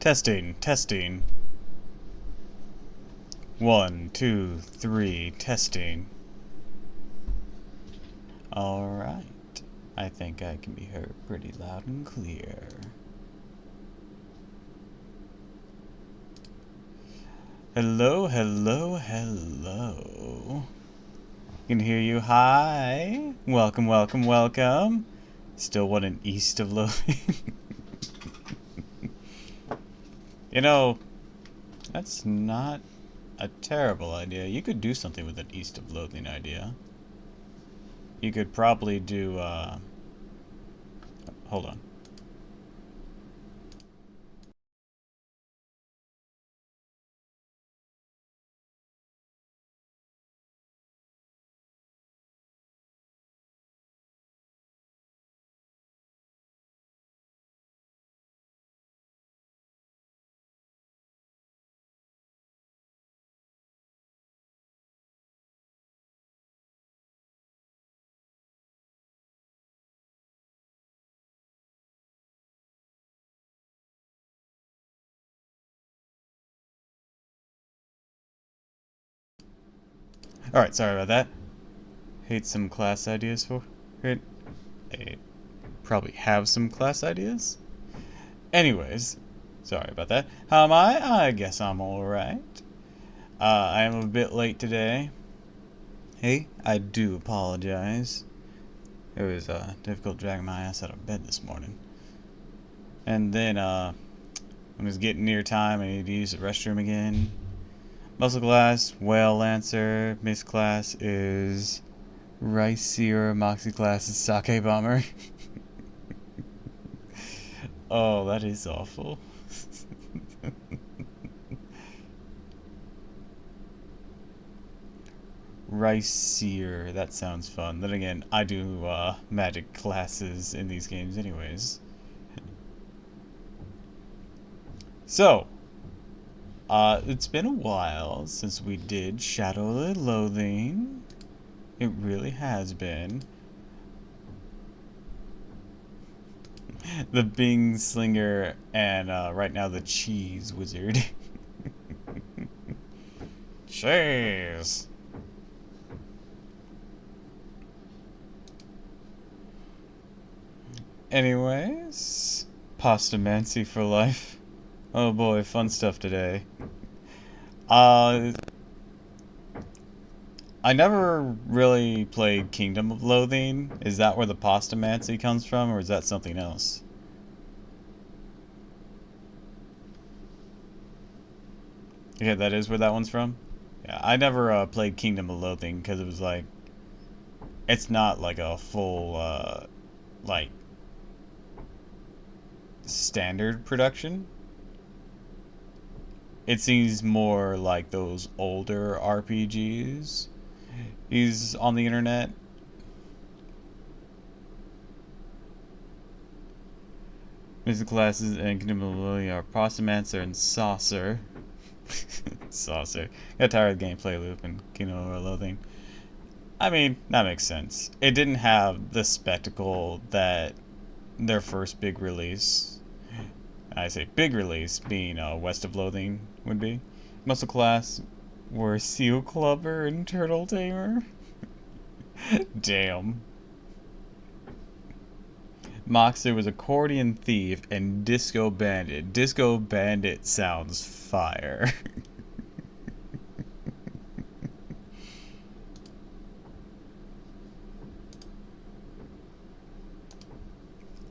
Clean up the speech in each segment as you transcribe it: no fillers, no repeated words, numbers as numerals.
Testing, testing. 1, 2, 3, testing. Alright. I think I can be heard pretty loud and clear. Hello, hello, hello. Can hear you. Hi. Welcome, welcome, welcome. Still want an east of loathing. You know, that's not a terrible idea. You could do something with an east of loathing idea. You could probably do, hold on. Alright, sorry about that. Hate some class ideas for it. I probably have some class ideas. Anyways, sorry about that. How am I? I guess I'm alright. I am a bit late today. Hey, I do apologize. It was difficult dragging my ass out of bed this morning. And then when it was getting near time, I needed to use the restroom again. Muscle class, Whale Lancer. Mixed class is Rice Seer. Moxie class is Sake Bomber. Oh, that is awful. Rice Seer, that sounds fun. Then again, I do magic classes in these games anyways. So, it's been a while since we did Shadow of the Loathing. It really has been. The Bing Slinger and right now the Cheese Wizard. Cheese! Anyways, Pastamancy for life. Oh boy, fun stuff today. I never really played Kingdom of Loathing. Is that where the Pastamancy comes from, or is that something else? Yeah, that is where that one's from? Yeah, I never played Kingdom of Loathing because it was like, it's not like a full, like, standard production. It seems more like those older RPGs he's on the internet. Music classes and Kingdom of Loathing are Prostomancer and Saucer. Saucer. Got tired of the gameplay loop and Kingdom of Loathing. I mean, that makes sense. It didn't have the spectacle that their first big release, I say big release, being West of Loathing would be. Muscle class were Seal Clubber and Turtle Tamer. Damn. Moxer was Accordion Thief and Disco Bandit. Disco Bandit sounds fire.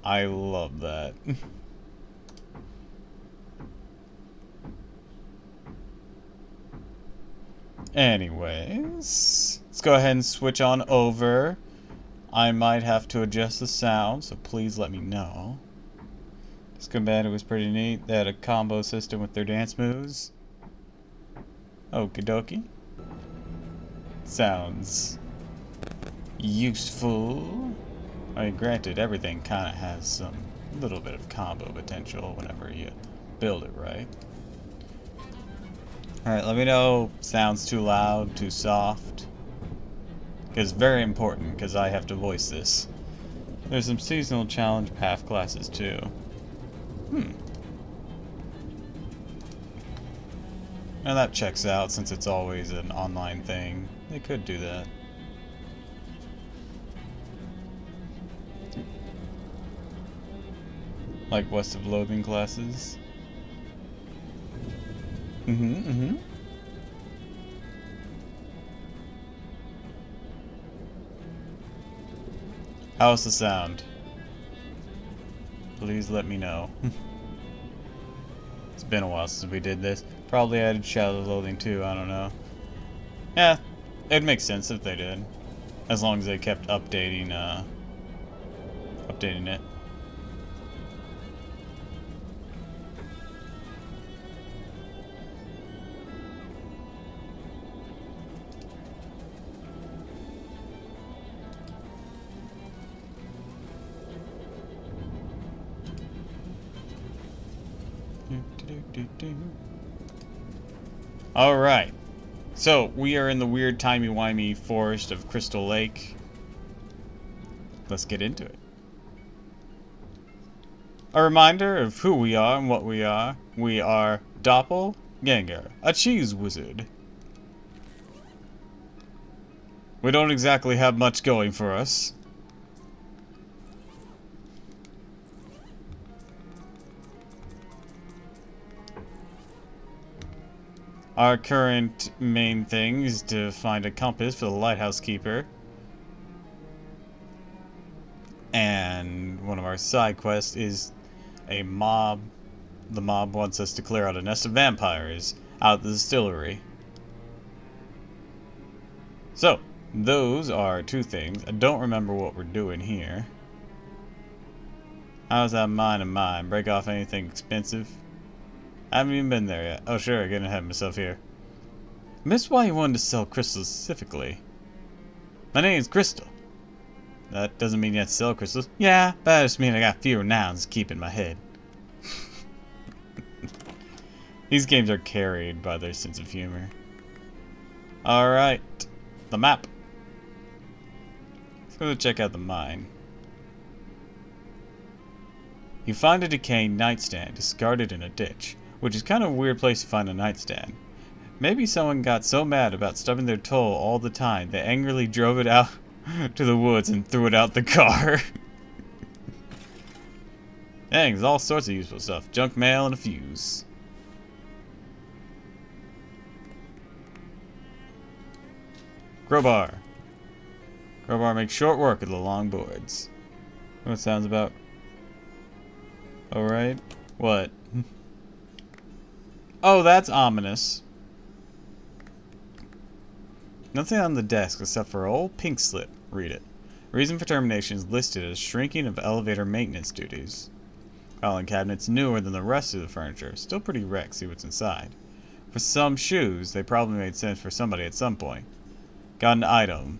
I love that. Anyways, let's go ahead and switch on over. I might have to adjust the sound, so please let me know. Disco Bandit was pretty neat. They had a combo system with their dance moves. Okie dokie. Sounds useful. I mean, granted, everything kind of has some little bit of combo potential whenever you build it right. Alright, let me know if sounds too loud, too soft. Because very important, because I have to voice this. There's some seasonal challenge path classes too. And that checks out since it's always an online thing. They could do that. Like West of Loathing classes. How's the sound? Please let me know. It's been a while since we did this. Probably added Shadow of Loathing too, I don't know. Yeah, it'd make sense if they did. As long as they kept updating it. Alright. So, we are in the weird timey-wimey forest of Crystal Lake. Let's get into it. A reminder of who we are and what we are. We are Doppel, a cheese wizard. We don't exactly have much going for us. Our current main thing is to find a compass for the lighthouse keeper. And one of our side quests is a mob. The mob wants us to clear out a nest of vampires out of the distillery. So, those are two things. I don't remember what we're doing here. How's that mine of mine? Break off anything expensive? I haven't even been there yet. Oh sure, getting ahead of myself here. Missed why you wanted to sell crystals specifically. My name's Crystal. That doesn't mean you have to sell crystals. Yeah, but that just means I got fewer nouns to keep in my head. These games are carried by their sense of humor. Alright, the map. Let's go check out the mine. You find a decaying nightstand discarded in a ditch, which is kind of a weird place to find a nightstand. Maybe someone got so mad about stubbing their toe all the time they angrily drove it out to the woods and threw it out the car. Dang, there's all sorts of useful stuff. Junk mail and a fuse. Crowbar. Crowbar makes short work of the long boards. What it sounds about. Alright. What? Oh, that's ominous. Nothing on the desk except for an old pink slip. Read it. Reason for termination is listed as shrinking of elevator maintenance duties. Filing cabinet's newer than the rest of the furniture. Still pretty wrecked, see what's inside. For some shoes, they probably made sense for somebody at some point. Got an item.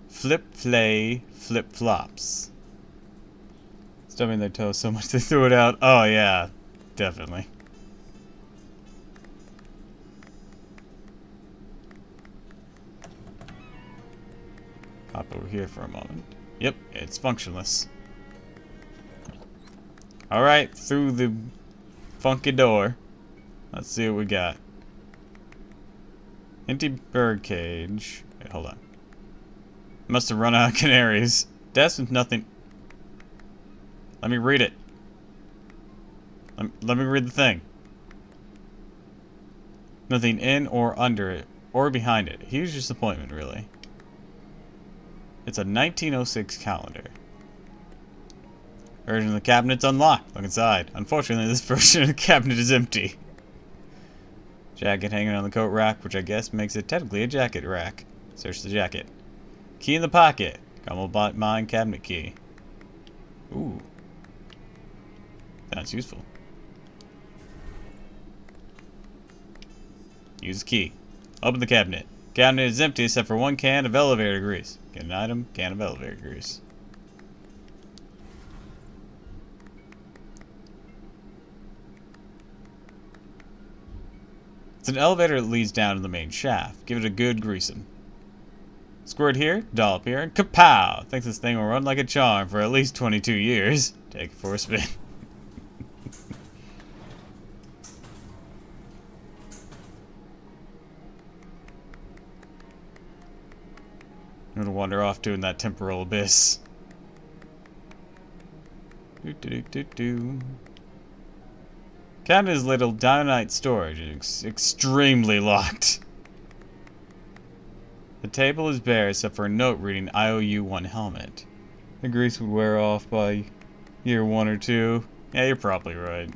Flip-flay flip-flops. Stubbing their toes so much they threw it out. Oh yeah, definitely. Hop over here for a moment. Yep, it's functionless. Alright, through the funky door. Let's see what we got. Empty bird cage. Wait, hold on. Must have run out of canaries. Desk with nothing. Let me read it. Let me read the thing. Nothing in or under it, or behind it. Huge disappointment, really. It's a 1906 calendar. Version of the cabinet's unlocked. Look inside. Unfortunately, this version of the cabinet is empty. Jacket hanging on the coat rack, which I guess makes it technically a jacket rack. Search the jacket. Key in the pocket. Come mine cabinet key. Ooh. That's useful. Use the key. Open the cabinet. Cabinet is empty except for one can of elevator grease. Get an item, can of elevator grease. It's an elevator that leads down to the main shaft. Give it a good greasing. Squirt here, dollop here, and kapow! Think this thing will run like a charm for at least 22 years. Take it for a spin. gonna wander off doing that temporal abyss. Canada's little dynamite storage is extremely locked. The table is bare except for a note reading IOU-1 helmet. The grease would wear off by year 1 or 2. Yeah, you're probably right.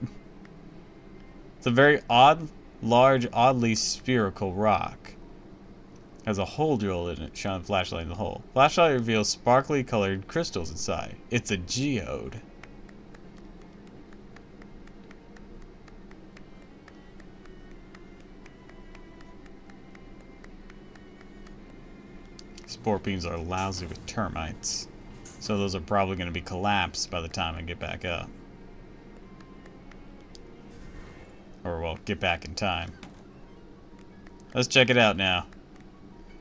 It's a very odd, large, oddly spherical rock. Has a hole drilled in it, shining a flashlight in the hole. Flashlight reveals sparkly colored crystals inside. It's a geode. Spore beams are lousy with termites, so those are probably going to be collapsed by the time I get back up. Or, well, get back in time. Let's check it out now.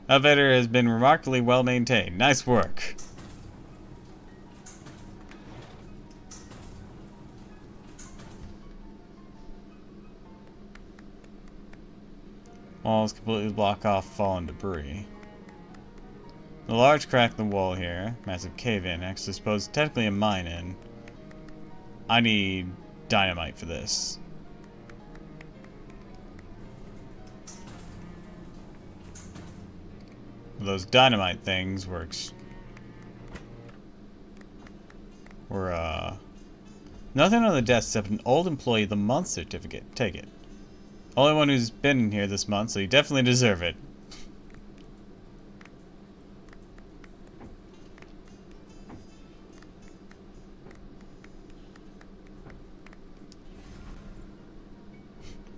Elevator has been remarkably well maintained. Nice work. Walls completely block off fallen debris. The large crack in the wall here, massive cave-in, actually supposed technically a mine in. I need dynamite for this. Those dynamite things were nothing on the desk except an old employee of the month certificate. Take it. Only one who's been in here this month, so you definitely deserve it.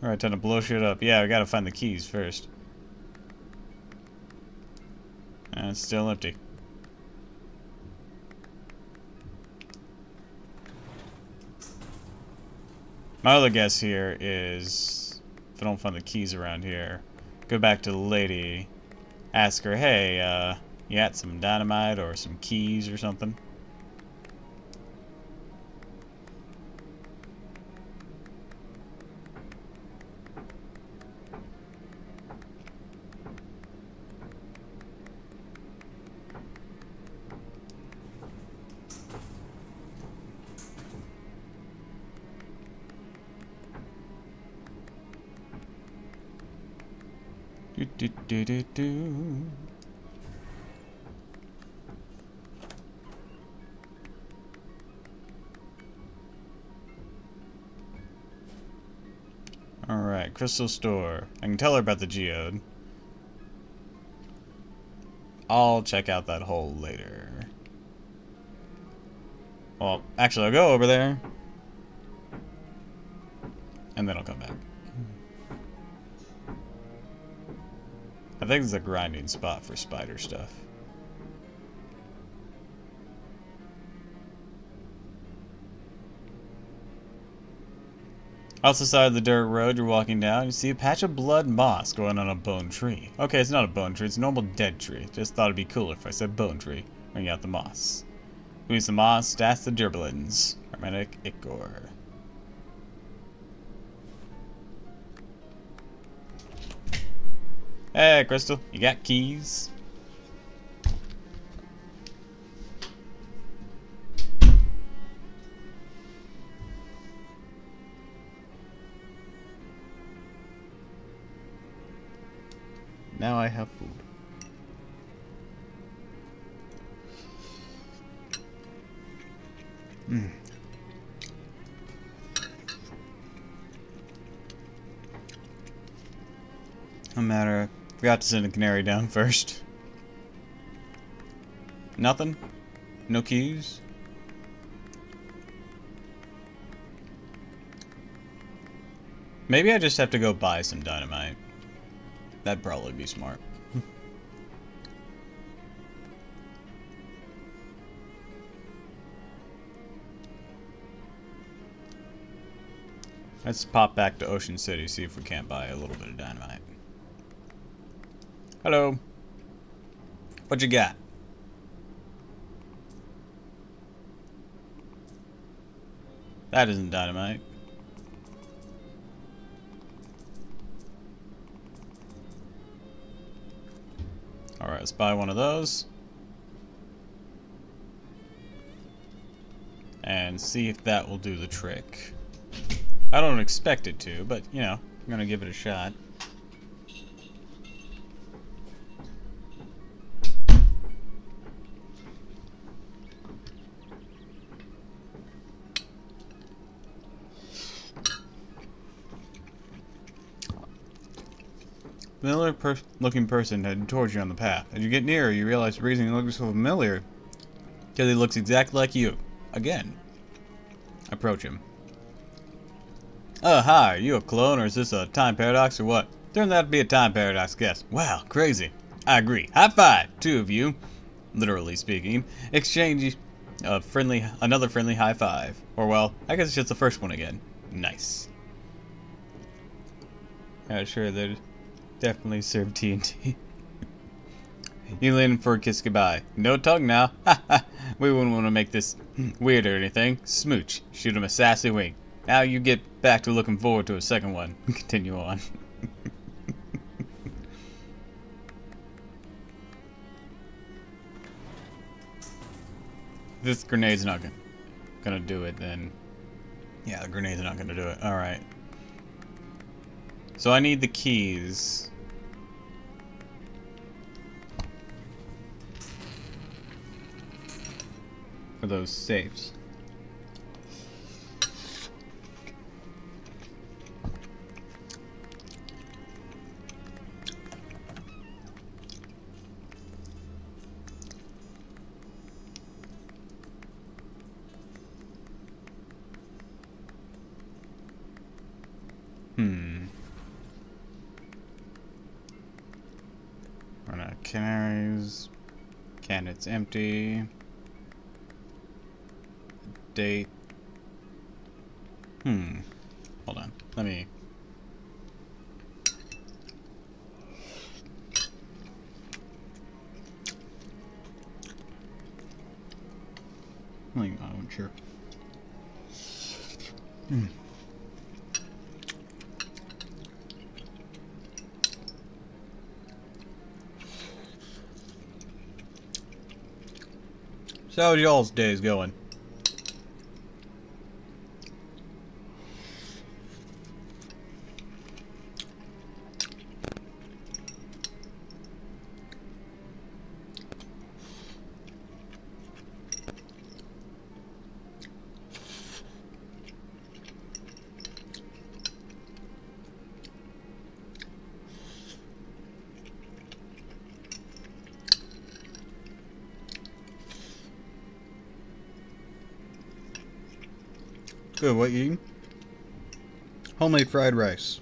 Alright, time to blow shit up. Yeah, we gotta find the keys first. And it's still empty. My other guess here is, if I don't find the keys around here, go back to the lady, ask her, hey, you got some dynamite or some keys or something? Do. Alright, crystal store. I can tell her about the geode. I'll check out that hole later. Well, actually, I'll go over there. And then I'll come back. I think it's a grinding spot for spider stuff. Off the side of the dirt road you're walking down, you see a patch of blood moss growing on a bone tree. Okay, it's not a bone tree, it's a normal dead tree. Just thought it'd be cooler if I said bone tree when you got the moss. Use the moss, that's the gerbilins. Hermetic ichor. Hey, Crystal, you got keys? Now I have food. No matter. Forgot to send a canary down first. Nothing? No keys? Maybe I just have to go buy some dynamite. That'd probably be smart. Let's pop back to Ocean City, see if we can't buy a little bit of dynamite. Hello. What you got? That isn't dynamite. Alright, let's buy one of those. and see if that will do the trick. I don't expect it to, but you know, I'm gonna give it a shot. Familiar-looking person heading towards you on the path. As you get nearer, you realize the reason he looks so familiar because he looks exactly like you. Again. Approach him. Hi, are you a clone or is this a time paradox or what? Turns out to be a time paradox, guess. Wow, crazy. I agree. High five, two of you, literally speaking, exchange another friendly high five. Or well, I guess it's just the first one again. Nice. Yeah, sure, they definitely serve TNT. You lean in for a kiss goodbye. No tongue now. Ha ha. We wouldn't want to make this weird or anything. Smooch. Shoot him a sassy wink. Now you get back to looking forward to a second one. Continue on. This grenade's not gonna do it, then. Yeah, the grenade's not gonna do it. Alright. So I need the keys. For those safes. Run out of canaries. Candidate's empty. Date. Hold on. Let me. I'm not sure. So how's y'all's days going? Good, what you eating? Homemade fried rice.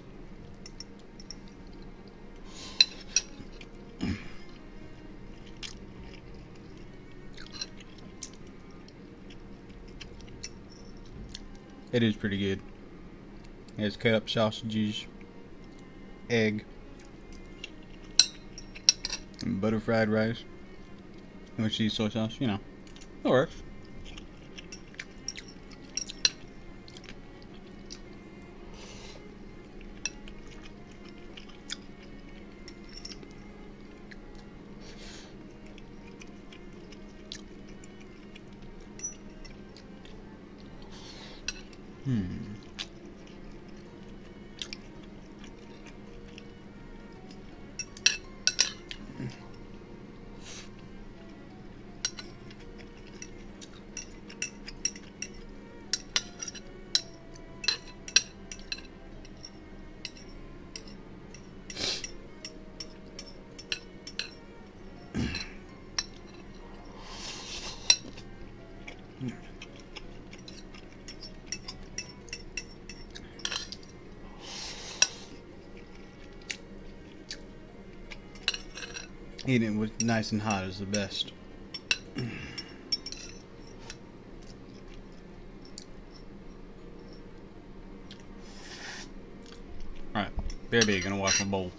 It is pretty good. It has cut up sausages, egg, and butter fried rice, and with cheese soy sauce, you know. It works. Eating it with nice and hot is the best. Alright, baby, gonna wash my bowl.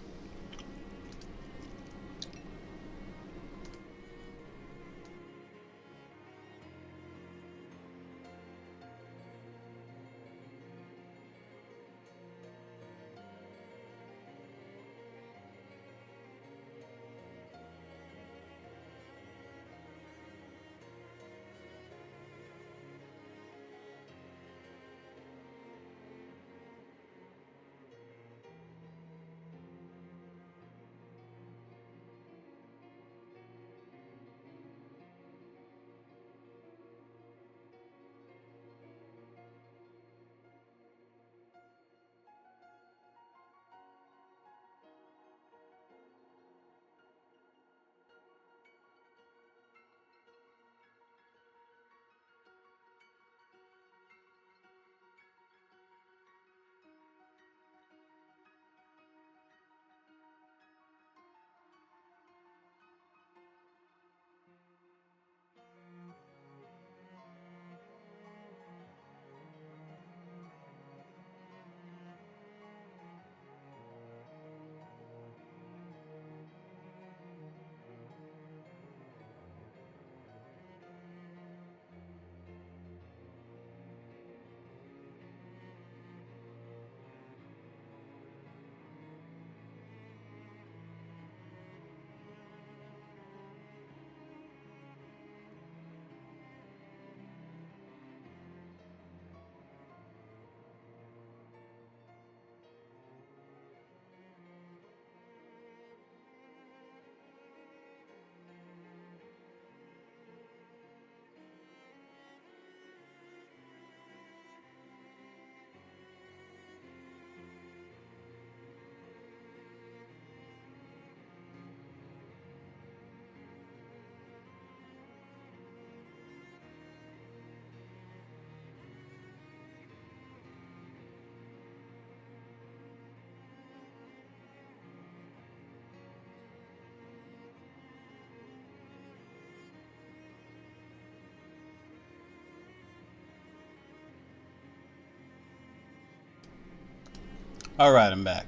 Alright, I'm back.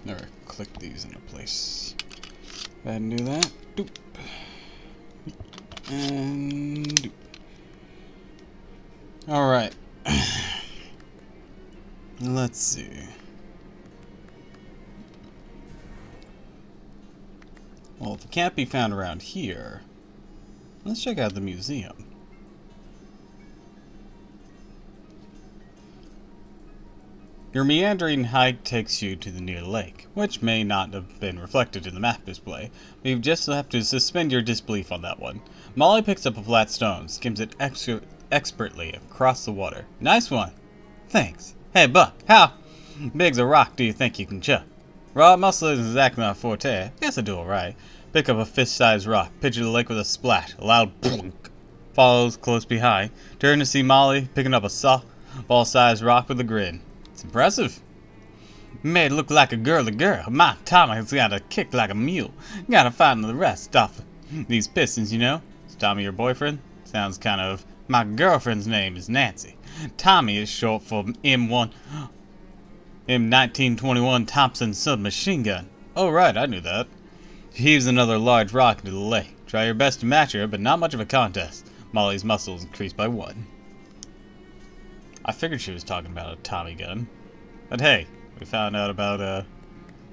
Never click these into place. Go ahead and do that. Doop. And doop. Alright. Let's see. Well, if it can't be found around here, let's check out the museum. Your meandering hike takes you to the near lake, which may not have been reflected in the map display, but you just have to suspend your disbelief on that one. Molly picks up a flat stone, skims it expertly across the water. Nice one! Thanks. Hey, Buck, how big's a rock do you think you can chuck? Raw muscle isn't exactly my forte. Guess I do alright. Pick up a fist-sized rock, pitch it to the lake with a splat. A loud plunk follows close behind. Turn to see Molly picking up a softball-sized rock with a grin. It's impressive. Made look like a girly girl. My Tommy's got a kick like a mule. Gotta find the rest off these pistons, you know. Is Tommy your boyfriend? Sounds kind of... My girlfriend's name is Nancy. Tommy is short for M1921 Thompson submachine gun. Oh right, I knew that. She heaves another large rock into the lake. Try your best to match her, but not much of a contest. Molly's muscles increased by 1. I figured she was talking about a Tommy gun. But hey, we found out about a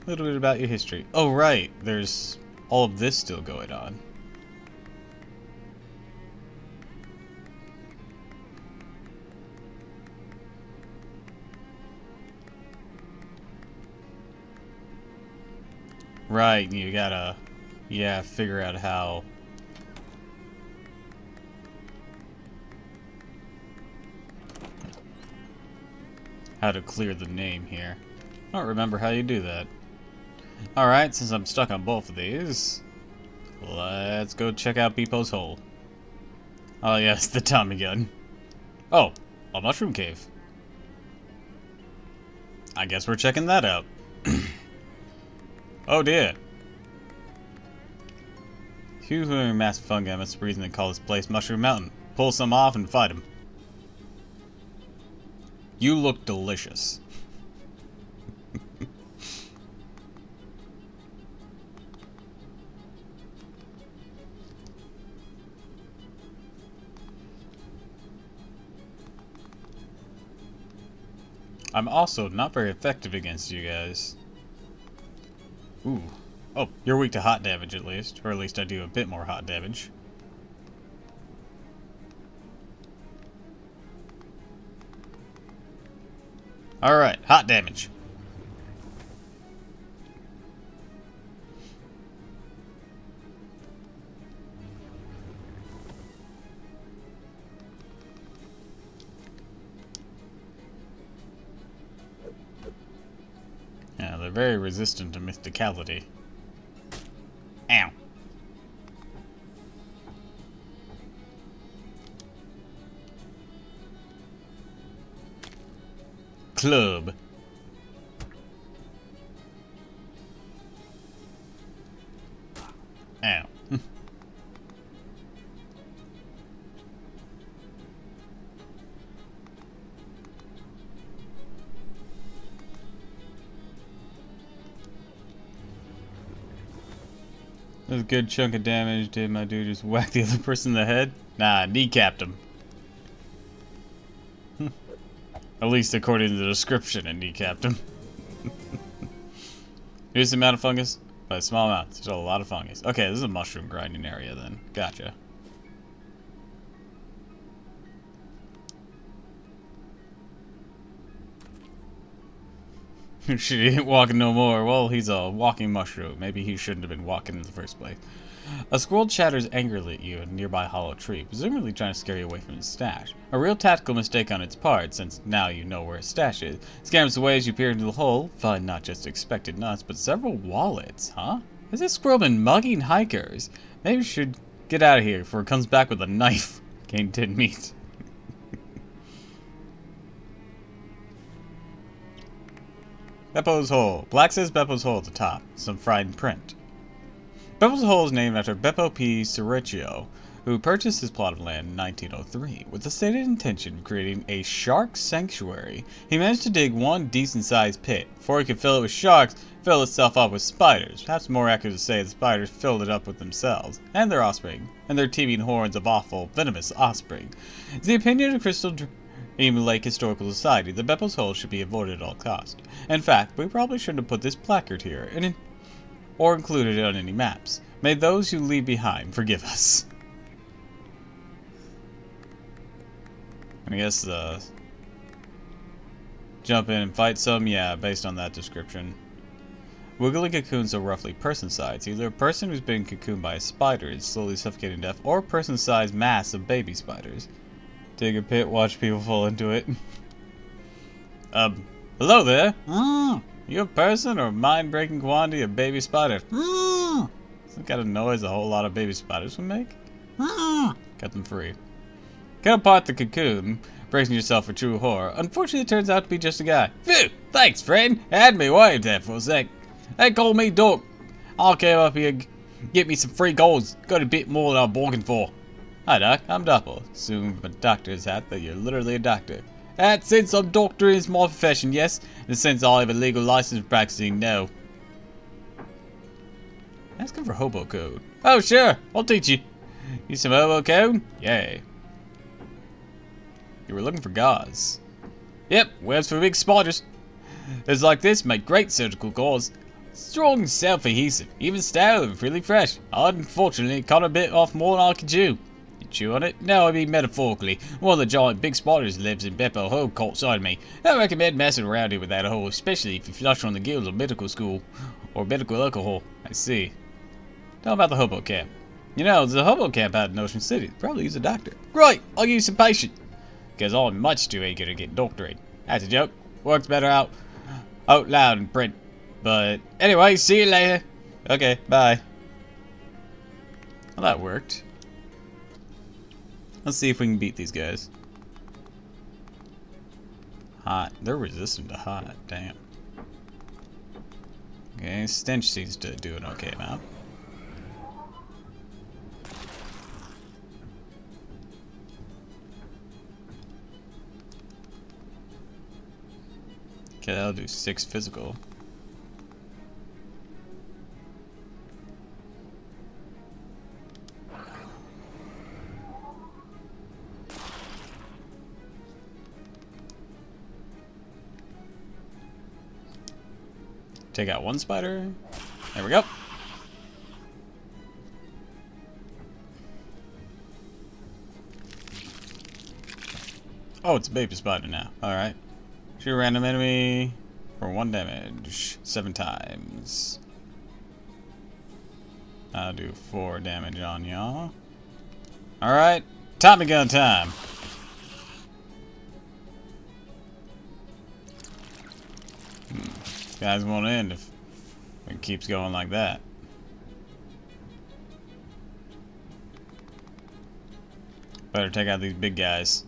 little bit about your history. Oh right, there's all of this still going on. Right, you gotta, figure out how to clear the name here. I don't remember how you do that. Alright, since I'm stuck on both of these, let's go check out Beepo's hole. Oh yes, the Tommy gun. Oh, a mushroom cave. I guess we're checking that out. Oh dear. Huge massive fungi must reason they call this place Mushroom Mountain. Pull some off and fight him. You look delicious. I'm also not very effective against you guys. Ooh. Oh, you're weak to hot damage at least. Or at least I do a bit more hot damage. Alright, hot damage. Yeah, they're very resistant to mysticality. Ow. Club. Ow. That was a good chunk of damage. Did my dude just whack the other person in the head? Nah, kneecapped him. At least according to the description, it kneecapped him. Here's the amount of fungus. By a small amount. Still a lot of fungus. Okay, this is a mushroom grinding area then. Gotcha. She ain't walking no more. Well, he's a walking mushroom. Maybe he shouldn't have been walking in the first place. A squirrel chatters angrily at you in a nearby hollow tree, presumably trying to scare you away from his stash. A real tactical mistake on its part, since now you know where his stash is. Scampers away as you peer into the hole, find not just expected nuts, but several wallets, huh? Has this squirrel been mugging hikers? Maybe we should get out of here before it comes back with a knife. Gain 10 meat. Beppo's Hole. Black says Beppo's Hole at the top. Some fried print. Beppo's Hole is named after Beppo P. Cerreccio, who purchased this plot of land in 1903 with the stated intention of creating a shark sanctuary. He managed to dig one decent-sized pit. Before he could fill it with sharks, fill itself up with spiders. Perhaps more accurate to say the spiders filled it up with themselves, and their offspring, and their teeming hordes of awful, venomous offspring. It's the opinion of Crystal Dream Lake Historical Society that Beppo's Hole should be avoided at all costs. In fact, we probably shouldn't have put this placard here, or included it on any maps. May those you leave behind forgive us. I guess, jump in and fight some? Yeah, based on that description. Wiggly cocoons are roughly person-sized. Either a person who's been cocooned by a spider is slowly suffocating to death, or a person-sized mass of baby spiders. Dig a pit, watch people fall into it. Hello there? You a person or a mind-breaking quantity of baby spiders? Some kind of noise a whole lot of baby spiders would make? Cut them free. Cut apart the cocoon, bracing yourself for true horror. Unfortunately, it turns out to be just a guy. Phew! Thanks, friend! I had me worried there for a sec. They call me Doc. I came up here get me some free goals. Got a bit more than I'm bargained for. Hi, Doc. I'm Doppel. Assume from a doctor's hat that you're literally a doctor. And since I'm doctoring is my profession, yes. And since I have a legal license for practicing, no. Ask him for hobo code. Oh, sure. I'll teach you. Need some hobo code? Yay. You were looking for gauze. Yep, webs for big spiders. Things like this make great surgical gauze. Strong, self-adhesive, even stale and really fresh. I unfortunately cut a bit off more than I could chew. You chew on it? No, I mean metaphorically. One of the giant big spiders lives in Beppo Hole caught side of me. I recommend messing around here with that hole, especially if you flush on the gills of medical school or medical alcohol. I see. Tell about the hobo camp. You know, there's a hobo camp out in Ocean City. Probably use a doctor. Great, I'll use some patient. Because I'm much too eager to get doctored. That's a joke. Works better out loud in print. But anyway, see you later. Okay, bye. Well, that worked. Let's see if we can beat these guys. Hot. They're resistant to hot. Damn. Okay, stench seems to do an okay amount. Okay, that'll do 6 physical. Take out one spider. There we go. Oh, it's a baby spider now. Alright. Shoot a random enemy for 1 damage 7 times. I'll do 4 damage on y'all. Alright, Tommy gun time. This guy's won't end if it keeps going like that. Better take out these big guys.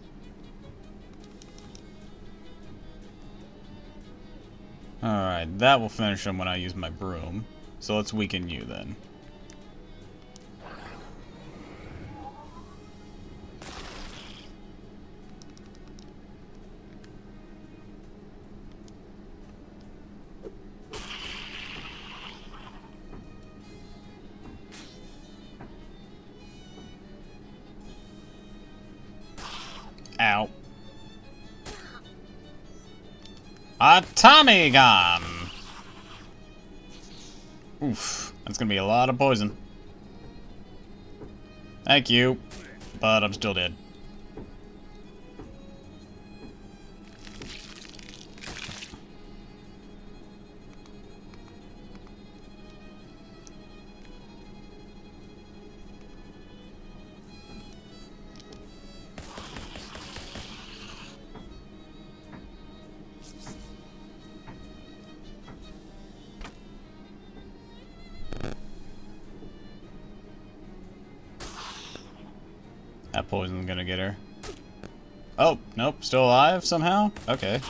Alright, that will finish them when I use my broom. So let's weaken you then. Ow. A Tommy gun! Oof, that's gonna be a lot of poison. Thank you, but I'm still dead. That poison's gonna get her. Oh, nope, still alive somehow? Okay.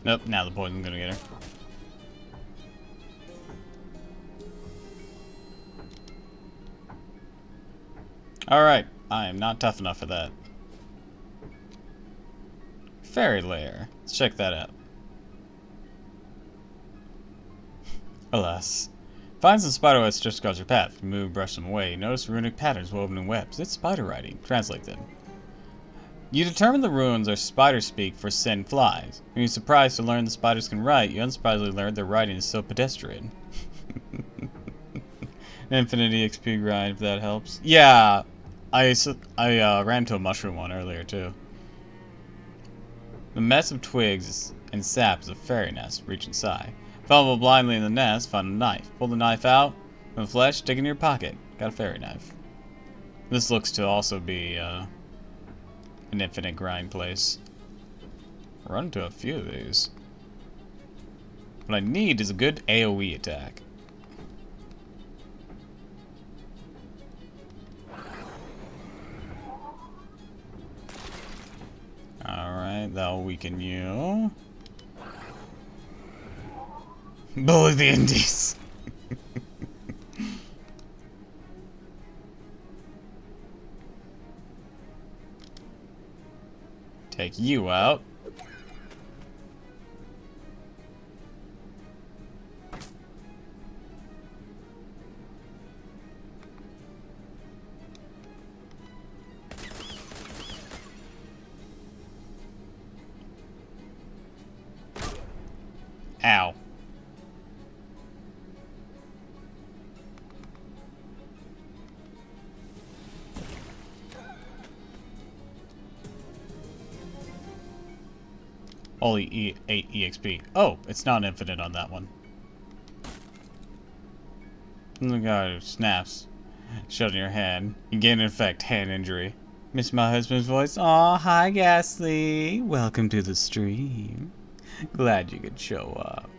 Nope, now the poison's gonna get her. Alright, I am not tough enough for that. Fairy lair. Let's check that out. Alas. Find some spiderwebs just across your path. Remove, brush them away. Notice runic patterns woven in webs. It's spider writing. Translate them. You determine the runes are spider speak for send flies. When you're surprised to learn the spiders can write, you unsurprisingly learn their writing is so pedestrian. Infinity XP grind, if that helps. Yeah, I ran into a mushroom one earlier, too. The mess of twigs and sap is a fairy nest. Reach inside. Fumble blindly in the nest, find a knife. Pull the knife out. From the flesh, stick it in your pocket. Got a fairy knife. This looks to also be an infinite grind place. Run into a few of these. What I need is a good AoE attack. Alright, that'll weaken you. Bully the Indies! Take you out. Ow. Only 8 EXP. Oh, it's not infinite on that one. Oh god, snaps. Shut in your hand. You gain an effect, hand injury. Miss my husband's voice. Aw, hi Ghastly. Welcome to the stream. Glad you could show up.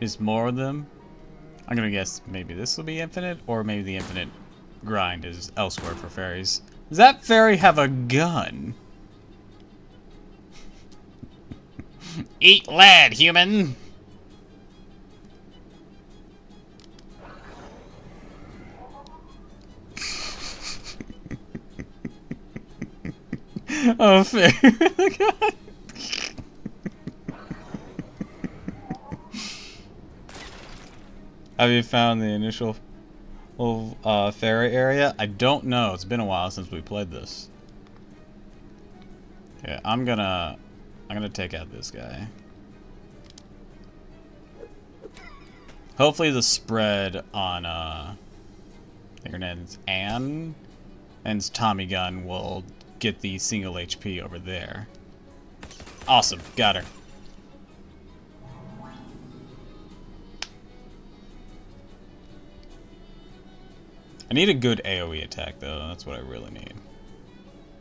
Is more of them? I'm gonna guess maybe this will be infinite, or maybe the infinite grind is elsewhere for fairies. Does that fairy have a gun? Eat lead, human! Oh, fair. Have you found the initial fairy area? I don't know. It's been a while since we played this. Yeah, I'm gonna take out this guy. Hopefully the spread on I think her name's Anne and Tommy gun will get the single HP over there. Awesome, got her. I need a good AoE attack though, that's what I really need.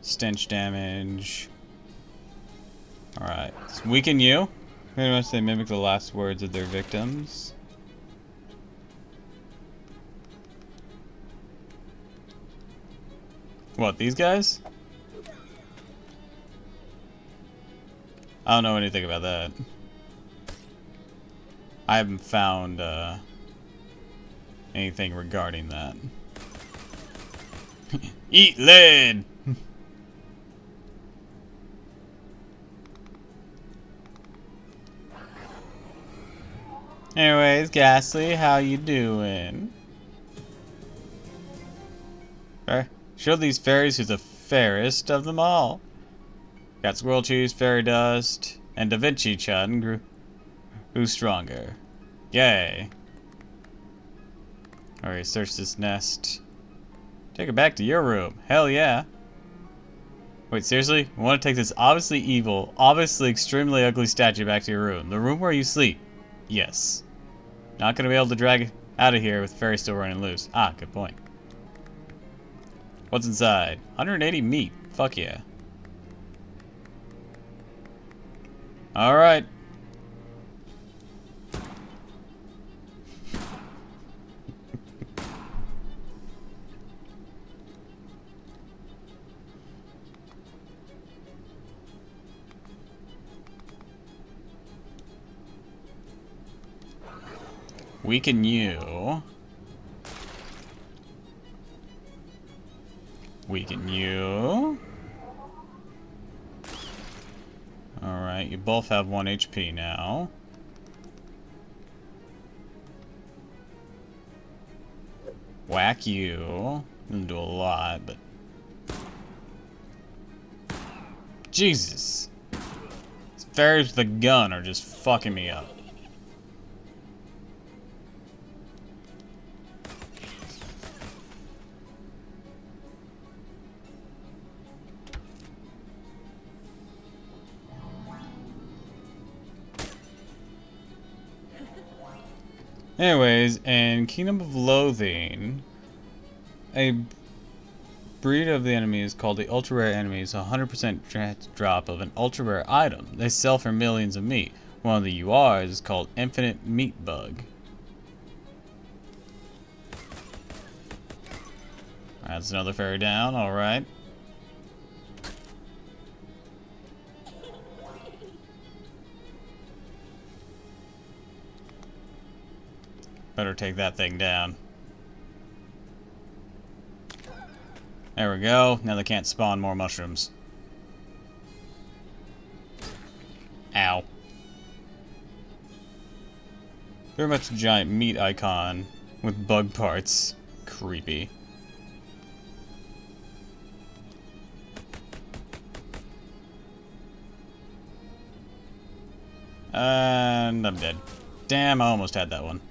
Stench damage. Alright, let's weaken you. Pretty much they mimic the last words of their victims. What, these guys? I don't know anything about that. I haven't found anything regarding that. Eat lead! Anyways, Ghastly, how you doing? Show these fairies who's the fairest of them all. Got squirrel cheese, fairy dust, and Da Vinci Chun. Who's stronger? Yay. Alright, search this nest. Take it back to your room. Hell yeah. Wait, seriously? You want to take this obviously evil, obviously extremely ugly statue back to your room? The room where you sleep? Yes. Not gonna be able to drag it out of here with fairy still running loose. Ah, good point. What's inside? 180 meat. Fuck yeah. Alright. Weaken you. Weaken you. Alright, you both have 1 HP now. Whack you. Didn't do a lot, but... Jesus! These fairies with the gun are just fucking me up. Anyways, in Kingdom of Loathing, a breed of the enemy is called the ultra rare enemy. Is a 100% chance drop of an ultra rare item. They sell for millions of meat. One of the URs is called Infinite Meat Bug. That's another fairy down, alright. Better take that thing down. There we go. Now they can't spawn more mushrooms. Ow. Very much a giant meat icon with bug parts. Creepy. And I'm dead. Damn, I almost had that one.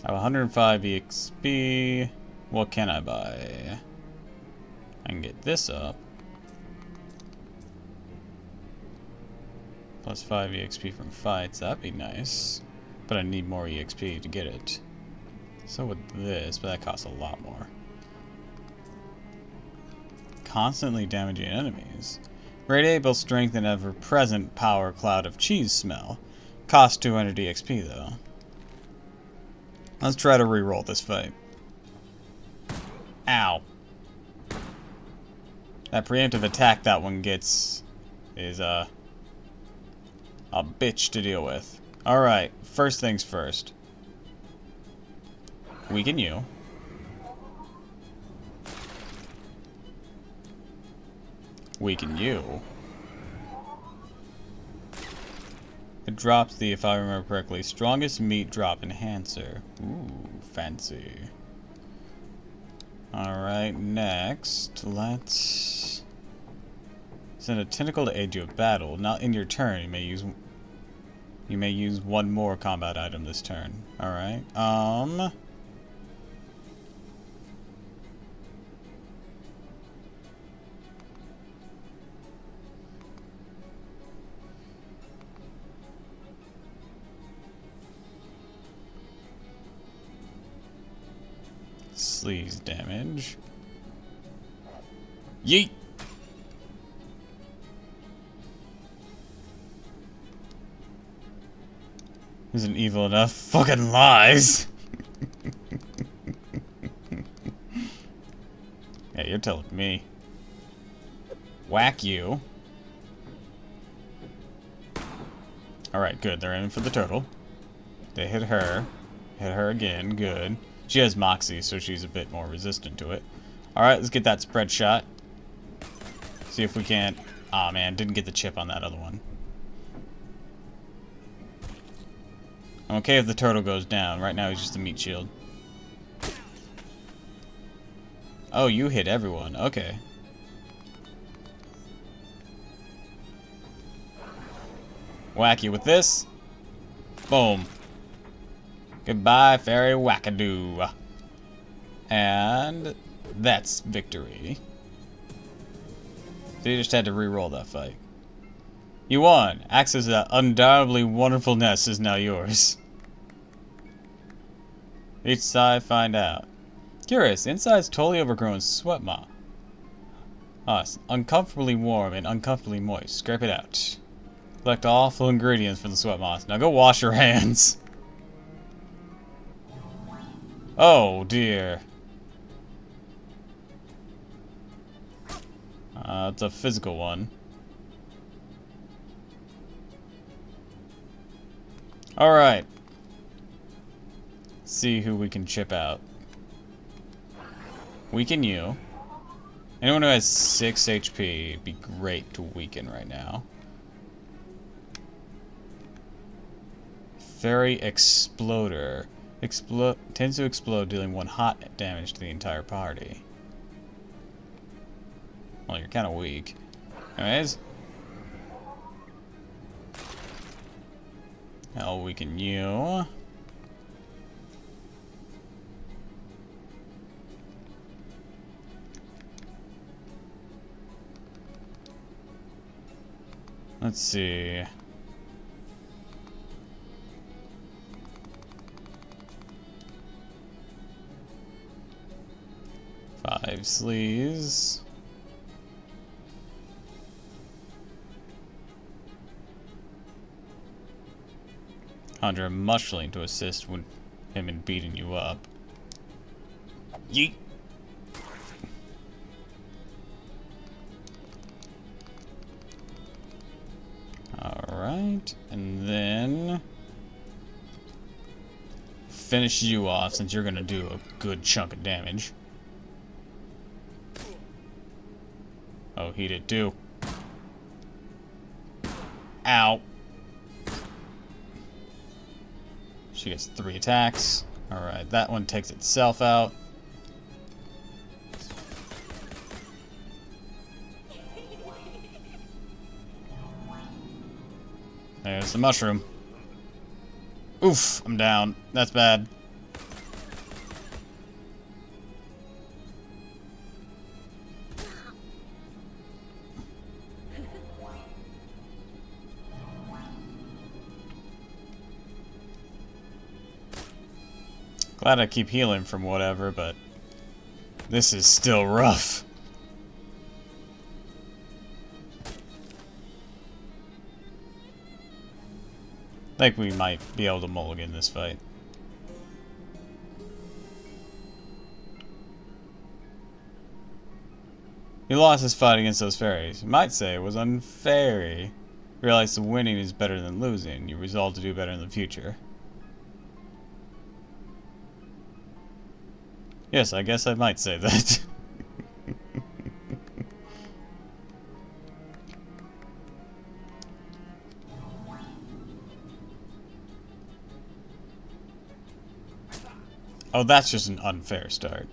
I have 105 EXP. What can I buy? I can get this up. Plus 5 EXP from fights. That'd be nice. But I need more EXP to get it. So with this, but that costs a lot more. Constantly damaging enemies. Radiable strength and ever-present power cloud of cheese smell. Cost 200 EXP though. Let's try to re-roll this fight. Ow. That preemptive attack that one gets is a bitch to deal with. Alright, first things first. Weaken you. Weaken you. It drops the, if I remember correctly, strongest meat drop enhancer. Ooh, fancy. Alright, next, let's send a tentacle to aid you in battle. Not in your turn, you may use one more combat item this turn. Alright, sleaze damage. Yeet! Isn't evil enough? Fucking lies! Yeah, you're telling me. Whack you. Alright, good. They're aiming for the turtle. They hit her. Hit her again. Good. She has Moxie, so she's a bit more resistant to it. Alright, let's get that spread shot. See if we can't... Aw, man, didn't get the chip on that other one. I'm okay if the turtle goes down. Right now he's just a meat shield. Oh, you hit everyone. Okay. Whack you with this. Boom. Goodbye, fairy wackadoo. And that's victory. So you just had to re-roll that fight. You won. Access to that undoubtedly wonderful nest is now yours. Each side, find out. Curious, the inside's totally overgrown sweat moth. Ah, it's uncomfortably warm and uncomfortably moist. Scrape it out. Collect all awful ingredients from the sweat moth. Now go wash your hands. Oh dear. It's a physical one. Alright. See who we can chip out. Weaken you. Anyone who has 6 HP, it'd be great to weaken right now. Fairy Exploder. Tends to explode, dealing 1 hot damage to the entire party. Well, you're kind of weak. Anyways. I'll weaken you. Let's see. Five sleeves. Conjure a mushling to assist with him in beating you up. Yeet. Alright, and then finish you off since you're gonna do a good chunk of damage. Oh, he did too. Ow. She gets 3 attacks. Alright, that one takes itself out. There's the mushroom. Oof, I'm down. That's bad. Glad I keep healing from whatever, but this is still rough. I think we might be able to mulligan this fight. He lost his fight against those fairies. You might say it was unfair. Realize the winning is better than losing. You resolve to do better in the future. Yes, I guess I might say that. Oh, that's just an unfair start.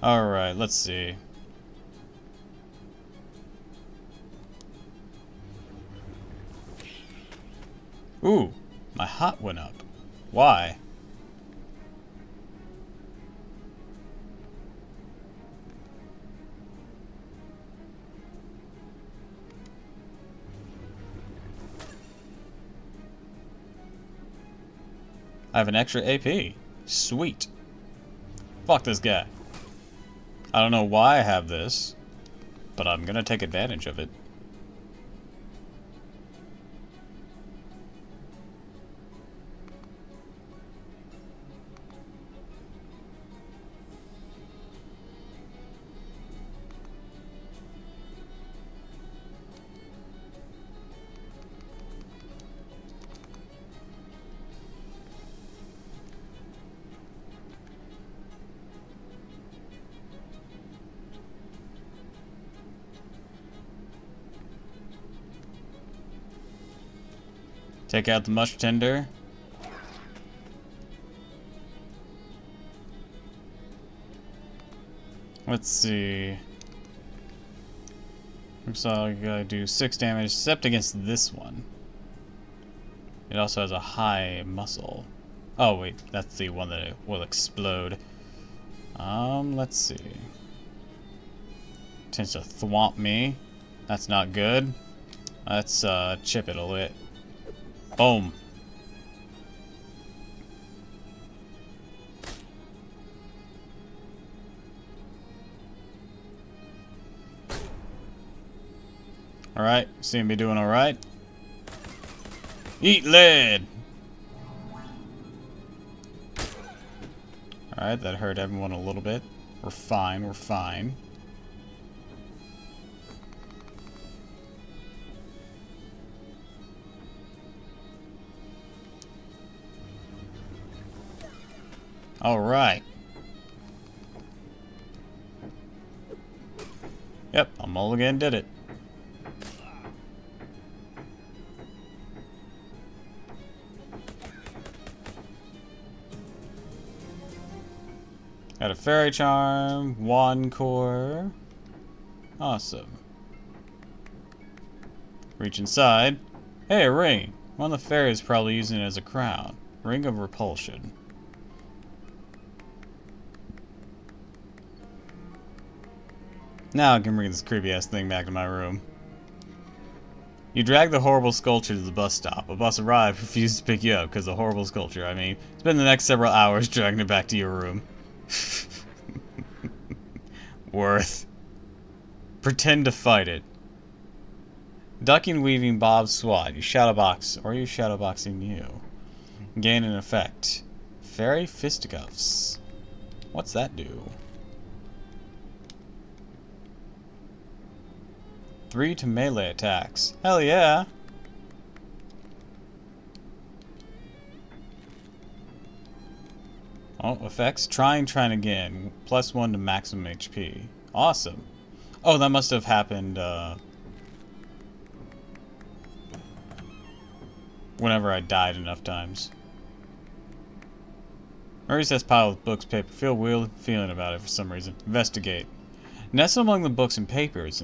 Alright, let's see. Ooh, my hot went up. Why? I have an extra AP. Sweet. Fuck this guy. I don't know why I have this, but I'm gonna take advantage of it. Take out the mush tender. Let's see. Looks like I do 6 damage, except against this one. It also has a high muscle. Oh wait, that's the one that will explode. Let's see. Tends to thwomp me. That's not good. Let's chip it a bit. Boom. Alright, seem to be doing alright. Eat lead! Alright, that hurt everyone a little bit. We're fine, we're fine. Alright. Yep, a mulligan did it. Got a fairy charm, wand core. Awesome. Reach inside. Hey, a ring. One of the fairies probably using it as a crown. Ring of repulsion. Now I can bring this creepy ass thing back to my room. You drag the horrible sculpture to the bus stop. A bus arrived, refused to pick you up because of the horrible sculpture. I mean, spend the next several hours dragging it back to your room. Worth. Pretend to fight it. Ducking, weaving, bob, swat. You shadowbox, or you shadowboxing you. Gain an effect. Fairy fisticuffs. What's that do? 3 to melee attacks. Hell yeah! Oh, effects. Trying again. +1 to maximum HP. Awesome. Oh, that must have happened, whenever I died enough times. Murray says pile of books, paper. Feel weird feeling about it for some reason. Investigate. Nestled among the books and papers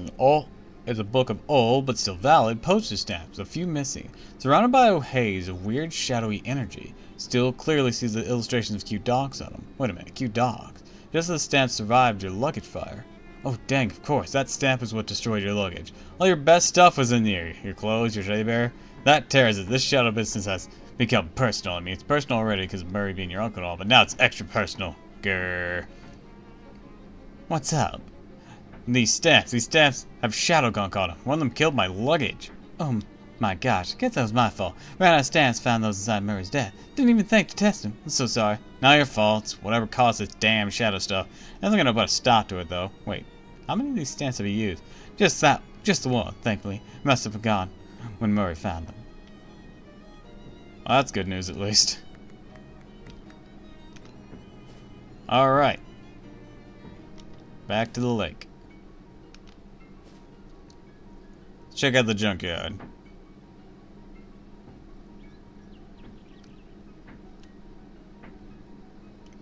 is a book of old, but still valid, postage stamps, a few missing. Surrounded by a haze of weird, shadowy energy. Still clearly sees the illustrations of cute dogs on them. Wait a minute, cute dogs? Just as the stamp survived your luggage fire. Oh, dang, of course, that stamp is what destroyed your luggage. All your best stuff was in there. Your clothes, your teddy bear. That tears it. This shadow business has become personal. I mean, it's personal already because of Murray being your uncle and all, but now it's extra personal. Grrr. What's up? These stamps have shadow gunk on them. One of them killed my luggage. Oh my gosh, guess that was my fault. Ran out of stamps, found those inside Murray's death. Didn't even think to test him. I'm so sorry. Not your fault. It's whatever caused this damn shadow stuff. Nothing gonna put a stop to it though. Wait, how many of these stamps have you used? Just the one, thankfully. Must have forgotten when Murray found them. Well, that's good news at least. Alright. Back to the lake. Check out the junkyard.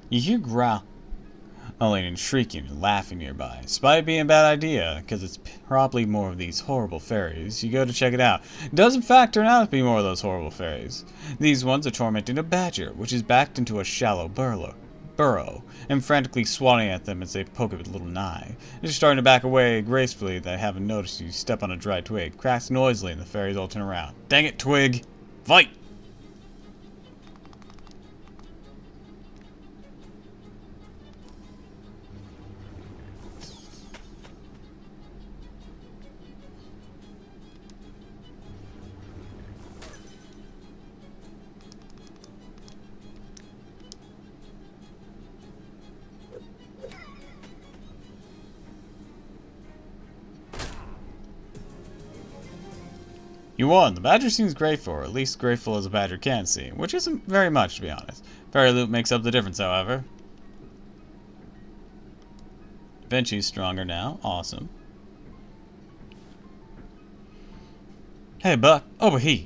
You hear growling and shrieking and laughing nearby. Despite it being a bad idea, because it's probably more of these horrible fairies, you go to check it out. It does in fact turn out to be more of those horrible fairies. These ones are tormenting a badger, which is backed into a shallow burrow, and frantically swatting at them as they poke it with a little knife. They're starting to back away gracefully. They haven't noticed you step on a dry twig. Cracks noisily and the fairies all turn around. Dang it, twig! Fight! You won. The badger seems grateful, or at least grateful as a badger can seem, which isn't very much, to be honest. Fairy loot makes up the difference, however. Vinci's stronger now. Awesome. Hey, Buck. Over here.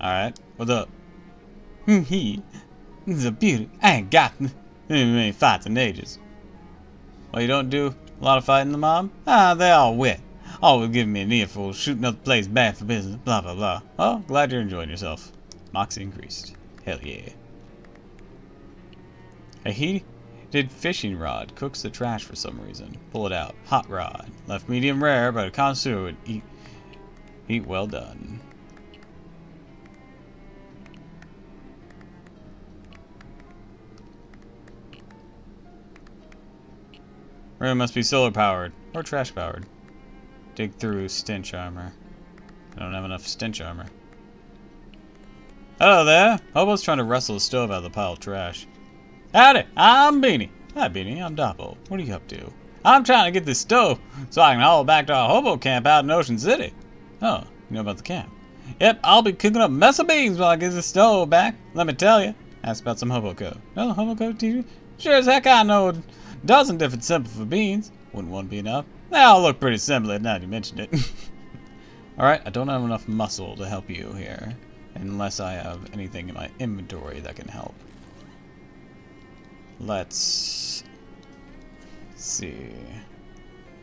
Alright. What's up? He. This is a beauty. I ain't got many fights in ages. Well, you don't do a lot of fighting the mob? Ah, they all wet. Always giving me an earful, shooting up the place bad for business, blah blah blah. Oh, glad you're enjoying yourself. Moxie increased. Hell yeah. A heated fishing rod cooks the trash for some reason. Pull it out. Hot rod. Left medium rare, but a connoisseur would eat well done. Room must be solar powered or trash powered. Dig through stench armor. I don't have enough stench armor. Hello there! Hobo's trying to wrestle a stove out of the pile of trash. Howdy, I'm Beanie. Hi Beanie, I'm Doppel. What are you up to? I'm trying to get this stove so I can haul it back to our hobo camp out in Ocean City. Oh, you know about the camp? Yep, I'll be cooking up a mess of beans while I get this stove back. Let me tell you. Ask about some hobo code. No hobo code, teacher? Sure as heck I know a dozen different symbols for beans. Wouldn't one be enough? They all look pretty similar now that you mentioned it. Alright, I don't have enough muscle to help you here. Unless I have anything in my inventory that can help. Let's see.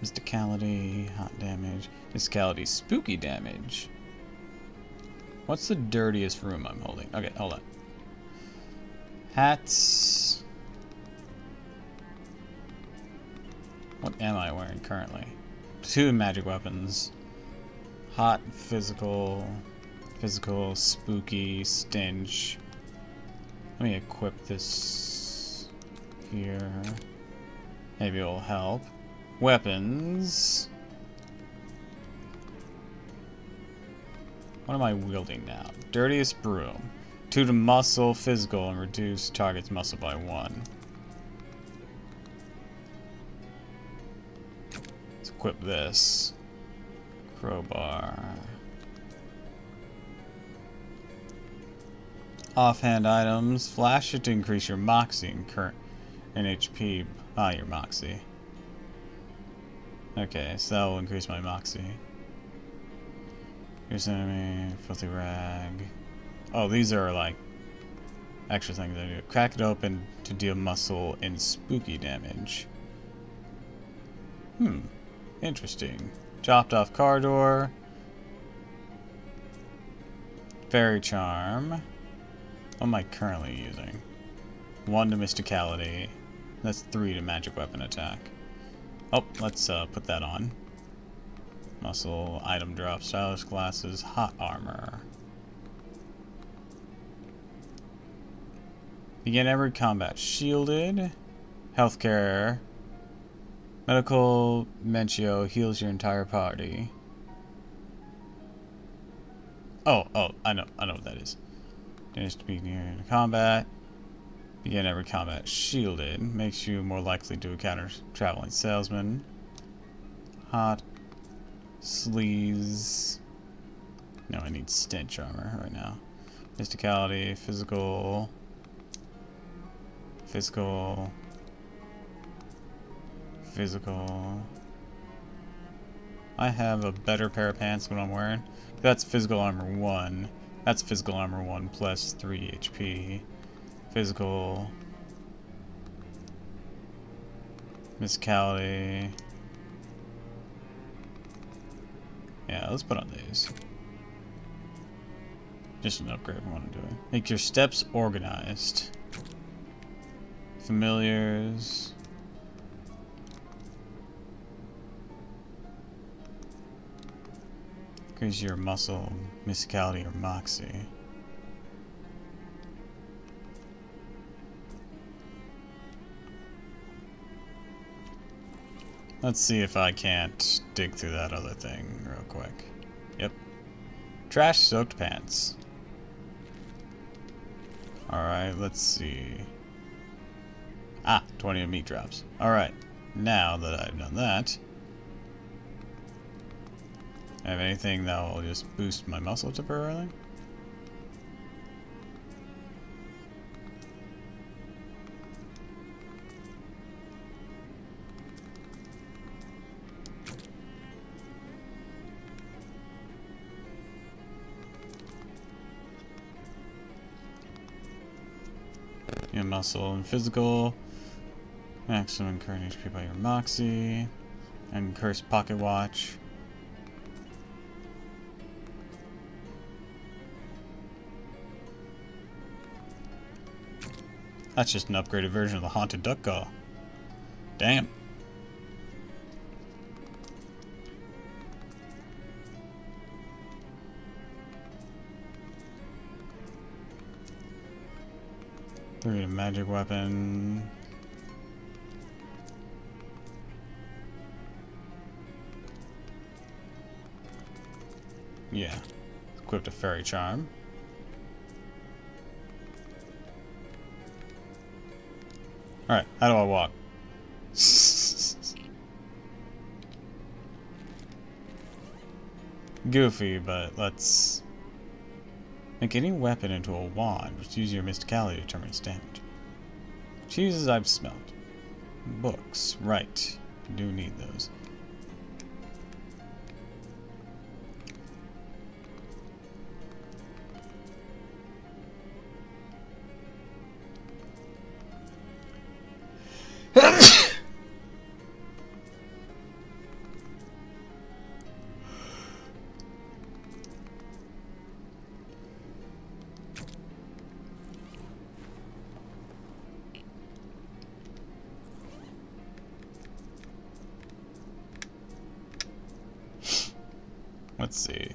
Mysticality, hot damage. Mysticality, spooky damage. What's the dirtiest room I'm holding? Okay, hold on. Hats. What am I wearing currently? 2 magic weapons. Hot, physical, spooky, stench. Let me equip this here. Maybe it'll help. Weapons. What am I wielding now? Dirtiest broom. 2 to muscle, physical, and reduce target's muscle by 1. Let's equip this. Crowbar. Offhand items. Flash it to increase your moxie and current and HP. Your moxie. Okay, so that will increase my moxie. Here's enemy, filthy rag. Oh, these are like extra things I do. Crack it open to deal muscle and spooky damage. Interesting. Chopped off car door. Fairy charm. What am I currently using? 1 to mysticality. That's 3 to magic weapon attack. Oh, let's put that on. Muscle, item drop, stylish glasses, hot armor. Begin every combat shielded. Healthcare. Medical Mentio heals your entire party. Oh, I know what that is. Damage to be near combat. Begin every combat shielded. Makes you more likely to encounter traveling salesmen. Hot. Sleaze. No, I need stench armor right now. Mysticality, physical. Physical. I have a better pair of pants than what I'm wearing. That's physical armor 1. That's physical armor 1 plus 3 HP. Physical. Mysticality. Yeah, let's put on these. Just an upgrade if I want to do it. Make your steps organized. Familiars. Increase your muscle, mysticality, or moxie. Let's see if I can't dig through that other thing real quick. Yep. Trash-soaked pants. Alright, let's see. 20 of meat drops. Alright, now that I've done that, I have anything that will just boost my muscle temporarily? Your muscle and physical. Maximum current HP by your moxie. And cursed pocket watch. That's just an upgraded version of the haunted duck call. Damn. Three magic weapon. Yeah. Equipped a fairy charm. Alright, how do I walk? Goofy, but let's make any weapon into a wand, which uses your mysticality to determine its damage. Cheeses I've smelt. Books, right. Do need those. Let's see.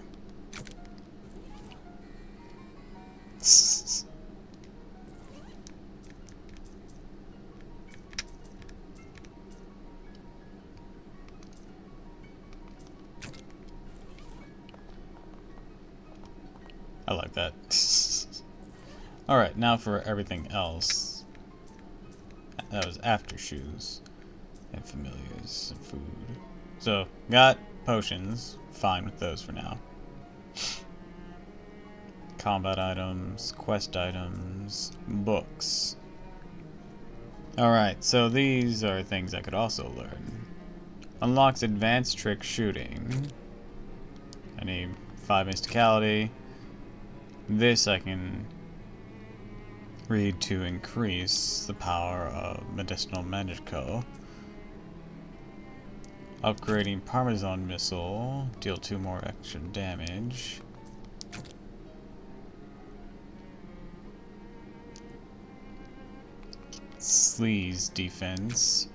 I like that. Alright, now for everything else. That was after shoes. And familiars and food. So, got potions. Fine with those for now. Combat items, quest items, books. Alright, so these are things I could also learn. Unlocks advanced trick shooting. I need 5 mysticality. This I can read to increase the power of medicinal magico. Upgrading Parmesan Missile, deal 2 more extra damage. Sleaze defense,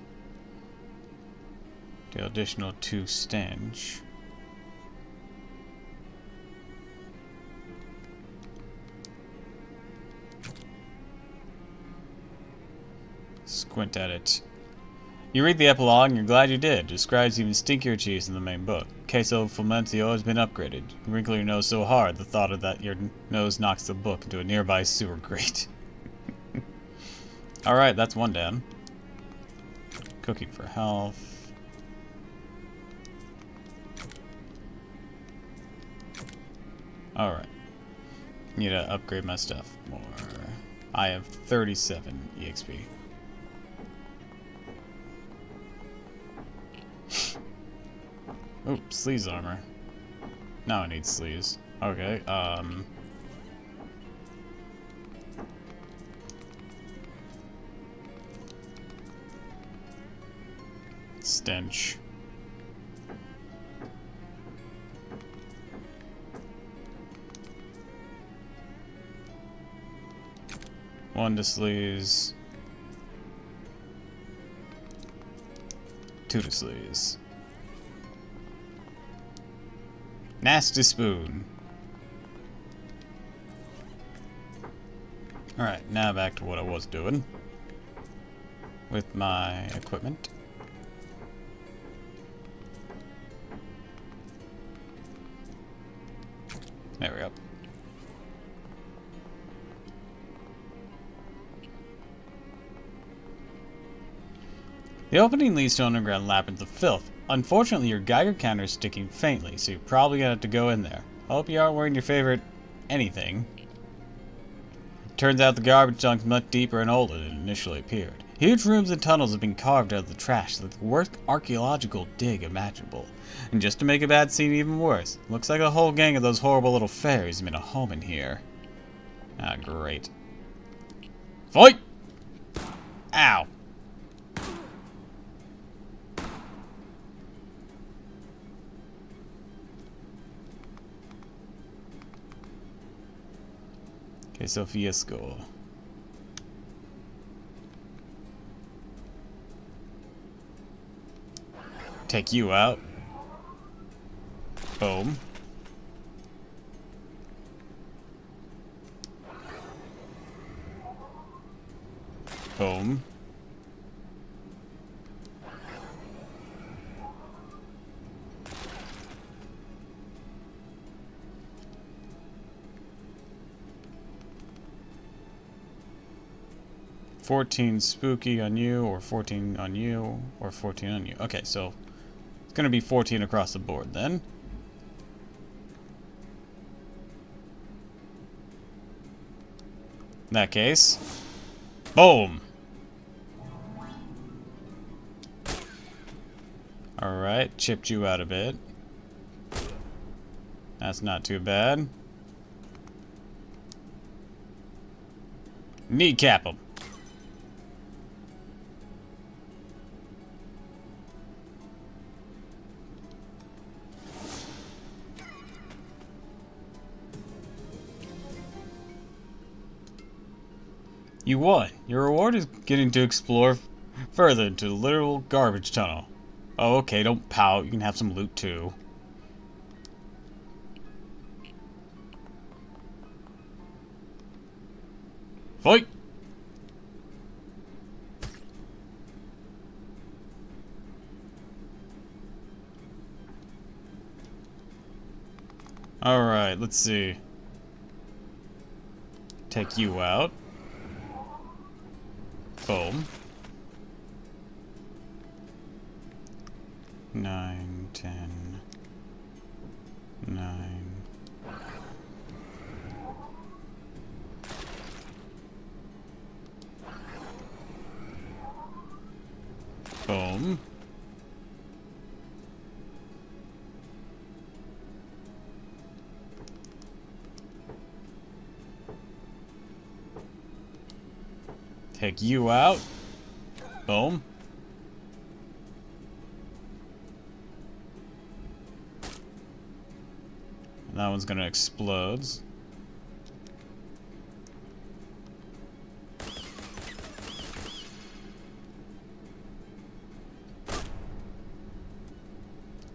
deal additional 2 stench. Squint at it. You read the epilogue and you're glad you did. Describes even stinkier cheese in the main book. Queso Fulmentio has been upgraded. You wrinkle your nose so hard the thought of that your nose knocks the book into a nearby sewer grate. Alright, that's one down. Cooking for health. Alright. Need to upgrade my stuff more. I have 37 EXP. Oh, sleeves armor. Now I need sleeves. Okay, stench. One to sleeves. 2 to sleeves. Nasty spoon. Alright, now back to what I was doing with my equipment. There we go. The opening leads to underground labyrinth of filth. Unfortunately, your Geiger counter is sticking faintly, so you're probably gonna have to go in there. Hope you aren't wearing your favorite anything. Turns out the garbage dump's much deeper and older than it initially appeared. Huge rooms and tunnels have been carved out of the trash, like the worst archaeological dig imaginable. And just to make a bad scene even worse, looks like a whole gang of those horrible little fairies made a home in here. Ah, great. Fight! Ow! Okay, so Fiasco. Take you out. Boom. Boom. 14 spooky on you, or 14 on you, or 14 on you. Okay, so it's going to be 14 across the board then. In that case, boom! Alright, chipped you out a bit. That's not too bad. Kneecap him. You won. Your reward is getting to explore further into the literal garbage tunnel. Oh, okay, don't pout. You can have some loot too. Fight! Alright, let's see. Take you out. Boom. 9, 10, 9. Boom. Take you out. Boom. And that one's gonna explode.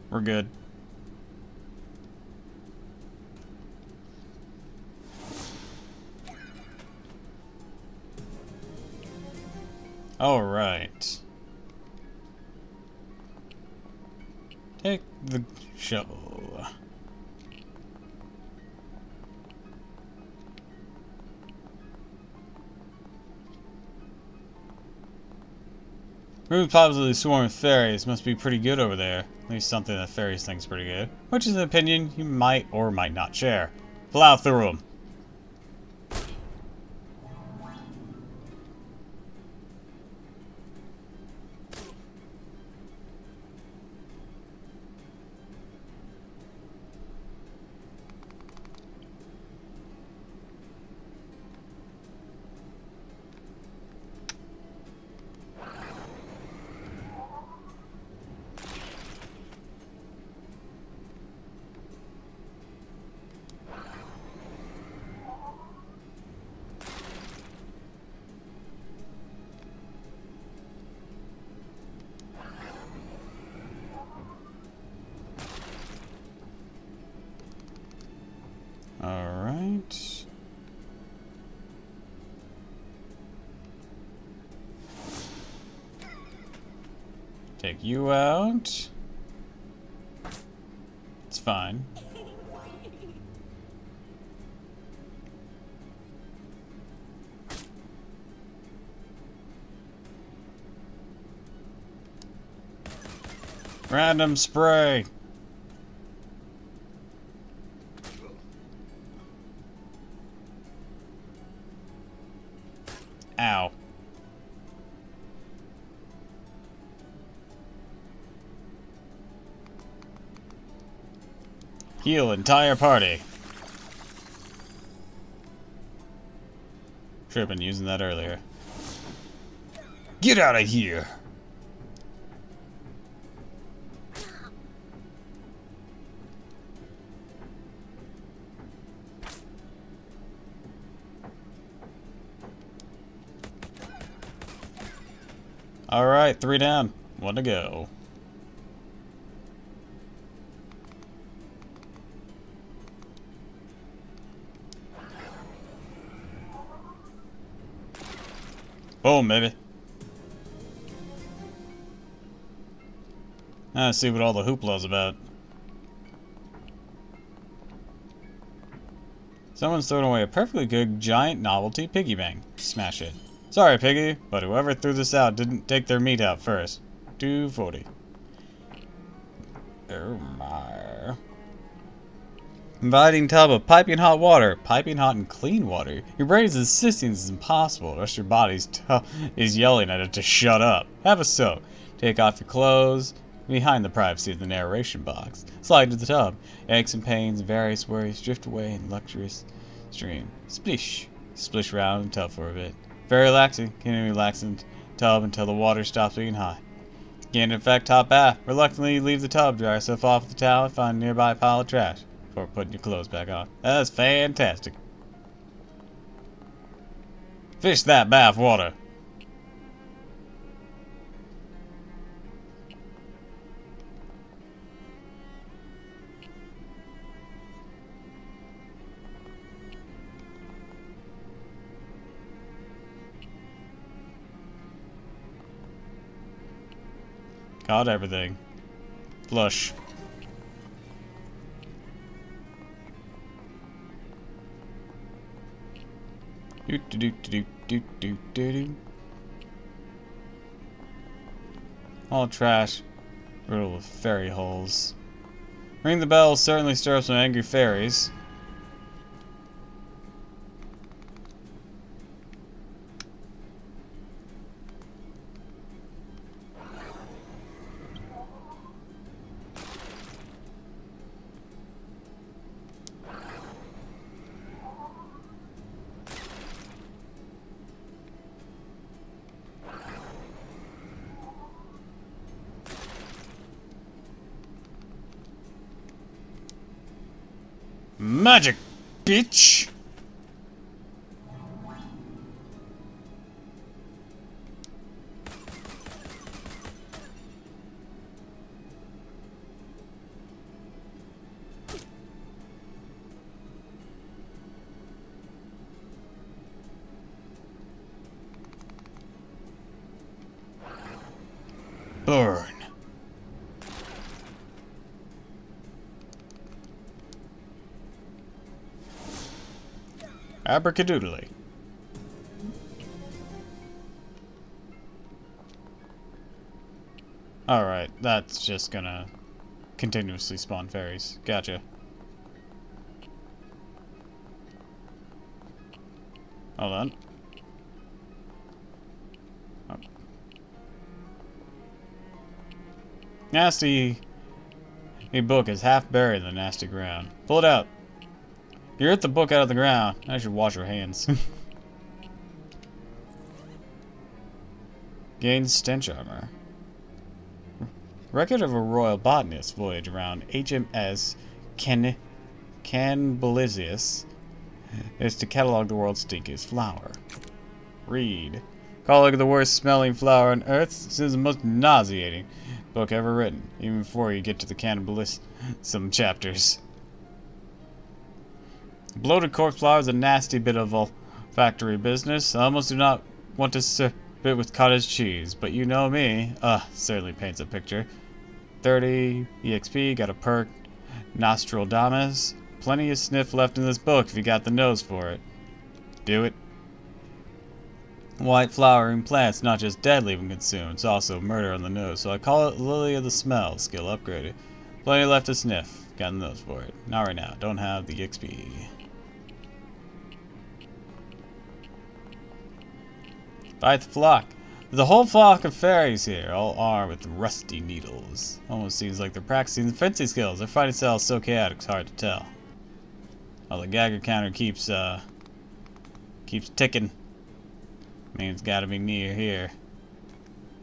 We're good. All right. Take the shovel. Room positively swarm with fairies. Must be pretty good over there. At least something that fairies think's pretty good. Which is an opinion you might or might not share. Plow through them. Alright. Take you out. It's fine. Random spray. Ow. Heal entire party. Should have been using that earlier. Get out of here! Alright, 3 down. 1 to go. Boom, baby. Now let's see what all the hoopla's about. Someone's throwing away a perfectly good giant novelty piggy bank. Smash it. Sorry, Piggy, but whoever threw this out didn't take their meat out first. 240. Oh my. Inviting tub of piping hot water. Piping hot and clean water. Your brain is insisting this is impossible. The rest of your body is yelling at it to shut up. Have a soak. Take off your clothes. Behind the privacy of the narration box. Slide into the tub. Aches and pains and various worries drift away in luxurious stream. Splish. Splish around in the tub for a bit. Very relaxing. Continue relaxing the tub until the water stops being hot. Gain effect hot bath. Reluctantly leave the tub. Dry yourself off with the towel and find a nearby pile of trash before putting your clothes back on. That's fantastic. Fish that bath water. Caught everything. Flush. Do do do do do do do do. All trash, riddled with fairy holes. Ring the bell certainly stir up some angry fairies. Magic, bitch! Burn. Abracadoodly. Alright, that's just gonna continuously spawn fairies. Gotcha. Hold on. Oh. Nasty. A book is half buried in the nasty ground. Pull it out. You ripped the book out of the ground. I should wash your hands. Gain stench armor. Record of a royal botanist voyage around HMS Canbelizius is to catalog the world's stinkiest flower. Read. Call it the worst smelling flower on earth. This is the most nauseating book ever written, even before you get to the cannibalism chapters. Bloated corpse flower is a nasty bit of olfactory business. I almost do not want to serve it with cottage cheese, but you know me. Certainly paints a picture. 30 EXP, got a perk. Nostradamus. Plenty of sniff left in this book if you got the nose for it. Do it. White flowering plants, not just deadly when consumed, it's also murder on the nose, so I call it Lily of the Smell, skill upgraded. Plenty left to sniff, got the nose for it. Not right now, don't have the XP. Fight the flock. There's a whole flock of fairies here, all armed with rusty needles. Almost seems like they're practicing the fencing skills. Their fighting style is so chaotic, it's hard to tell. Oh, the Geiger counter keeps ticking. I mean, it's gotta be near here.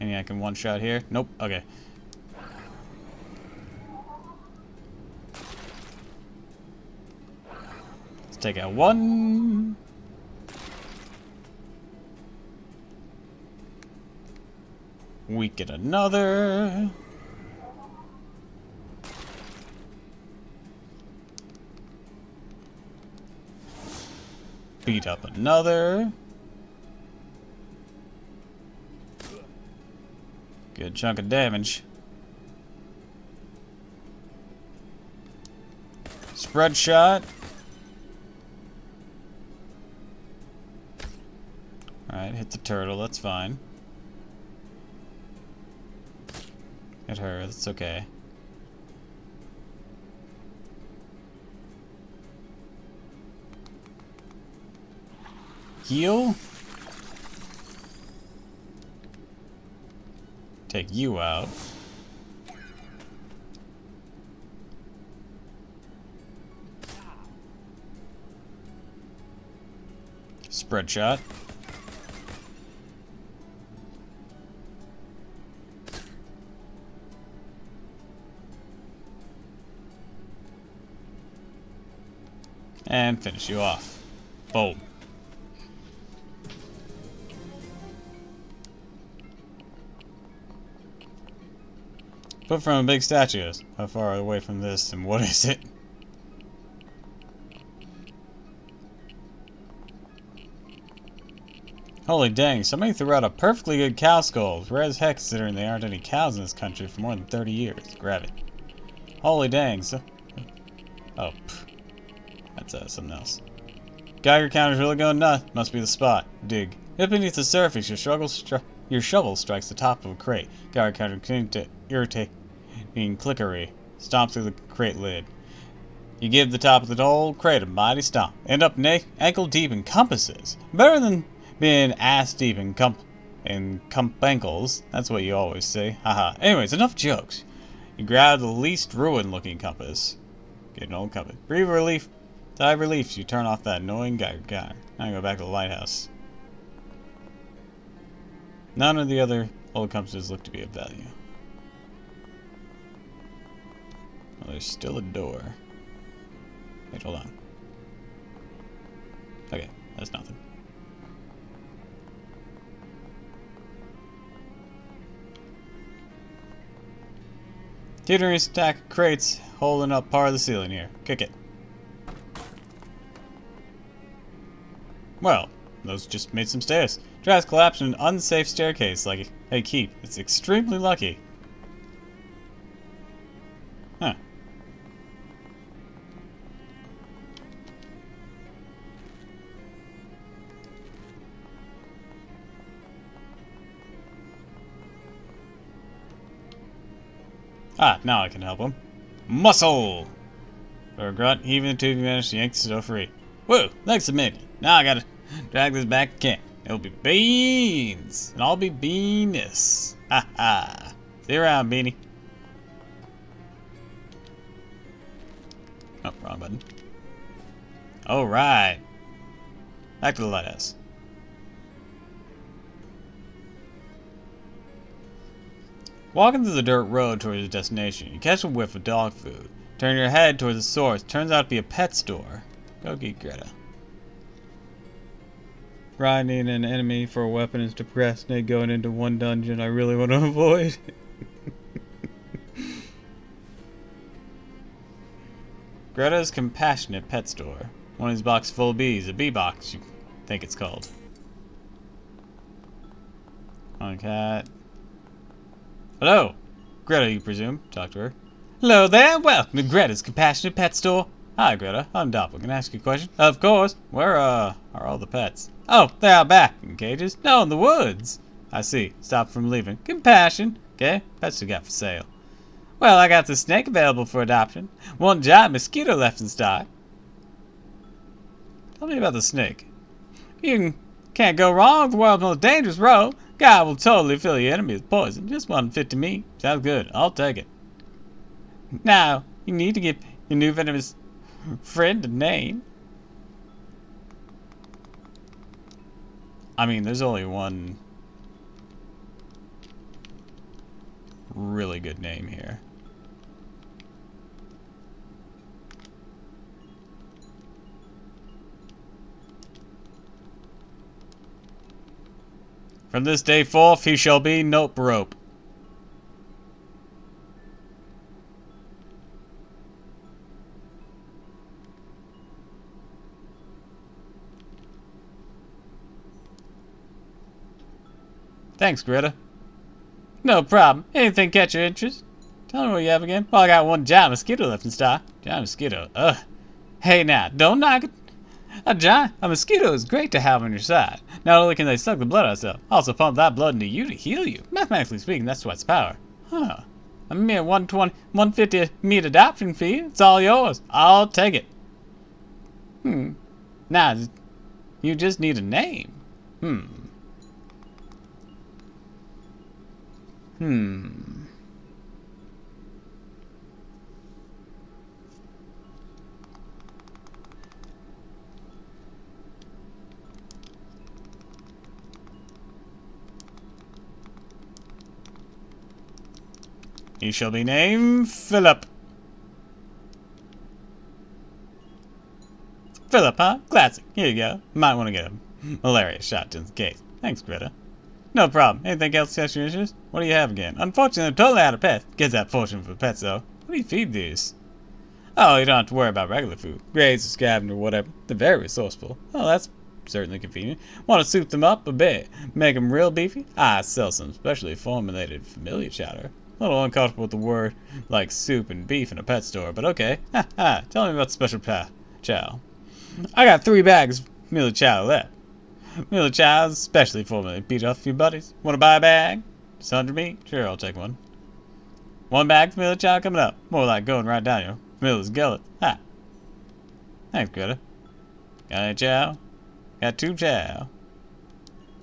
Any I can one-shot here? Nope. Okay. Let's take out one. Weaken another. Beat up another. Good chunk of damage. Spread shot. Alright, hit the turtle, that's fine. Hit her, that's okay. Heal? Take you out. Spread shot. And finish you off. Boom. Put from a big statue. How far away from this and what is it? Holy dang, somebody threw out a perfectly good cow skull. Rare as heck considering there aren't any cows in this country for more than 30 years. Grab it. Holy dang, so... Oh, pff. That's something else. Geiger counter's really going nuts. Must be the spot. Dig. Up beneath the surface, your shovel strikes the top of a crate. Geiger counter continues to irritating clickery. Stomp through the crate lid. You give the top of the old crate a mighty stomp. End up ankle deep in compasses. Better than being ass deep in ankles. That's what you always say. Haha. Anyways, enough jokes. You grab the least ruined looking compass. Get an old compass. Breathe relief. Sigh of relief, you turn off that annoying Geiger counter. Now go back to the lighthouse. None of the other old compasses look to be of value. Well, there's still a door. Wait, hold on. Okay, that's nothing. Teetering stack of crates holding up part of the ceiling here. Kick it. Well, those just made some stairs. Tracks collapsed in an unsafe staircase like a keep. It's extremely lucky. Huh. Ah, now I can help him. Muscle! For a grunt, heaving the tube, you managed to yank the stove free. Whoa, thanks a minute. Now I gotta drag this back to camp. It'll be beans, and I'll be beaness. Ha ha. See you around, Beanie. Oh, wrong button. Alright. Back to the lighthouse. Walking through the dirt road towards your destination, you catch a whiff of dog food. Turn your head towards the source. Turns out to be a pet store. Go get Greta. Riding an enemy for a weapon is to procrastinate going into one dungeon I really want to avoid. Greta's Compassionate Pet Store. One of these boxes full of bees. A bee box, you think it's called. On cat. Hello! Greta, you presume. Talk to her. Hello there! Welcome to Greta's Compassionate Pet Store. Hi, Greta. I'm Doppel. Can I ask you a question? Of course. Where, are all the pets? Oh, they are back. In cages? No, in the woods. I see. Stop from leaving. Compassion. Okay. Pets you got for sale. Well, I got the snake available for adoption. One giant mosquito left in stock. Tell me about the snake. Can't go wrong with the world's most dangerous rogue. Guy will totally fill your enemy with poison. Just 150 me. Sounds good. I'll take it. Now, you need to give your new venomous friend a name. I mean, there's only one really good name here. From this day forth, he shall be Nope Rope. Thanks, Greta. No problem. Anything catch your interest? Tell me what you have again. Well, I got one giant mosquito left in stock. Giant mosquito. Ugh. Hey now, don't knock it. A mosquito is great to have on your side. Not only can they suck the blood out of yourself, also pump that blood into you to heal you. Mathematically speaking, that's what's power. Huh. A mere 150 meat adoption fee. It's all yours. I'll take it. Nah, you just need a name. Hmm. He shall be named Philip. Philip, huh? Classic. Here you go. Might want to get a malaria shot just in case. Thanks, Greta. No problem. Anything else catch your interest? What do you have again? Unfortunately, I'm totally out of pets. Gets that fortune for pets, though. What do you feed these? Oh, you don't have to worry about regular food. Graze, scavenge, or whatever. They're very resourceful. Oh, that's certainly convenient. Want to soup them up a bit? Make them real beefy? I sell some specially formulated familiar chowder. A little uncomfortable with the word like soup and beef in a pet store, but okay. Ha ha. Tell me about the special chow. I got 3 bags of familiar chowder left. Familiar chow is specially formulated. Beat off a few buddies. Want to buy a bag? Just 100 meat? Sure, I'll take one. 1 bag of familiar chow coming up. More like going right down your familiar's gullet. Ha. Thanks, Greta. Got any chow? Got 2 chow.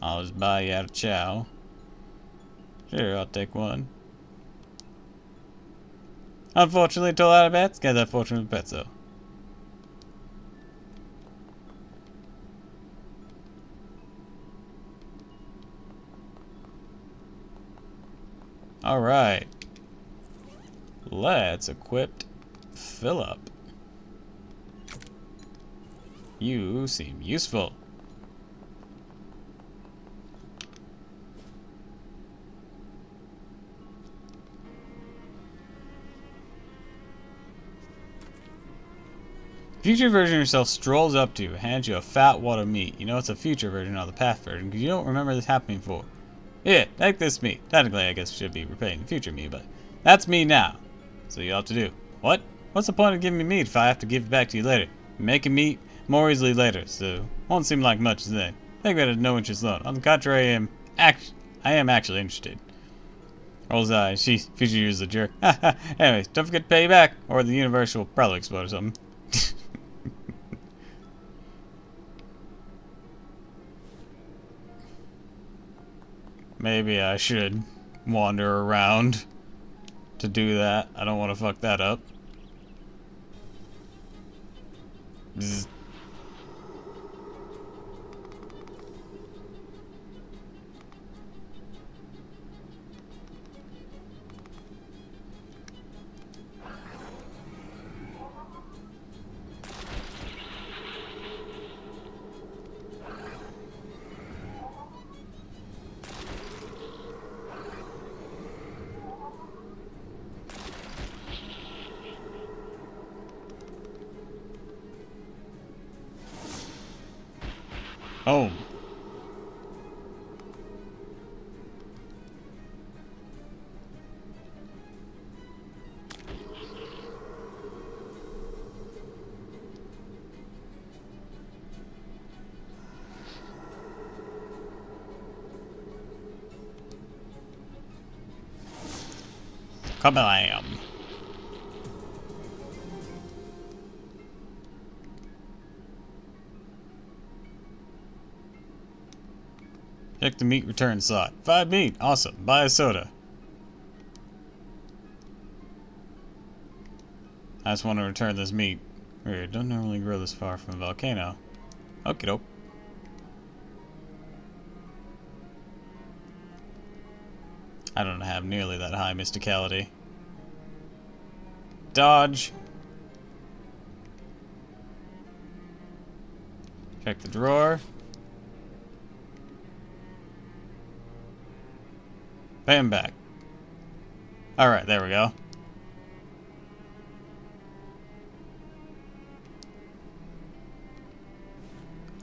I'll just buy you out of chow. Sure, I'll take 1. Unfortunately, told out of pets. Got that fortune with pets, though. Alright. Let's equip Philip. You seem useful. Future version of yourself strolls up to you, hands you a fat wad of meat. You know it's a future version, not the past version, because you don't remember this happening before. Yeah, take this meat. Technically, I guess it should be repaying the future me, but that's me now. So you ought to do. What? What's the point of giving me meat if I have to give it back to you later? Making meat more easily later, so won't seem like much today. Think that is no interest loan. On the contrary, I am actually interested. Rolls eye. Future you is a jerk. Anyways, don't forget to pay back, or the universe will probably explode or something. Maybe I should wander around to do that. I don't want to fuck that up. Bzz. Oh. Kablam. Check the meat return slot. 5 meat. Awesome. Buy a soda. I just want to return this meat. Weird. Don't normally grow this far from a volcano. Okie doke. I don't have nearly that high mysticality. Dodge. Check the drawer. Pay him back. Alright, there we go.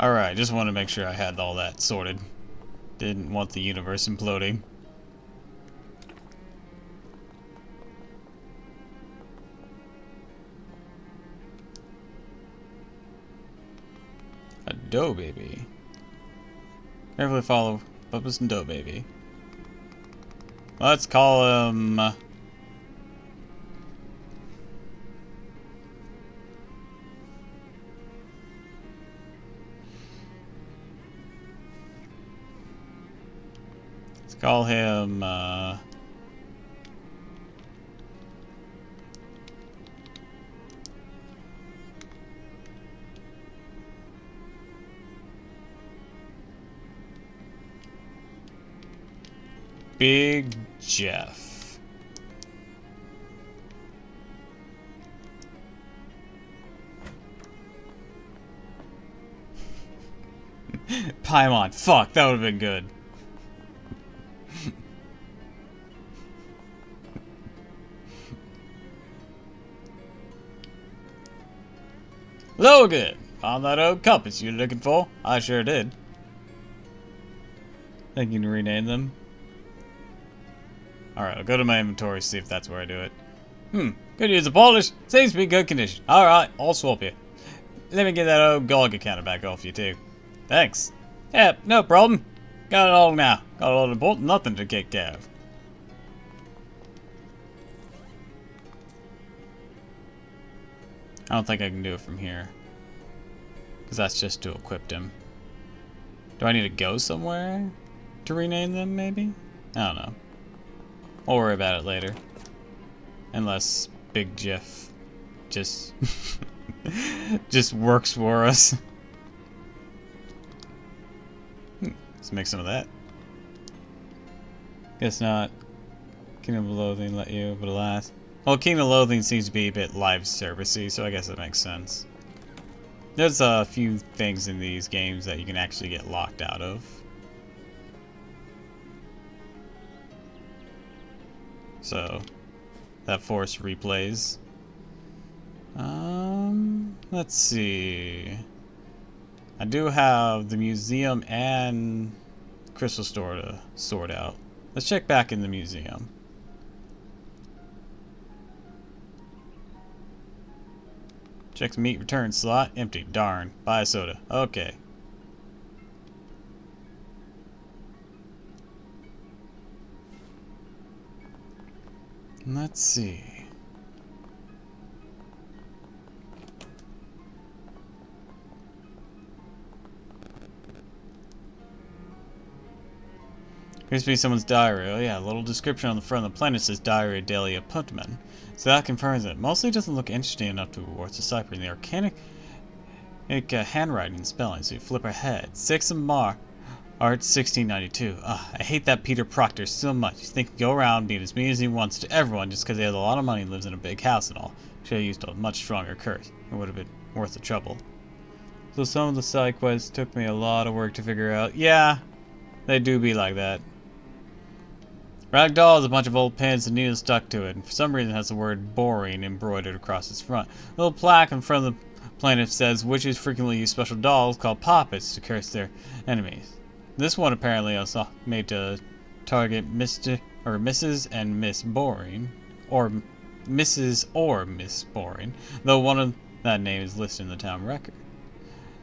Alright, just wanted to make sure I had all that sorted. Didn't want the universe imploding. Dough Baby. Carefully follow Bubbles and Dough Baby. Let's call him... let's call him... Big Jeff. Paimon. Fuck, that would have been good. Logan! Found that old compass you're looking for? I sure did. Think you can rename them? Alright, I'll go to my inventory, see if that's where I do it. Could use a polish. Seems to be in good condition. Alright, I'll swap you. Let me get that old Golga counter back off you too. Thanks. Yeah, no problem. Got it all now. Got a lot of important nothing to take care of. I don't think I can do it from here. Because that's just to equip him. Do I need to go somewhere to rename them, maybe? I don't know. We'll worry about it later. Unless Big Jeff just just works for us. Let's make some of that. Guess not. Kingdom of Loathing let you, but alas. Well, Kingdom of Loathing seems to be a bit live servicey, so I guess that makes sense. There's a few things in these games that you can actually get locked out of. So, that forced replays. Let's see. I do have the museum and crystal store to sort out. Let's check back in the museum. Check the meat return slot. Empty. Darn. Buy a soda. Okay. Let's see. Appears to be someone's diary. Oh yeah, a little description on the front of the planet says Diary of Delia Puntman. So that confirms it. Mostly doesn't look interesting enough to be worth deciphering. The arcanic handwriting and spelling, so you flip ahead. 6 of Art 1692. Ugh, I hate that Peter Proctor so much. He's thinking go around being as mean as he wants to everyone just because he has a lot of money and lives in a big house and all. Should have used a much stronger curse. It would have been worth the trouble. So some of the side quests took me a lot of work to figure out. Yeah, they do be like that. Ragdoll has a bunch of old pins and needles stuck to it, and for some reason it has the word boring embroidered across its front. A little plaque in front of the plaintiff says witches frequently use special dolls called poppets to curse their enemies. This one apparently is made to target Mr. or Mrs. and Miss Boring, or Mrs. or Miss Boring, though one of that name is listed in the town record.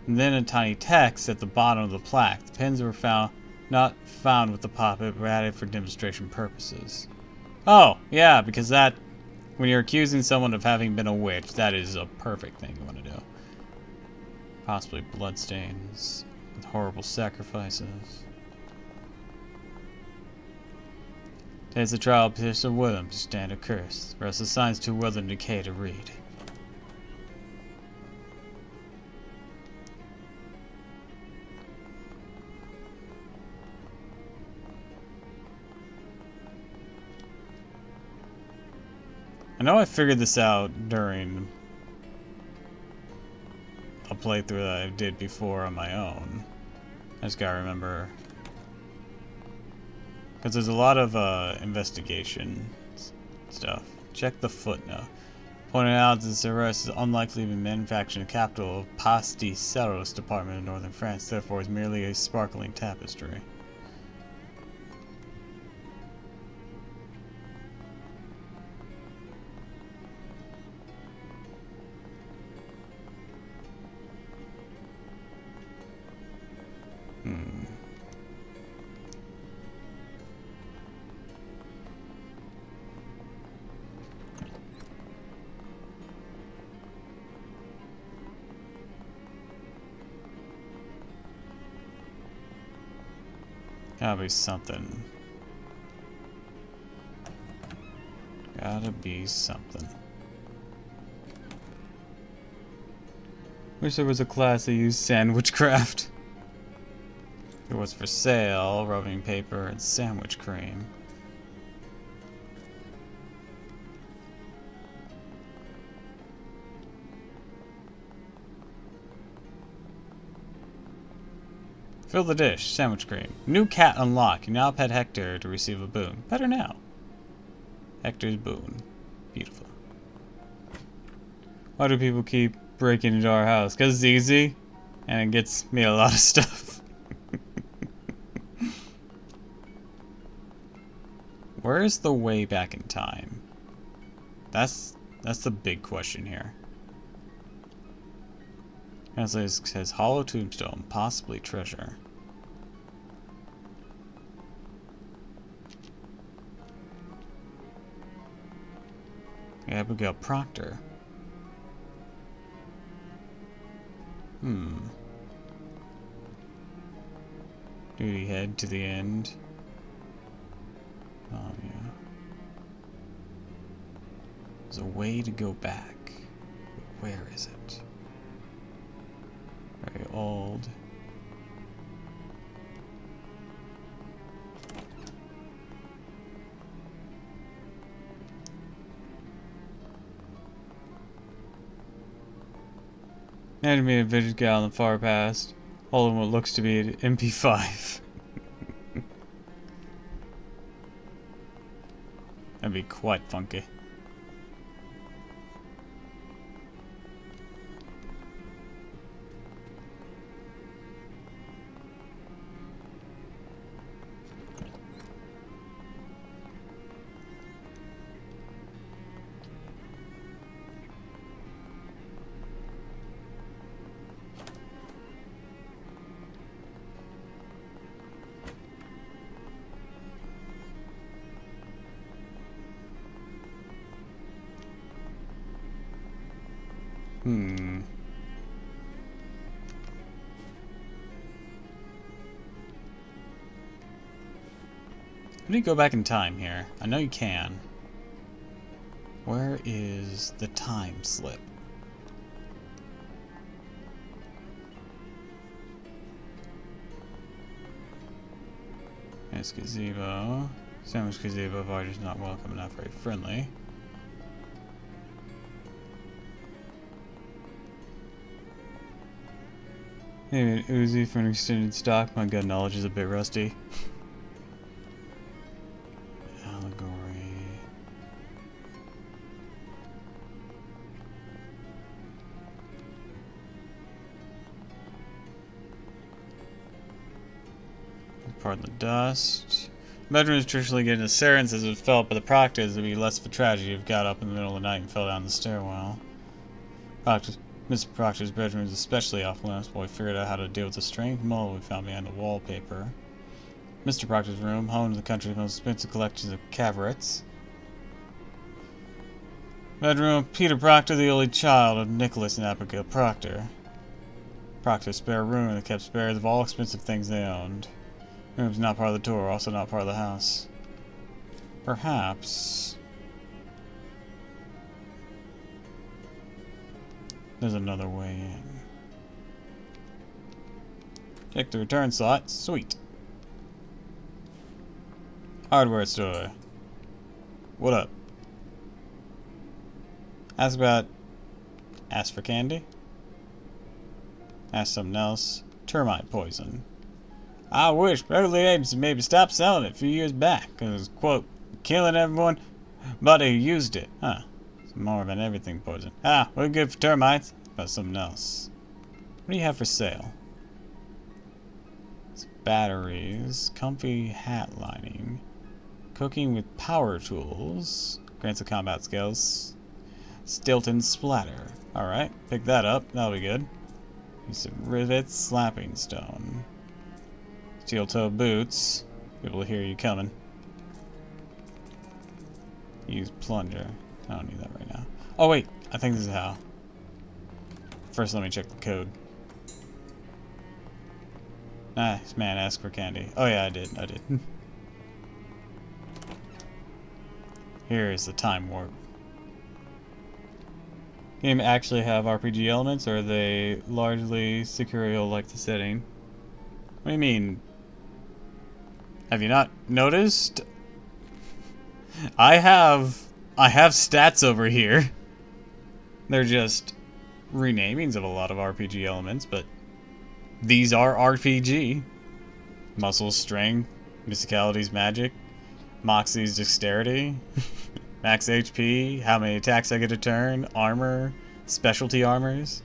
And then in tiny text at the bottom of the plaque, the pins were not found with the poppet, but added for demonstration purposes. Oh, yeah, because that, when you're accusing someone of having been a witch, that is a perfect thing you want to do. Possibly bloodstains with horrible sacrifices. Today's the trial of Pierce of William to stand a curse. The rest of the signs too well in decay to read. I know I figured this out during a playthrough that I did before on my own. I just gotta remember. Because there's a lot of investigation stuff. Check the footnote. Pointing out that this arrest is unlikely to be manufactured in the capital of Pastis-Ceros department in northern France, therefore is merely a sparkling tapestry. Gotta be something. Gotta be something. Wish there was a class that used sandwich craft. It was for sale, rubbing paper and sandwich cream. Fill the dish, sandwich cream. New cat unlocked. You now pet Hector to receive a boon. Better now. Hector's boon. Beautiful. Why do people keep breaking into our house? Because it's easy, and it gets me a lot of stuff. Where's the way back in time? That's the big question here. It says hollow tombstone, possibly treasure. Abigail Proctor. Duty head to the end. Oh yeah. There's a way to go back. But where is it? Very old. Animated vintage gal in the far past, holding what looks to be an MP5. That'd be quite funky. How do you go back in time here? I know you can. Where is the time slip? Nice gazebo. Sandwich gazebo, Varder's not welcome, not very friendly. Maybe an Uzi for an extended stock. My gun knowledge is a bit rusty. Allegory. Pardon the dust. Bedroom is traditionally getting a Sarens as it felt, but the practice would be less of a tragedy if it got up in the middle of the night and fell down the stairwell. Mr. Proctor's bedroom is especially off limits, but we figured out how to deal with the strange mold we found behind the wallpaper. Mr. Proctor's room, home to the country's most expensive collections of cabarets. Bedroom, Peter Proctor, the only child of Nicholas and Abigail Proctor. Proctor's spare room that kept spares of all expensive things they owned. Room's not part of the tour, also not part of the house. Perhaps there's another way in. Check the return slot. Sweet. Hardware store. What up? Ask for candy? Ask something else. Termite poison. I wish federal agents had maybe stopped selling it a few years back, because it was, quote, killing everyone but who used it. Huh. It's more of an everything poison. Ah, we're good for termites. About something else. What do you have for sale? It's batteries, comfy hat lining, cooking with power tools, grants of combat skills, Stilton splatter. Alright, pick that up. That'll be good. Use some rivets, slapping stone. Steel toe boots. People will hear you coming. Use plunger. I don't need that right now. Oh wait, I think this is how. First let me check the code. Nice man, ask for candy. Oh yeah, I did. Here is the time warp. Game actually have RPG elements, or are they largely securial like the setting? What do you mean? Have you not noticed? I have stats over here. They're just renamings of a lot of RPG elements, but these are RPG. Muscle strength, Mysticality's magic, Moxie's dexterity, max HP, how many attacks I get a turn, armor, specialty armors.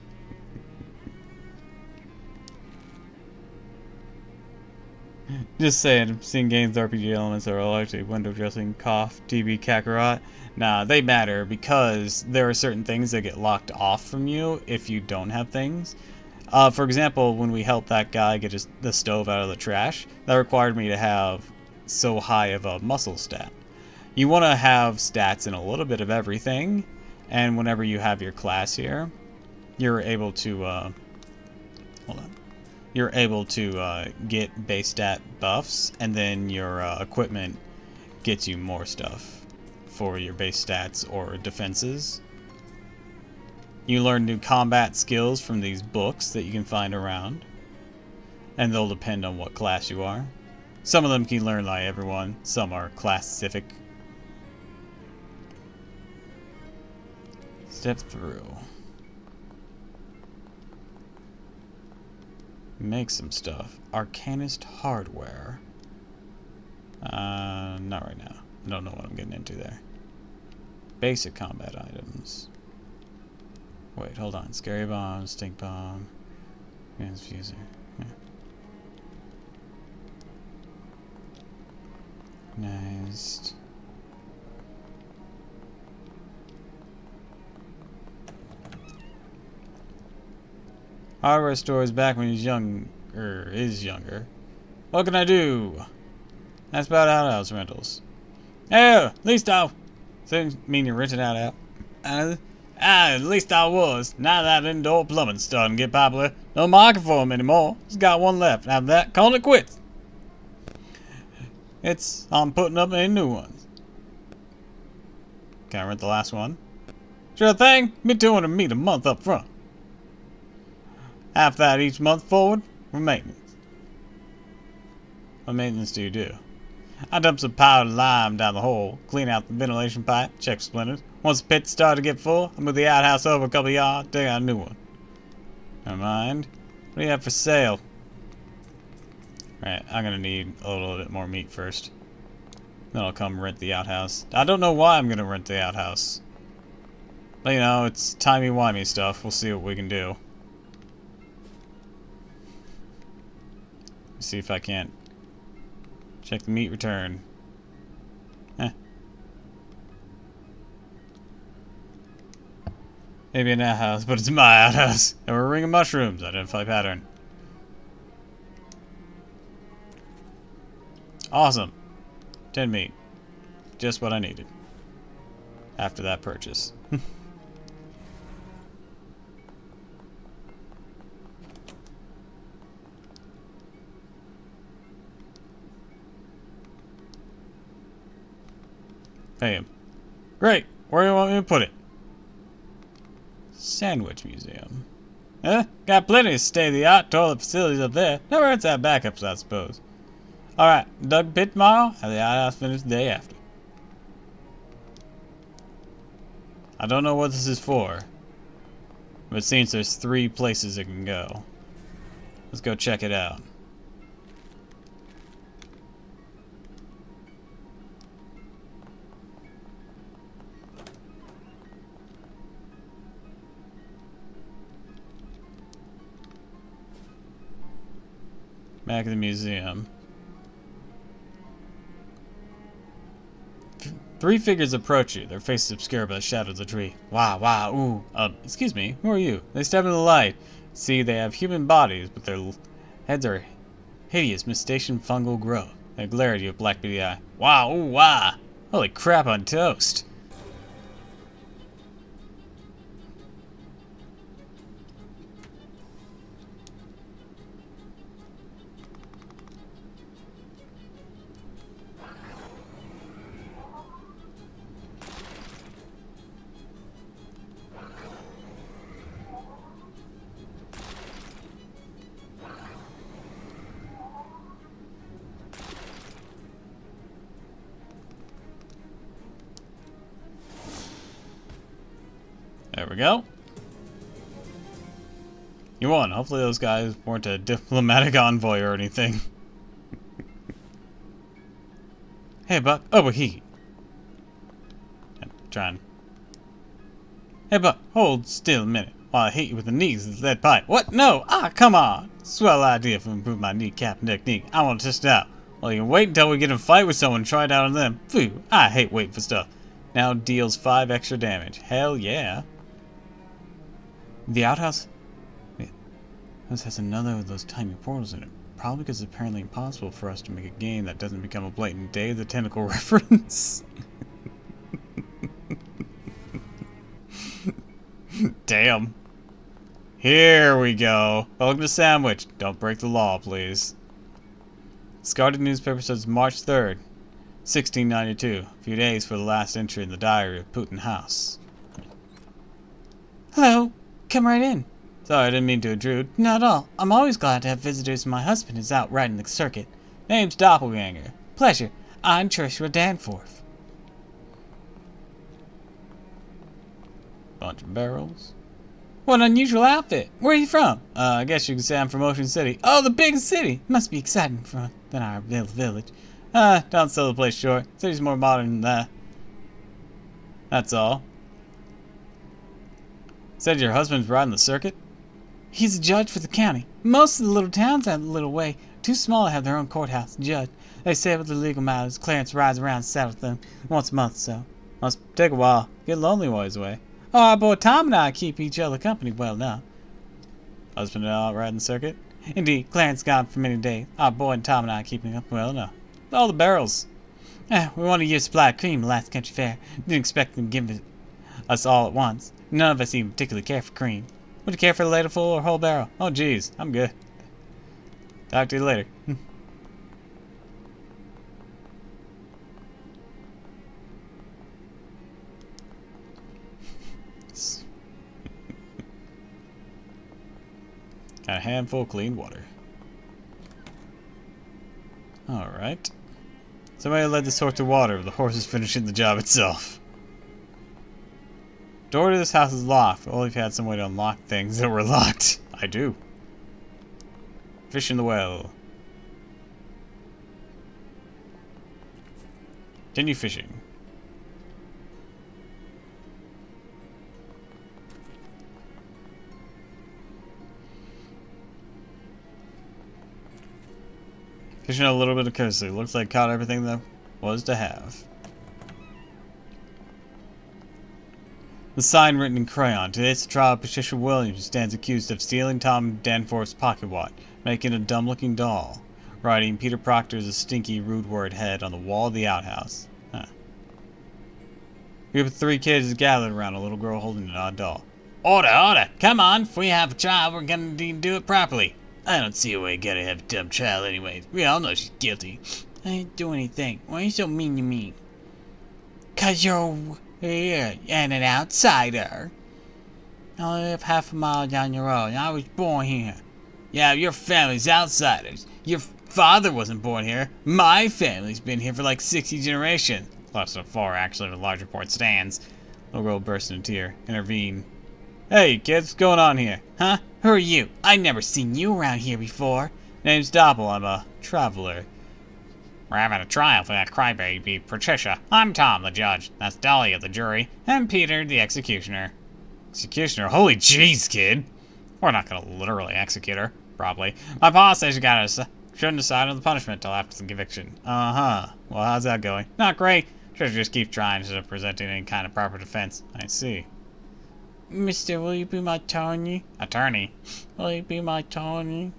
Just saying, I'm seeing games with RPG elements that are largely window dressing, cough, TB, Kakarot. Nah, they matter because there are certain things that get locked off from you if you don't have things. For example, when we helped that guy get the stove out of the trash, that required me to have so high of a muscle stat. You want to have stats in a little bit of everything, and whenever you have your class here, you're able to, hold on. You're able to get base stat buffs, and then your equipment gets you more stuff for your base stats or defenses. You learn new combat skills from these books that you can find around, and they'll depend on what class you are. Some of them can learn like everyone, some are class specific. Step through. Make some stuff. Arcanist hardware. Not right now. I don't know what I'm getting into there. Basic combat items. Wait, hold on. Scary bomb, stink bomb, transfuser. Yeah. Nice. Hardware store is back when he's younger. What can I do? That's about outhouse rentals. Oh, at least I... So mean you're renting out? At least I was. Now that indoor plumbing's starting to get popular, no market for them anymore. Just got one left. After that, call it quits. I'm putting up any new ones. Can I rent the last one? Sure thing. Be $200 a month up front. Half that each month forward for maintenance. What maintenance do you do? I dump some powdered lime down the hole, clean out the ventilation pipe, check splinters. Once the pits start to get full, I move the outhouse over a couple of yards, dig out a new one. Never mind. What do you have for sale? Right, I'm gonna need a little bit more meat first. Then I'll come rent the outhouse. I don't know why I'm gonna rent the outhouse. But you know, it's timey-wimey stuff. We'll see what we can do. See if I can't check the meat return. Maybe an outhouse, but it's my outhouse. And we're a ring of mushrooms. Identify pattern. Awesome. 10 meat. Just what I needed. After that purchase. Pay him. Great. Where do you want me to put it? Sandwich Museum. Got plenty of state-of-the-art toilet facilities up there. Never hurts to have backups, I suppose. Alright, dug pit tomorrow, have the outhouse finished the day after. I don't know what this is for, but it seems there's 3 places it can go. Let's go check it out. Back at the museum. 3 figures approach you, their faces obscured by the shadow of the tree. Wow, ooh. Excuse me, who are you? They step into the light. See, they have human bodies, but their heads are hideous, mistaken fungal growth. They glare at you with black beady eye. Wow, ooh, wow. Holy crap on toast. we go. You won. Hopefully those guys weren't a diplomatic envoy or anything. Hey, Buck. Oh, but he. Trying. Hey, Buck. Hold still a minute while I hit you with the knees of the lead pipe. What? No. Ah, come on. Swell idea for improving my kneecap technique. I want to test it out. Well, you can wait until we get in a fight with someone and try it out on them. Phew. I hate waiting for stuff. Now deals 5 extra damage. Hell yeah. The outhouse? Wait, this has another of those tiny portals in it. Probably because it's apparently impossible for us to make a game that doesn't become a blatant Day of the Tentacle reference. Damn. Here we go. Welcome to Sandwich. Don't break the law, please. Discarded newspaper says March 3rd, 1692. A few days for the last entry in the diary of Putin House. Hello. Come right in. Sorry, I didn't mean to intrude. Not at all. I'm always glad to have visitors when my husband is out riding the circuit. Name's Doppelganger. Pleasure. I'm Joshua Danforth. Bunch of barrels. What an unusual outfit. Where are you from? I guess you could say I'm from Ocean City. Oh, the big city. Must be exciting than our little village. Don't sell the place short. City's more modern than that. That's all. Said your husband's riding the circuit? He's a judge for the county. Most of the little towns out a little way. Too small to have their own courthouse and judge. They settle the legal matters. Clarence rides around and settles them once a month, so. Must take a while. Get lonely while he's away. Oh, our boy Tom and I keep each other company well now. Husband out riding the circuit? Indeed, Clarence gone for many days. Our boy and Tom and I keeping up well now. All the barrels. We wanted a year's supply of cream the last country fair. Didn't expect them to give it us all at once. None of us even particularly care for cream. Would you care for a ladle full or whole barrel? Oh, geez, I'm good. Talk to you later. Got a handful of clean water. Alright. Somebody led this horse to water, but the horse is finishing the job itself. Door to this house is locked. Only if you had some way to unlock things that were locked. I do. Fish in the well. Continue fishing. Fishing a little bit of courtesy. Looks like caught everything that was to have. The sign written in crayon. Today's the trial of Patricia Williams, who stands accused of stealing Tom Danforth's pocket watch, making a dumb-looking doll, writing Peter Proctor's a stinky, rude word head on the wall of the outhouse. Huh. A group of 3 kids is gathered around a little girl holding an odd doll. Order, order! Come on! If we have a trial, we're gonna do it properly. I don't see a way you gotta have a dumb trial anyways. We all know she's guilty. I didn't do anything. Why are you so mean to me? 'Cause you're here and an outsider. I live half a mile down the road and I was born here. Yeah, your family's outsiders. Your father wasn't born here. My family's been here for like 60 generations. Less than 4, actually, the large report stands. Little girl burst into tear. Intervene. Hey, kids, what's going on here? Huh? Who are you? I never seen you around here before. Name's Doppel. I'm a traveler. We're having a trial for that crybaby Patricia. I'm Tom, the judge. That's Dahlia, the jury. And Peter, the executioner. Executioner? Holy jeez, kid. We're not gonna literally execute her. Probably. My boss says shouldn't decide on the punishment till after the conviction. Uh-huh. Well, how's that going? Not great. Should just keep trying instead of presenting any kind of proper defense. I see. Mister, will you be my attorney? Attorney? Will you be my attorney?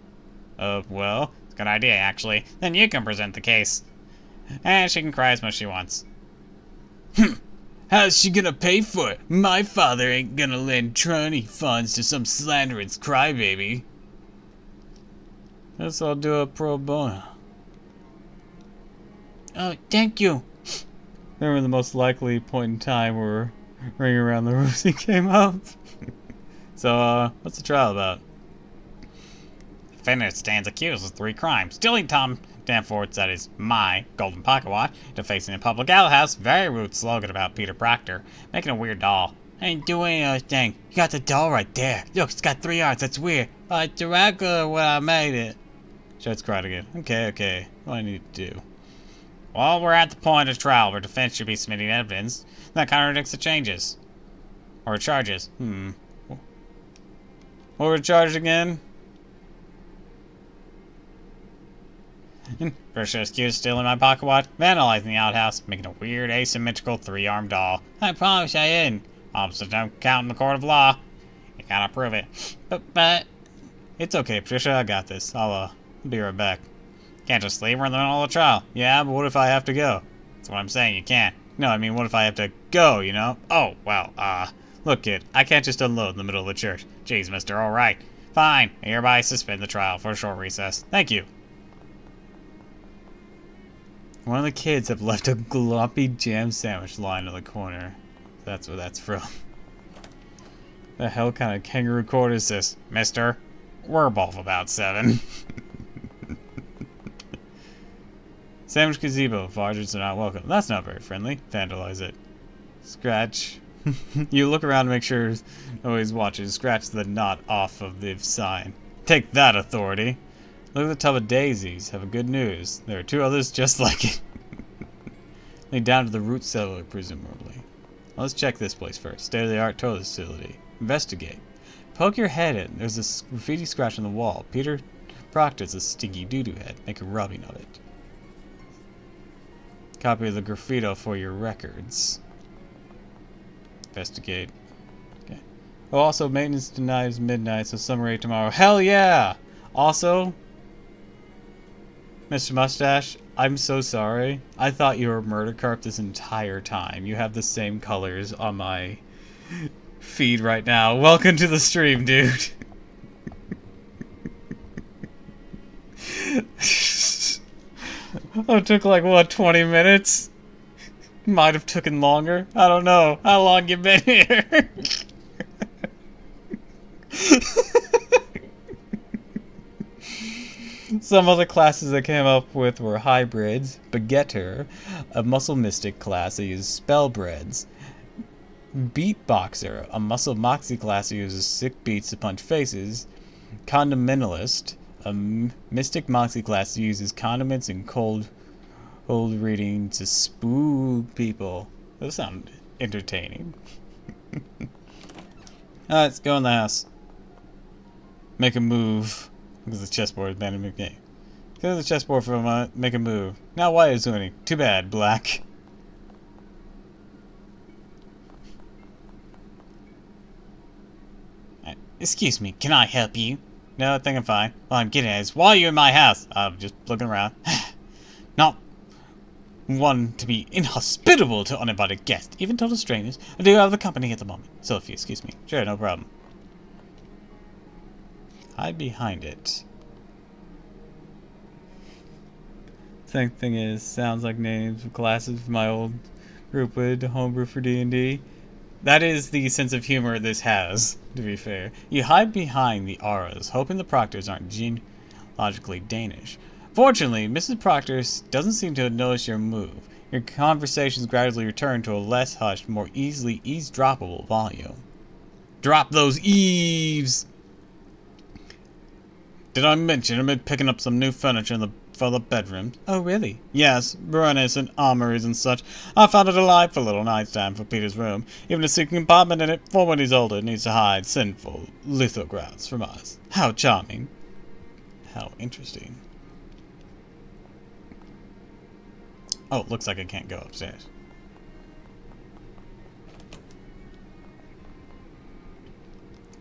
Well, it's a good idea, actually. Then you can present the case. And she can cry as much as she wants. How's she gonna pay for it? My father ain't gonna lend attorney funds to some slanderous crybaby. Guess I'll do a pro bono. Oh, thank you. Remember the most likely point in time where Ring Around the Rosie came up? So, what's the trial about? The defendant stands accused of 3 crimes. Stealing Tom Danforth's, that is, my golden pocket watch, defacing a public outhouse, very rude slogan about Peter Proctor, making a weird doll, I ain't doing anything. You got the doll right there. Look, it's got 3 arms. That's weird. It's irregular when I made it. Shuts cried again. Okay. What do I need to do? Well, we're at the point of trial where defense should be submitting evidence that contradicts the changes. Or charges. What were the charges again? First accused stealing my pocket watch, vandalizing the outhouse, making a weird asymmetrical 3-armed doll. I promise I didn't. Opposites don't count in the court of law. You gotta prove it. But... It's okay, Patricia. I got this. I'll be right back. Can't just leave. We're in the middle of the trial. Yeah, but what if I have to go? That's what I'm saying. You can't. No, I mean, what if I have to go, you know? Oh, well, look, kid, I can't just unload in the middle of the church. Jeez, mister, all right. Fine. I hereby suspend the trial for a short recess. Thank you. One of the kids have left a gloppy jam sandwich lying in the corner. That's where that's from. The hell kind of kangaroo court is this? Mister, we're both about 7. Sandwich gazebo. Villagers are not welcome. That's not very friendly. Vandalize it. Scratch. You look around to make sure nobody's watching. Scratch the knot off of the sign. Take that, authority. Look at the tub of daisies. Have a good news. There are 2 others just like it. Lead down to the root cellar, presumably. Let's check this place first. State-of-the-art toilet facility. Investigate. Poke your head in. There's a graffiti scratch on the wall. Peter Proctor's a stinky doo-doo head. Make a rubbing of it. Copy of the graffito for your records. Investigate. Okay. Oh, also, maintenance denies midnight, so summer 8 tomorrow. Hell yeah! Also, Mr. Mustache, I'm so sorry. I thought you were Murder Carp this entire time. You have the same colors on my feed right now. Welcome to the stream, dude. It took like, what, 20 minutes? Might have taken longer. I don't know. How long you been here? Some other classes that came up with were hybrids, begetter, a muscle mystic class that uses spellbreads, beatboxer, a muscle moxie class that uses sick beats to punch faces, condimentalist, a mystic moxie class that uses condiments and cold reading to spook people. Those sound entertaining. Alright, let's go in the house. Make a move. Because the chessboard is banned in the game. Go to the chessboard for a moment, make a move. Now white is winning. Too bad, black. Excuse me, can I help you? No, I think I'm fine. Well, I'm getting at is, why are you in my house? I'm just looking around. Not one to be inhospitable to uninvited guests, even total strangers. I do have the company at the moment, so if you excuse me. Sure, no problem. Hide behind it. Same thing is, sounds like names of classes from my old group would homebrew for D&D. That is the sense of humor this has, to be fair. You hide behind the auras, hoping the Proctors aren't genealogically Danish. Fortunately, Mrs. Proctor doesn't seem to have noticed your move. Your conversations gradually return to a less hushed, more easily eavesdroppable volume. Drop those eaves! Did I mention I've been picking up some new furniture for the bedrooms? Oh, really? Yes, Brunners and armories and such. I found a delightful little nightstand for Peter's room. Even a secret compartment in it for when he's older and needs to hide sinful lithographs from us. How charming. How interesting. Oh, looks like I can't go upstairs.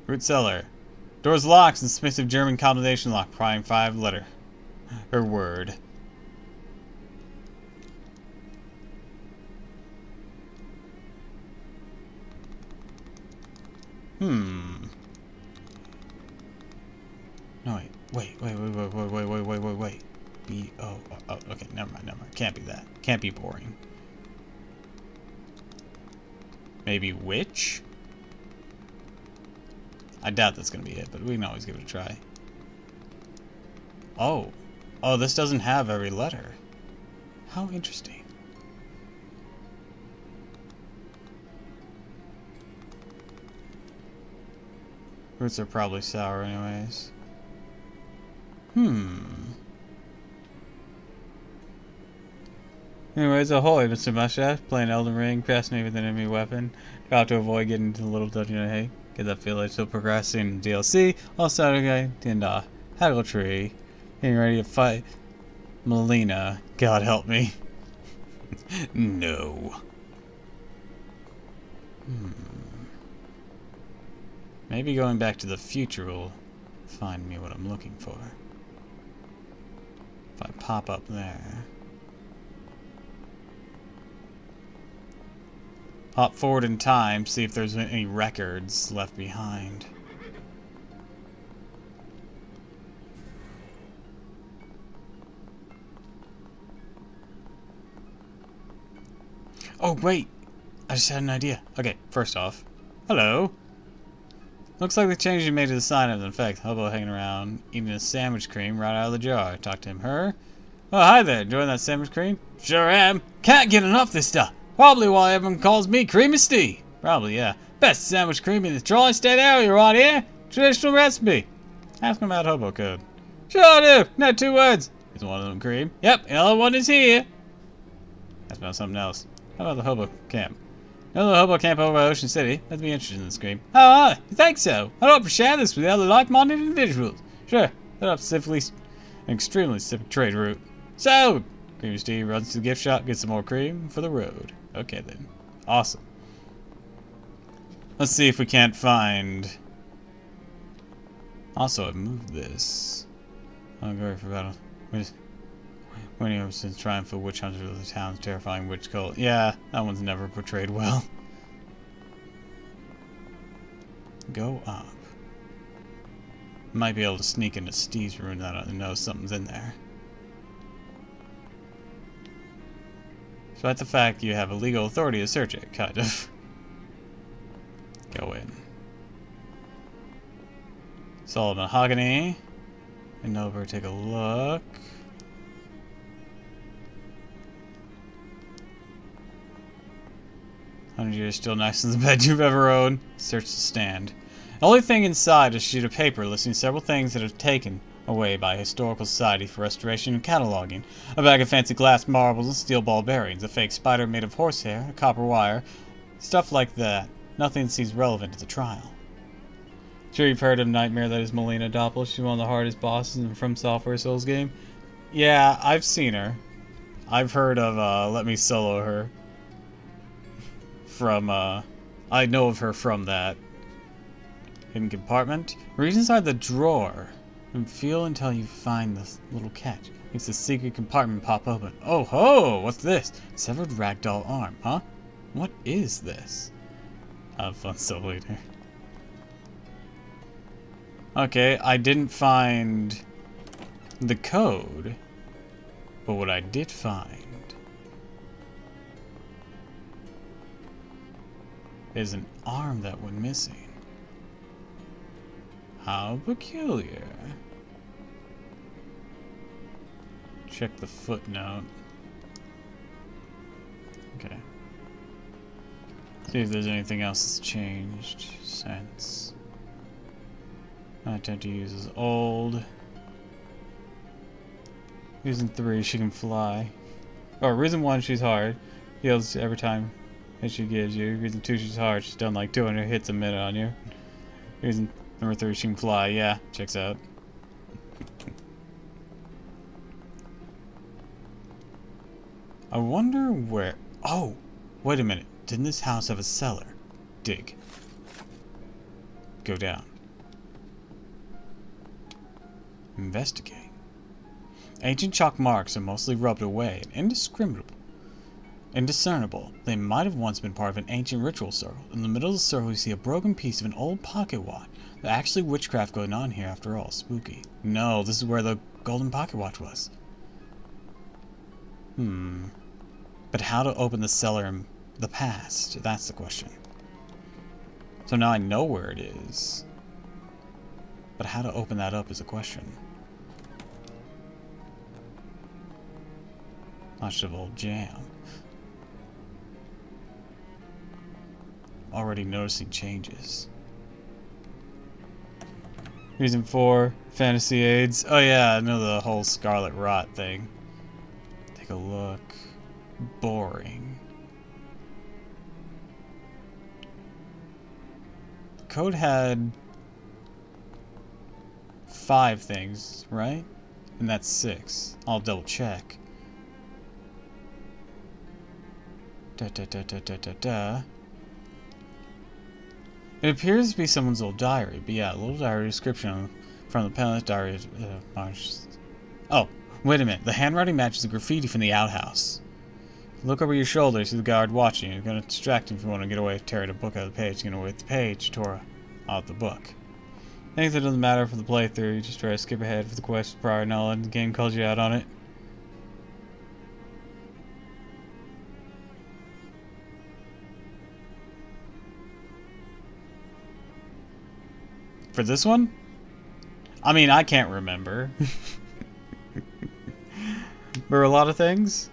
Root cellar. Doors locked and submissive German combination lock. Prime 5 letter. Or word. No, wait. Okay, never mind. Can't be that. Can't be boring. Maybe witch? I doubt that's gonna be it, but we can always give it a try. Oh, this doesn't have every letter. How interesting. Roots are probably sour anyways. Anyways, ahoy, Mr. Mustache. Playing Elden Ring, passing me with an enemy weapon. Got to avoid getting into the little dungeon I hate. Get that village still progressing in DLC. All started again. And Haggle Tree. Getting ready to fight Melina. God help me. No. Maybe going back to the future will find me what I'm looking for. If I pop up there. Hop forward in time, see if there's any records left behind. Oh, wait! I just had an idea. Okay, first off. Hello! Looks like the changes you made to the sign have an effect. Hobo hanging around, eating a sandwich cream right out of the jar. Talk to him, her. Oh, hi there. Enjoying that sandwich cream? Sure am. Can't get enough of this stuff. Probably why everyone calls me Creamy Steve. Probably, yeah. Best sandwich cream in the tri-state area right here. Traditional recipe. Ask him about Hobo Code. Sure do. Not 2 words. Is one of them cream? Yep, the other one is here. Ask about something else. How about the Hobo Camp? Another Hobo Camp over Ocean City. That'd be interesting in this cream. Oh, you think so? I'd hope to share this with the other like-minded individuals. Sure. Set up an extremely specific trade route. So, Creamy Steve runs to the gift shop, gets some more cream for the road. Okay then. Awesome. Let's see if we can't find... Also, I moved this. Oh, great for battle. Winning ever since triumph of witch hunters of the town's terrifying witch cult. Yeah, that one's never portrayed well. Go up. Might be able to sneak into Steve's room now that I know something's in there. Despite the fact you have a legal authority to search it, kind of. Go in. Solid mahogany. And over, take a look. You're still nice in the bed you've ever owned. Search the stand. The only thing inside is a sheet of paper listing several things that are taken away by Historical Society for Restoration and Cataloging. A bag of fancy glass marbles and steel ball bearings, a fake spider made of horsehair, a copper wire, stuff like that. Nothing seems relevant to the trial. Sure you've heard of Nightmare that is Melina Doppel. She's one of the hardest bosses in the From Software Souls game. Yeah, I've seen her. I've heard of Let Me Solo Her. From, I know of her from that. Hidden compartment. Reach inside the drawer and feel until you find the little catch. Makes the secret compartment pop open. Oh ho! What's this? Severed ragdoll arm, huh? What is this? Have fun so later. Okay, I didn't find the code, but what I did find is an arm that went missing. How peculiar. Check the footnote. Okay. See if there's anything else that's changed since. I tend to use is old. Reason 3, she can fly. Oh, reason 1, she's hard. Heals every time that she gives you. Reason 2, she's hard. She's done like 200 hits a minute on you. Reason number 3, she can fly. Yeah, checks out. I wonder where... Oh! Wait a minute. Didn't this house have a cellar? Dig. Go down. Investigate. Ancient chalk marks are mostly rubbed away and indiscernible. They might have once been part of an ancient ritual circle. In the middle of the circle you see a broken piece of an old pocket watch. There's actually witchcraft going on here after all. Spooky. No, this is where the golden pocket watch was. But how to open the cellar in the past? That's the question. So now I know where it is. But how to open that up is a question. Much of old jam. Already noticing changes. Reason 4, fantasy aids. Oh yeah, I know the whole Scarlet Rot thing. Take a look. Boring. The code had 5 things, right? And that's 6. I'll double check. Da da da da da da da. It appears to be someone's old diary, but yeah, a little diary description from the penalty diary. Oh, wait a minute. The handwriting matches the graffiti from the outhouse. Look over your shoulder, see the guard watching you. You're going to distract him if you want to get away. Tear the book out of the page. You're going to wait the page. Tore out the book. Anything doesn't matter for the playthrough. You just try to skip ahead for the quest prior knowledge. The game calls you out on it. For this one? I mean, I can't remember. For a lot of things.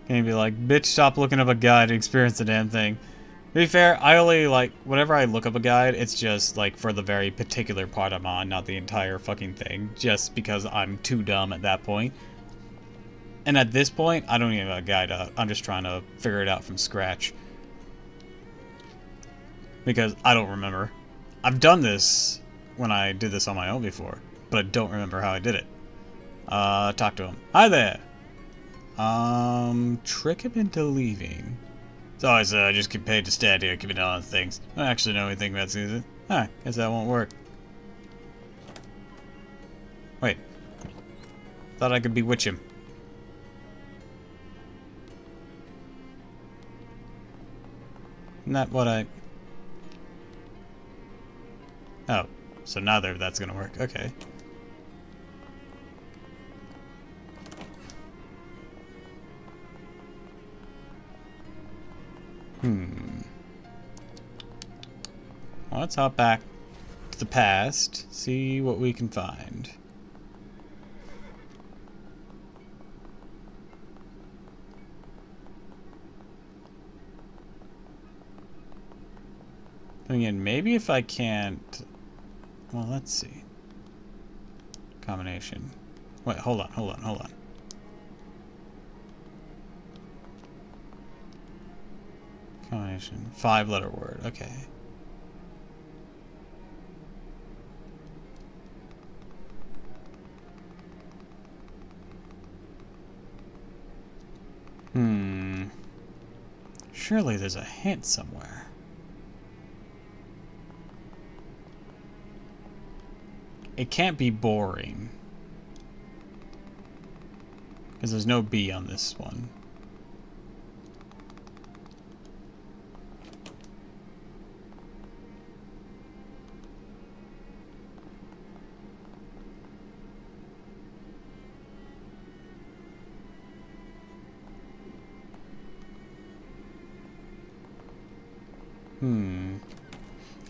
Can you be like, bitch, stop looking up a guide to experience the damn thing. To be fair, I only, like, whenever I look up a guide, it's just, like, for the very particular part I'm on, not the entire fucking thing. Just because I'm too dumb at that point. And at this point, I don't even have a guide up. I'm just trying to figure it out from scratch. Because I don't remember. I've done this when I did this on my own before, but I don't remember how I did it. Talk to him. Hi there! Trick him into leaving. Sorry, sir, I just get paid to stand here keeping an eye on things. I don't actually know anything about Susan. Ah, guess that won't work. Wait. Thought I could bewitch him. Isn't that what I... Oh, so neither of that's gonna work. Okay. Well, let's hop back to the past, see what we can find. Again, maybe if I can't... Well, let's see. Combination. Wait, hold on. Combination. 5-letter word, okay. Surely there's a hint somewhere. It can't be boring. Because there's no B on this one.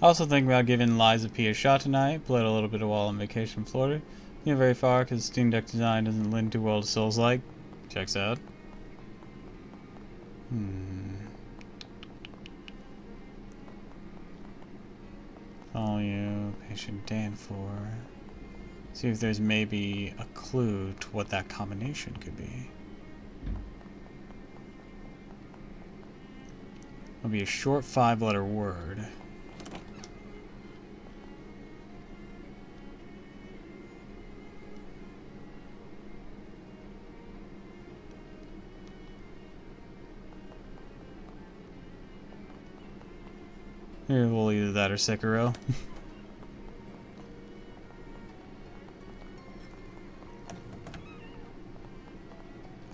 Also thinking about giving Liza P a shot tonight. Played a little bit while on vacation in Florida. Not very far because Steam Deck design doesn't lend too well to Souls-like. Checks out. Follow you, patient Dan for. See if there's maybe a clue to what that combination could be. It'll be a short 5-letter word. Here, we'll either that or Sekiro.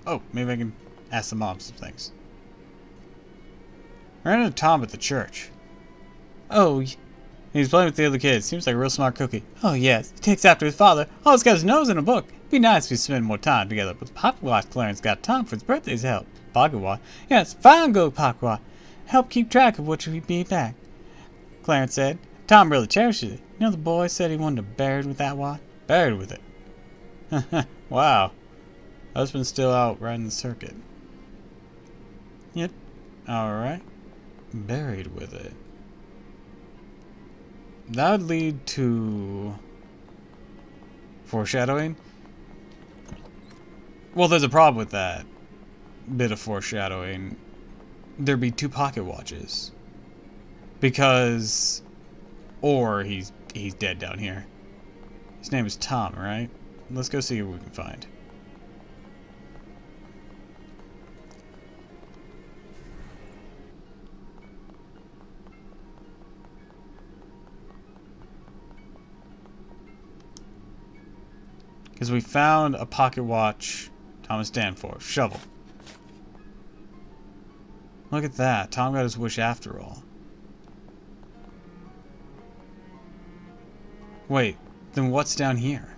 Oh, maybe I can ask the mom some things. I ran into Tom at the church. Oh, he's playing with the other kids. Seems like a real smart cookie. Oh, yes. He takes after his father. Always got his nose in a book. Be nice if we spend more time together. But Pocket Watch Clarence got Tom for his birthday's help. Pocket Watch? Yes, fine go, Pocket Watch. Help keep track of what you be back. Clarence said. Tom really cherishes it. You know the boy said he wanted to bury it with that watch? Buried with it. Wow. Husband's still out riding the circuit. Yep. Alright. Buried with it. That would lead to foreshadowing. Well, there's a problem with that bit of foreshadowing. There'd be 2 pocket watches. Because or he's dead down here. His name is Tom, right? Let's go see what we can find. Because we found a pocket watch Thomas Danforth. Shovel. Look at that. Tom got his wish after all. Wait, then what's down here?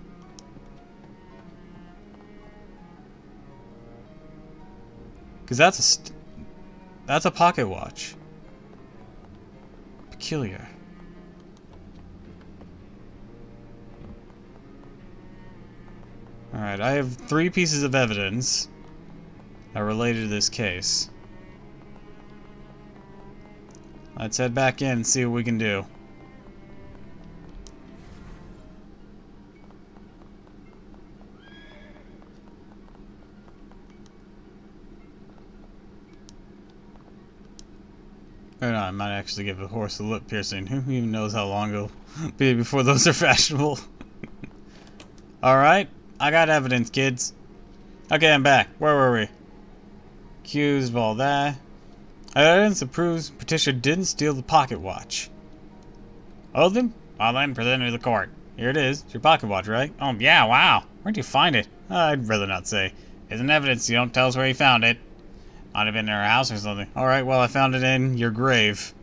Because that's a pocket watch. Peculiar. Alright, I have 3 pieces of evidence that related to this case. Let's head back in and see what we can do. Or no, I might actually give a horse a lip piercing. Who even knows how long it'll be before those are fashionable? Alright, I got evidence, kids. Okay, I'm back. Where were we? Accused of all that. Evidence that proves Patricia didn't steal the pocket watch. Oh, then? Well, then, present it to the court. Here it is. It's your pocket watch, right? Oh, yeah, wow. Where'd you find it? I'd rather not say. Isn't evidence. You don't tell us where you found it. Might have been in her house or something. Alright, well, I found it in your grave.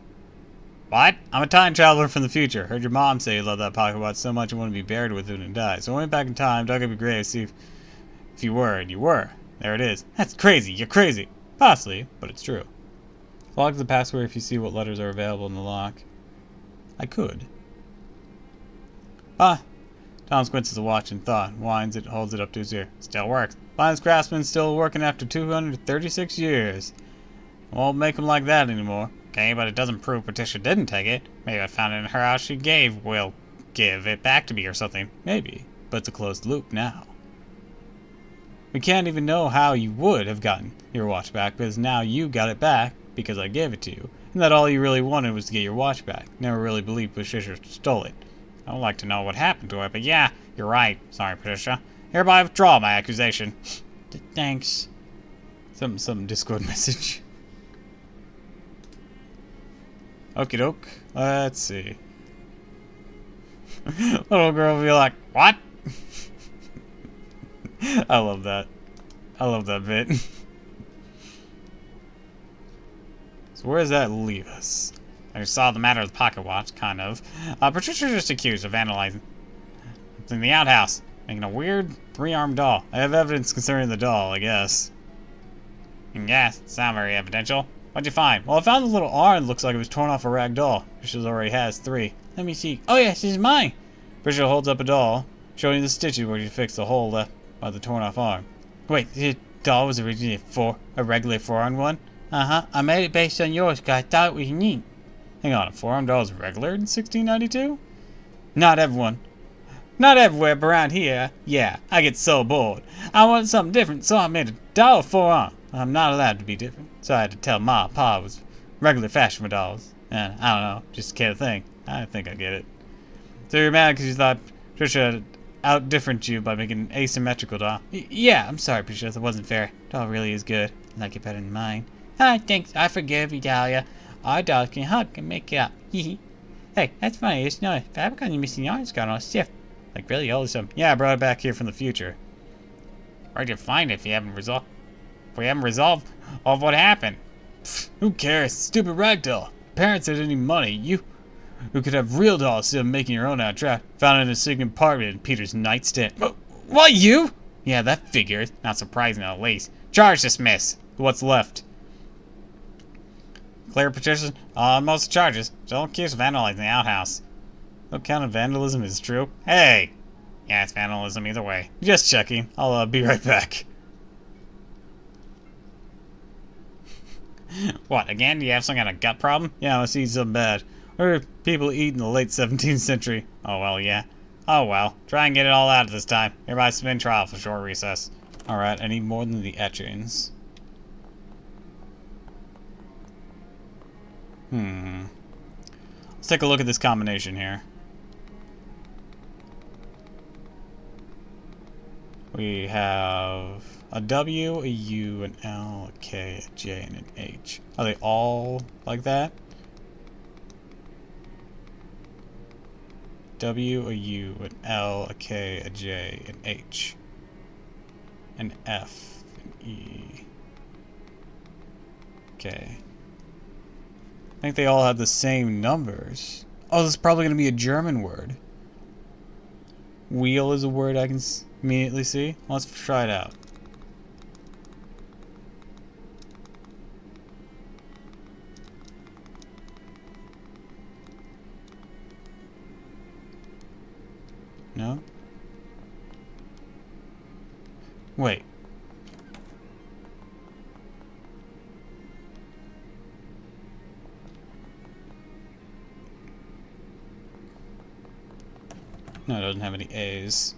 What? I'm a time traveler from the future. Heard your mom say you loved that pocket watch so much you wanted to be buried with it when you died. So I went back in time, dug up your grave, see if you were, and you were. There it is. That's crazy. You're crazy. Possibly, but it's true. Log the password if you see what letters are available in the lock. I could. Ah. Tom squints at the watch in thought, winds it, holds it up to his ear. Still works. Finds craftsman still working after 236 years. Won't make him like that anymore. Okay, but it doesn't prove Patricia didn't take it. Maybe I found it in her house. She will give it back to me or something. Maybe, but it's a closed loop now. We can't even know how you would have gotten your watch back because now you got it back because I gave it to you. And that all you really wanted was to get your watch back. Never really believed Patricia stole it. I would like to know what happened to it, but yeah, you're right. Sorry, Patricia. Hereby withdraw my accusation. Thanks. Some Discord message. Okie doke. Let's see. Little girl will be like, what? I love that. I love that bit. So where does that leave us? I saw the matter of the pocket watch, kind of. Patricia just accused of vandalizing. It's in the outhouse, making a weird 3-armed doll. I have evidence concerning the doll, I guess. Yes, it's not very evidential. What'd you find? Well, I found the little arm that looks like it was torn off a rag doll. Patricia already has 3. Let me see. Oh yes, this is mine. Patricia holds up a doll, showing the stitches where she fixed the hole left by the torn off arm. Wait, the doll was originally a regular 4-armed one? Uh-huh. I made it based on yours because I thought it was neat. Hang on, a 4-armed doll is regular in 1692? Not everyone. Not everywhere, but around here, yeah, I get so bored. I wanted something different, so I made a doll 4-armed. I'm not allowed to be different, so I had to tell Ma and Pa it was regular fashion for dolls. And I don't know, just a kind of thing. I think I get it. So you're mad because you thought Patricia out-different you by making an asymmetrical doll? Yeah, I'm sorry, Patricia, that wasn't fair. Doll really is good. I like it better than mine. Ah, thanks, I forgive you, Dahlia. Our dolls can hug and make it up. Hee. Hey, that's funny. There's no fabric on your missing yarn. It's gone all stiff. Like really old or something. Yeah, I brought it back here from the future. Where'd you find it if you haven't resolved? If we haven't resolved all of what happened? Pfft, who cares? Stupid ragdoll. Parents had any money. You who could have real dolls instead of making your own out of trash. Found it in a secret compartment in Peter's nightstand. What, you? Yeah, that figures. Not surprising at least. Charge dismissed. What's left? Clear Patricia on most charges. Still accused of vandalizing the outhouse. No count of vandalism is true. Hey! Yeah, it's vandalism either way. Just checking. I'll be right back. What, again? Do you have some kind of gut problem? Yeah, I must eat something bad. What were people eat in the late 17th century? Oh, well, yeah. Oh, well. Try and get it all out this time. Hereby spin trial for short recess. Alright, I need more than the etchings. Let's take a look at this combination here. We have a W, a U, an L, a K, a J, and an H. Are they all like that? W, a U, an L, a K, a J, an H. An F, an E. Okay. I think they all have the same numbers. Oh, this is probably going to be a German word. Wheel is a word I can immediately see. Let's try it out. No? Wait. No, it doesn't have any A's.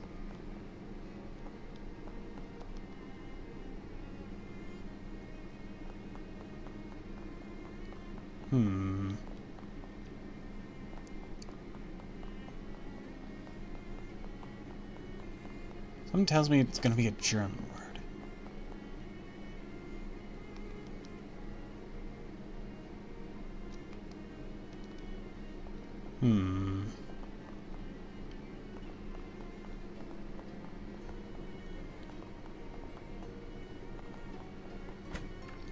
Something tells me it's going to be a German word.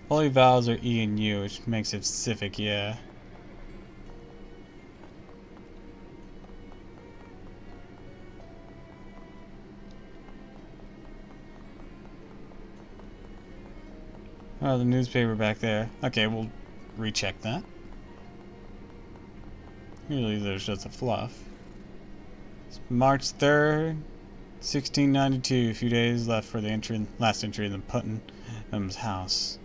All the vowels are E and U, which makes it specific, yeah. Oh, the newspaper back there. Okay, we'll recheck that. Usually there's just a fluff. It's March 3rd, 1692. A few days left for the last entry in the Putnam's house.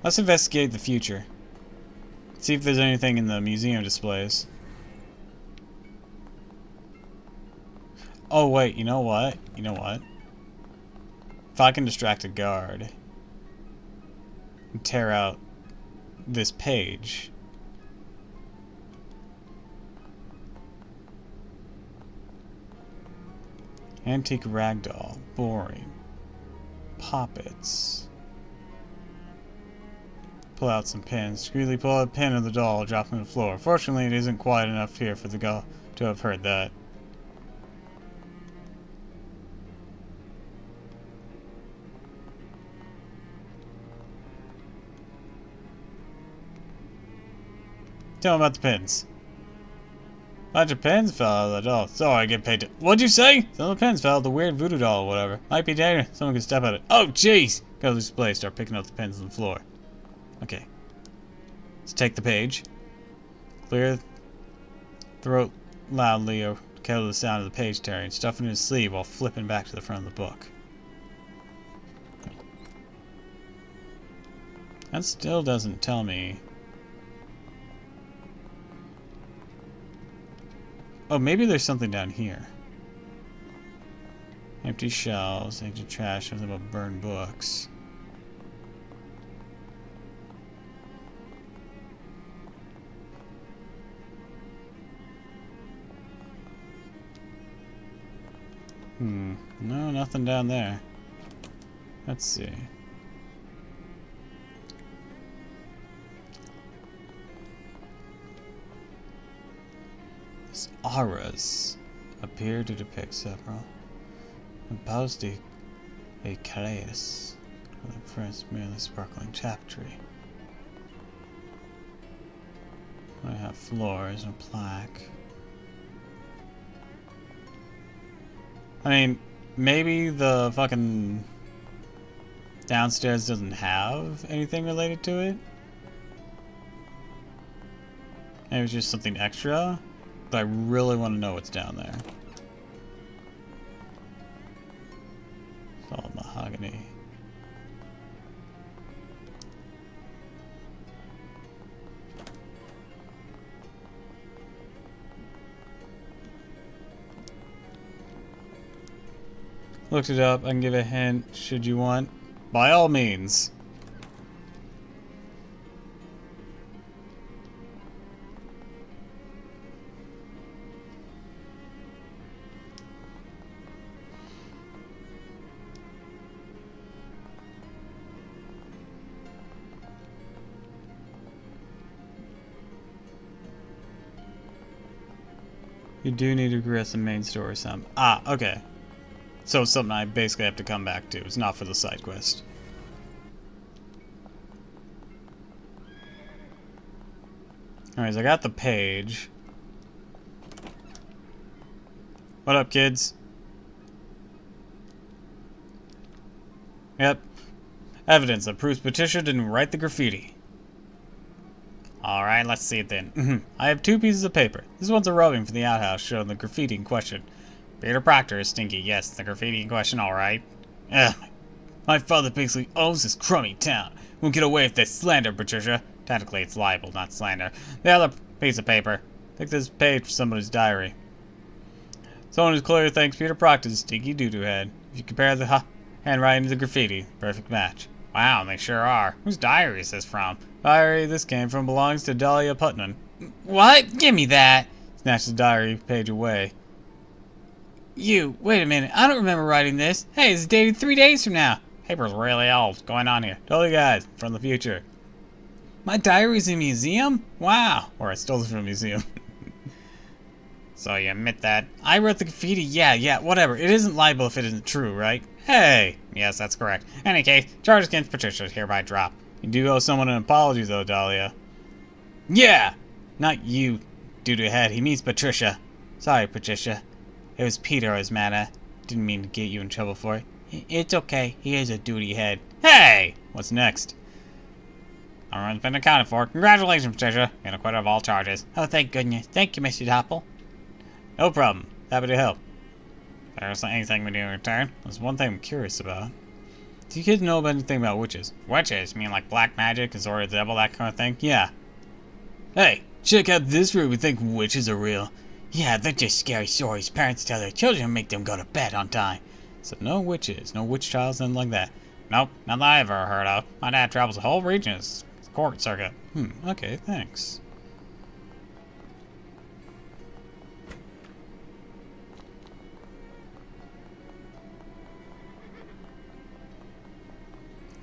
Let's investigate the future. See if there's anything in the museum displays. Oh wait, you know what? You know what? If I can distract a guard and tear out this page. Antique ragdoll. Boring. Poppets. Pull out some pins. Discreetly pull out a pin of the doll, drop it on the floor. Fortunately, it isn't quiet enough here for the girl to have heard that. Tell him about the pins. Bunch of pins fell out of the doll. So I get paid to. What'd you say? Some of the pins fell out of the weird voodoo doll or whatever. Might be dangerous. Someone could step on it. Oh, jeez! Go to this place. Start picking up the pins on the floor. Okay. Let's take the page. Clear throat loudly or kettle the sound of the page tearing. Stuff it in his sleeve while flipping back to the front of the book. That still doesn't tell me. Oh, maybe there's something down here. Empty shelves, ancient trash, something about burned books. No, nothing down there. Let's see. These auras appear to depict several. Imposed a chaos for the first merely sparkling tapestry. I have floors and a plaque. I mean, maybe the fucking downstairs doesn't have anything related to it. Maybe it's just something extra. But I really want to know what's down there. It's all mahogany. Looked it up. I can give a hint should you want. By all means. You do need to progress the main story some. Ah, okay. So it's something I basically have to come back to. It's not for the side quest. Alright, so I got the page. What up, kids? Yep. Evidence that proves Patricia didn't write the graffiti. Alright, let's see it then. I have 2 pieces of paper. This one's a rubbing from the outhouse showing the graffiti in question. Peter Proctor is stinky. Yes, the graffiti in question, alright. Ugh. My father basically owns this crummy town. Won't get away with that slander, Patricia. Technically, it's libel, not slander. The other piece of paper. Take this page from somebody's diary. Someone who clearly thinks Peter Proctor's a stinky doo-doo head. If you compare the handwriting to the graffiti, perfect match. Wow, they sure are. Whose diary is this from? Diary this came from belongs to Dahlia Putnam. What? Give me that. Snatched the diary page away. You, wait a minute. I don't remember writing this. Hey, it's dated 3 days from now. Paper's really old. What's going on here? Totally guys, from the future. My diary's in a museum? Wow. Or I stole it from a museum. So you admit that? I wrote the graffiti. Yeah, whatever. It isn't libel if it isn't true, right? Hey! Yes, that's correct. In any case, charges against Patricia is hereby dropped. You do owe someone an apology, though, Dahlia. Yeah! Not you, doo-doo head. He means Patricia. Sorry, Patricia. It was Peter I was mad at. Didn't mean to get you in trouble for it. It's okay. He is a duty head. Hey! What's next? Everyone's been accounted for. Congratulations, Patricia. You're acquitted of all charges. Oh, thank goodness. Thank you, Mr. Doppel. No problem. Happy to help. There's anything we do in return? There's one thing I'm curious about. Do you kids know about anything about witches? Witches? You mean like black magic, Azor the devil, that kind of thing? Yeah. Hey, check out this room. We think witches are real. Yeah, they're just scary stories parents tell their children and make them go to bed on time. So no witches, no witch trials, nothing like that. Nope, none that I ever heard of. My dad travels the whole region's court circuit. Okay, thanks.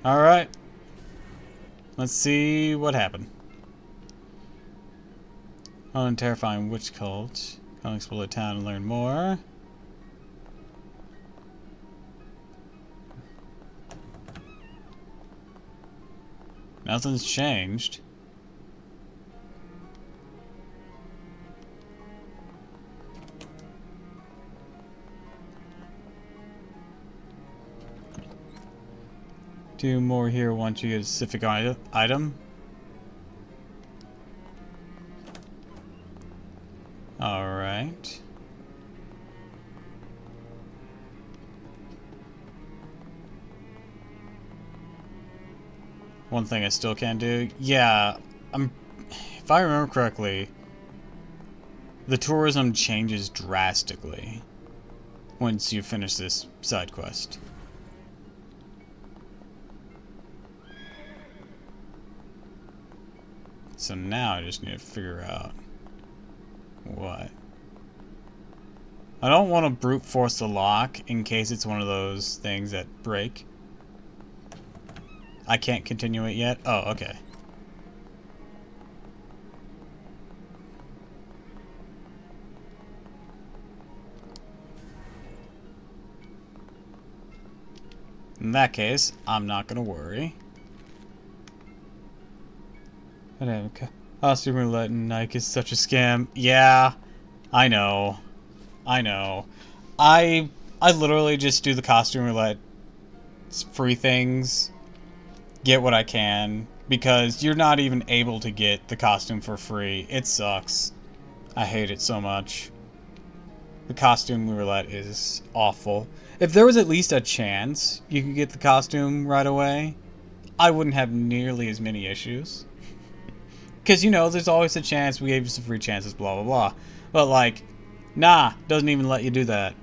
Alright. Let's see what happened. Oh, and terrifying witch cult. I'll explore the town and learn more. Nothing's changed. Do more here once you get a specific item. Alright. One thing I still can't do. Yeah, if I remember correctly, the tourism changes drastically once you finish this side quest. So now I just need to figure out what. I don't want to brute force the lock in case it's one of those things that break. I can't continue it yet? Oh, okay. In that case, I'm not gonna worry. Costume roulette and Nike is such a scam. Yeah, I know. I literally just do the costume roulette free things. Get what I can. Because you're not even able to get the costume for free. It sucks. I hate it so much. The costume roulette is awful. If there was at least a chance you could get the costume right away, I wouldn't have nearly as many issues. Because, you know, there's always a chance, we gave you some free chances, blah, blah, blah. But, like, nah, doesn't even let you do that.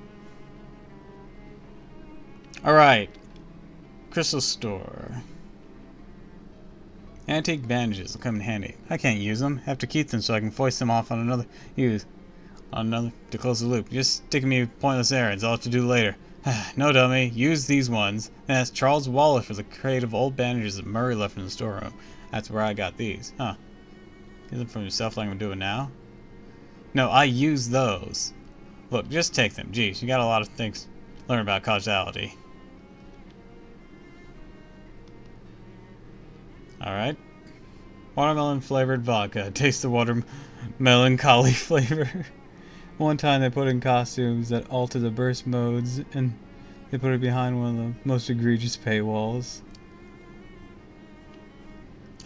Alright. Crystal store. Antique bandages will come in handy. I can't use them. I have to keep them so I can foist them off on another to close the loop. Just sticking me with pointless errands. I'll have to do later. No, dummy. Use these ones. And ask Charles Waller for the crate of old bandages that Murray left in the storeroom. That's where I got these. Huh. Use them from yourself like I'm doing now? No, I use those. Look, just take them. Geez, you got a lot of things to learn about causality. Alright. Watermelon flavored vodka. Taste the watermelon flavor. One time they put in costumes that alter the burst modes and they put it behind one of the most egregious paywalls.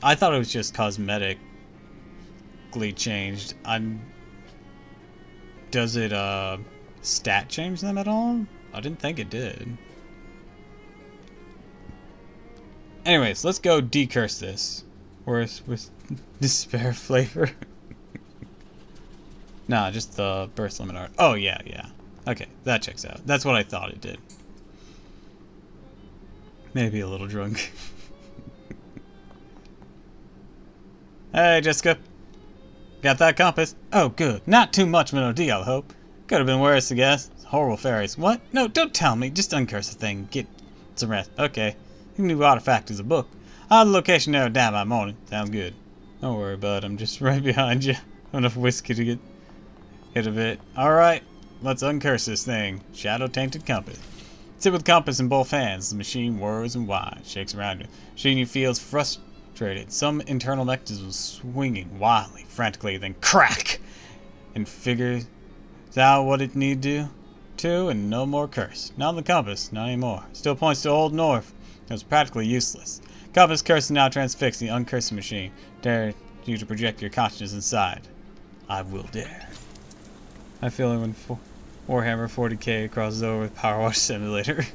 I thought it was just cosmetically changed. Does it stat change them at all? I didn't think it did. Anyways, let's go decurse this. With despair flavor. Nah, just the burst limit art. Oh, yeah. Okay, that checks out. That's what I thought it did. Maybe a little drunk. Hey, Jessica. Got that compass? Oh, good. Not too much of an OD, I hope. Could have been worse, I guess. Horrible fairies. What? No, don't tell me. Just uncurse the thing. Get some rest. Okay. Your new artifact is a book. I'll have the location narrowed down by morning. Sounds good. Don't worry, bud. I'm just right behind you. Enough whiskey to get hit a bit. Alright. Let's uncurse this thing. Shadow-tainted compass. Sit with compass in both hands. The machine whirs and whines. Shakes around you. Machine feels frustrated. Some internal mechanism swinging wildly, frantically, then crack! And figures out what it need to do. And no more curse. Not on the compass. Not anymore. Still points to Old North. It was practically useless. Compass curse is now transfixed the uncursed machine. Dare you to project your consciousness inside. I will dare. I feel it when Warhammer 40k crosses over with Power Wash Simulator.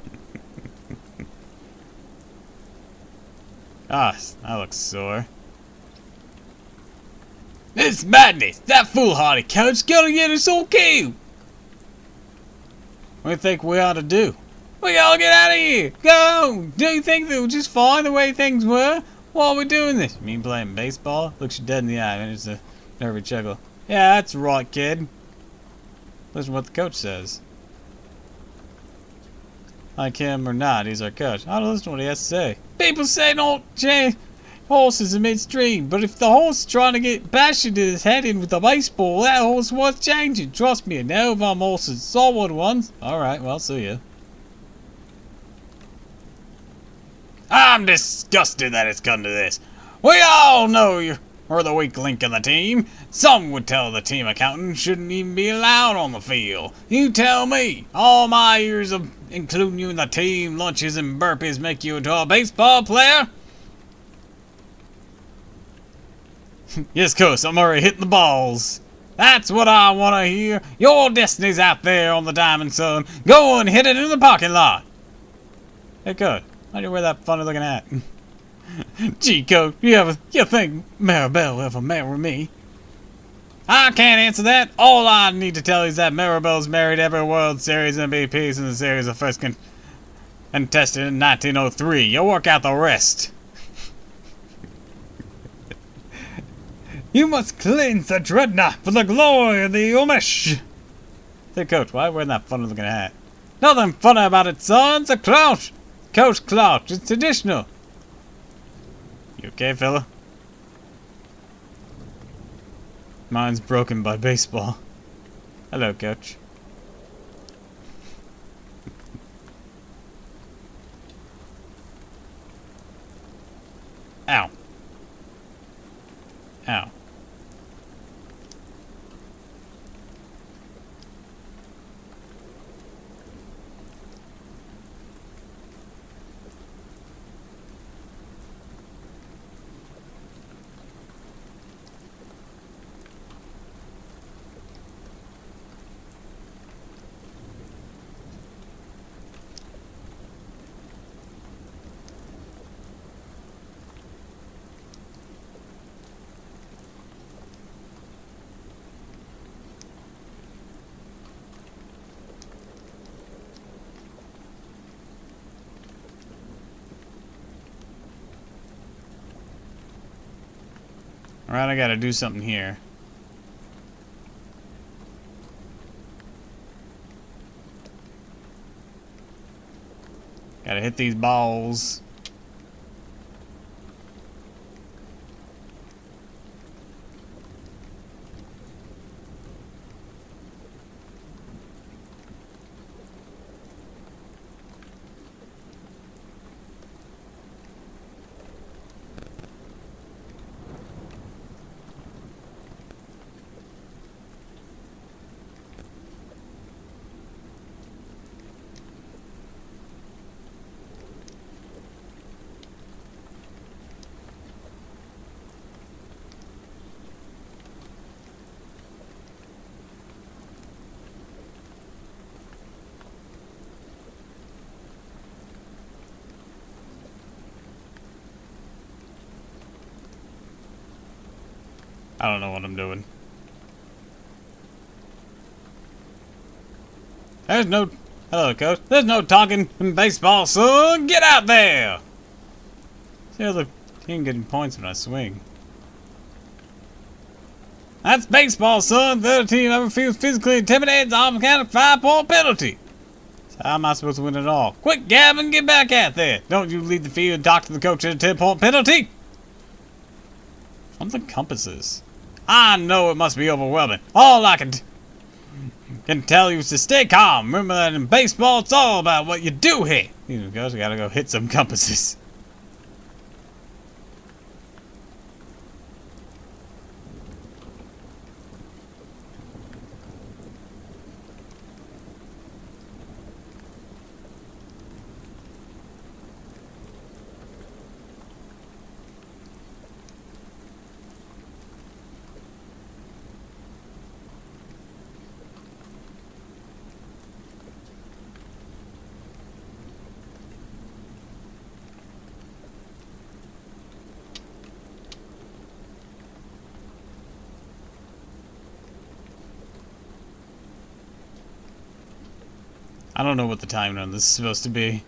Ah, that looks sore. This madness! That foolhardy coach gonna get us all killed! What do you think we ought to do? We gotta get out of here! Go! Do you think they were just fine the way things were? Why are we doing this? You mean playing baseball? Looks you dead in the eye and it's a nervy chuckle. Yeah, that's right, kid. Listen to what the coach says. Like him or not, he's our coach. I don't listen to what he has to say. People say don't change horses in midstream, but if the horse is trying to get bashed into his head in with a baseball, that horse was changing. Trust me, I know if I'm horses. Saw one once. Alright, well, see ya. I'm disgusted that it's come to this. We all know you're the weak link in the team. Some would tell the team accountant shouldn't even be allowed on the field. You tell me. All my years of including you in the team lunches and burpees make you into a baseball player? Yes, coach, I'm already hitting the balls. That's what I want to hear. Your destiny's out there on the Diamond Sun. Go and hit it in the parking lot. Hey, coach. Why'd you wear that funny looking hat? Gee, coach, you think Maribel ever married me? I can't answer that. All I need to tell you is that Maribel's married every World Series MVPs in the series of first contested in 1903. You work out the rest. You must cleanse the dreadnought for the glory of the Umish. Say, coach, why are you wearing that funny looking hat? Nothing funny about it, son. It's a clout. Coach clout. It's traditional. You okay, fella? Mine's broken by baseball. Hello, coach. Ow. Ow. Alright, I gotta do something here. Gotta hit these balls. I don't know what I'm doing. There's no... Hello, coach. There's no talking in baseball, son. Get out there! See how the team getting points when I swing. That's baseball, son. The other team ever feels physically intimidated is on account of 5-point penalty. So how am I supposed to win it all? Quick, Gavin, get back out there. Don't you leave the field and talk to the coach at a 10-point penalty. What's the compasses? I know it must be overwhelming. All I can tell you is to stay calm. Remember that in baseball, it's all about what you do hit. You guys gotta go hit some compasses. I don't know what the timing on this is supposed to be.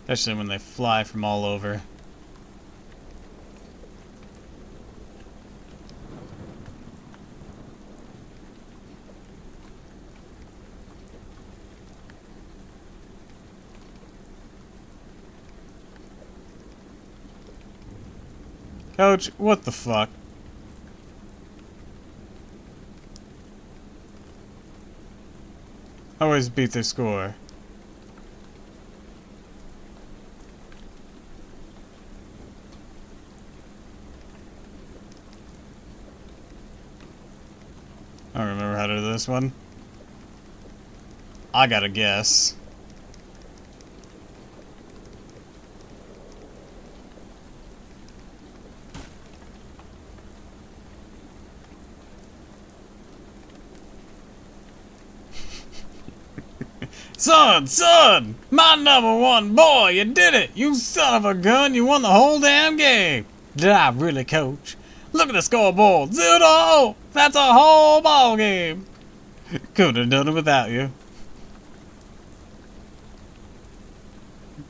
Especially when they fly from all over. Coach, what the fuck? Always beat their score. I don't remember how to do this one. I gotta guess. Son! My #1 boy, you did it! You son of a gun, you won the whole damn game! Did I really, coach? Look at the scoreboard, 0-0! That's a whole ball game! Couldn't have done it without you.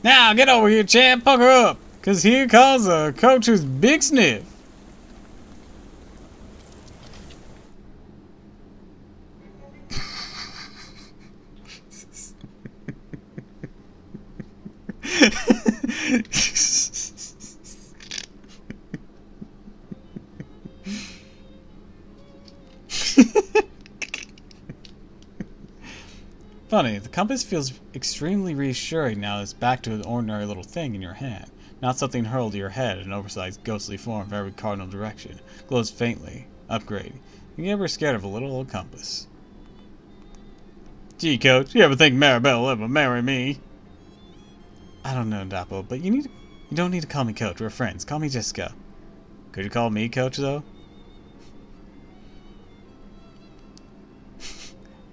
Now get over here, champ, pucker up! Cause here comes the coach's big sniff. Funny, the compass feels extremely reassuring now it's back to an ordinary little thing in your hand, not something hurled to your head in an oversized ghostly form of every cardinal direction. Glows faintly. Upgrade. You get ever scared of a little old compass? Gee, coach, you ever think Maribel will ever marry me? I don't know, Doppel, but you don't need to call me coach. We're friends. Call me Jessica. Could you call me coach, though?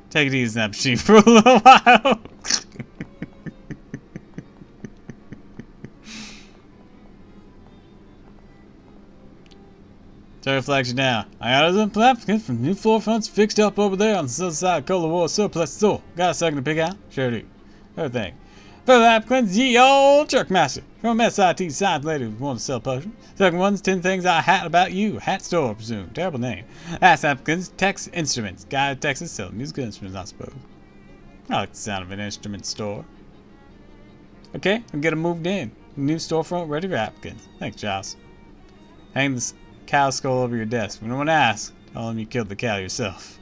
Take it easy, Snap Sheep, for a little while. Terry flags you now. I got a applicant from new floor fronts fixed up over there on the south side of Cola War surplus store. Got a second to pick out? Sure do. Third thing. For the applicants, ye old Jerkmaster. From SIT science lady who want to sell potions. Second one's 10 things I hat about you. Hat store, I presume. Terrible name. Ask applicants, Tex Instruments. Guy in Texas selling musical instruments, I suppose. I like the sound of an instrument store. Okay, I'll get them moved in. New storefront ready for applicants. Thanks, Giles. Hang this cow skull over your desk. When no one asks, tell them you killed the cow yourself.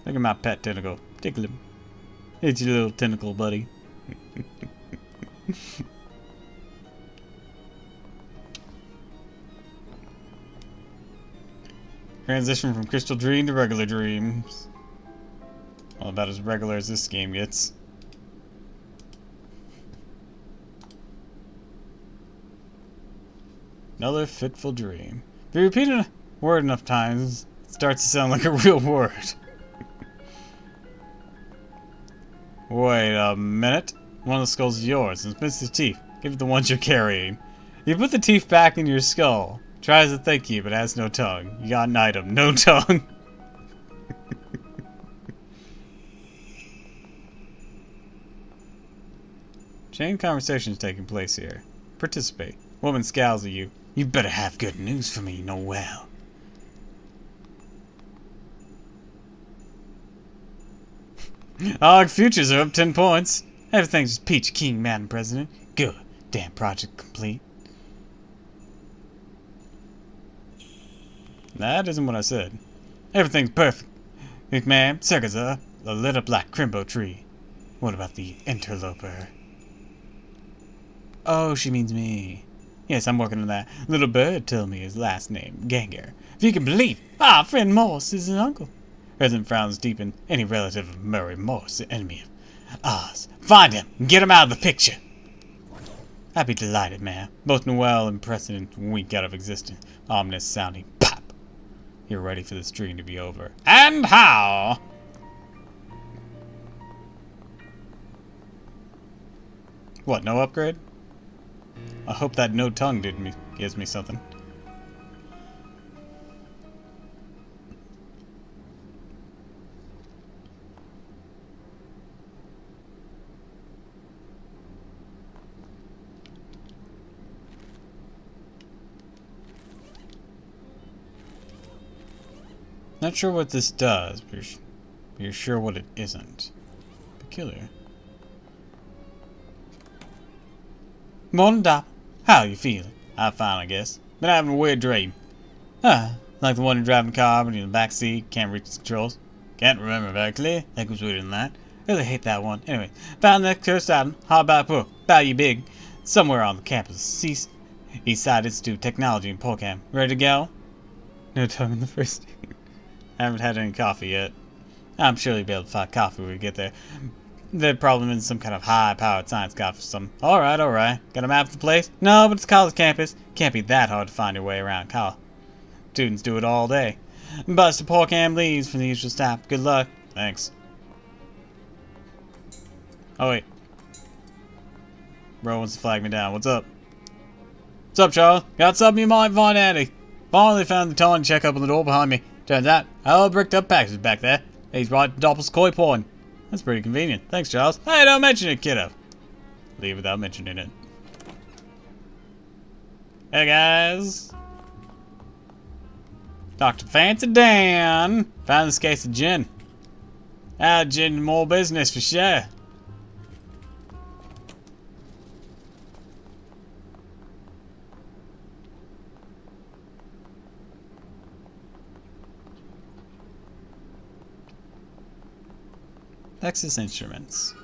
Look at my pet tentacle. Tickle him. It's your little tentacle, buddy. Transition from crystal dream to regular dreams. Well, about as regular as this game gets. Another fitful dream. If you repeat a word enough times, it starts to sound like a real word. Wait a minute. One of the skulls is yours. It's missing teeth. Give it the ones you're carrying. You put the teeth back in your skull. Tries to thank you, but has no tongue. You got an item. No tongue. Chain conversations taking place here. Participate. Woman scowls at you. You better have good news for me, Noel. Our futures are up 10 points. Everything's just peachy keen, Madam President. Good. Damn project complete. That isn't what I said. Everything's perfect. Ma'am, circus are lit up like crimbo tree. What about the interloper? Oh, she means me. Yes, I'm working on that. Little bird told me his last name, Ganger. If you can believe, our friend Morse is his uncle. President frowns deep in any relative of Murray Morse, the enemy of ours. Find him and get him out of the picture. I'd be delighted, ma'am. Both Noel and President wink out of existence. Ominous sounding pop. You're ready for this dream to be over. And how? What, no upgrade? I hope that no tongue gives me something. Not sure what this does, but you're sure what it isn't. Peculiar. Morning, Doppel. How you feeling? I'm fine, I guess. Been having a weird dream. Like the one you're driving the car, but you're in the back seat, can't reach the controls. Can't remember very clear. I think it was weirder than that. Really hate that one. Anyway, found the cursed item. How about you big? Somewhere on the campus. East Side Institute of Technology in Polcam. Ready to go? No tongue in the first. I haven't had any coffee yet. I'm sure you'll be able to find coffee when we get there. They're probably in some kind of high-powered science coffee or something. Alright. Got a map of the place? No, but it's a college campus. Can't be that hard to find your way around college. Students do it all day. Bus to Polcam leaves from the usual stop. Good luck. Thanks. Oh, wait. Bro wants to flag me down. What's up? What's up, Charles? Got something you might find handy. Finally found the time to check up on the door behind me. Turns out, all bricked up packages back there. He's right to Doppel's koi pond. That's pretty convenient. Thanks, Charles. Hey, don't mention it, kiddo. Leave without mentioning it. Hey, guys. Dr. Fancy Dan. Found this case of gin. Gin more business for sure. Texas Instruments.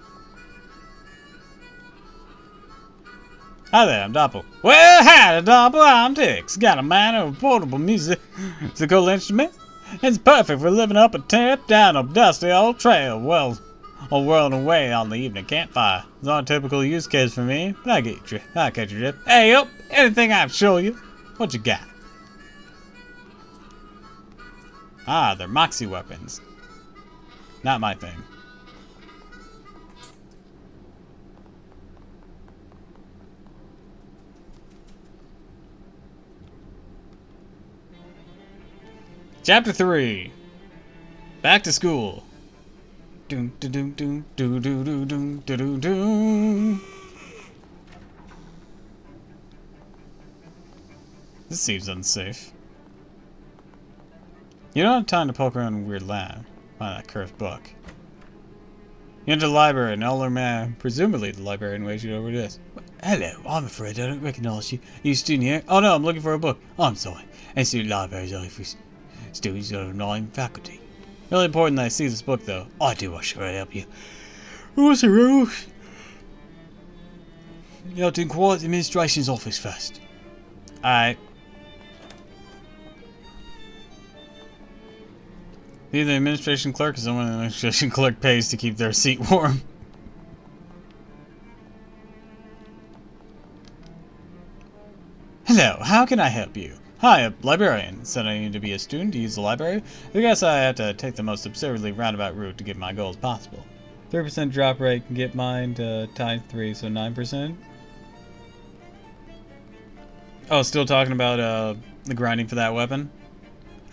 Hi there, I'm Doppel. Well, howdy, Doppel, I'm Tex. Got a manner of portable musical instrument. It's perfect for living up a trip down a dusty old trail. Well, a whirling away on the evening campfire. It's not a typical use case for me, but I catch your drift. Hey, up, anything I can show you? What you got? Ah, they're moxie weapons. Not my thing. Chapter 3. Back to school. Doom, doom, doom, doom, doom, doom, doom, doom, doom. This seems unsafe. You don't have time to poke around in weird lab. Find that cursed book. You enter the library, an older man, presumably the librarian, waits you over this. Hello, I'm afraid I don't recognize you. Are you a student here? Oh no, I'm looking for a book. Oh, I'm sorry. Institute libraries are for students of non-faculty. Really important that I see this book, though. I do wish I could help you. What's the rules? You have to inquire at the administration's office first. Alright. Either the administration clerk or someone the administration clerk pays to keep their seat warm. Hello, how can I help you? Hi, a librarian. Said I need to be a student to use the library. I guess I have to take the most absurdly roundabout route to get my goals possible. 3% drop rate can get mine to times 3, so 9%. Oh, still talking about the grinding for that weapon?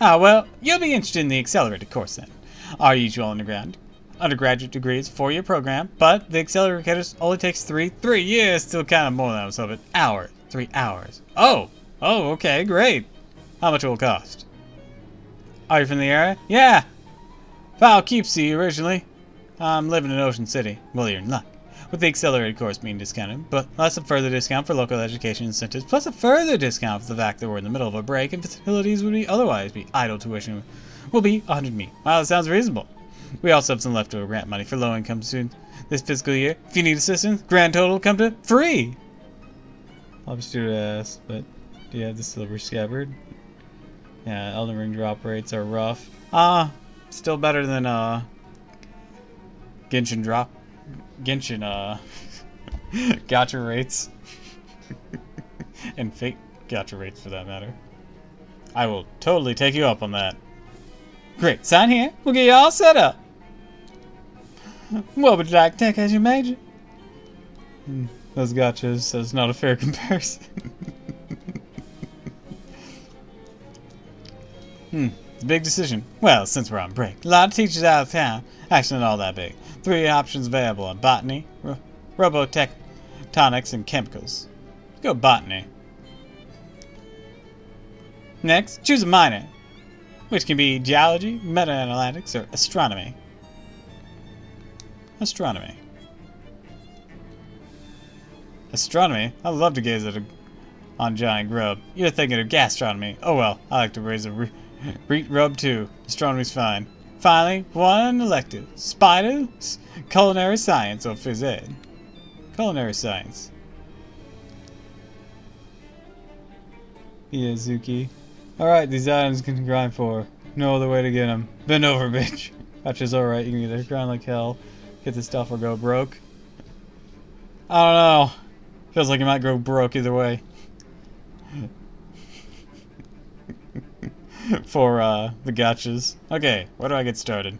Ah, well, you'll be interested in the accelerated course then. Our usual undergraduate degree is a 4-year program, but the accelerated course only takes 3 years, still kind of more than I was hoping. 3 hours. Oh, okay, great. How much will it cost? Are you from the area? Yeah. Foul Keepsy originally. I'm living in Ocean City. Well, you're in luck. With the accelerated course being discounted, but plus a further discount for local education incentives, plus a further discount for the fact that we're in the middle of a break and facilities would be otherwise be idle tuition will be 100 me. Wow, that sounds reasonable. We also have some leftover grant money for low-income students this fiscal year. If you need assistance, grand total come to free. I'll just do this, but do you have the silver scabbard? Yeah, Elden Ring drop rates are rough. Still better than Genshin gotcha rates. And fake gotcha rates for that matter. I will totally take you up on that. Great, sign here. We'll get you all set up. What would you like to take as your major? Those gotchas, that's not a fair comparison. It's a big decision. Well, since we're on break, a lot of teachers out of town. Actually, not all that big. 3 options available on botany, robotectonics, and chemicals. Let's go botany. Next, choose a minor, which can be geology, meta-analytics, or astronomy. Astronomy. I'd love to gaze at on giant grub. You're thinking of gastronomy. Oh well, I like to raise a reet rub too. Astronomy's fine. Finally, one elective. Spiders, culinary science, or phys ed. Culinary science. Yeah, Zuki. Alright, these items can grind for. No other way to get them. Bend over, bitch. Gotcha's alright, you can either grind like hell, get this stuff, or go broke. I don't know. Feels like you might go broke either way. For the gotchas. Okay, where do I get started?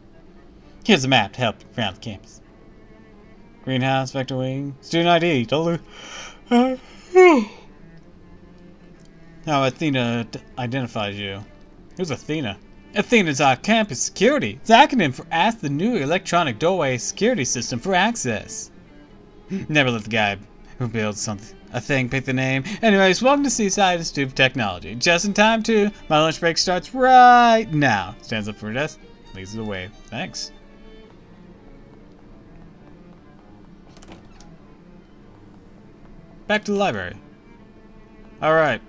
Here's a map to help you around the campus. Greenhouse, vector wing, student ID. How Athena identifies you. Who's Athena? Athena's our campus security. It's acronym for Ask the New Electronic Doorway Security System for Access. Never let the guy who builds a thing pick the name. Anyways, welcome to Seaside Institute of Technology. Just in time too. My lunch break starts right now. Stands up for a desk, leads the way. Thanks. Back to the library. Alright.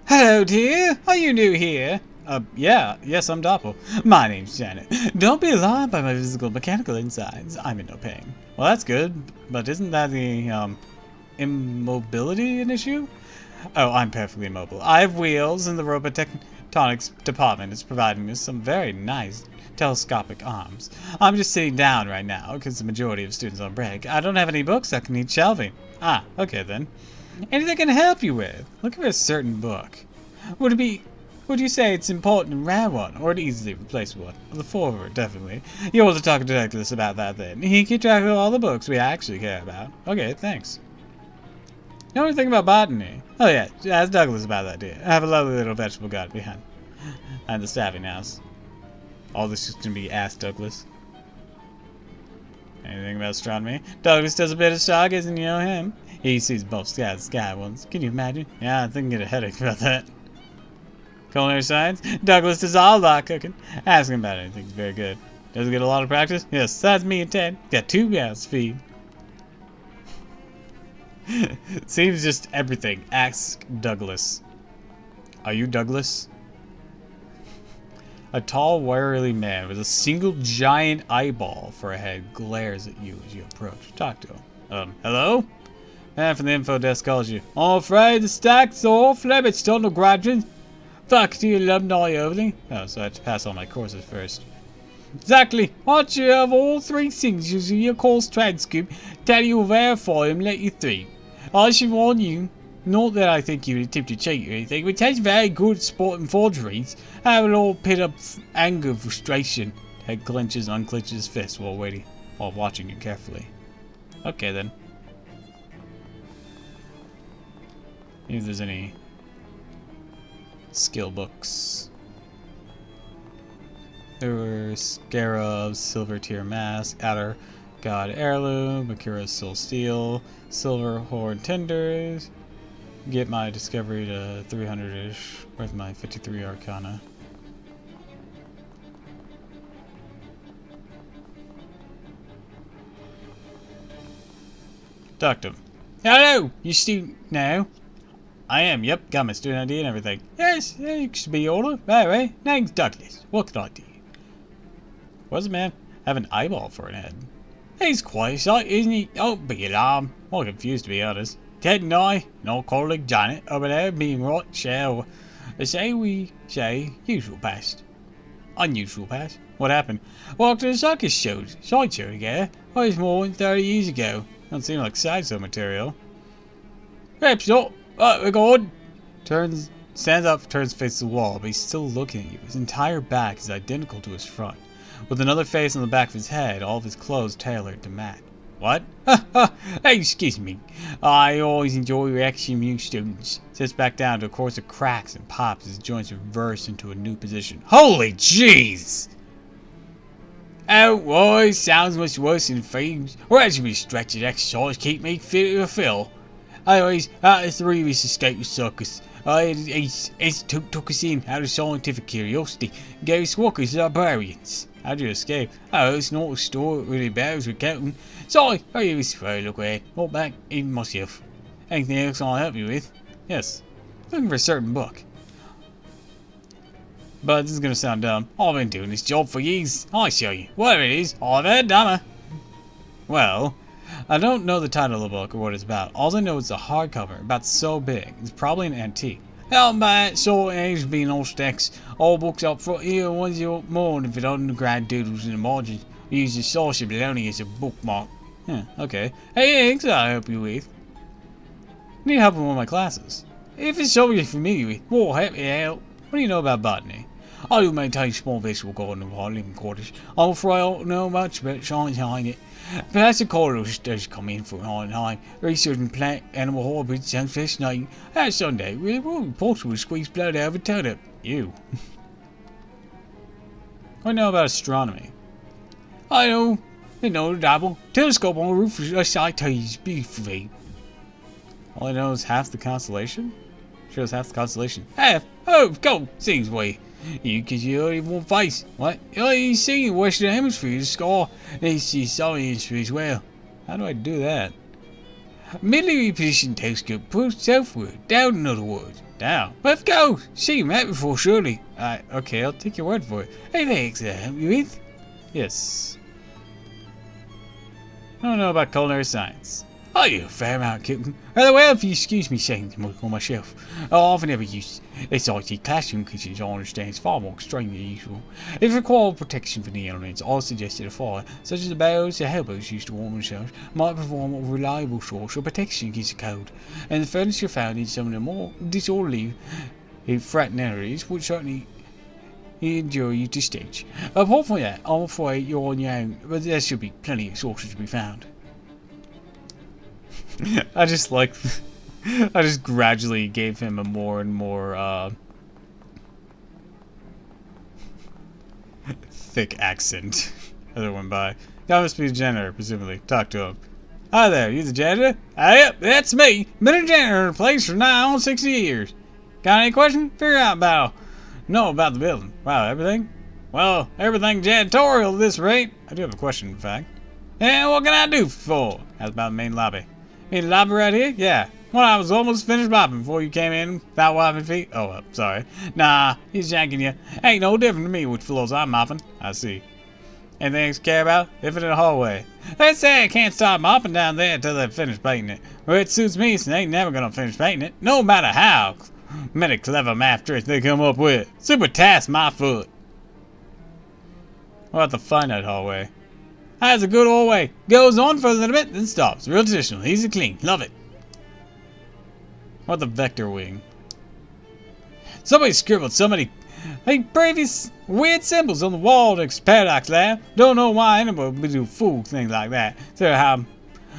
Hello, dear. Are you new here? Yes, I'm Doppel. My name's Janet. Don't be alarmed by my physical mechanical insides. I'm in no pain. Well, that's good, but isn't that the, immobility an issue? Oh, I'm perfectly immobile. I have wheels, and the robotectonics department is providing me with some very nice telescopic arms. I'm just sitting down right now, because the majority of students are on break. I don't have any books that can need shelving. Ah, okay then. Anything I can help you with? Look for a certain book. Would you say it's important and rare one, or an easily replaceable one? The former, definitely. You'll want to talk to Douglas about that then. He can keep track of all the books we actually care about. Okay, thanks. You know anything about botany? Oh yeah, ask Douglas about that, dear. I have a lovely little vegetable garden behind the staffing house. All this is gonna be Ask Douglas. Anything about astronomy? Douglas does a bit of stargazing, you know him. He sees both sky ones. Can you imagine? Yeah, I think I get a headache about that. Culinary science? Douglas does all that cooking. Ask him about anything. He's very good. Does he get a lot of practice? Yes, that's me and Ted. Got 2 mouths to feed. Seems just everything. Ask Douglas. Are you Douglas? A tall, wiry man with a single giant eyeball for a head glares at you as you approach. Talk to him. Hello? Man from the info desk calls you. I'm afraid the stack's off limits to undergraduates. Faculty, alumni, everything. Oh, so I have to pass all my courses first. Exactly. Once you have all 3 things, you'll see your course transcript, tell you verify and let you through. I should warn you, not that I think you would attempt to cheat or anything, but Ted's very good at spotting forgeries. I have an all pit up anger, frustration. Ted clenches and unclenches his fist while watching you carefully. Okay then. See if there's any skill books. There were Scarab's Silver Tier Mask, Adder God Heirloom, Akira's Soul Steel, Silver Horn Tenders. Get my discovery to 300-ish. Where's my 53 Arcana? Talk to him. Hello! You student now? I am, yep. Got my student ID and everything. Yes, it should be order. By the way, name's Douglas. What can I do? What's the man? I have an eyeball for an head. He's quite sight, isn't he? Don't be alarmed. More confused, to be honest. Ted and I, and our colleague Janet, over there being right, shall we say, usual past. Unusual past. What happened? Walked to the circus shows. Sideshow together. Oh, it's more than 30 years ago. Don't seem like sideshow material. Perhaps not. We're gone. Stands up, turns face to the wall, but he's still looking at you. His entire back is identical to his front, with another face on the back of his head, all of his clothes tailored to match. What? Hey, excuse me. I always enjoy reaction from you students. Sits back down to a course of cracks and pops as his joints reverse into a new position. Holy jeez! Oh, boy, sounds much worse than dreams. We're actually stretching exercise keep me fit to fill. Anyways, out of the 3 of us escaped the circus. Ace took us in out of scientific curiosity and gave us walkers as librarians. How'd you escape? Oh, it's not a story really bears recounting. Sorry, I was very look ahead. Not back in myself. Anything else I'll help you with? Yes. Looking for a certain book. But this is gonna sound dumb. I've been doing this job for years. I'll show you. Whatever it is, I've had dumber. Well, I don't know the title of the book or what it's about. All I know is a hardcover, about so big. It's probably an antique. Help by it, so age being all stacks. All books up front here, ones you want more than if it undergrad doodles in the margins. We use the sausage baloney as a bookmark. Yeah, okay. Hey, thanks I'll help you with. Need help in one of my classes. If it's something you're familiar with, well, happy to help. What do you know about botany? I do maintain a small vegetable garden of our living quarters. I'm afraid I don't know much about science behind it. But that's the corridors does come in from time to time. Researching plant, animal hybrids sounds fascinating. That Sunday, we were possible to squeeze blood out of a turnip. You. What do you know about astronomy? I know the dabble. Telescope on the roof of a site is beautifully. All I know is half the constellation? Shows half the constellation. Half? Oh, go! Seems way. You, cause you only have one face. What? You only see the Western Hemisphere, the sky, and you see the Southern Hemisphere as well. How do I do that? Military position telescope pushed southward, down in other words. Down. Let's go! See you met before, surely. Okay, I'll take your word for it. Hey, thanks, help you with? Yes. I don't know about culinary science. Oh, you're a fair amount, Captain. Rather well, if you excuse me saying to work on myself. I've never used this IT classroom kitchen, I understand, is far more extreme than usual. If you require protection from the elements, I suggested a fire, such as the barrels or elbows used to warm themselves, might perform a reliable source of protection against the cold, and the furniture found in some of the more disorderly fraternities would certainly endure you to stitch. Apart from that, I'm afraid you're on your own, but there should be plenty of sources to be found. I just gradually gave him a more and more thick accent as it went by. Guy must be a janitor, presumably. Talk to him. Hi there, you the janitor? Yep, that's me. Been a janitor in the place for nigh on 60 years. Got any question? Figure out about the building. Wow, everything? Well, everything janitorial at this rate. I do have a question, in fact. Yeah, what can I do for? How's about the main lobby? Main lobby right here? Yeah. Well, I was almost finished mopping before you came in without wiping feet. Oh, sorry. Nah, he's yanking you. Ain't no different to me which floors I'm mopping. I see. Anything else to care about? If in the hallway. They say I can't start mopping down there until they finish painting it. Well, it suits me, so they ain't never gonna finish painting it. No matter how many clever math tricks they come up with. Super task my foot. What about the finite hallway? That's a good old way. Goes on for a little bit, then stops. Real traditional, easy clean. Love it. What the vector wing? Somebody scribbled so many previous weird symbols on the wall next to Paradox Lab. Don't know why anybody would do fool things like that. So how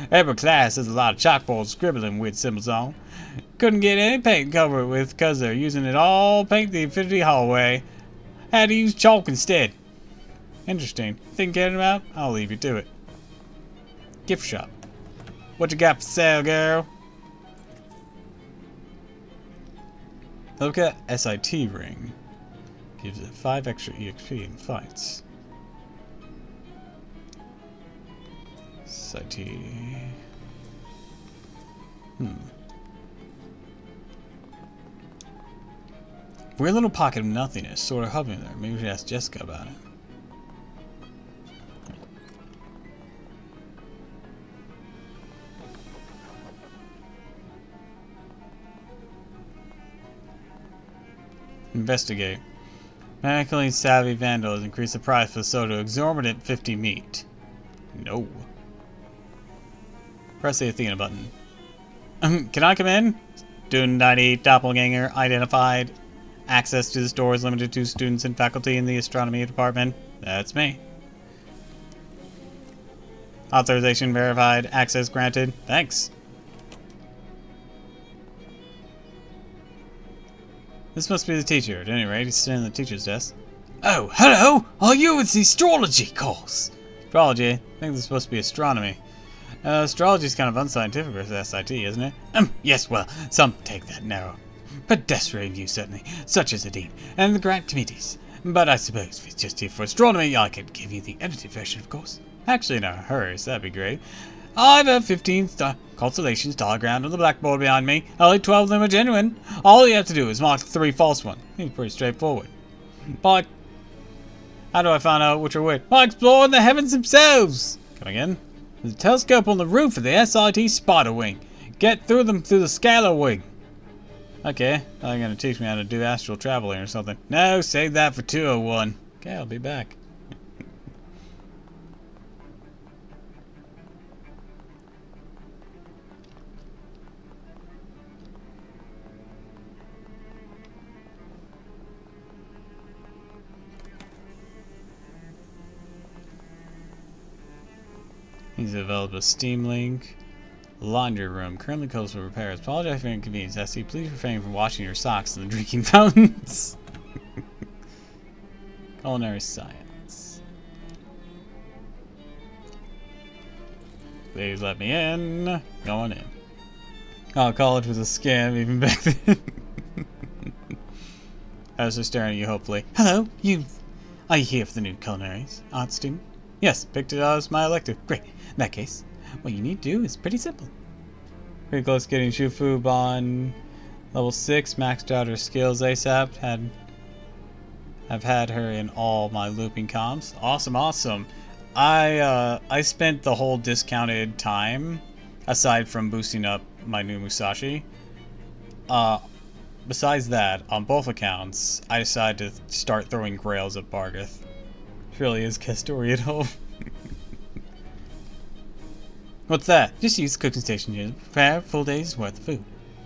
every class has a lot of chalkboards scribbling weird symbols on. Couldn't get any paint to cover it with because they're using it all paint the infinity hallway. Had to use chalk instead. Interesting. Think caring about? I'll leave you to it. Gift shop. What you got for sale, girl? Look at SIT ring. Gives it 5 extra EXP in fights. SIT. Weird little pocket of nothingness, sort of hovering there. Maybe we should ask Jessica about it. Investigate. Mechanically savvy vandals increase the price for the soda to exorbitant 50 meat. No. Press the Athena button. Can I come in? Student ID, doppelganger, identified. Access to this door is limited to students and faculty in the astronomy department. That's me. Authorization verified. Access granted. Thanks. This must be the teacher. At any rate, he's sitting at the teacher's desk. Oh, hello! Are you with the astrology course? Astrology? I think this is supposed to be astronomy. Astrology's kind of unscientific for SIT, isn't it? Yes, well, some take that narrow. Pedestrian view, certainly, such as the Dean and the grant committees. But I suppose if it's just here for astronomy, I could give you the edited version, of course. Actually, no, hers, that'd be great. I've a 15 constellations diagrammed on the blackboard behind me. Only 12 of them are genuine. All you have to do is mark the 3 false ones. It's pretty straightforward. But how do I find out which are which? By exploring the heavens themselves. Come again? There's a telescope on the roof of the SIT spider wing. Get through them through the scalar wing. Okay, I'm gonna teach me how to do astral traveling or something. No, save that for 201. Okay, I'll be back. He's developed a Steam Link. Laundry room. Currently closed for repairs. Apologize for inconvenience. I see. Please refrain from washing your socks in the drinking fountains. Culinary science. Please let me in. Going in. Oh, college was a scam even back then. I was just staring at you, hopefully. Hello, are you here for the new culinary arts student? Yes, picked it as my elective. Great. In that case, what you need to do is pretty simple. Pretty close getting Shufu Bon level 6, maxed out her skills ASAP. I've had her in all my looping comps. Awesome, awesome. I spent the whole discounted time, aside from boosting up my new Musashi. Besides that, on both accounts, I decided to start throwing grails at Bargith. Really is Kestori at home. What's that? Just use the cooking station here to prepare a full day's worth of food.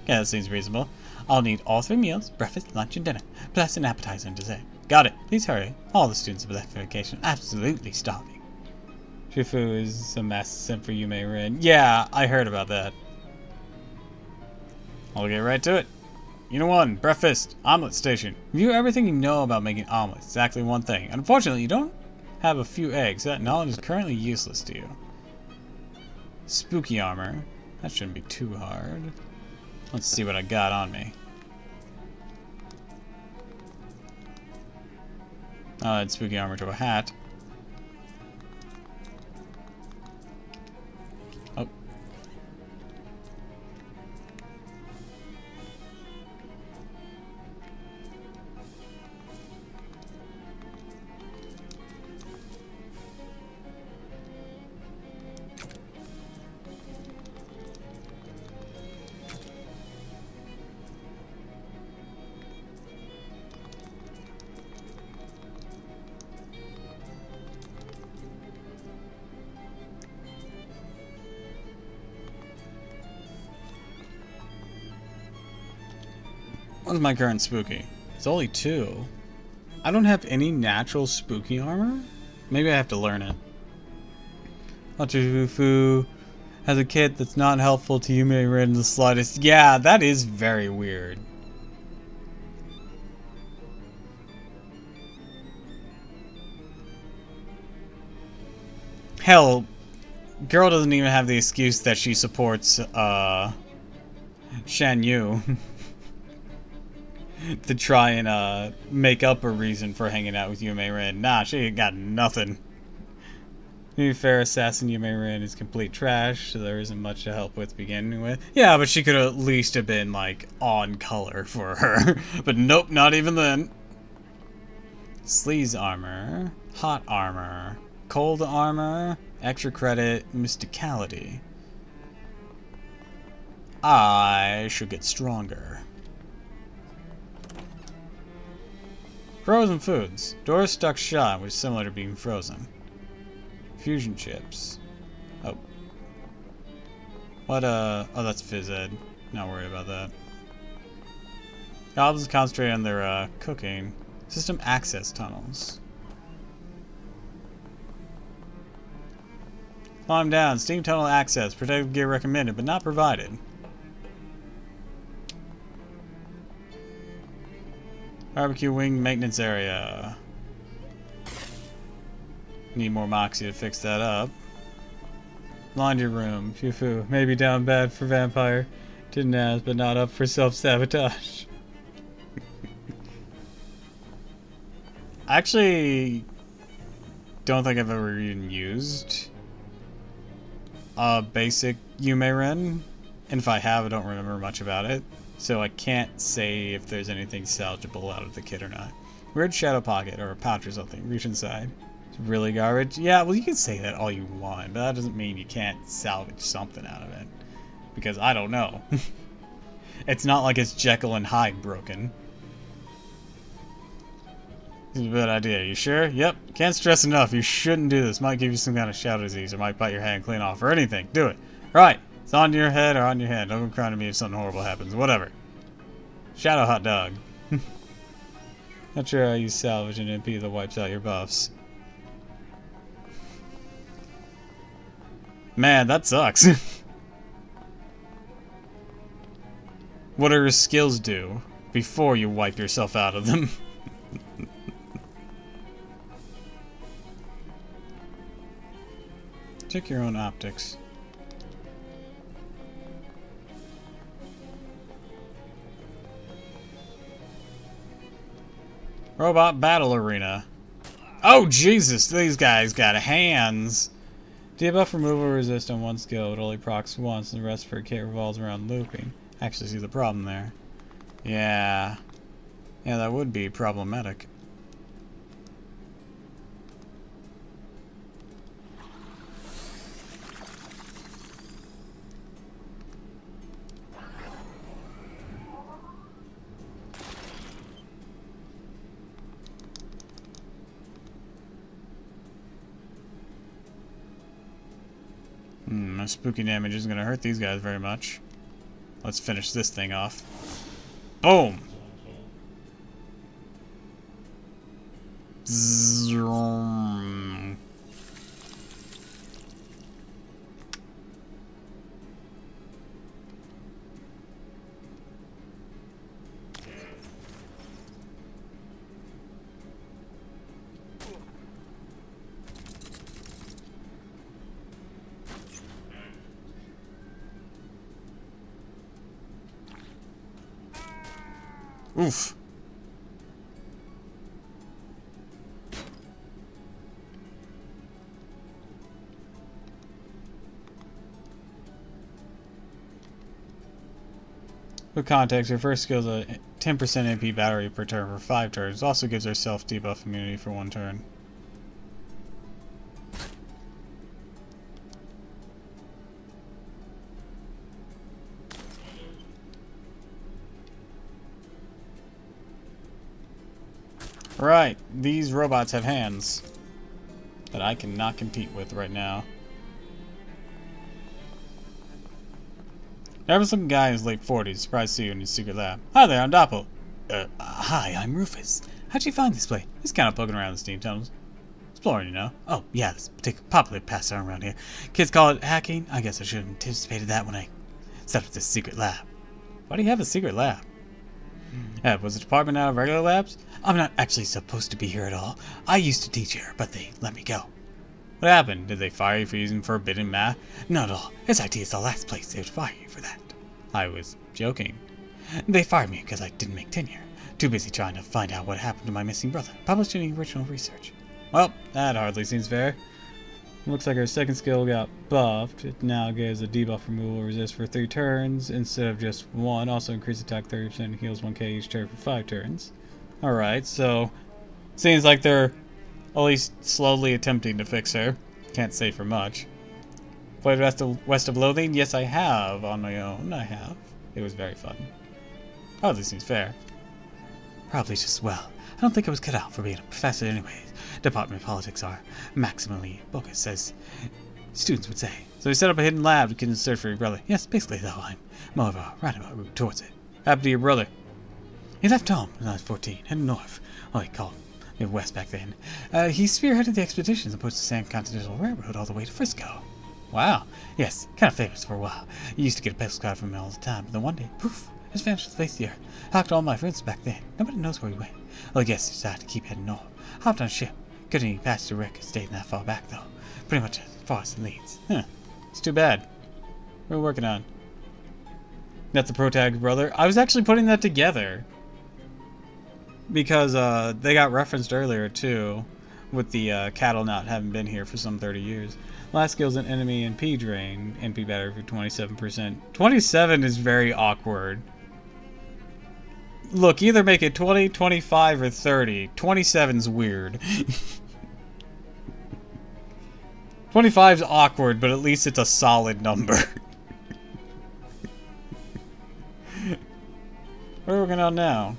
Yeah, that seems reasonable. I'll need all 3 meals, breakfast, lunch, and dinner, plus an appetizer and dessert. Got it. Please hurry. All the students have left for vacation. Absolutely starving. Shufu is a mass sent for Yume Rin. Yeah, I heard about that. I'll get right to it. Unit 1, breakfast, omelet station. Review everything you know about making omelets. Exactly one thing. Unfortunately, you don't have a few eggs. That knowledge is currently useless to you. Spooky armor. That shouldn't be too hard. Let's see what I got on me. Add spooky armor to a hat. Oh. What's my current spooky? It's only 2. I don't have any natural spooky armor? Maybe I have to learn it. Hachifufu has a kit that's not helpful to Yume Red in the slightest. Yeah, that is very weird. Hell, girl doesn't even have the excuse that she supports, Shan Yu. To try and make up a reason for hanging out with Yume Rin. Nah, she ain't got nothing. To be fair, Assassin Yume Rin is complete trash, so there isn't much to help with beginning with. Yeah, but she could at least have been, like, on color for her. But nope, not even then. Sleaze armor, hot armor, cold armor, extra credit, mysticality. I should get stronger. Frozen foods. Doors stuck shut, which is similar to being frozen. Fusion chips. Oh. What, oh, that's phys ed. Not worried about that. Goblins concentrate on their, cooking. System access tunnels. Climb down. Steam tunnel access. Protective gear recommended, but not provided. Barbecue wing maintenance area. Need more Moxie to fix that up. Laundry room. Phew. Maybe down bad for vampire. Didn't ask, but not up for self-sabotage. I actually don't think I've ever even used a basic Yume Ren. And if I have, I don't remember much about it. So I can't say if there's anything salvageable out of the kit or not. Weird shadow pocket or a pouch or something. Reach inside. It's really garbage. Yeah, well, you can say that all you want, but that doesn't mean you can't salvage something out of it. Because I don't know. It's not like it's Jekyll and Hyde broken. This is a bad idea. You sure? Yep. Can't stress enough. You shouldn't do this. Might give you some kind of shadow disease or might bite your hand clean off or anything. Do it. Right. It's on your head or on your hand. Don't cry to me if something horrible happens. Whatever. Shadow hot dog. Not sure how you salvage an MP that wipes out your buffs. Man, that sucks. What do your skills do before you wipe yourself out of them? Check your own optics. Robot battle arena. Oh, Jesus, these guys got hands. Debuff removal resist on one skill, it only procs once, and the rest for a kit revolves around looping. Actually see the problem there. Yeah. Yeah, that would be problematic. My spooky damage isn't going to hurt these guys very much. Let's finish this thing off. Boom! Zoom. Oof. For context, her first skill is a 10% MP battery per turn for 5 turns. Also gives her self debuff immunity for 1 turn. Right, these robots have hands that I cannot compete with right now. There was some guy in his late 40s, surprised to see you in his secret lab. Hi there, I'm Doppel. Hi, I'm Rufus. How'd you find this place? Just kind of poking around the steam tunnels. Exploring, you know. Oh, yeah, this particular popular pastime around here. Kids call it hacking. I guess I should have anticipated that when I set up this secret lab. Why do you have a secret lab? Was the department out of regular labs? I'm not actually supposed to be here at all. I used to teach here, but they let me go. What happened? Did they fire you for using forbidden math? Not at all. SIT is the last place they would fire you for that. I was joking. They fired me because I didn't make tenure. Too busy trying to find out what happened to my missing brother. Published any original research. Well, that hardly seems fair. Looks like her second skill got buffed. It now gives a debuff removal resist for 3 turns instead of just 1. Also increase attack 30% and heals 1k each turn for 5 turns. Alright, so seems like they're at least slowly attempting to fix her. Can't say for much. Played West of Loathing? Yes, I have. On my own, I have. It was very fun. Oh, this seems fair. Probably just well. I don't think I was cut out for being a professor anyways. Department politics are maximally bogus, as students would say. So you set up a hidden lab to get in search for your brother. Yes, basically though, I'm more of a roundabout route towards it. What happened to your brother? He left home when I was 14, headed north. Oh, he called Midwest back then. He spearheaded the expeditions and pushed the San Continental Railroad all the way to Frisco. Wow. Yes, kind of famous for a while. You used to get a postcard from him all the time, but then one day, poof, just vanished with the face of the earth. Talked to all my friends back then. Nobody knows where he went. Well, I guess he decided to keep heading north. Hopped on a ship. Couldn't even pass the wreck. Stayed that far back, though. Pretty much as far as it leads. Huh. It's too bad. What are we working on? That's the protag brother. I was actually putting that together. Because they got referenced earlier, too. With the cattle not having been here for some 30 years. Last skill is an enemy NP drain. NP battery for 27%. 27 is very awkward. Look, either make it 20, 25, or 30. 27's weird. 25's awkward, but at least it's a solid number. What are we working on now?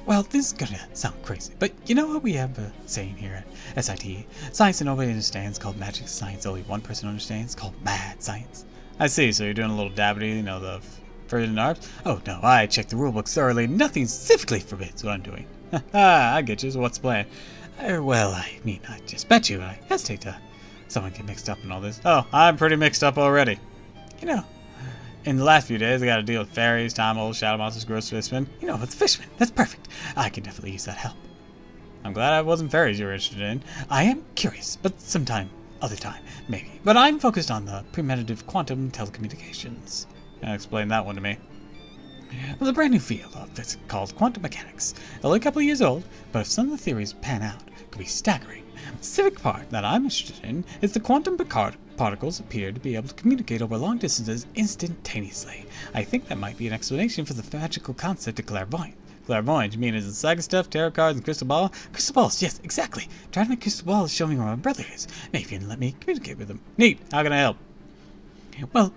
Well, this is gonna sound crazy, but you know what we have a saying here at SIT? Science that nobody understands called magic science. Only one person understands called mad science. I see, so you're doing a little dabbity, you know, the forbidden arts? Oh no, I checked the rulebooks thoroughly. Nothing specifically forbids what I'm doing. I get you, so what's the plan? Well, I mean, I just bet you, I hesitate to someone get mixed up in all this. Oh, I'm pretty mixed up already. You know, in the last few days, I got to deal with fairies, time holes, shadow monsters, gross fishmen. You know, with fishmen. That's perfect. I can definitely use that help. I'm glad I wasn't fairies you were interested in. I am curious, but sometime, other time, maybe. But I'm focused on the premeditative quantum telecommunications. Explain that one to me. Well, a brand new field of physics called quantum mechanics. Only a couple of years old, but if some of the theories pan out, it could be staggering. The specific part that I'm interested in is the quantum particles appear to be able to communicate over long distances instantaneously. I think that might be an explanation for the magical concept of clairvoyance. Clairvoyance, you mean as in psychic stuff, tarot cards, and crystal ball? Crystal balls, yes, exactly. Trying to make crystal balls show me where my brother is. Maybe you can let me communicate with him. Neat. How can I help? Well,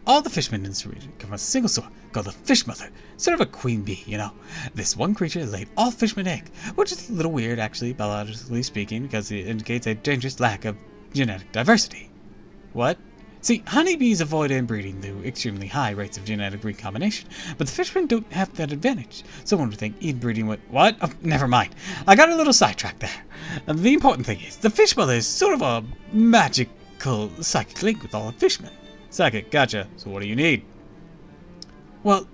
all the fishmen in this region come from a single source called the fish mother, sort of a queen bee, you know. This one creature laid all fishmen egg, which is a little weird, actually, biologically speaking, because it indicates a dangerous lack of genetic diversity. What? See, honeybees avoid inbreeding through extremely high rates of genetic recombination, but the fishmen don't have that advantage. Someone would think inbreeding would... What? Oh, never mind. I got a little sidetracked there. The important thing is, the fish mother is sort of a magical psychic link with all the fishmen. Psychic, gotcha. So what do you need? Well,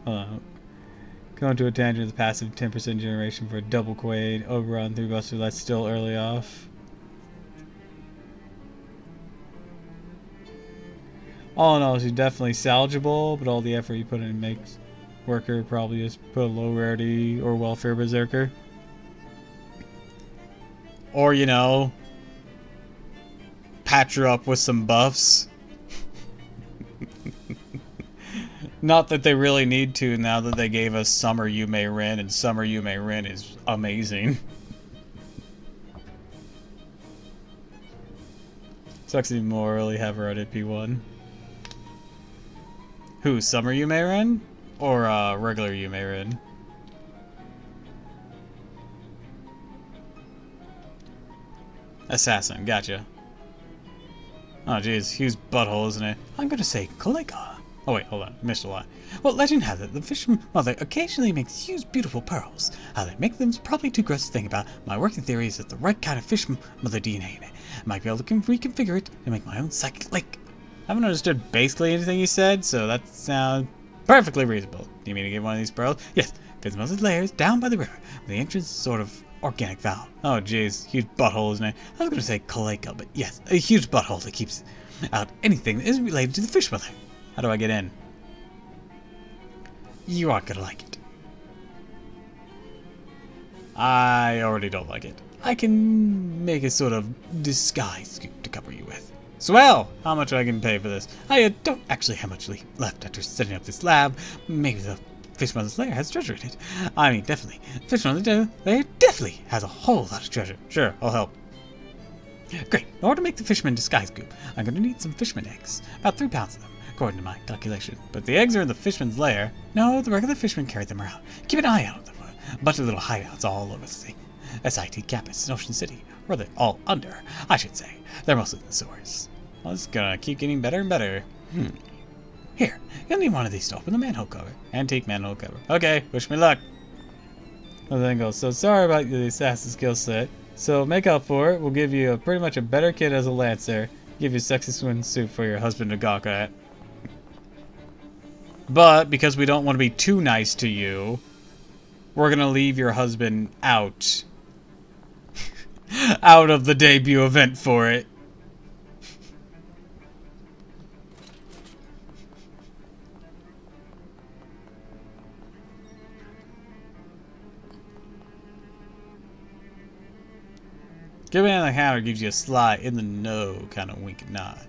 going to a tangent with passive 10% generation for a double quade, overrun 3 buster, that's still early off. All in all, she's definitely salvageable, but all the effort you put in makes worker, probably just put a low rarity or welfare berserker. Or, you know, patch her up with some buffs. Not that they really need to now that they gave us Summer You May Rin, and Summer You May Rin is amazing. Sucks even more early have her at P1. Who, Summer You May Rin? Or regular You May Rin? Assassin, gotcha. Oh jeez, huge butthole, isn't it? I'm gonna say Kalega. Oh wait, hold on, missed a lot. Well, legend has it, the fisherman mother occasionally makes huge, beautiful pearls. How they make them is probably too gross to think about. My working theory is that the right kind of fish mother DNA in it. I might be able to reconfigure it to make my own psychic lake. I haven't understood basically anything you said, so that sounds perfectly reasonable. Do you mean to get one of these pearls? Yes, fish mother's lair is down by the river. The entrance is sort of organic valve. Oh jeez, huge butthole, isn't it? I was gonna say Kaleka, but yes, a huge butthole that keeps out anything that isn't related to the fish mother. How do I get in? You aren't gonna like it. I already don't like it. I can make a sort of disguise scoop to cover you with. Swell! How much I can pay for this? I don't actually have much left after setting up this lab. Maybe the Fish Mother's lair has treasure in it. I mean, definitely. Fish Mother's lair definitely has a whole lot of treasure. Sure, I'll help. Great. In order to make the fisherman disguise goop, I'm going to need some fisherman eggs. About 3 pounds of them, according to my calculation. But the eggs are in the fisherman's lair. No, the regular fishermen carry them around. Keep an eye out for them. A bunch of little hideouts all over the city. SIT campus in Ocean City. Or they're all under, I should say. They're mostly in the sewers. Well, it's gonna keep getting better and better. Here, you'll need one of these to open the manhole cover. Antique manhole cover. Okay, wish me luck. Well, then goes, so sorry about the assassin skill set. So make up for it. We'll give you pretty much a better kit as a lancer. Give you a sexy swimsuit for your husband to gawk at. But because we don't want to be too nice to you, we're gonna leave your husband out. Out of the debut event for it. Giving on the counter gives you a sly in the know kind of wink and nod.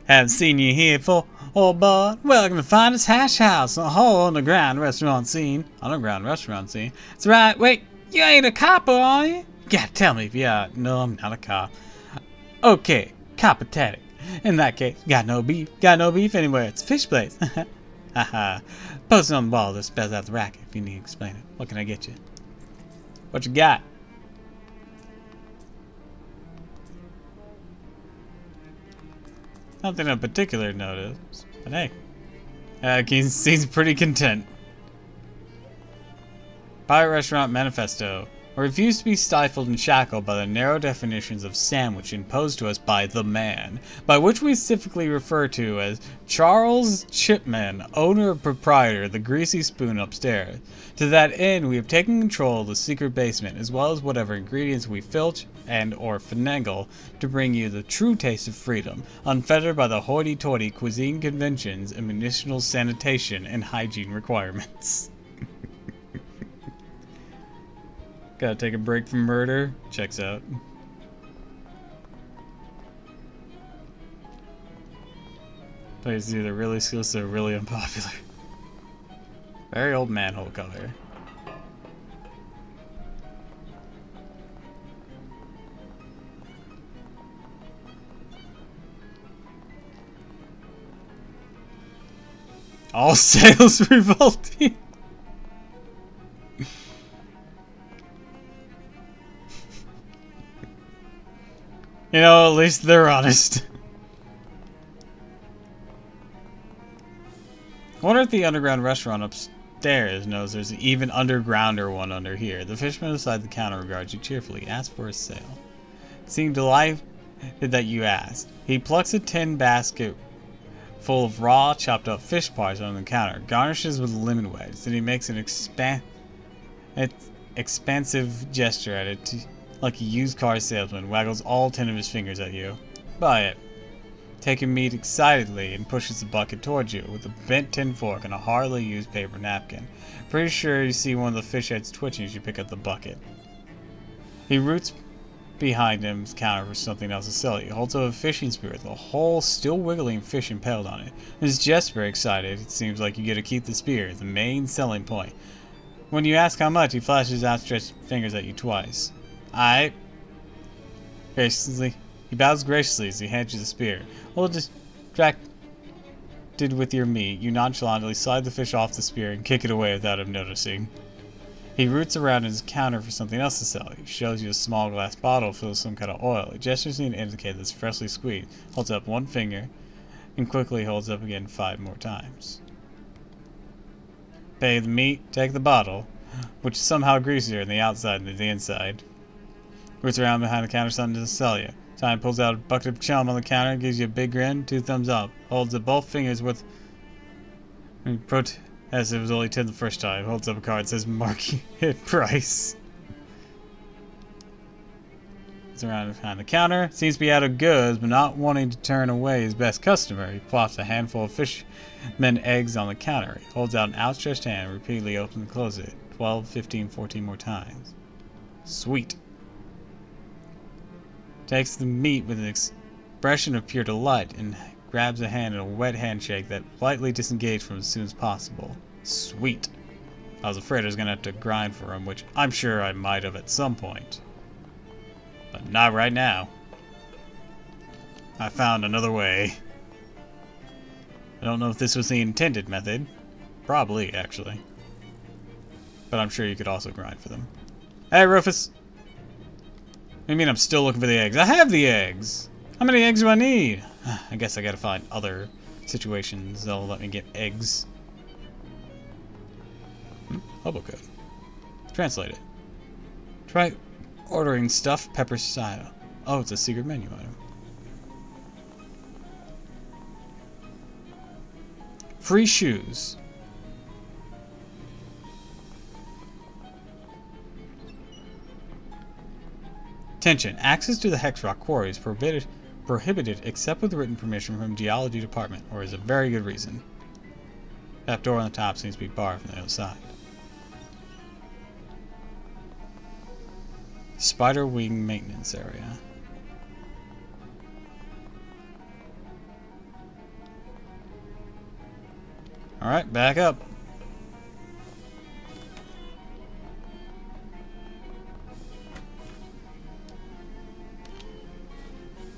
Haven't seen you here before, old bud. Welcome to Finest Hash House, a whole underground restaurant scene. Underground restaurant scene? That's right. Wait, you ain't a copper, are you? You gotta tell me if you are. No, I'm not a cop. Okay, copper-tatic. In that case, got no beef. Got no beef anywhere. It's a fish place. Haha. Post it on the wall that spells out the racket if you need to explain it. What can I get you? What you got? Nothing of particular notice, but hey. He seems pretty content. Pirate Restaurant Manifesto. I refuse to be stifled and shackled by the narrow definitions of sandwich imposed to us by the man, by which we specifically refer to as Charles Chipman, owner and proprietor of the Greasy Spoon upstairs. To that end, we have taken control of the secret basement, as well as whatever ingredients we filch and or finagle to bring you the true taste of freedom, unfettered by the hoity-toity cuisine conventions and municipal sanitation and hygiene requirements. Gotta take a break from murder. Checks out. Place is either really exclusive or really unpopular. Very old manhole cover. All sales revolting. You know, at least they're honest. I wonder if the underground restaurant upstairs knows there's an even undergrounder one under here. The fisherman beside the counter regards you cheerfully. Ask for a sale. Seemed delighted that you asked. He plucks a tin basket full of raw, chopped up fish parts on the counter, garnishes with lemon wedges. Then he makes an expansive gesture at it, like a used car salesman, waggles all 10 of his fingers at you. Buy it. taking meat excitedly and pushes the bucket towards you with a bent tin fork and a hardly used paper napkin. Pretty sure you see one of the fish heads twitching as you pick up the bucket. He roots behind him's counter for something else to sell you. He holds up a fishing spear with a whole still wiggling fish impaled on it. He's just very excited. It seems like you get to keep the spear, the main selling point. When you ask how much, he flashes outstretched fingers at you twice. Aight. Graciously. He bows graciously as he hands you the spear. A little distracted with your meat, you nonchalantly slide the fish off the spear and kick it away without him noticing. He roots around his counter for something else to sell. He shows you a small glass bottle filled with some kind of oil. He gestures to indicate that it's freshly squeezed, holds up one finger, and quickly holds up again 5 more times. Pay the meat, take the bottle, which is somehow greasier on the outside than the inside. Roots around behind the counter something to sell you. Time pulls out a bucket of chum on the counter, gives you a big grin, 2 thumbs up, holds up both fingers with... As it was only 10 the first time, holds up a card that says market price. It's around behind the counter, seems to be out of goods, but not wanting to turn away his best customer. He plops a handful of fishermen eggs on the counter. He holds out an outstretched hand, repeatedly opens and closes it, 12, 15, 14 more times. Sweet. Takes the meat with an expression of pure delight and grabs a hand in a wet handshake that politely disengaged from as soon as possible. Sweet. I was afraid I was going to have to grind for him, which I'm sure I might have at some point. But not right now. I found another way. I don't know if this was the intended method. Probably, actually. But I'm sure you could also grind for them. Hey, Rufus! What do you mean I'm still looking for the eggs? I have the eggs! How many eggs do I need? I guess I gotta find other situations that'll let me get eggs. Hobo code. Translate it. Try ordering stuffed pepper style. Oh, it's a secret menu item. Free shoes. Attention. Access to the Hex Rock Quarry is prohibited except with written permission from Geology Department, or is a very good reason. That door on the top seems to be barred from the outside. Spider Wing Maintenance Area. Alright, back up.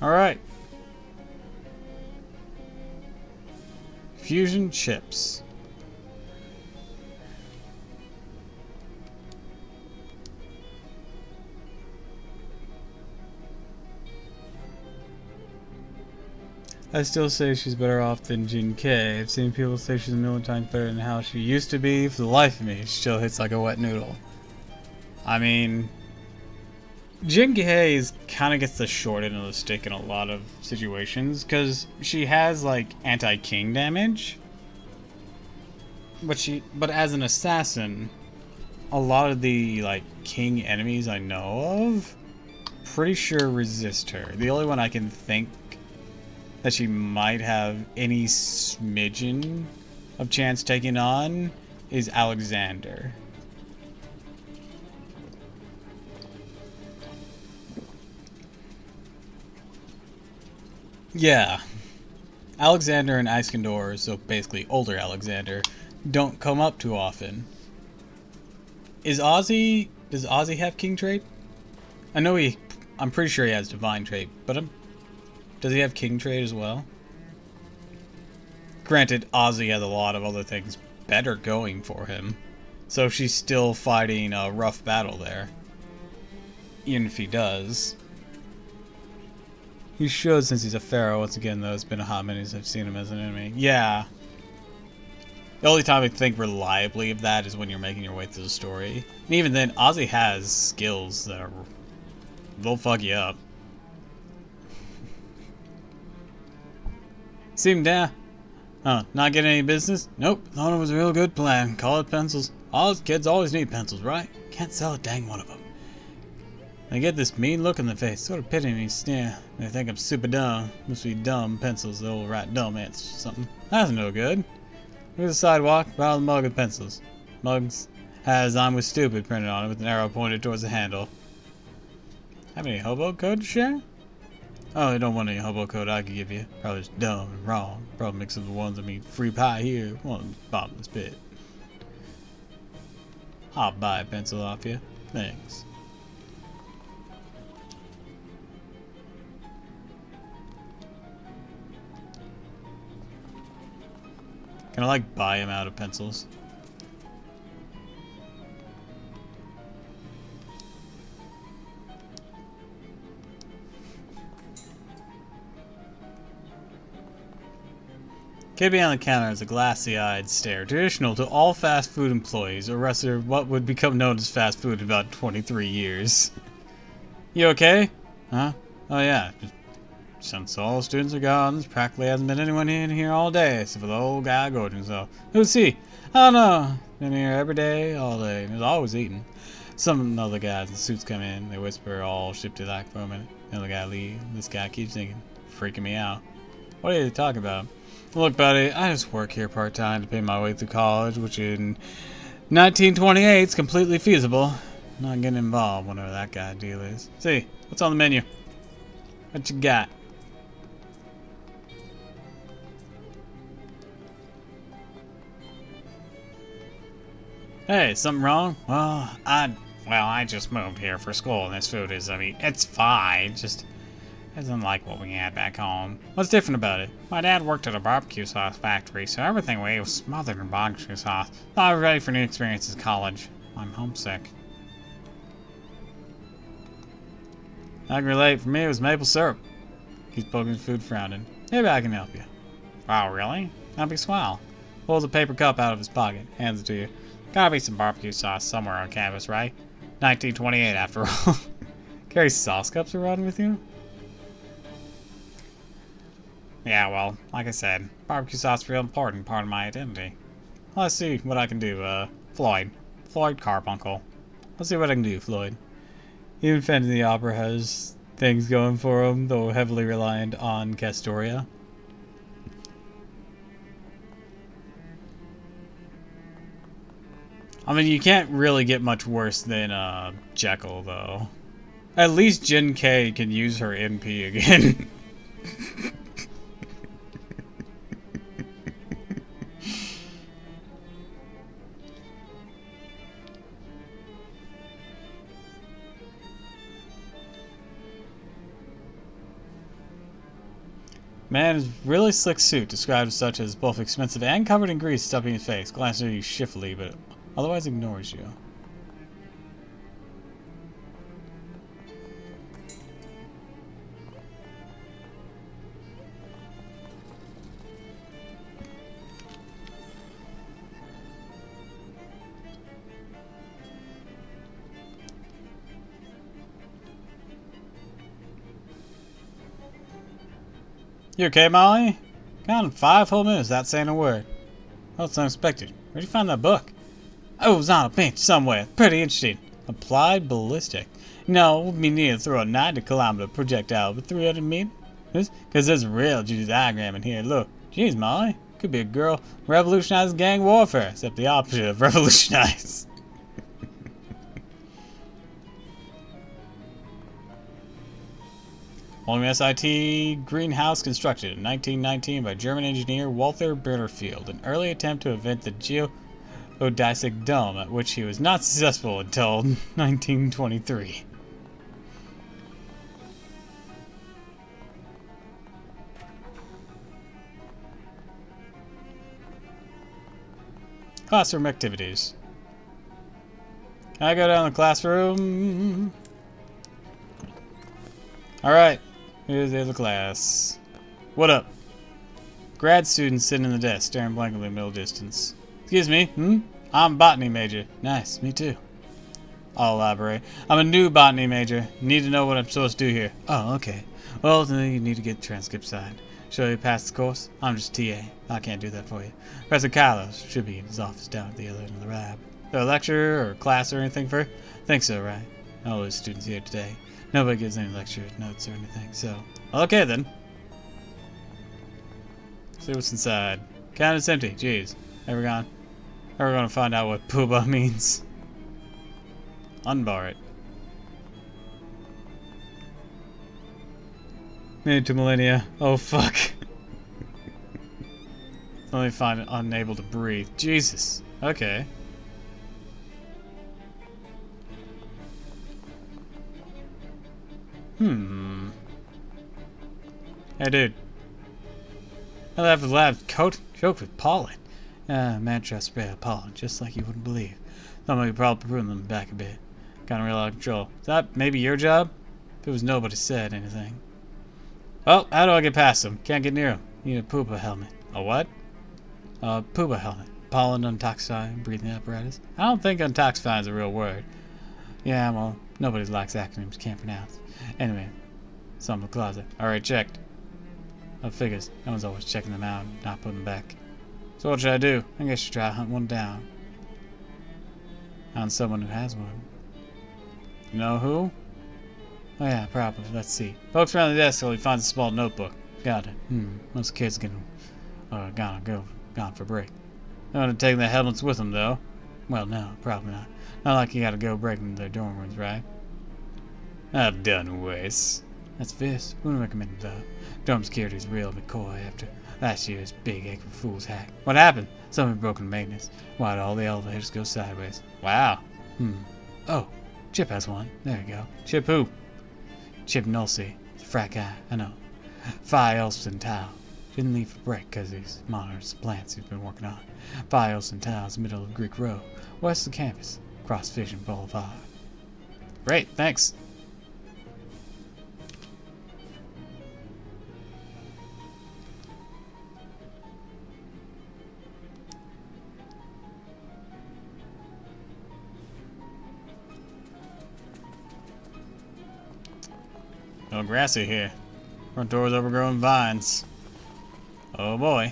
Alright. Fusion chips. I still say she's better off than Jin K. I've seen people say she's a million times better than how she used to be. For the life of me, she still hits like a wet noodle. I mean, Jin K kind of gets the short end of the stick in a lot of situations because she has like anti-king damage, but as an assassin, a lot of the like king enemies I know of, pretty sure resist her. The only one I can think that she might have any smidgen of chance taking on is Alexander. Yeah. Alexander and Iskandar, so basically older Alexander, don't come up too often. Does Ozzy have king trait? I'm pretty sure he has divine trait, but does he have king trait as well? Granted, Ozzy has a lot of other things better going for him, so she's still fighting a rough battle there. Even if he does. He should since he's a pharaoh. Once again, though, it's been a hot minute since I've seen him as an enemy. Yeah. The only time I think reliably of that is when you're making your way through the story. And even then, Ozzy has skills that they'll fuck you up. Seem down. Not getting any business? Nope. Thought it was a real good plan. Call it pencils. All kids always need pencils, right? Can't sell a dang one of them. I get this mean look in the face, sort of pity me, sneer. They think I'm super dumb. Must be dumb pencils, they'll write dumb answers or something. That's no good. Look at the sidewalk, bottom of the mug with pencils. Mugs has "I'm with stupid" printed on it with an arrow pointed towards the handle. Have any hobo code to share? Oh, I don't want any hobo code I could give you. Probably just dumb and wrong. Probably mix up the ones that mean free pie here, one bottomless pit. I'll buy a pencil off you. Thanks. Can I like buy him out of pencils? Kid behind the counter has a glassy-eyed stare, traditional to all fast food employees, or rather what would become known as fast food in about 23 years. You okay? Huh? Oh yeah. Since all the students are gone, there practically hasn't been anyone in here all day, except for the old guy gorging himself. Who's he? I don't know. Been here every day, all day. He's always eating. Some other guys in suits come in, they whisper all shifty-like for a minute. Another guy leaves. This guy keeps thinking, freaking me out. What are they talking about? Look, buddy, I just work here part-time to pay my way through college, which in 1928 is completely feasible. Not getting involved, whatever that guy deal is. See, what's on the menu? What you got? Hey, something wrong? Well, I just moved here for school, and this food is, it's fine. Just isn't like what we had back home. What's different about it? My dad worked at a barbecue sauce factory, so everything we ate was smothered in barbecue sauce. Thought I was ready for new experiences in college. I'm homesick. I can relate. For me, it was maple syrup. He's poking his food, frowning. Maybe I can help you. Oh, really? That'd be swell. Pulls a paper cup out of his pocket, hands it to you. Gotta be some barbecue sauce somewhere on campus, right? 1928, after all. Carry sauce cups around with you? Yeah, well, like I said, barbecue sauce is a real important part of my identity. Let's see what I can do, Floyd. Floyd Carbuncle. Let's see what I can do, Floyd. Even Phantom of the Opera has things going for him, though heavily reliant on Castoria. I mean, you can't really get much worse than, Jekyll, though. At least Jen K can use her MP again. Man in a really slick suit, described as such as both expensive and covered in grease, stuffing his face, glancing at you shiftily, but otherwise ignores you. You okay, Molly? Gone 5 whole minutes without saying a word. Oh, it's unexpected. Where'd you find that book? Oh, it was on a bench somewhere. Pretty interesting. Applied ballistic. No, we need to throw a 90-kilometer projectile with 300 meters. Because there's a real juicy diagram in here. Look. Jeez, Molly. Could be a girl revolutionizing gang warfare, except the opposite of revolutionize. Volume SIT greenhouse constructed in 1919 by German engineer Walther Bitterfield, an early attempt to invent the geodesic dome, at which he was not successful until 1923. Classroom activities. Can I go down the classroom? Alright. Here's the other class. What up? Grad student sitting in the desk, staring blankly in the middle distance. Excuse me, I'm a botany major. Nice, me too. I'll elaborate. I'm a new botany major. Need to know what I'm supposed to do here. Oh, okay. Well, then you need to get the transcript signed. Show you pass the course? I'm just TA. I can't do that for you. Professor Carlos should be in his office down at the other end of the lab. Is there a lecture or class or anything for her? Think so, right? all those students here today. Nobody gives any lecture notes or anything, so... Okay, then. See what's inside. Cabinet's empty. Jeez. Ever gonna find out what Pooba means? Unbar it. Made to millennia. Oh, fuck. Suddenly find it unable to breathe. Jesus. Okay. Hey, dude. I left the lab coat choked with pollen. Mantra spray of pollen, just like you wouldn't believe. Somebody could probably prune them back a bit. Kinda real out of control. Is that maybe your job? If it was nobody said anything. Well, how do I get past them? Can't get near them. Need a poopa helmet. A what? A poopa helmet. Pollen untoxifying breathing apparatus. I don't think untoxifying is a real word. Yeah, well, nobody likes acronyms can't pronounce. Anyway, some in the closet. Alright, checked. I figures. No one's always checking them out and not putting them back. So what should I do? I guess I should try to hunt one down. Found someone who has one. You know who? Oh yeah, probably. Let's see. Folks around the desk till he finds a small notebook. Got it. Most kids gone for break. They want to take their helmets with them, though. Well, no, probably not. Not like you gotta go break into their dorm rooms, right? I've done worse. That's fierce. Wouldn't recommend it, though. Dorm security's real McCoy after last year's big April Fool's hack. What happened? Something broken maintenance. Why'd all the elevators go sideways? Wow. Oh, Chip has one. There you go. Chip who? Chip Nulsey. The frat guy. I know. Phi Elston Tile. Didn't leave for break because he's monitoring some plants he's been working on. Phi Elston Tile is the middle of Greek Road, west of the campus, across Vision Boulevard. Great, thanks. No grassy here. Front door's overgrown vines. Oh boy.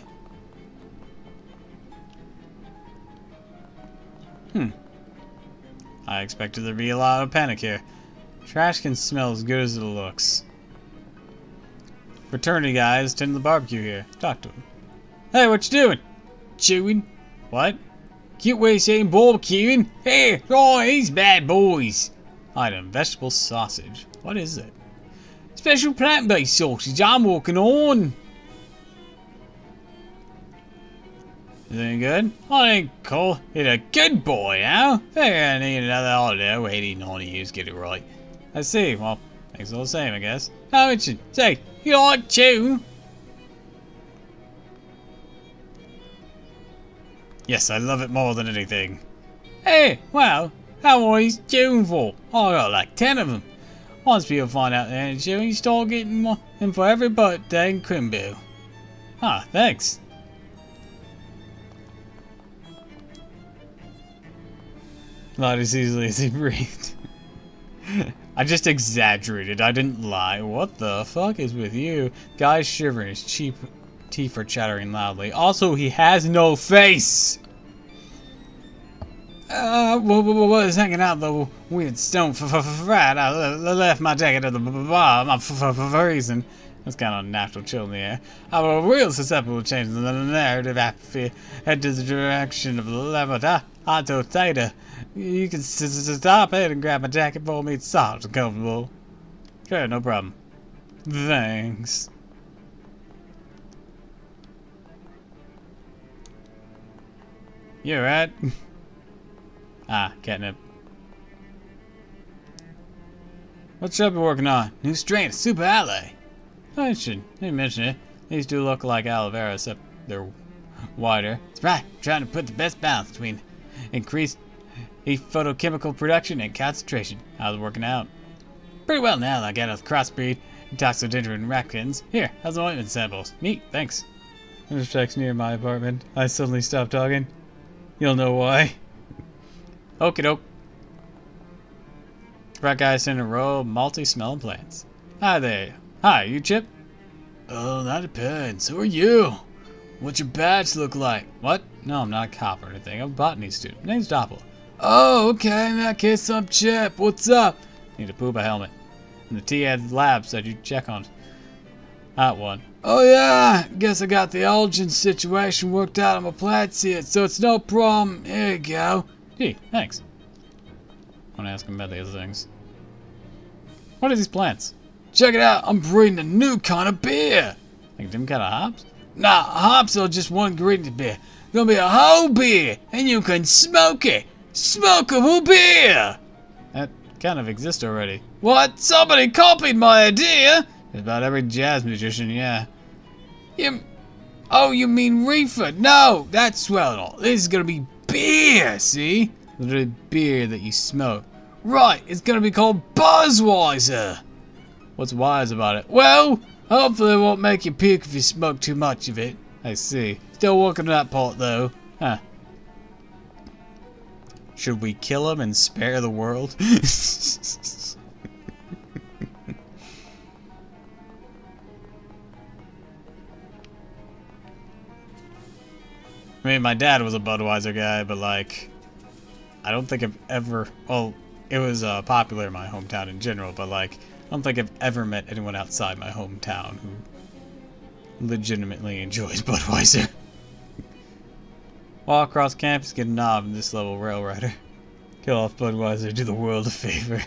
I expected there to be a lot of panic here. Trash can smell as good as it looks. Fraternity guys tend to the barbecue here. Talk to him. Hey, what you doing? Chewing? What? Cute way of saying barbecuing? Hey, oh, these bad boys. Item, vegetable sausage. What is it? Special plant-based sausage I'm working on. Is it any good? I ain't cool. It's a good boy, huh? Figure I need another holiday waiting on you to get it right. I see. Well, thanks all the same, I guess. How mention? Say, you like chew? Yes, I love it more than anything. Hey, well, how are you chewing for? I got like 10 of them. Once people find out they're chewing, you start getting one for every birthday and crimbo. Ah, thanks. Not as easily as he breathed. I just exaggerated. I didn't lie. What the fuck is with you? Guy's shivering. His teeth are chattering loudly. Also, he has no face! What is hanging out the weird stone frat? I left my jacket at the bar for a reason. That's kind of natural chill in the air. I was real susceptible to changes in the narrative after head to the direction of the left. I told Tater, you can stop it and grab my jacket for me. It's soft and comfortable. Sure, no problem. Thanks. You alright? Ah, catnip. What's Chubby working on? New strain of Super Aloe. I didn't mention it. These do look like aloe vera, except they're wider. That's right. Trying to put the best balance between increased photochemical production and concentration. How's it working out? Pretty well now that I got a crossbreed and toxodendron ratkins. Here, how's the ointment samples? Neat, thanks. Intersex near my apartment. I suddenly stopped talking. You'll know why. Okie doke. Frat guys in a row of multi-smelling plants. Hi there. Hi, you Chip? Oh, that depends. Who are you? What's your badge look like? What? No, I'm not a cop or anything. I'm a botany student. My name's Doppel. Oh, okay. In that case, I'm Chip. What's up? Need to poop a helmet. And the T-Head lab said you check on that one. Oh yeah, guess I got the oxygen situation worked out on my plants here, so it's no problem. Here you go. Gee, thanks. I want to ask him about the other things. What are these plants? Check it out, I'm breeding a new kind of beer. Like different kind of hops? Nah, hops are just one ingredient of beer. Gonna be a whole beer, and you can smoke it. Smokable beer. That kind of exists already. What? Somebody copied my idea? About every jazz musician, yeah. Oh, you mean reefer? No, that's swell and all. This is gonna be beer, see? Literally beer that you smoke. Right, it's gonna be called Buzzweiser. What's wise about it? Well, hopefully it won't make you puke if you smoke too much of it. I see. Still working on that part though. Huh. Should we kill him and spare the world? I mean, my dad was a Budweiser guy, but like, I don't think I've ever. Well, it was popular in my hometown in general, but like, I don't think I've ever met anyone outside my hometown who legitimately enjoys Budweiser. Walk across campus, get a knob in this level rail rider. Kill off Budweiser, do the world a favor.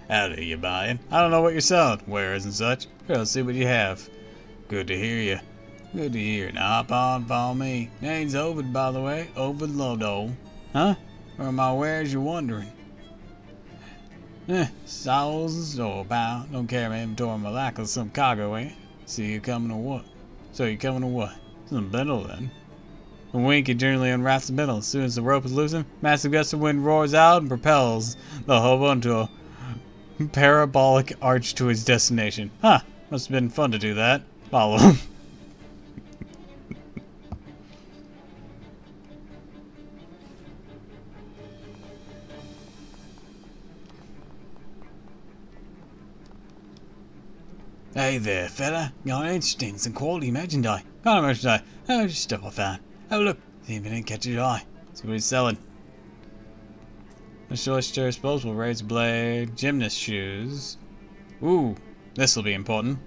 Howdy, you buying? I don't know what you're selling, wares and such. Here, let's see what you have. Good to hear you. Good to hear. Now hop on, follow me. Name's Ovid, by the way. Ovid Lodo. Huh? Where are my wares, you're wondering? Souls and store, pal. Don't carry my inventory my lack of some cargo, eh? See you coming or what? So you coming or what? Some bundle then. A wink, it generally unwraps the middle. As soon as the rope is loosened, massive gust of wind roars out and propels the hobo into a parabolic arch to his destination. Huh, must have been fun to do that. Follow him. Hey there, fella. Got interesting, some quality merchandise. Kind of merchandise. Oh, just stuff I found. Oh, look. See if it didn't catch your eye. See what he's selling. A short disposable razor blade, gymnast shoes. Ooh, this'll be important.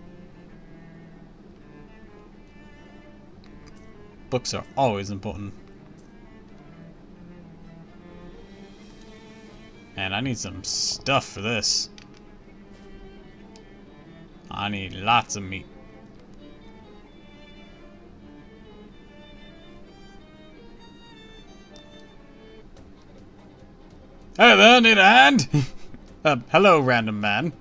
Books are always important. And I need some stuff for this. I need lots of meat. Hey there, need a hand? Hello, random man.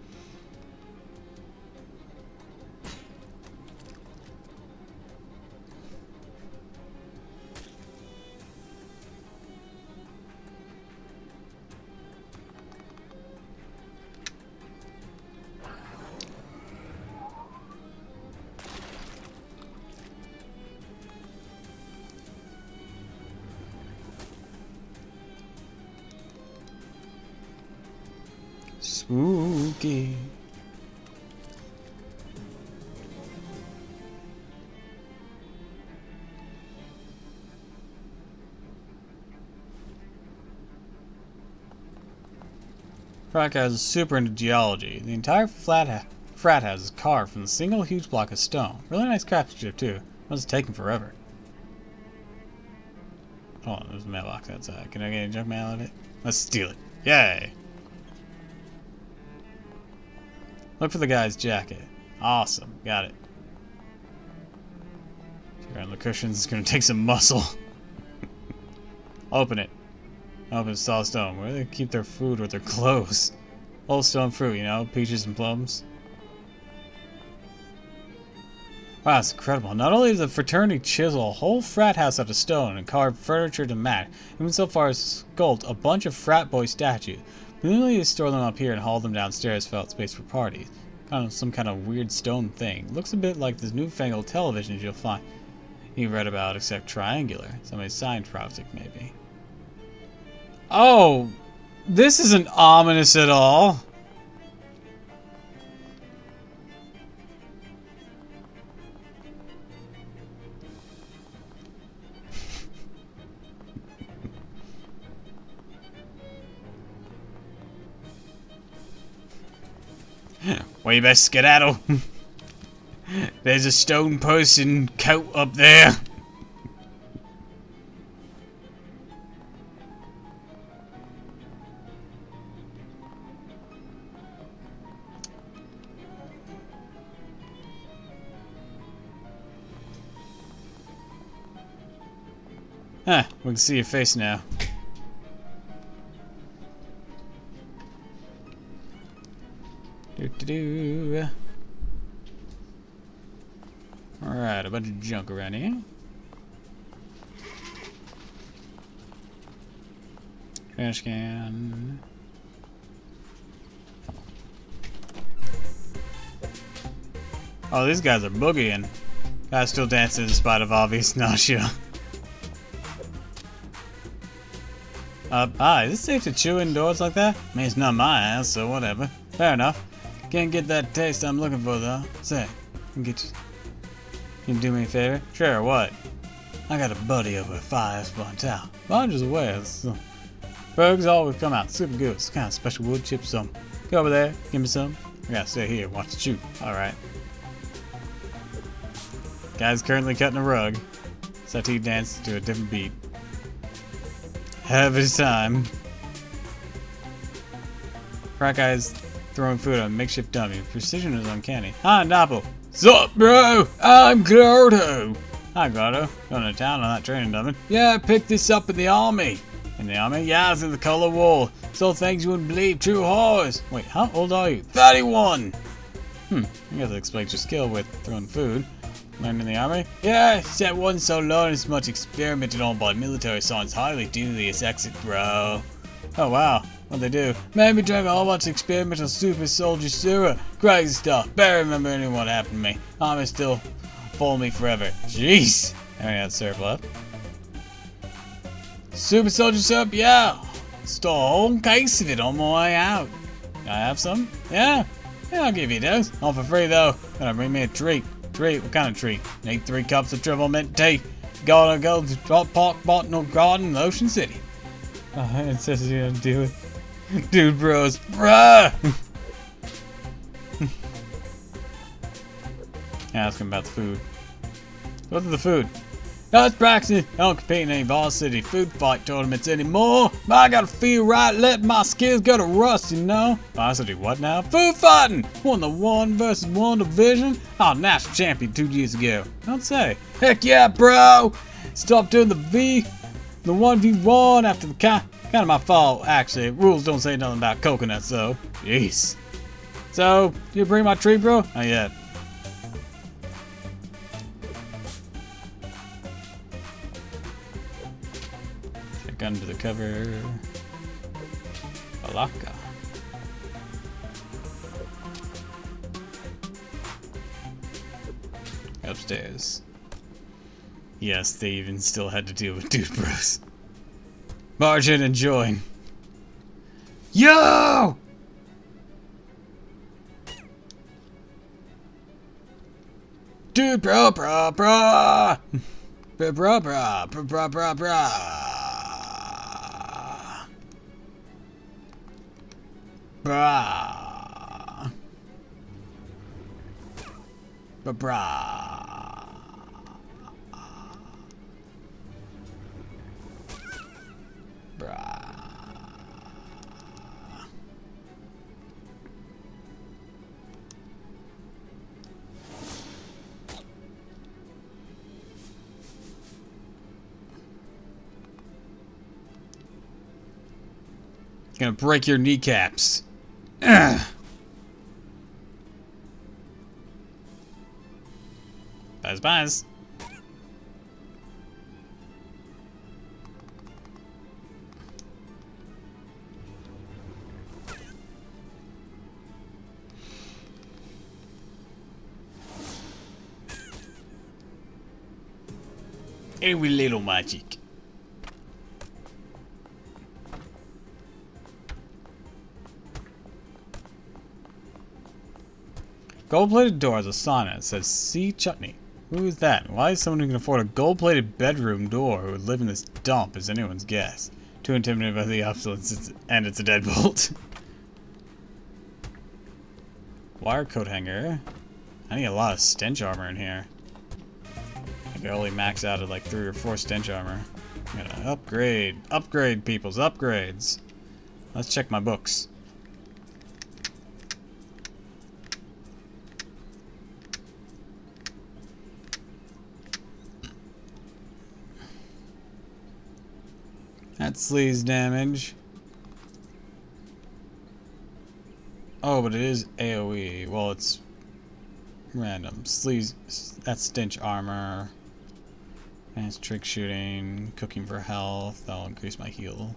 Spooky. Frat house is super into geology. The entire frat house is carved from a single huge block of stone. Really nice craftsmanship too. Must have taken forever. Hold on, there's a mailbox outside. Can I get any junk mail out of it? Let's steal it. Yay! Look for the guy's jacket. Awesome. Got it. Here on the cushions, it's gonna take some muscle. Open it. Open solid stone. Where do they keep their food with their clothes? Old stone fruit, you know, peaches and plums. Wow, that's incredible. Not only does the fraternity chisel a whole frat house out of stone and carve furniture to mat, even so far as sculpt a bunch of frat boy statues. Presumably they store them up here and haul them downstairs without space for parties. Kind of some kind of weird stone thing. Looks a bit like this newfangled televisions you'll find you read about, except triangular. Somebody's science project, maybe. Oh! This isn't ominous at all! Well, you best skedaddle. There's a stone person coat up there. Huh, we can see your face now. Do. Alright, a bunch of junk around here. Trash can. Oh, these guys are boogieing. Guys still dancing in spite of obvious nausea. Hi, is it safe to chew indoors like that? I mean, it's not my house, so whatever. Fair enough. Can't get that taste I'm looking for, though. Say, can you do me a favor? Sure, what? I got a buddy over at Fire Spawn Town. I'm just aware, so bugs always come out super good. It's kind of special wood chip some. Go over there, give me some. I gotta stay here, watch the shoot. Alright. Guy's currently cutting a rug. Sati dances to a different beat. Have his time. Crack Guy's throwing food on a makeshift dummy. Precision is uncanny. Hi, Doppel. Sup, bro? I'm Gordo. Hi, Gordo. Going to town on that training dummy. Yeah, I picked this up in the army. In the army? Yeah, I was in the color war. Saw things you wouldn't believe. True horrors. Wait, how old are you? 31. I guess that explains your skill with throwing food. Learned in the army? Yeah, set one so low and as much experimented on by military science highly dubious exit, bro. Oh wow, what'd they do? Made me drink a whole bunch of experimental super soldier sewer. Crazy stuff. Barely remember anything what happened to me. Army still follow me forever. Jeez. I only had syrup left. Super soldier syrup? Yeah. Stole a whole case of it on my way out. Can I have some? Yeah. Yeah, I'll give you those. All for free though. Gonna bring me a treat. Treat? What kind of treat? Need 3 cups of triple mint tea. Gotta go to Drop Park Botanical Garden in Ocean City. It says you gotta deal with dude bros. Bruh! Ask him about the food. What's the food? No, it's practicing. I don't compete in any Ball City food fight tournaments anymore. I gotta feel right, let my skills go to rust, you know? Ball City what now? Food fighting! Won the 1 versus 1 division. Oh, national champion 2 years ago. Don't say. Heck yeah, bro! Stop doing the 1v1 after the kind of my fault, actually. Rules don't say nothing about coconuts, though. Jeez. So, you bring my tree, bro? Not yet. Under the cover. Alaka. Upstairs. Yes, they even still had to deal with dude bros. Barge in and join. Yo! Dude bro bro bro! Bro bro bro bro bro bro! Brah. Brah. Brah. Gonna break your kneecaps. Ugh. Buzz. Every little magic. Gold-plated door has a sign that says "See Chutney." Who is that? Why is someone who can afford a gold-plated bedroom door who would live in this dump is anyone's guess. Too intimidated by the obsolescence, and it's a deadbolt. Wire coat hanger. I need a lot of stench armor in here. I can only max out at like 3 or 4 stench armor. I'm gonna upgrade. Upgrade, peoples. Upgrades. Let's check my books. That's sleaze damage. Oh, but it is AoE. Well, it's random. Sleaze. That's stench armor. Advanced trick shooting. Cooking for health. That'll increase my heal.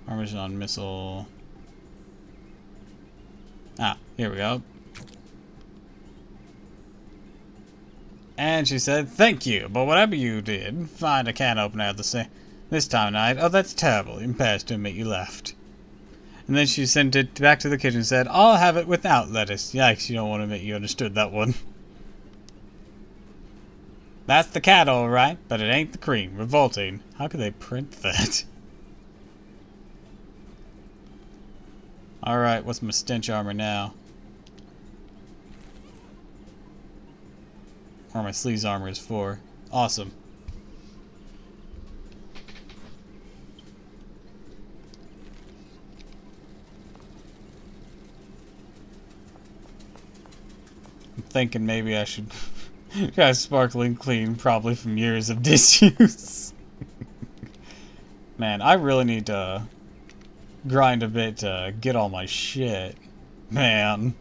Armor's on missile. Ah, here we go. And she said, "Thank you, but whatever you did, find a can opener at this time of night. Oh, that's terrible. You passed to admit you left." And then she sent it back to the kitchen and said, "I'll have it without lettuce." Yikes, you don't want to admit you understood that one. That's the cat, all right, but it ain't the cream. Revolting. How could they print that? Alright, what's my stench armor now? Or my sleaze armor is 4. Awesome. I'm thinking maybe I should try sparkling clean, probably from years of disuse. Man, I really need to grind a bit to get all my shit. Man.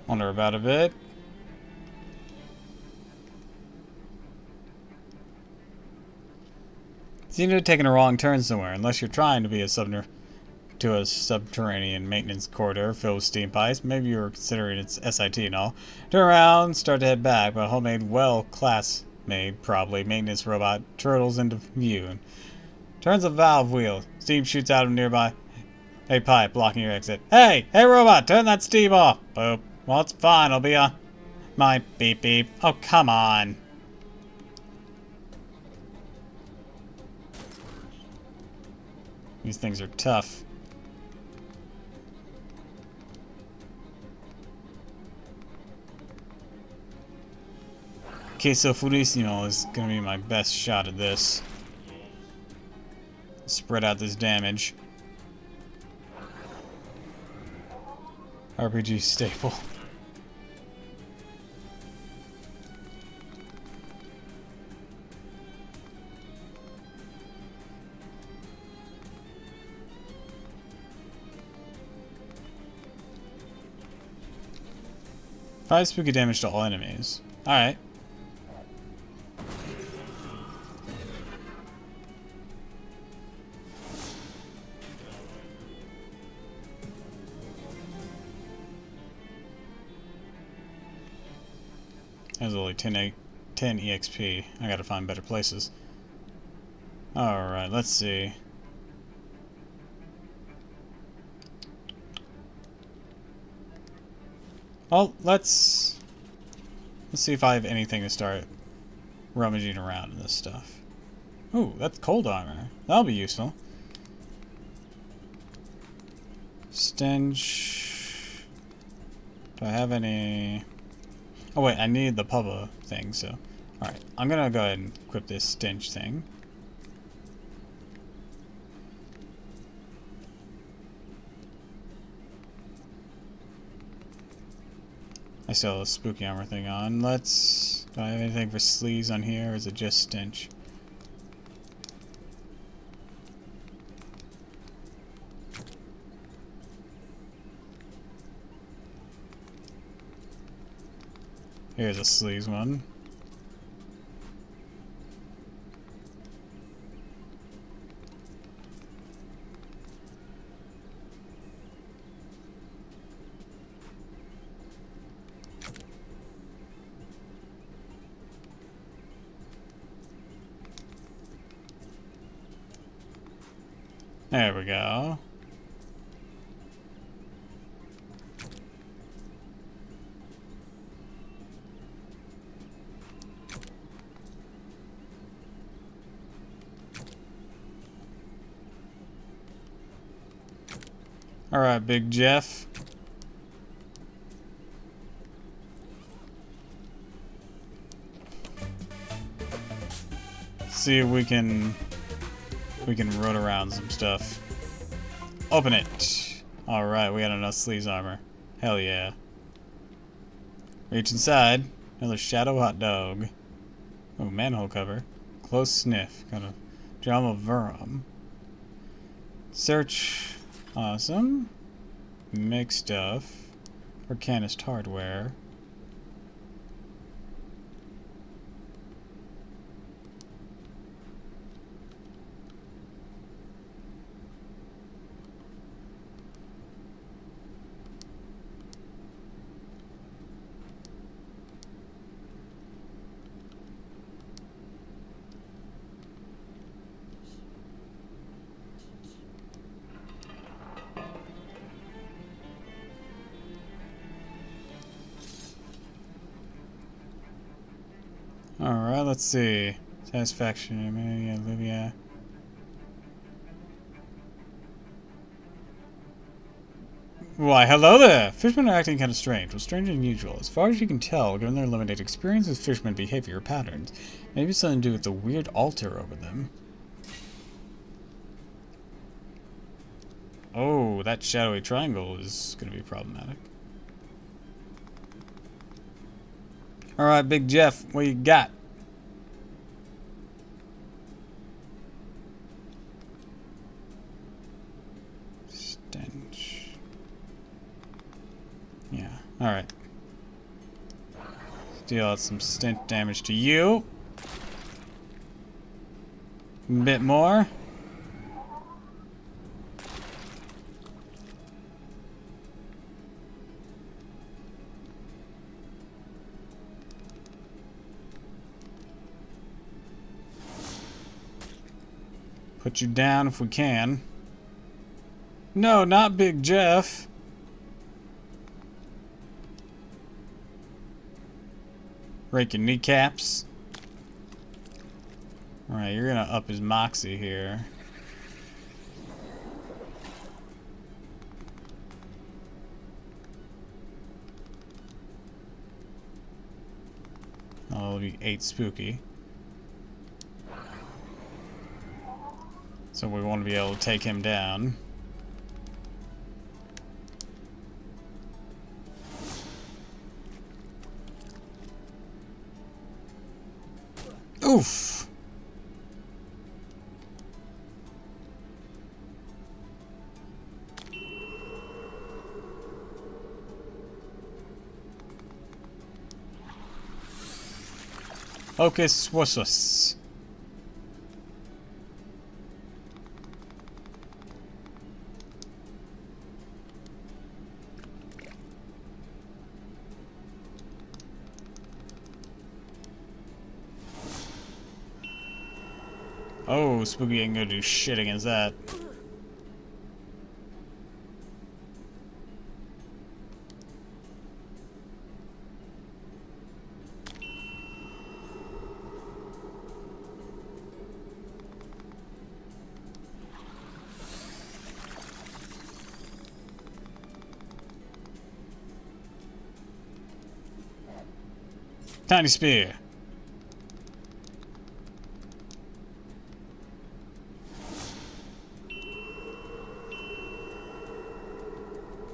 Wonder about a bit. Seem to have taken a wrong turn somewhere, unless you're trying to be a subterranean maintenance corridor filled with steam pipes. Maybe you were considering its SIT and all. Turn around, start to head back, but a homemade, class-made, probably, maintenance robot turtles into view and turns a valve wheel. Steam shoots out of nearby a pipe, blocking your exit. Hey! Hey, robot! Turn that steam off! Boop. Well, it's fine. I'll be on my beep beep. Oh, come on. These things are tough. Queso Furissimo is gonna be my best shot at this. Spread out this damage. RPG staple. Five spooky damage to all enemies. Alright. There's only 10 EXP. I gotta find better places. Alright, let's see. Well, let's see if I have anything to start rummaging around in this stuff. Ooh, that's cold armor. That'll be useful. Stench. Do I have any... Oh wait, I need the Pubba thing, so... Alright, I'm gonna go ahead and equip this stench thing. I still have a spooky armor thing on. Let's... Do I have anything for sleaze on here, or is it just stench? Here's a sleaze one. There we go. Alright, Big Jeff. See if we can run around some stuff. Open it. Alright, we got enough sleeves armor. Hell yeah. Reach inside. Another shadow hot dog. Oh, manhole cover. Close sniff. Got a drama verum. Search. Awesome. Make stuff. Arcanist hardware. Alright, let's see. Satisfaction, Amelia, Olivia. Why, hello there! Fishmen are acting kind of strange. Well, strange and unusual. As far as you can tell, given their limited experience with fishermen behavior patterns, maybe something to do with the weird altar over them. Oh, that shadowy triangle is going to be problematic. Alright, Big Jeff, what you got? Stench. Yeah, alright. Deal out some stench damage to you. A bit more. Put you down if we can. No, not Big Jeff. Break your kneecaps. Alright, you're gonna up his moxie here. Oh, it'll be 8 spooky. So we want to be able to take him down. Oof! Hocus wossus. Oh, Spooky ain't gonna do shit against that. Tiny spear.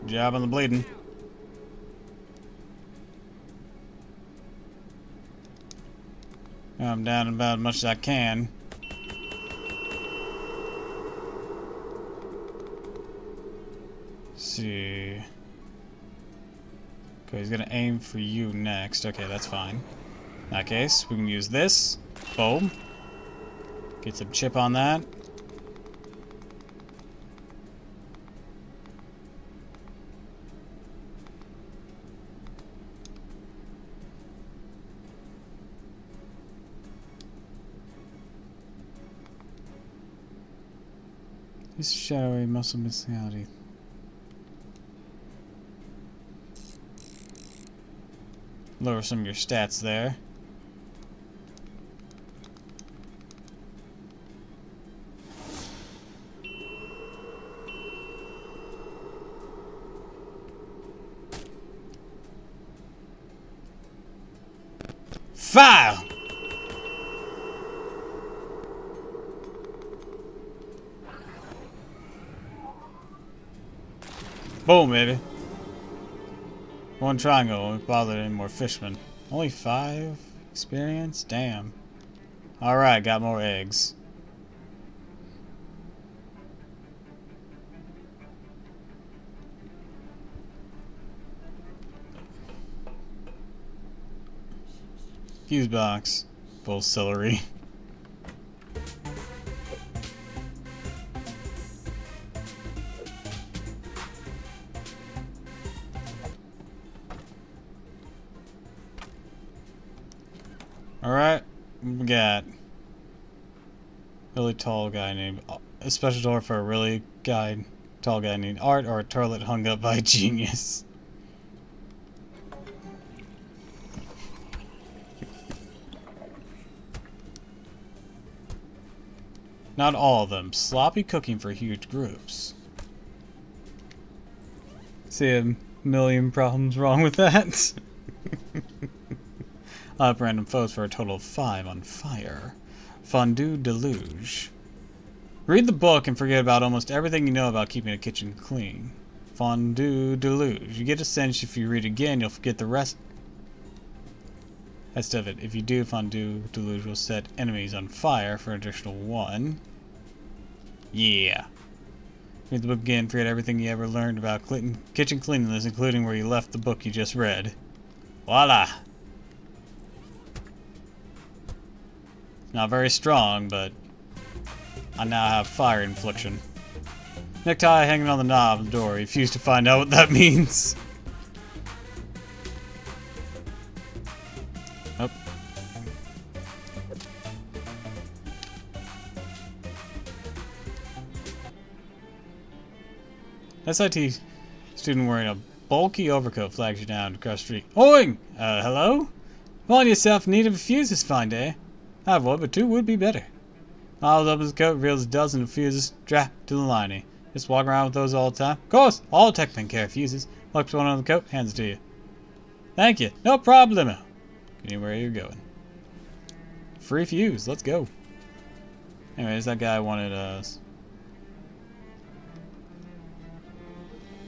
Good job on the bleeding. I'm down about as much as I can. Let's see. Okay, he's gonna aim for you next. Okay, that's fine. In that case, we can use this. Boom. Get some chip on that. This shadowy muscle missionality. Lower some of your stats there. Fire! Boom, baby. One triangle. Won't bother any more fishermen. Only 5 experience? Damn. Alright, got more eggs. Fuse box. Full celery. Alright, we got really tall guy named a special door for a really tall guy named Art, or a toilet hung up by a genius. Not all of them. Sloppy cooking for huge groups. See a million problems wrong with that. Up random foes for a total of 5 on fire. Fondue deluge. Read the book and forget about almost everything you know about keeping a kitchen clean. Fondue deluge. You get a sense if you read again, you'll forget the rest of it. If you do, fondue deluge will set enemies on fire for an additional 1. Yeah. Read the book again, forget everything you ever learned about kitchen cleanliness, including where you left the book you just read. Voila! Not very strong, but I now have fire infliction. Necktie hanging on the knob of the door. Refuse to find out what that means. Nope. SIT student wearing a bulky overcoat flags you down across the street. Oi! Hello? Find yourself in need of a fuse this fine day. I have one, but 2 would be better. Miles up his coat, reveals a dozen of fuses strapped to the lining. Just walk around with those all the time. Of course, all techmen carry fuses. Looks one on the coat, hands it to you. Thank you. No problemo. Anywhere you're going. Free fuse. Let's go. Anyways, that guy wanted us.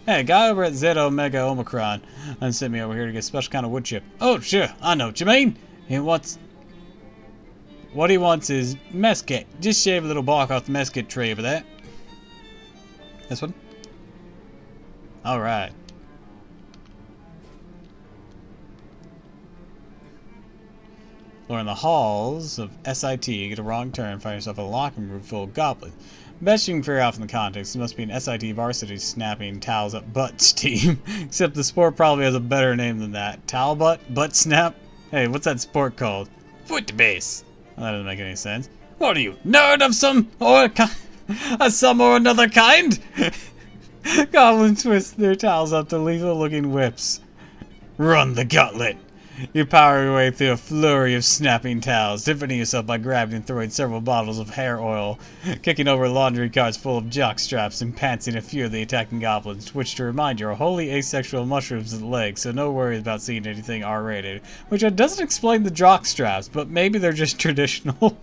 Hey, guy over at Zeta Omega Omicron sent me over here to get a special kind of wood chip. Oh, sure. I know what you mean. What he wants is mesquite. Just shave a little bark off the mesquite tree over there. This one? Alright. Lure in the halls of SIT, get a wrong turn, find yourself a locker room full of goblins. Best you can figure out from the context, it must be an SIT varsity snapping towels up butts team. Except the sport probably has a better name than that. Towel butt? Butt snap? Hey, what's that sport called? Foot base. Well, that doesn't make any sense. What are you, nerd of some or another kind? Goblins twist their towels up to lethal-looking whips. Run the gauntlet. You power your way through a flurry of snapping towels, defending yourself by grabbing and throwing several bottles of hair oil, kicking over laundry carts full of jock straps, and pantsing a few of the attacking goblins, which, to remind you, are wholly asexual mushrooms of the legs, so no worries about seeing anything R-rated. Which doesn't explain the jock straps, but maybe they're just traditional.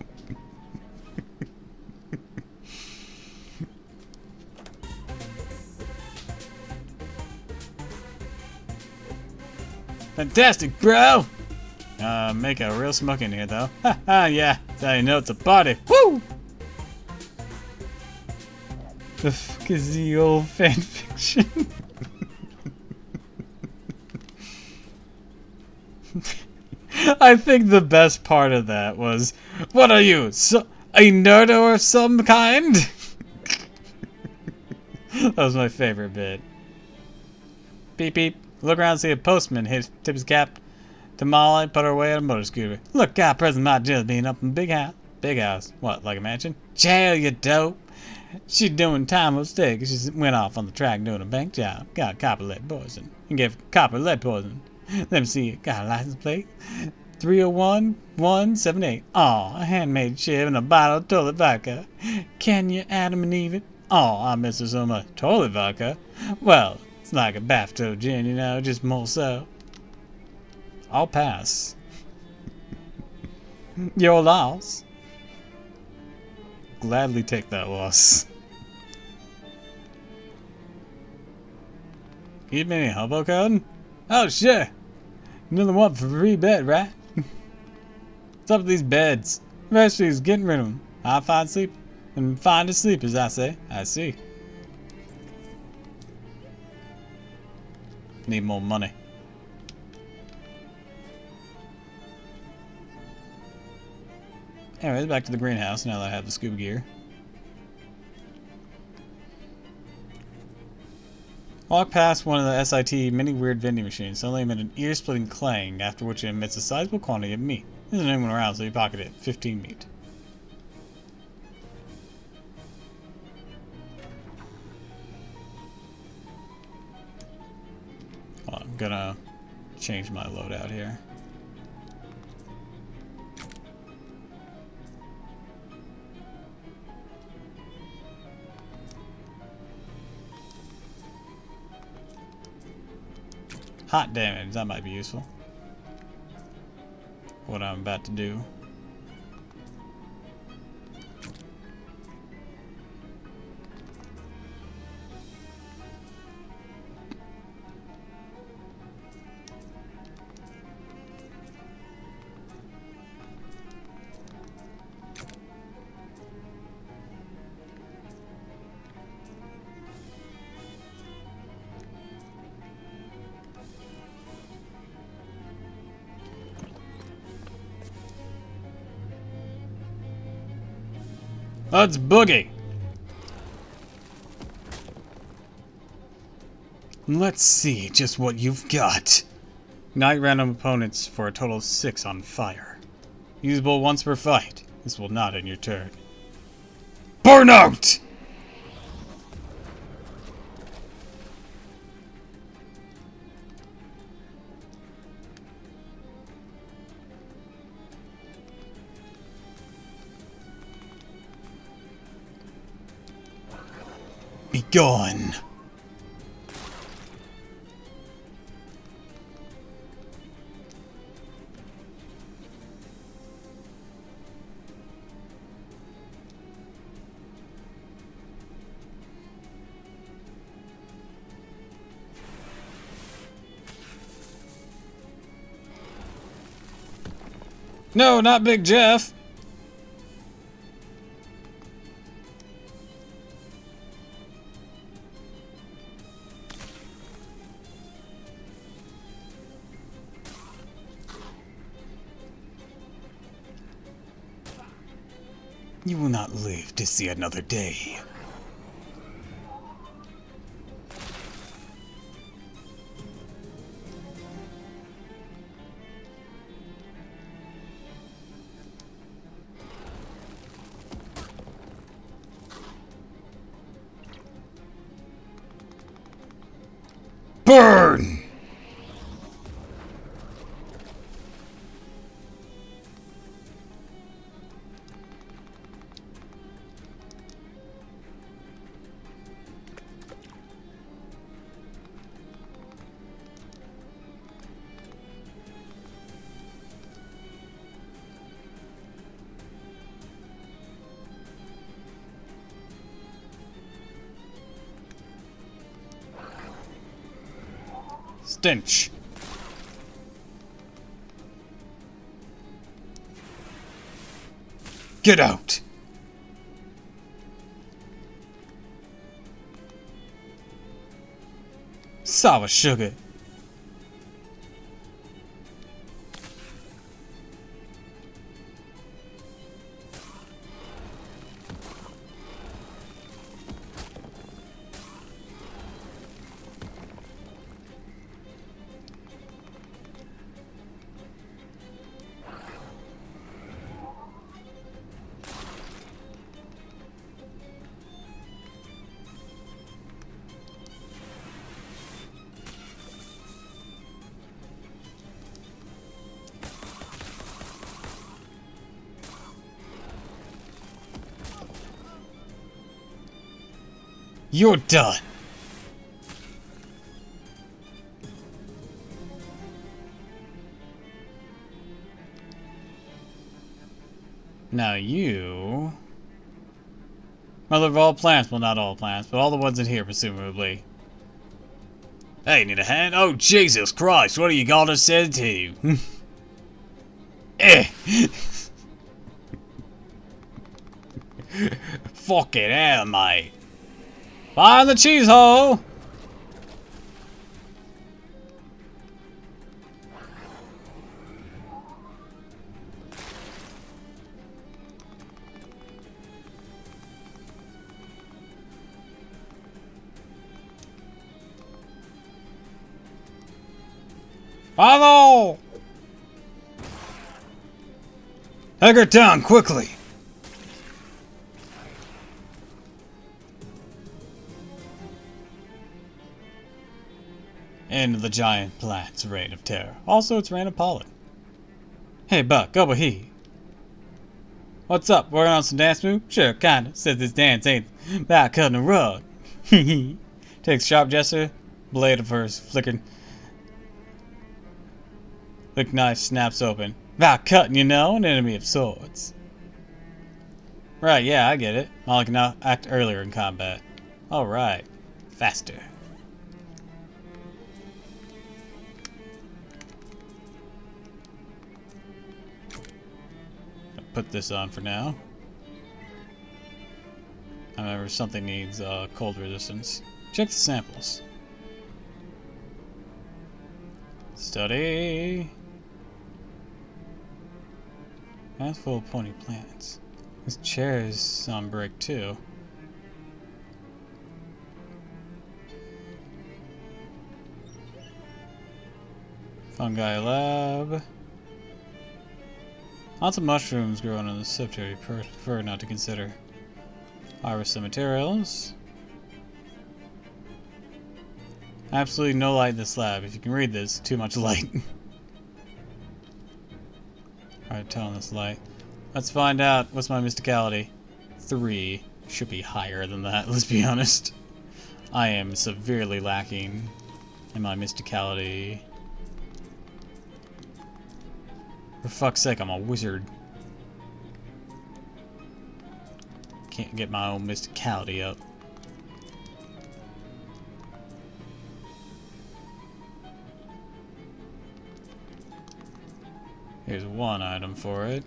Fantastic, bro! Make a real smoke in here, though. Haha, yeah. That's how you know it's a party. Woo! The fuck is the old fanfiction? I think the best part of that was, what are you, a nerdo of some kind? That was my favorite bit. Beep beep. Look around and see a postman tip his cap to Molly, put her away on a motor scooter. Look, guy present my just being up in big house. Big house. What, like a mansion? Jail, you dope. She's doing time of stay because she went off on the track doing a bank job. Got copper lead poison. And gave copper lead poison. Let me see it. Got a license plate. 301178. Aw, a handmade chip and a bottle of toilet vodka. Can you Adam and Eve it? Aw, I miss her so much. Toilet vodka? Well, it's like a bathtub gin, you know, just more so. I'll pass. Your loss. Gladly take that loss. Give me a hobo code? Oh, sure. Another one for free bed, right? What's up with these beds? Eventually, is getting rid of them. I find sleep and find to sleep, as I say. I see. Need more money. Anyways, back to the greenhouse now that I have the scuba gear. Walk past one of the SIT mini weird vending machines, suddenly emit an ear-splitting clang, after which it emits a sizable quantity of meat. There isn't anyone around, so you pocket it. 15 meat. Well, I'm gonna change my loadout here. Hot damage, that might be useful. What I'm about to do. Let's boogie! Let's see just what you've got. Ignite random opponents for a total of 6 on fire. Usable once per fight. This will not end your turn. Burn out! Be gone! No, not Big Jeff! You will not live to see another day. Burn! Stench. Get out! Sour sugar. You're done. Now you... Mother of all plants. Well, not all plants, but all the ones in here, presumably. Hey, need a hand? Oh, Jesus Christ, what are you gonna say to you? Eh! Fucking hell, mate. Find the cheese hole! Follow! Take her down, quickly! End of the giant plant's reign of terror. Also, its reign of pollen. Hey, Buck, over here. What's up? Working on some dance move? Sure, kinda. Says this dance ain't about cutting a rug. Takes sharp gesture. Blade of hers flickered. The knife snaps open. About cutting, you know, an enemy of swords. Right, yeah, I get it. Molly can now act earlier in combat. Alright. Faster. I'll put this on for now. I remember something needs cold resistance. Check the samples. Study. That's full of pointy plants. This chair is on break too. Fungi lab. Lots of mushrooms growing on the cemetery. Prefer not to consider. Harvest some materials. Absolutely no light in this lab. If you can read this, too much light. Alright, telling this light. Let's find out what's my mysticality. 3. Should be higher than that, let's be honest. I am severely lacking in my mysticality. For fuck's sake, I'm a wizard. Can't get my own mysticality up. Here's one item for it.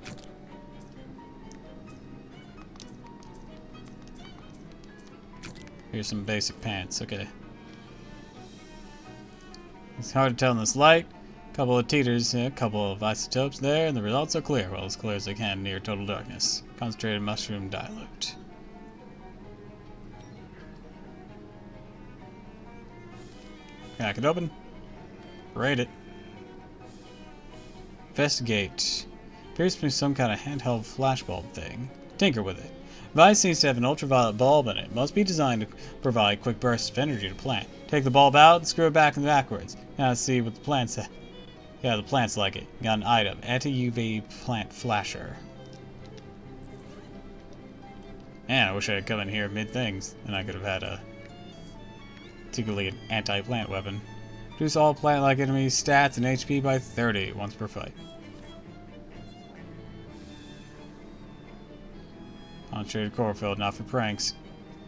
Here's some basic pants, okay. It's hard to tell in this light. Couple of teeters, a couple of isotopes there, and the results are clear. Well, as clear as they can near total darkness. Concentrated mushroom dilute. Crack it open. Rate it. Investigate. Appears to be some kind of handheld flashbulb thing. Tinker with it. Device seems to have an ultraviolet bulb in it. Must be designed to provide quick bursts of energy to plant. Take the bulb out and screw it back and backwards. Now let's see what the plants have. Yeah, the plants like it. Got an item. Anti-UV plant flasher. Man, I wish I had come in here mid-things. And I could have had a... particularly an anti-plant weapon. Reduce all plant-like enemies' stats and HP by 30 once per fight. Concentrated chlorophyll, not for pranks.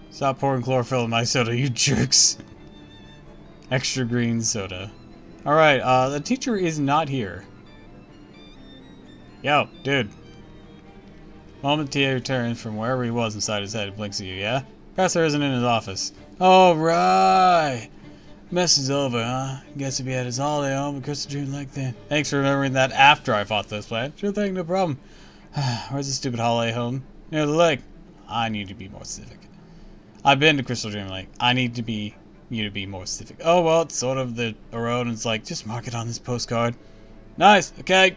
Stop pouring chlorophyll in my soda, you jerks. Extra green soda. Alright, the teacher is not here. Yo, dude. Moment TA returns from wherever he was inside his head and blinks at you, yeah? Professor isn't in his office. Alright! Mess is over, huh? Guess if he had his holiday home and Crystal Dream like that. Thanks for remembering that after I fought this plan. Sure thing, no problem. Where's the stupid holiday home? Near the lake. I need to be more civic. I've been to Crystal Dream Lake. I need to be you to be more civic. Oh well, it's sort of the road, and it's like, just mark it on this postcard. Nice, okay.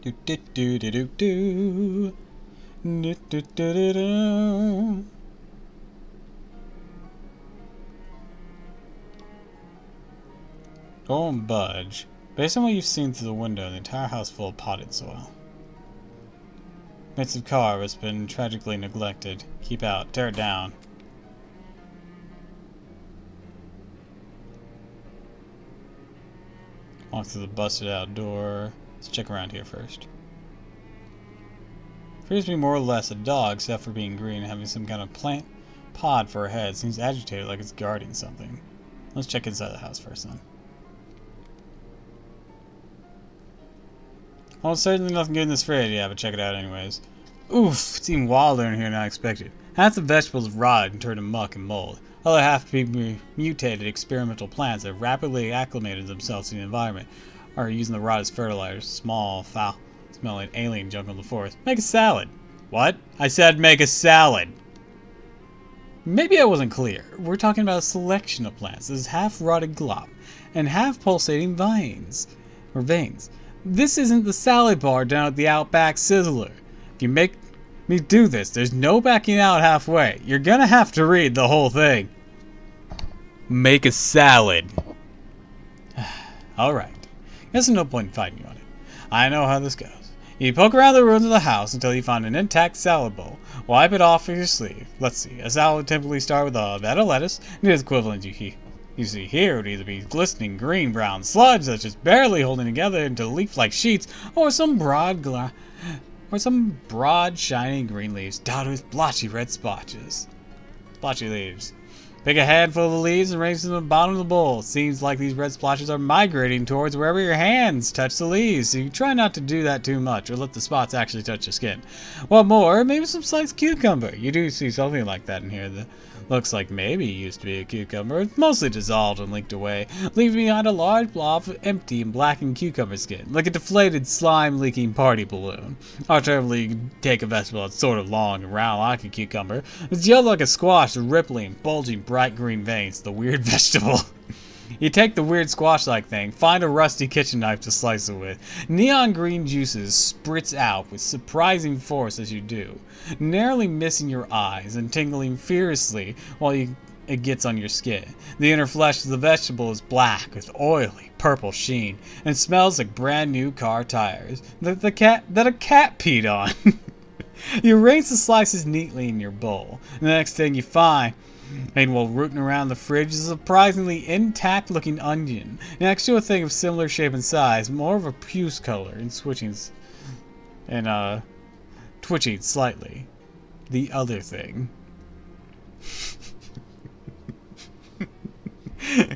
Do do do do do do. Do do do do do. Don't budge. Based on what you've seen through the window, the entire house full of potted soil. Massive car has been tragically neglected. Keep out. Tear it down. Walk through the busted out door. Let's check around here first. Appears to be more or less a dog, except for being green and having some kind of plant pod for a head. Seems agitated like it's guarding something. Let's check inside the house first then. Well, certainly nothing good in this fridge, yeah, but check it out anyways. Oof, it seemed wilder in here than I expected. Half the vegetables have rotted and turned to muck and mold. Other half be mutated experimental plants that rapidly acclimated themselves to the environment, are using the rot as fertilizer. Small, foul, smelling alien junk on the forest. Make a salad. What? I said make a salad. Maybe I wasn't clear. We're talking about a selection of plants. This is half rotted glop and half pulsating veins. This isn't the salad bar down at the Outback Sizzler. If you make me do this, there's no backing out halfway. You're gonna have to read the whole thing. Make a salad. Alright. Guess there's no point in fighting you on it. I know how this goes. You poke around the ruins of the house until you find an intact salad bowl. Wipe it off with your sleeve. Let's see. A salad would typically start with a bed of lettuce, and its equivalent you see here would either be glistening green-brown sludge that's just barely holding together into leaf-like sheets, or some broad, shiny green leaves dotted with blotchy red splotches. Splotchy leaves. Pick a handful of the leaves and arrange them at the bottom of the bowl. It seems like these red splotches are migrating towards wherever your hands touch the leaves, so you try not to do that too much or let the spots actually touch your skin. What more, maybe some sliced cucumber. You do see something like that in here that looks like maybe it used to be a cucumber. It's mostly dissolved and leaked away, leaving behind a large blob of empty and blackened cucumber skin, like a deflated slime-leaking party balloon. Alternatively, you can take a vegetable that's sort of long and round like a cucumber. It's yellowed like a squash with rippling, bulging, bright green veins. The weird vegetable. You take the weird squash-like thing, find a rusty kitchen knife to slice it with. Neon green juices spritz out with surprising force as you do, narrowly missing your eyes and tingling furiously while it gets on your skin. The inner flesh of the vegetable is black with oily purple sheen and smells like brand new car tires that a cat peed on. You arrange the slices neatly in your bowl. The next thing you find, and while rooting around the fridge, is a surprisingly intact looking onion. Next to a thing of similar shape and size, more of a puce color and twitching slightly. The other thing.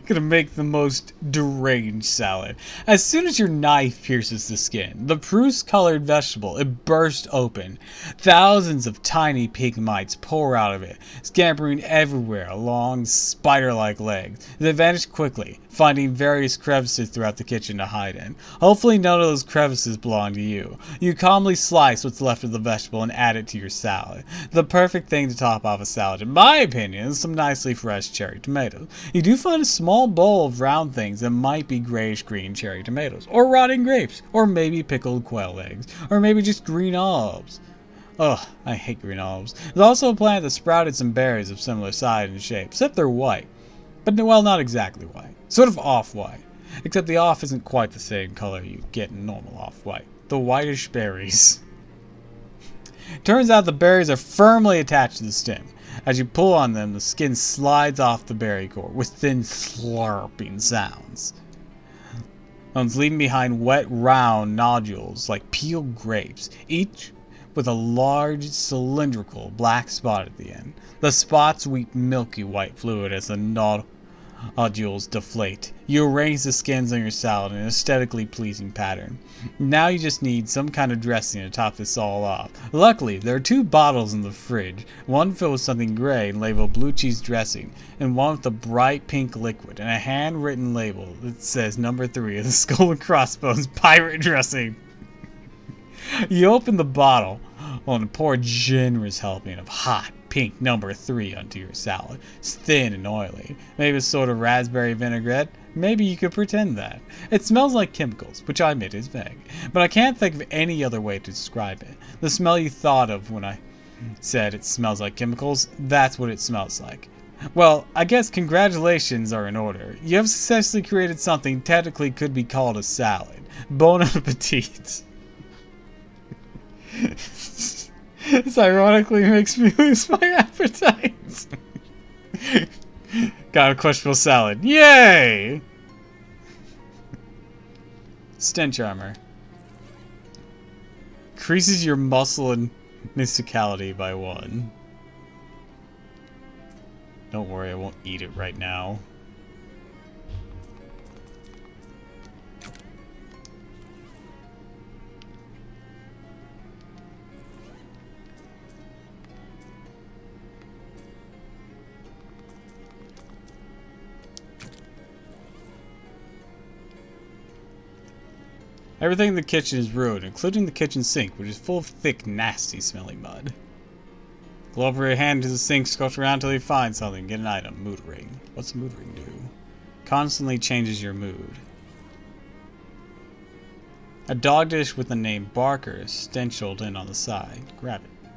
Gonna make the most deranged salad. As soon as your knife pierces the skin, the puce-colored vegetable, it bursts open. Thousands of tiny pink mites pour out of it, scampering everywhere along spider-like legs. They vanish quickly, finding various crevices throughout the kitchen to hide in. Hopefully none of those crevices belong to you. You calmly slice what's left of the vegetable and add it to your salad. The perfect thing to top off a salad, in my opinion, is some nicely fresh cherry tomatoes. You do find a small bowl of round things that might be grayish-green cherry tomatoes, or rotting grapes, or maybe pickled quail eggs, or maybe just green olives. Ugh, I hate green olives. There's also a plant that sprouted some berries of similar size and shape, except they're white. But, well, not exactly white. Sort of off-white. Except the off isn't quite the same color you get in normal off-white. The whitish berries. Turns out the berries are firmly attached to the stem. As you pull on them, the skin slides off the berry core with thin slurping sounds. Leaving behind wet, round nodules like peeled grapes, each with a large cylindrical black spot at the end. The spots weep milky white fluid as the nodules deflate. You arrange the skins on your salad in an aesthetically pleasing pattern. Now you just need some kind of dressing to top this all off. Luckily, there are 2 bottles in the fridge, one filled with something gray and labeled blue cheese dressing, and one with a bright pink liquid and a handwritten label that says number 3 of the skull and crossbones pirate dressing. You open the bottle and pour a generous helping of hot pink number 3 onto your salad. It's thin and oily. Maybe a sort of raspberry vinaigrette. Maybe you could pretend that. It smells like chemicals, which I admit is vague. But I can't think of any other way to describe it. The smell you thought of when I said it smells like chemicals, that's what it smells like. Well, I guess congratulations are in order. You have successfully created something technically could be called a salad. Bon appetit. This ironically makes me lose my appetite. Got a questionable salad. Yay! Stench armor. Increases your muscle and mysticality by 1. Don't worry, I won't eat it right now. Everything in the kitchen is ruined, including the kitchen sink, which is full of thick, nasty smelling mud. Go over your hand to the sink, sculpt around until you find something. Get an item. Mood ring. What's the mood ring do? Constantly changes your mood. A dog dish with the name Barker is stenciled in on the side. Grab it.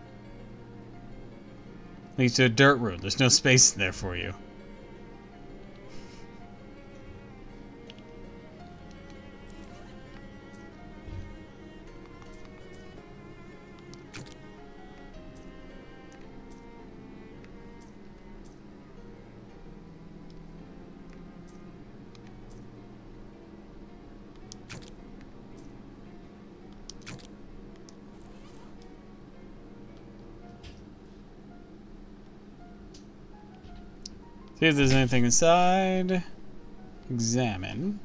Leads to a dirt room. There's no space in there for you. See if there's anything inside. Examine.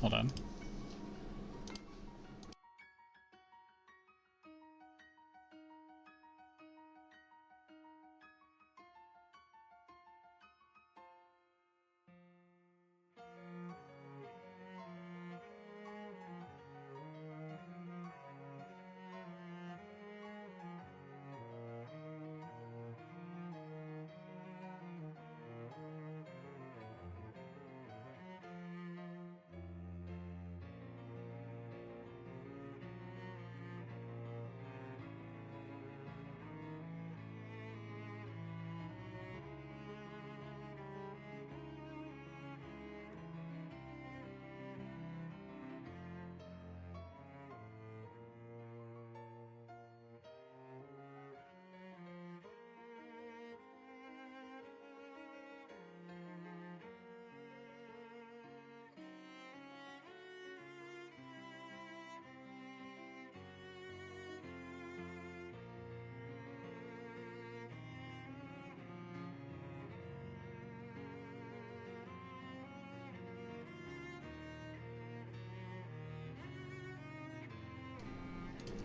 Hold on.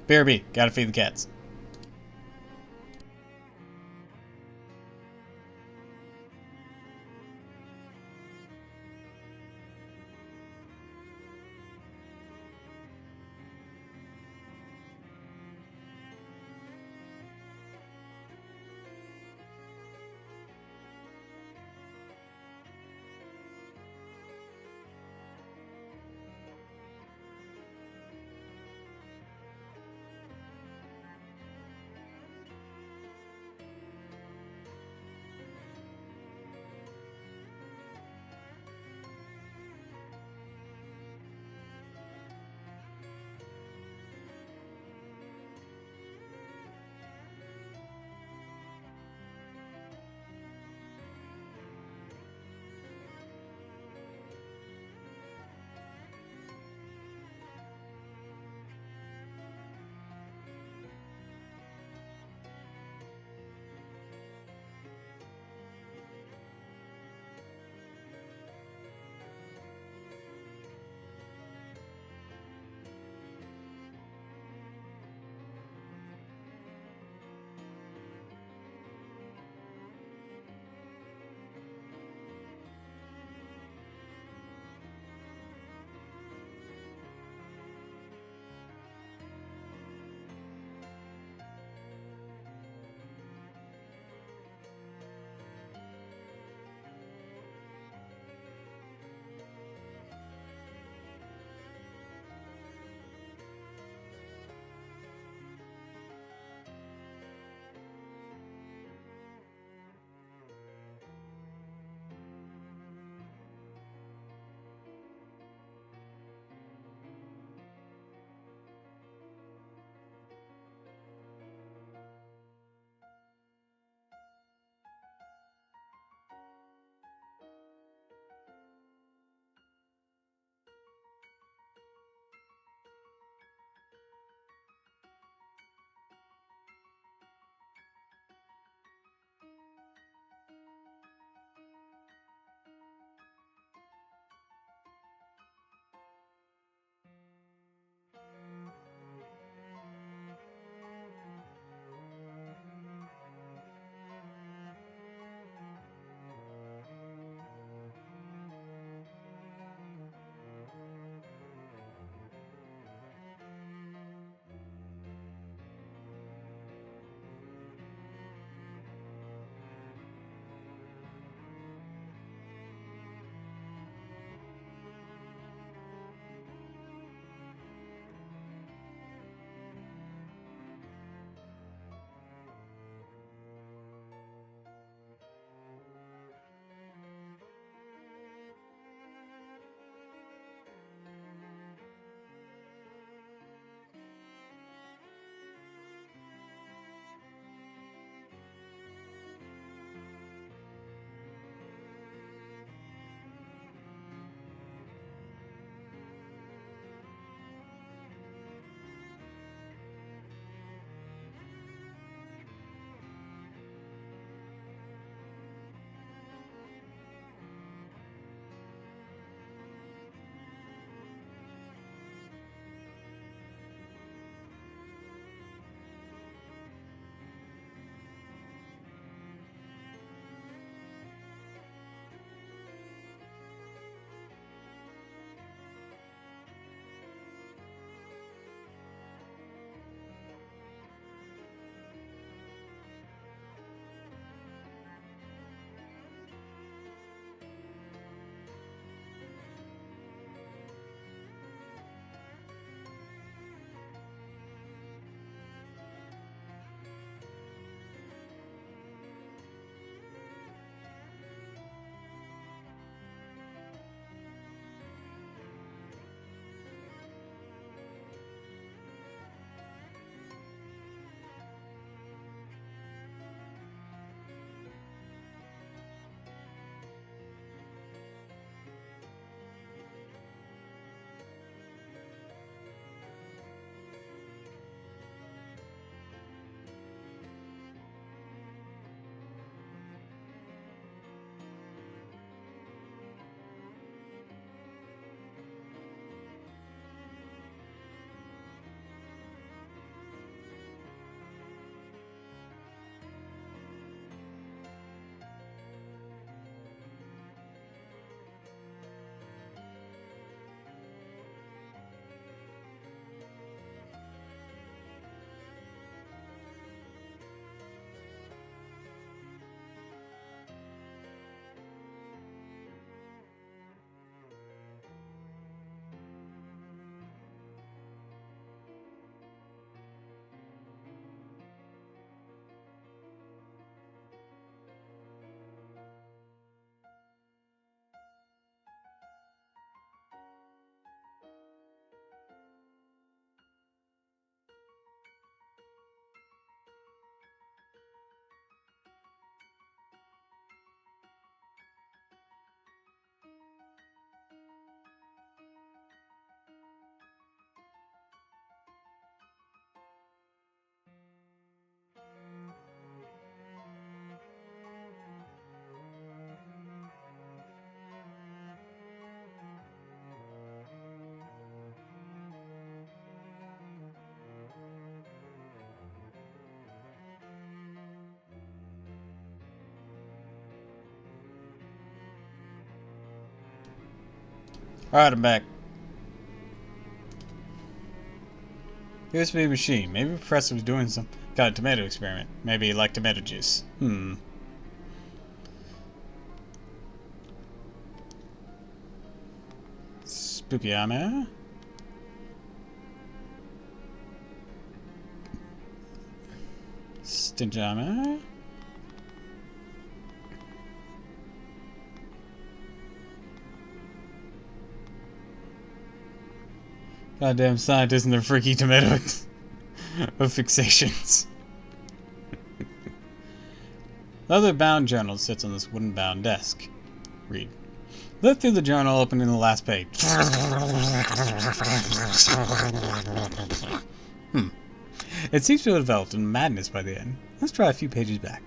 BRB, gotta feed the cats. Alright, I'm back. USB machine. Maybe the professor was doing some kind of tomato experiment. Maybe he liked tomato juice. Spooky ammo. Stench ammo. Goddamn scientists and their freaky tomato of fixations. The other bound journal sits on this wooden bound desk. Read. Lift through the journal, opening the last page. It seems to have developed in madness by the end. Let's try a few pages back.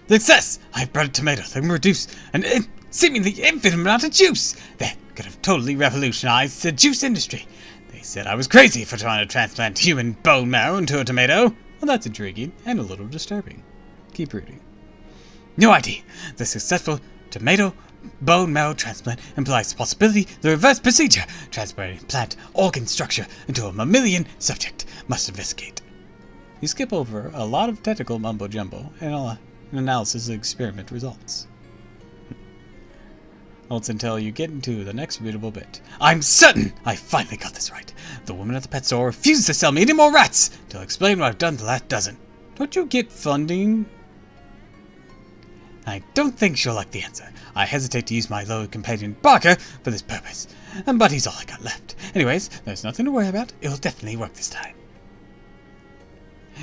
Success! I've bred a tomato that can produce an seemingly infinite amount of juice that could have totally revolutionized the juice industry. They said I was crazy for trying to transplant human bone marrow into a tomato. Well, that's intriguing and a little disturbing. Keep reading. No idea. The successful tomato bone marrow transplant implies the possibility the reverse procedure, transplanting plant organ structure into a mammalian subject, must investigate. You skip over a lot of technical mumbo-jumbo and an analysis of experiment results. That's until you get into the next readable bit. I'm certain I finally got this right. The woman at the pet store refused to sell me any more rats till I explain what I've done the last dozen. Don't you get funding? I don't think she'll like the answer. I hesitate to use my loyal companion Barker for this purpose, but he's all I got left. Anyways, there's nothing to worry about. It'll definitely work this time.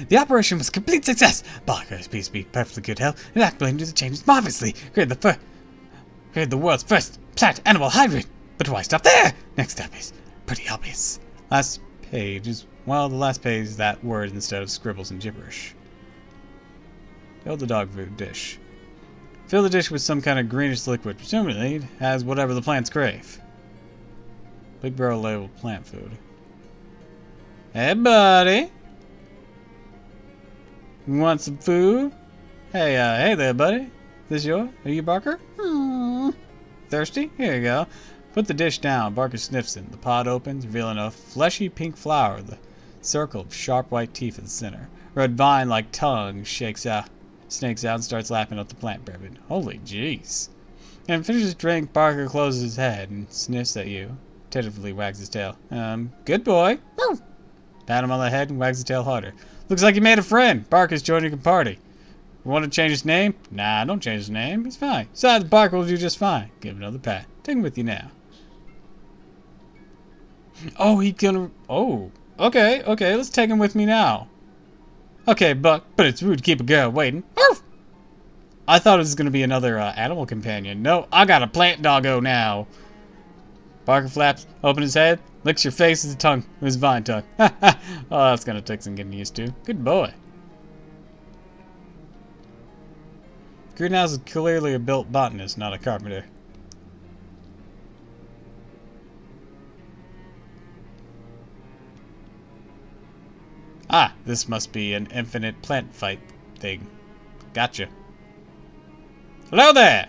The operation was a complete success. Barker appears to be perfectly good health and acting to the changes marvelously. Created the world's first plant animal hybrid. But why stop there? Next step is pretty obvious. Last page is, well, the last page is that word instead of scribbles and gibberish. Fill the dog food dish. Fill the dish with some kind of greenish liquid. Presumably, it has whatever the plants crave. Big barrel labeled plant food. Hey, buddy. You want some food? Hey there, buddy. This yours? Are you Barker? Thirsty? Here you go. Put the dish down. Barker sniffs it. The pod opens, revealing a fleshy pink flower with a circle of sharp white teeth in the center. Red vine-like tongue snakes out and starts lapping up the plant bourbon. Holy jeez. And finishes his drink, Barker closes his head and sniffs at you. Tentatively wags his tail. Good boy. Pat him on the head and wags his tail harder. Looks like you made a friend. Barker's joining your party. Want to change his name? Nah, don't change his name. He's fine. Besides, Barker will do just fine. Give him another pat. Take him with you now. Oh, he gonna... Oh. Okay. Let's take him with me now. Okay, Buck, but it's rude to keep a girl waiting. Arf! I thought it was going to be another animal companion. No, I got a plant doggo now. Barker flaps, opens his head, licks your face with his tongue, with his vine tongue. Oh, that's going to take some getting used to. Good boy. Greenhouse is clearly a built botanist, not a carpenter. Ah, this must be an infinite plant fight thing. Gotcha. Hello there!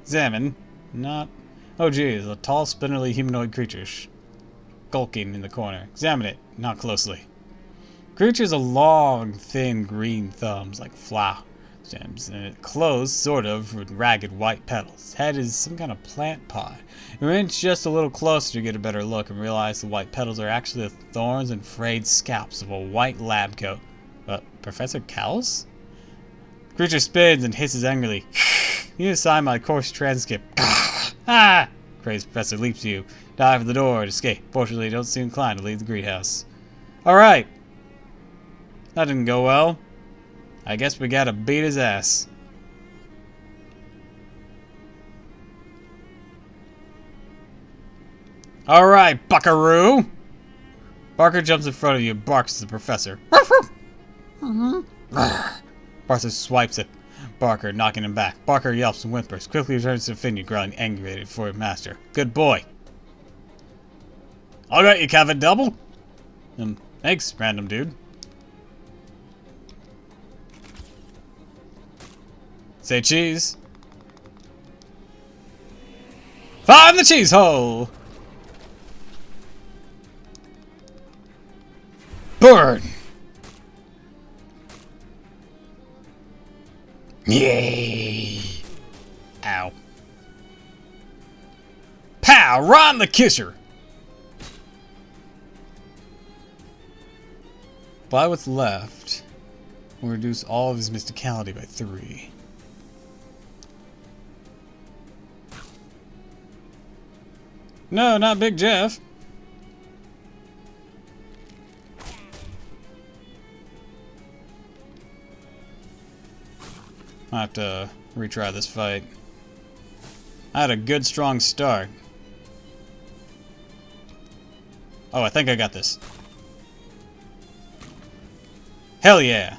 Examine. Not... Oh geez, a tall, spindly humanoid creature skulking in the corner. Examine it. Not closely. Creature's a long, thin green thumbs like flower stems, and it closed, sort of, with ragged white petals. Head is some kind of plant pod. You inch just a little closer to get a better look and realize the white petals are actually the thorns and frayed scalps of a white lab coat. Professor Cowles? Creature spins and hisses angrily. You need to sign my course transcript. Ah! Crazed professor leaps to you. Dive for the door and escape. Fortunately, you don't seem inclined to leave the greenhouse. Alright. That didn't go well. I guess we gotta beat his ass. Alright, buckaroo! Barker jumps in front of you and barks at the professor. Barker swipes at Barker, knocking him back. Barker yelps and whimpers, quickly returns to the vineyard, growling angrily for his master. Good boy. All right, you Kevin Double. Thanks, random dude. Say cheese. Find the cheese hole! Burn! Yay! Ow. Pow! Ron the Kisser! By what's left, we'll reduce all of his mysticality by 3. No, not Big Jeff. I have to retry this fight. I had a good, strong start. Oh, I think I got this. Hell yeah!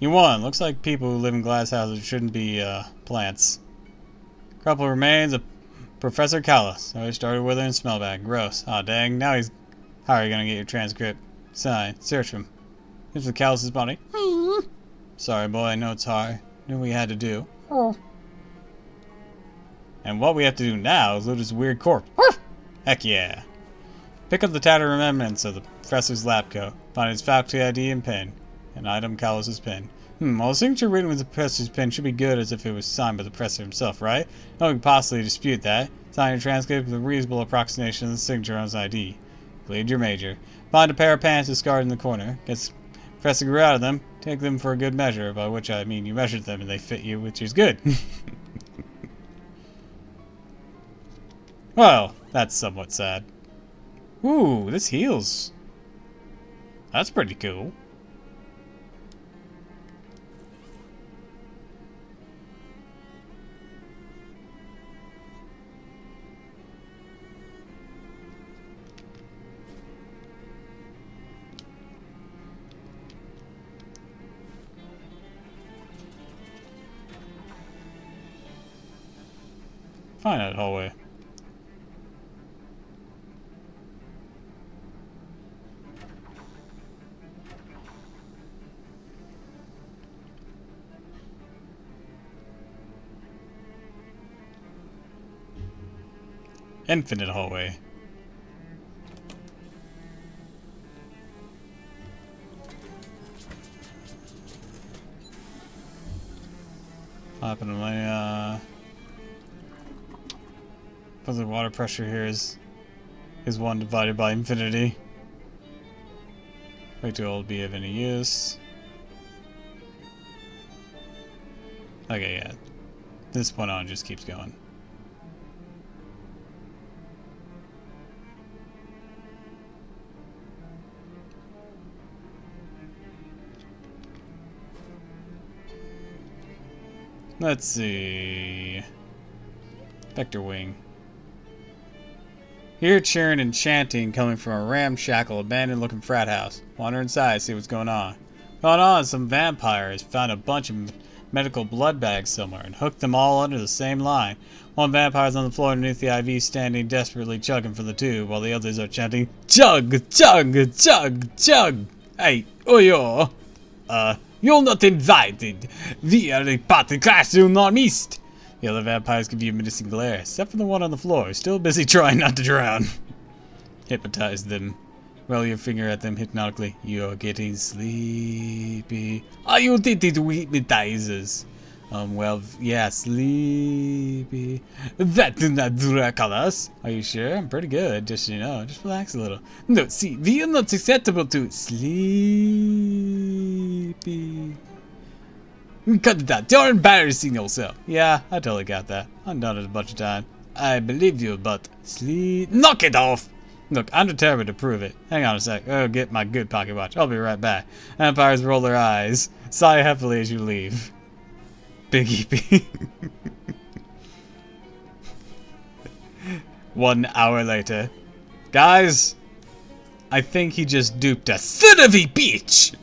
You won. Looks like people who live in glass houses shouldn't be, plants. Couple remains of Professor Callis. So he started withering smell bad. Gross. Aw, dang. Now he's... How are you gonna get your transcript? Sign. Search him. Here's the Callis' body. Sorry, boy. I know it's hard. Knew what we had to do. And what we have to do now is loot his weird corpse. Heck yeah. Pick up the tattered remnants of the professor's lab coat. Find his faculty ID and pen. An item Callis' pen. Well, the signature written with the professor's pen should be good as if it was signed by the professor himself, right? No one can possibly dispute that. Sign your transcript with a reasonable approximation of the signature on his ID. Bleed your major. Find a pair of pants discarded in the corner. Get Professor grew out of them. Take them for a good measure, by which I mean you measured them and they fit you, which is good. Well, that's somewhat sad. Ooh, this heals. That's pretty cool. Find that hallway. Infinite hallway. What happened to my the water pressure here is 1 divided by infinity. Way too old to be of any use. Okay, yeah. This point on just keeps going. Let's see. Vector wing. Hear cheering and chanting coming from a ramshackle, abandoned-looking frat house. Wander inside, see what's going on. Going on, some vampires found a bunch of medical blood bags somewhere and hooked them all under the same line. One vampire's on the floor underneath the IV, standing desperately chugging for the tube, while the others are chanting, "Chug, chug, chug, chug!" Hey, oyo! You're not invited. We are a party classroom not missed. The other vampires give you a menacing glare, except for the one on the floor, still busy trying not to drown. Hypnotize them. Roll your finger at them hypnotically. You're getting sleepy. Are you addicted to hypnotizers? Well, yeah, sleepy. That did not Draculas. Are you sure? I'm pretty good, just you know. Just relax a little. No, see, we are not susceptible to sleepy. Cut it out. You're embarrassing yourself. Yeah, I totally got that. I've done it a bunch of times. I believe you, but sleep. Knock it off! Look, I'm determined to prove it. Hang on a sec. I'll get my good pocket watch. I'll be right back. Vampires roll their eyes. Sigh heavily as you leave. Big EP. 1 hour later. Guys, I think he just duped a son of a bitch!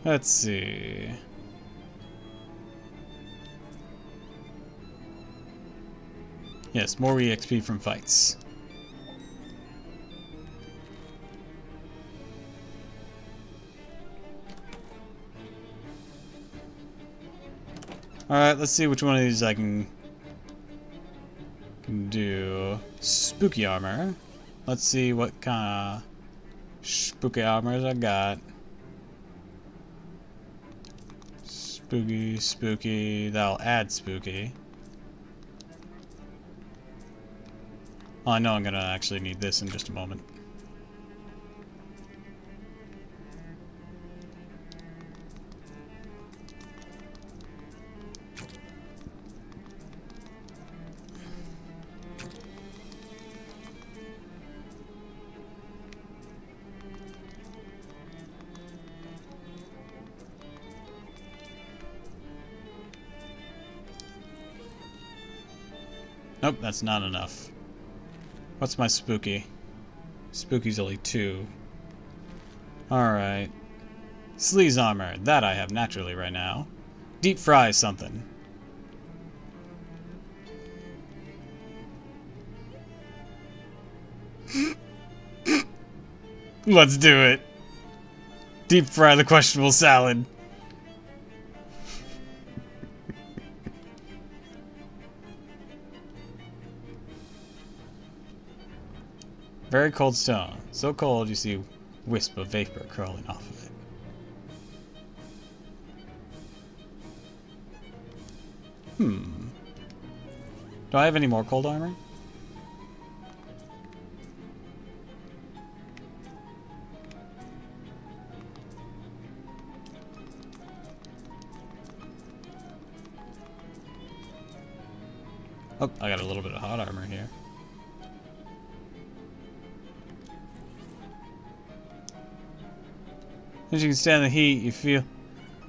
Let's see. Yes, more EXP from fights. Alright, let's see which one of these I can do. Spooky armor. Let's see what kind of spooky armors I got. Spooky, spooky. That'll add spooky. Oh, I know I'm gonna actually need this in just a moment. Nope, that's not enough. What's my spooky? Spooky's only 2. Alright. Sleaze armor. That I have naturally right now. Deep fry something. Let's do it. Deep fry the questionable salad. Very cold stone. So cold you see a wisp of vapor crawling off of it. Do I have any more cold armor? Oh, I got a little bit of hot armor here. As you can stand the heat, you feel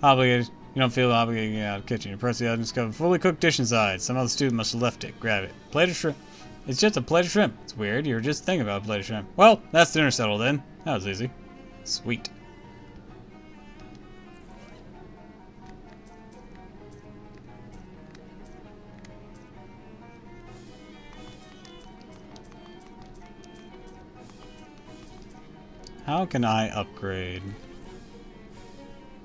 obligated. You don't feel obligated to get out of the kitchen. You press the oven, discover a fully cooked dish inside. Some other student must have left it. Grab it. Plate of shrimp. It's just a plate of shrimp. It's weird. You were just thinking about a plate of shrimp. Well, that's dinner settled then. That was easy. Sweet. How can I upgrade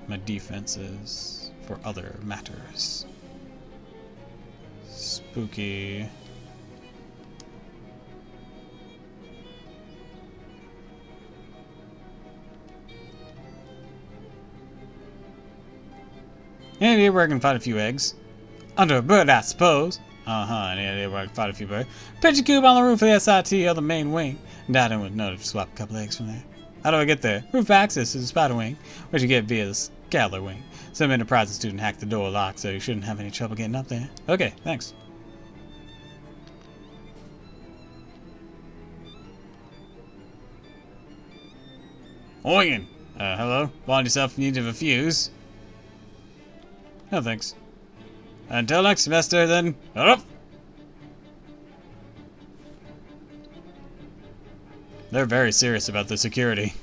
my defenses for other matters? Spooky. Any idea where I can find a few eggs? Under a bird, I suppose. Any idea where I can find a few birds? Pitch a cube on the roof of the SIT of the main wing. Dada would know to swap a couple eggs from there. How do I get there? Roof access is a spider wing, which you get via the scalar wing. Some enterprising student hacked the door lock, so you shouldn't have any trouble getting up there. Okay, thanks. Oyen! Hello? Find yourself in need of a fuse? No, thanks. Until next semester, then. Up! They're very serious about the security.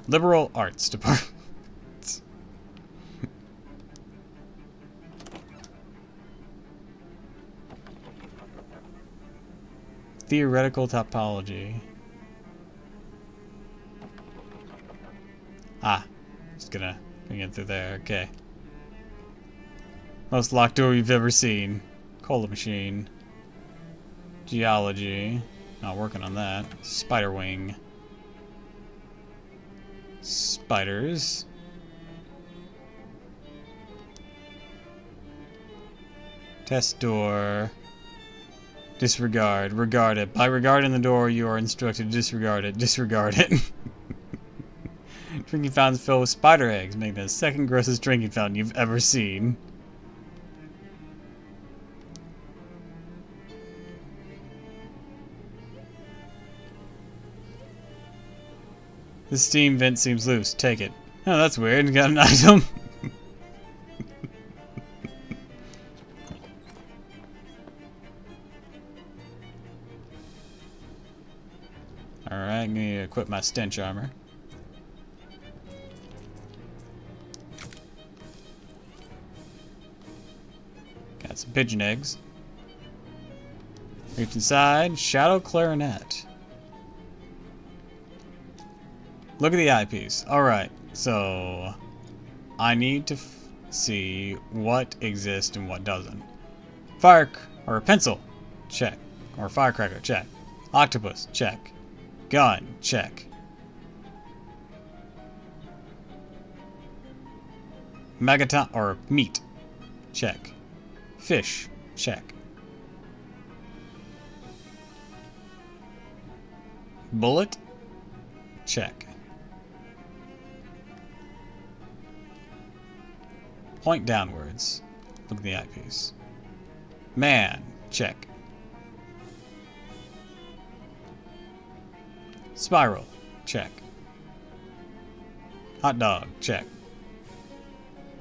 Liberal Arts Department. Theoretical topology. Ah, just gonna get through there. Okay. Most locked door you've ever seen. Cola machine. Geology. Not working on that. Spider wing. Spiders. Test door. Disregard. Regard it. By regarding the door, you are instructed to disregard it. Disregard it. Drinking fountains filled with spider eggs, making it the second grossest drinking fountain you've ever seen. The steam vent seems loose. Take it. Oh, that's weird. Got an item. Alright, I'm gonna equip my stench armor. Got some pigeon eggs. Reach inside. Shadow clarinet. Look at the eyepiece. Alright, so I need to see what exists and what doesn't. Fire or a pencil. Check. Or firecracker. Check. Octopus. Check. Gun. Check. Megaton or meat. Check. Fish. Check. Bullet. Check. Point downwards. Look at the eyepiece. Man. Check. Spiral. Check. Hot dog. Check.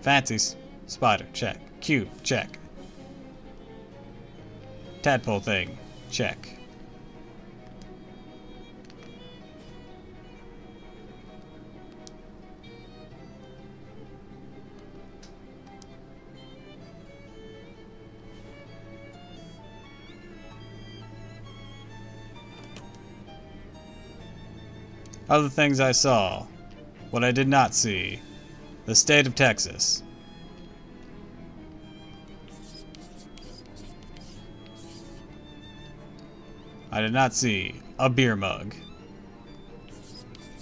Fancy spider. Check. Cube. Check. Tadpole thing. Check. Other things I saw. What I did not see. The state of Texas. I did not see a beer mug.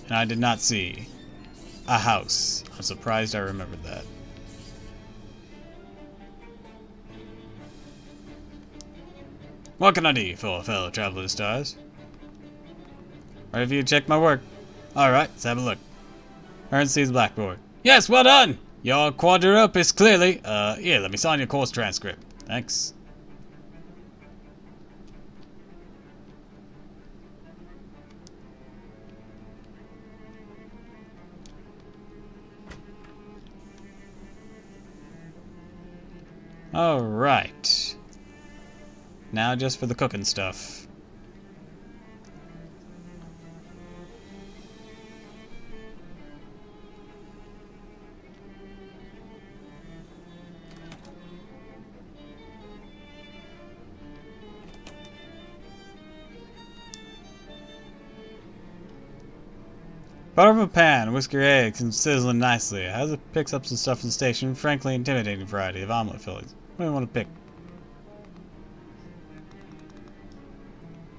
And I did not see a house. I'm surprised I remembered that. What can I do for fellow traveler stars? Ready for you to check my work? Alright, let's have a look. Ern sees blackboard. Yes, well done! Your quadruple is clearly... here, let me sign your course transcript. Thanks. Alright. Now just for the cooking stuff. Butter up a pan, whisk your eggs, and sizzling nicely. As it picks up some stuff from the station, frankly intimidating variety of omelet fillings. What do you want to pick?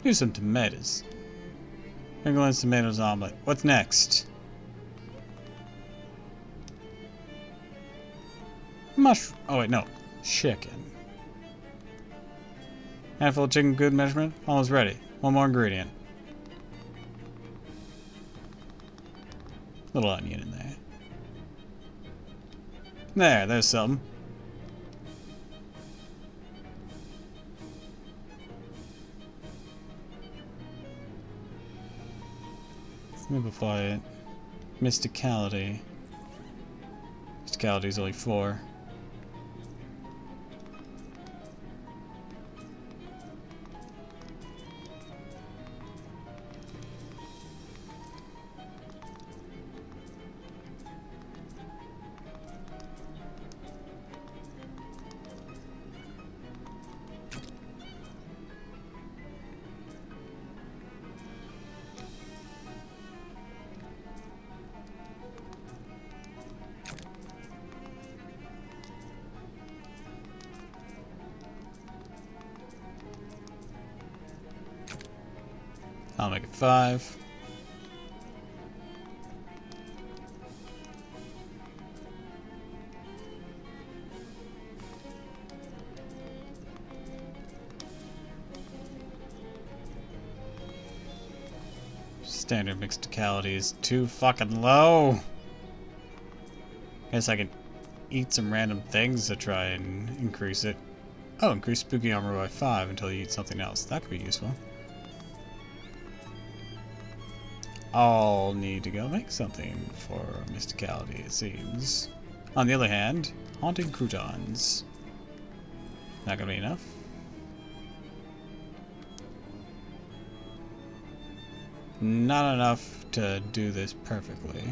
Do some tomatoes. Sprinkle in tomatoes omelet. What's next? Mushroom. Oh wait, no. Chicken. Handful of chicken, good measurement. Almost ready. One more ingredient. Little onion in there. There's something. Simplify it. Mysticality. Mysticality is only 4. I'll make it 5. Standard mysticality is too fucking low. Guess I can eat some random things to try and increase it. Oh, increase spooky armor by 5 until you eat something else. That could be useful. I'll need to go make something for mysticality, it seems. On the other hand, haunting croutons. Not gonna be enough. Not enough to do this perfectly.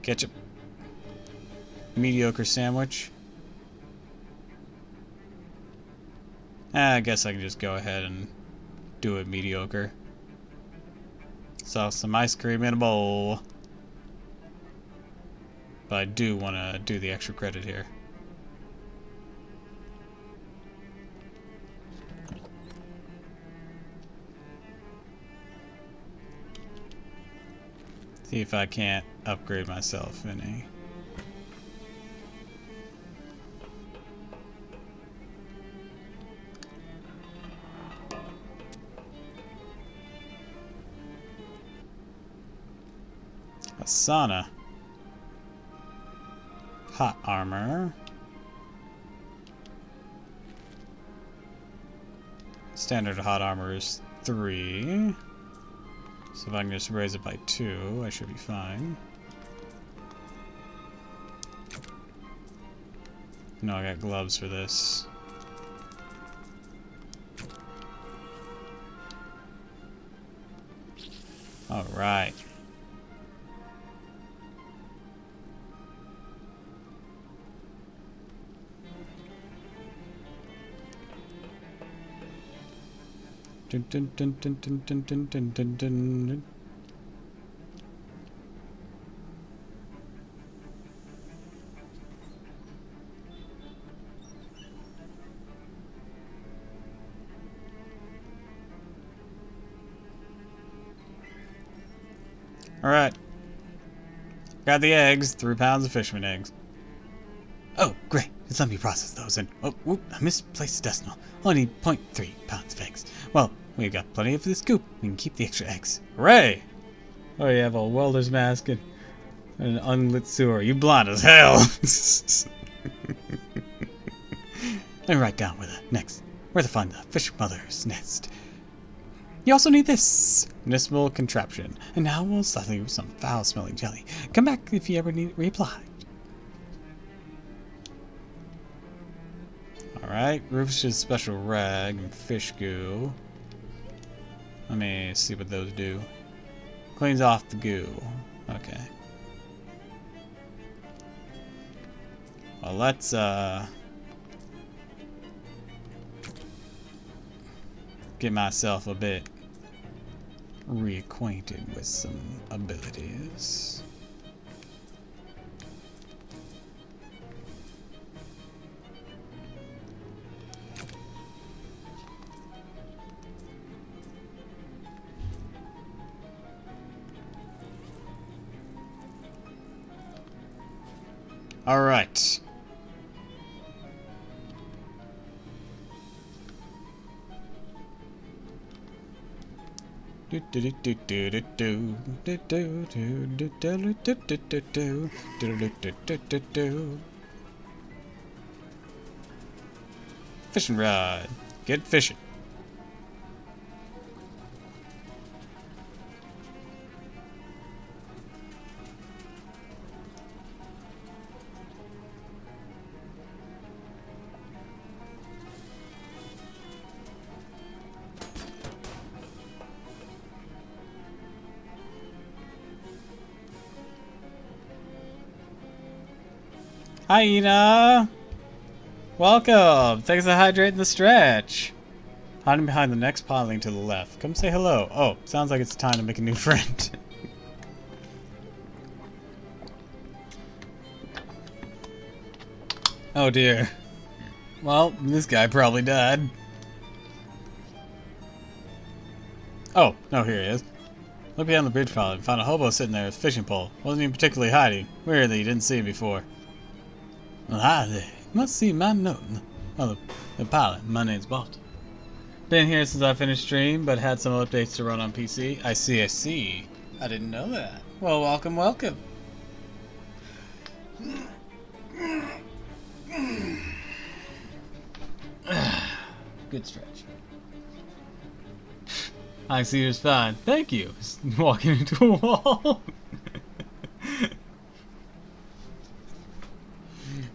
Ketchup. Mediocre sandwich. I guess I can just go ahead and do it mediocre. So some ice cream in a bowl. But I do want to do the extra credit here. See if I can't upgrade myself in a... Asana. Hot armor. Standard hot armor is 3. So if I can just raise it by 2, I should be fine. No, I got gloves for this. Alright. Dun, dun, dun, dun, dun, dun, dun, dun, dun, dun. Alright. Got the eggs, 3 pounds of fisherman eggs. Oh, great. Just let me process those and... Oh, whoop, I misplaced the decimal. Only 0.3 pounds of eggs. Well, we've got plenty of this scoop. We can keep the extra eggs. Hooray! Oh, you have a welder's mask and an unlit sewer. You blind as hell! Let me write down where to find the fish mother's nest. You also need this municipal contraption. And now we'll settle you with some foul-smelling jelly. Come back if you ever need it reapplied. Alright, Rufus' special rag and fish goo. Let me see what those do. Cleans off the goo. Okay. Well, let's, get myself a bit reacquainted with some abilities. All right. Fishing rod. Get fishing. Hi, Ina! Welcome! Thanks for hydrating the stretch! Hiding behind the next piling to the left. Come say hello. Oh, sounds like it's time to make a new friend. Oh dear. Well, this guy probably died. Oh, no, here he is. Look behind the bridge piling. Found a hobo sitting there with a fishing pole. Wasn't even particularly hiding. Weird that you didn't see him before. Well, hi there. You must see my note. Oh, the pilot. My name's Bolton. Been here since I finished stream, but had some updates to run on PC. I see. I didn't know that. Well, welcome. Good stretch. I see you're fine. Thank you. Walking into a wall.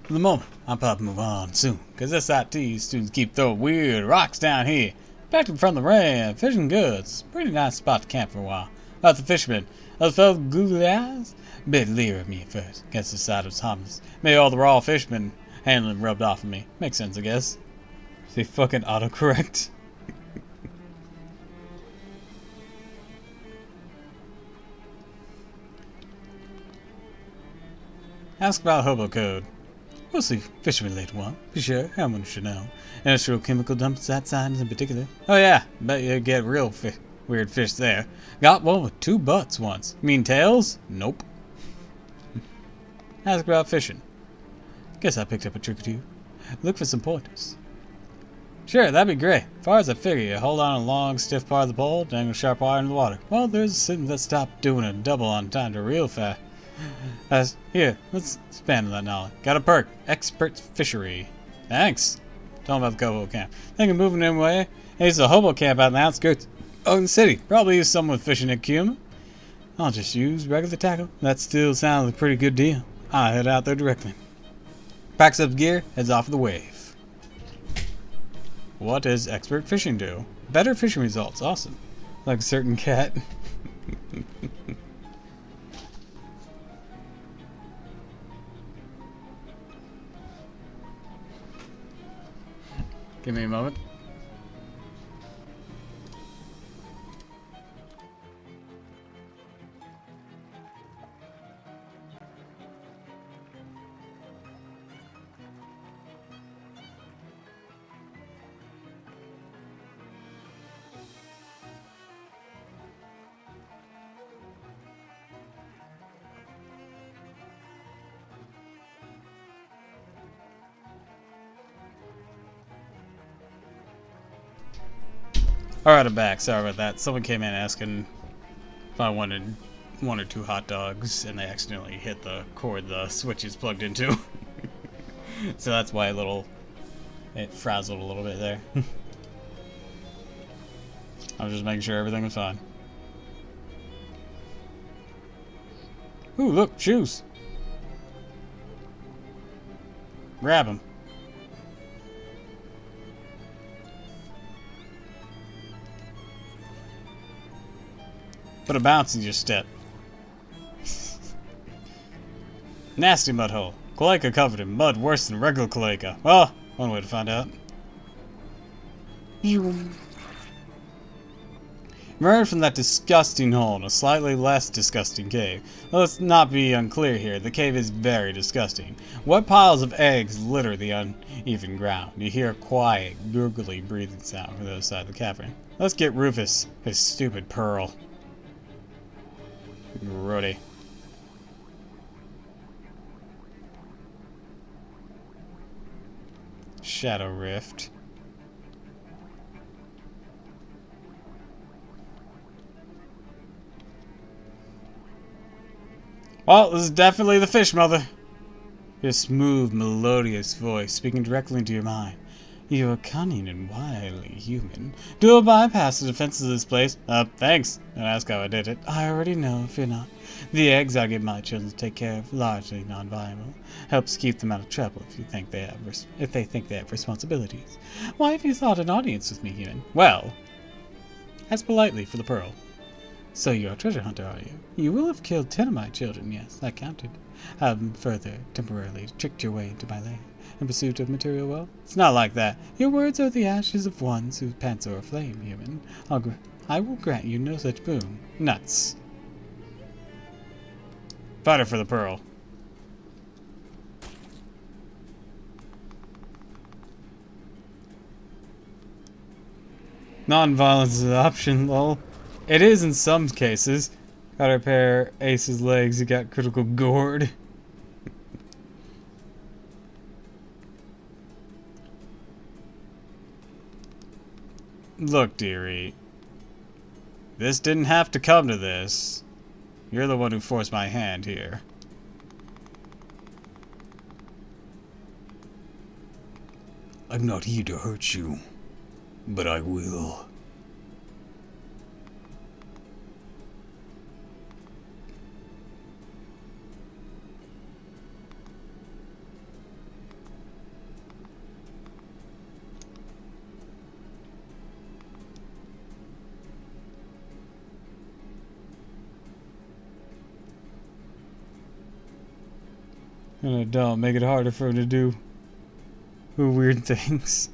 For the moment, I'll probably move on soon, because SIT students keep throwing weird rocks down here. Protected from the rain, fishing goods. Pretty nice spot to camp for a while. About the fishermen, those fellows with googly eyes? Bit leery of me at first, guess the sight was harmless. Maybe all the raw fish been handling rubbed off of me. Makes sense, I guess. They fucking autocorrect. Ask about hobo code. Mostly fish-related one, for sure. Everyone should know. Industrial chemical dumps that side in particular. Oh yeah, bet you get real weird fish there. Got one with 2 butts once. You mean tails? Nope. Ask about fishing. Guess I picked up a trick or two. Look for some pointers. Sure, that'd be great. As far as I figure, you hold on a long, stiff part of the pole, dangle a sharp wire in the water. Well, there's a sitting that stopped doing a double on time to reel fast. Here, let's expand on that knowledge. Got a perk. Expert fishery. Thanks. Tell him about the hobo camp. Think of moving in way? Hey, it's a hobo camp out in the outskirts of the city. Probably use someone with fishing acumen. I'll just use regular tackle. That still sounds like a pretty good deal. I'll head out there directly. Packs up gear, heads off the wave. What does expert fishing do? Better fishing results. Awesome. Like a certain cat. Give me a moment. Alright, I'm back. Sorry about that. Someone came in asking if I wanted 1 or 2 hot dogs, and they accidentally hit the cord the switch is plugged into. So that's why it frazzled a little bit there. I was just making sure everything was fine. Ooh, look, shoes. Grab them. Put a bounce in your step. Nasty mud hole. Cloaca covered in mud worse than regular cloaca. Well, one way to find out. Emerged from that disgusting hole in a slightly less disgusting cave. Let's not be unclear here. The cave is very disgusting. Wet piles of eggs litter the uneven ground. You hear a quiet, gurgly breathing sound from the other side of the cavern. Let's get Rufus, his stupid pearl. Grody. Shadow Rift. Well, this is definitely the fish mother. Your smooth, melodious voice speaking directly into your mind. You are cunning and wily human. Do a bypass the defenses of this place. Thanks. Don't ask how I did it. I already know, fear not. The eggs I give my children to take care of, largely non-viable. Helps keep them out of trouble if they think they have responsibilities. Why have you thought an audience with me, human? Well, ask politely for the pearl. So you're a treasure hunter, are you? You will have killed 10 of my children, yes, I counted. Further, temporarily tricked your way into my lair in pursuit of material wealth? It's not like that. Your words are the ashes of ones whose pants are aflame, human. I will grant you no such boon. Nuts. Fight her for the pearl. Non-violence is an option, lol. It is in some cases. Gotta repair Ace's legs, he got critical gored. Look, dearie. This didn't have to come to this. You're the one who forced my hand here. I'm not here to hurt you, but I will. And I don't make it harder for him to do weird things.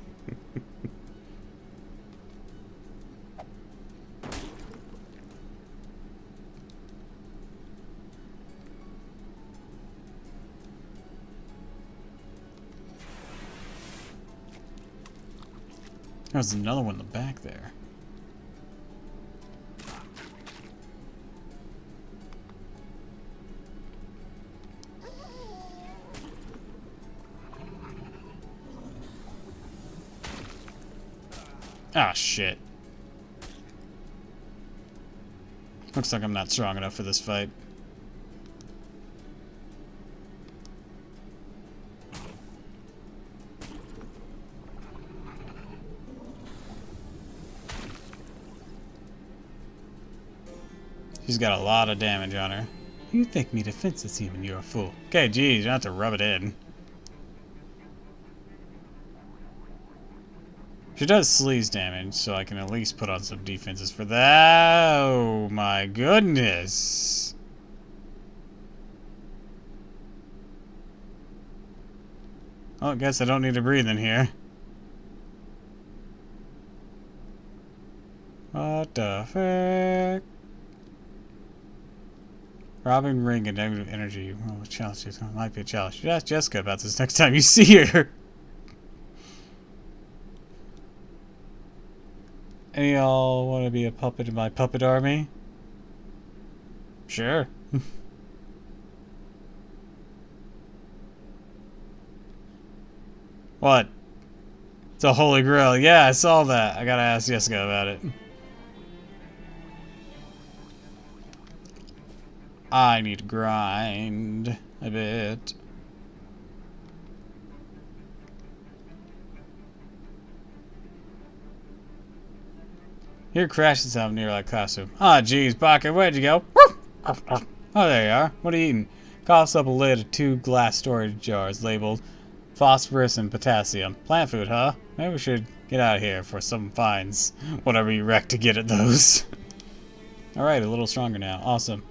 There's another one in the back there. Ah, shit. Looks like I'm not strong enough for this fight. She's got a lot of damage on her. You think me defenseless human, you're a fool. Okay, geez, you don't have to rub it in. She does sleaze damage, so I can at least put on some defenses for that. Oh my goodness. Well, I guess I don't need to breathe in here. What the fuck? Robbing ring and negative energy. Oh, challenge. Might be a challenge. You ask Jessica about this next time you see her. Any y'all want to be a puppet in my puppet army? Sure. What? It's a holy grail. Yeah, I saw that. I gotta ask Jessica about it. I need to grind a bit. Here crashes out near that classroom. Ah, geez, Pocket, where'd you go? Oh, there you are. What are you eating? Coughs up a lid of 2 glass storage jars labeled phosphorus and potassium. Plant food, huh? Maybe we should get out of here before someone finds whatever you wrecked to get at those. Alright, a little stronger now. Awesome.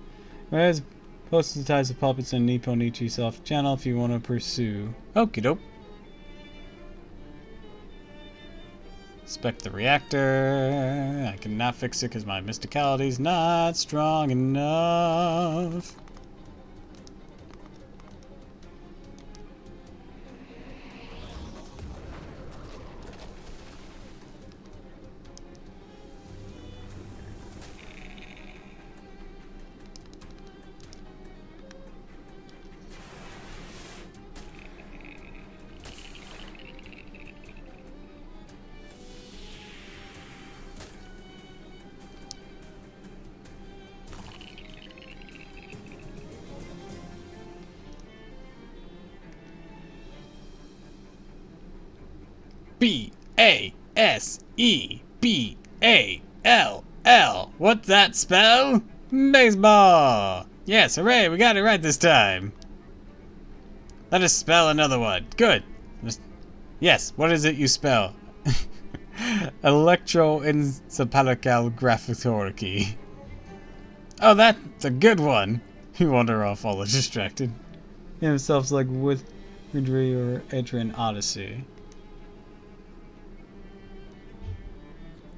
Whereas post the types of puppets and Nipponichi self channel if you want to pursue. Okie doke. Inspect the reactor. I cannot fix it because my mysticality's not strong enough. B-A-S-E-B-A-L-L. What's that spell? Baseball! Yes, hooray, we got it right this time. Let us spell another one. Good. Yes, what is it you spell? Electroencephalography. Oh, that's a good one. You wander off all distracted. Himself's like with Ridley or Adrian Odyssey.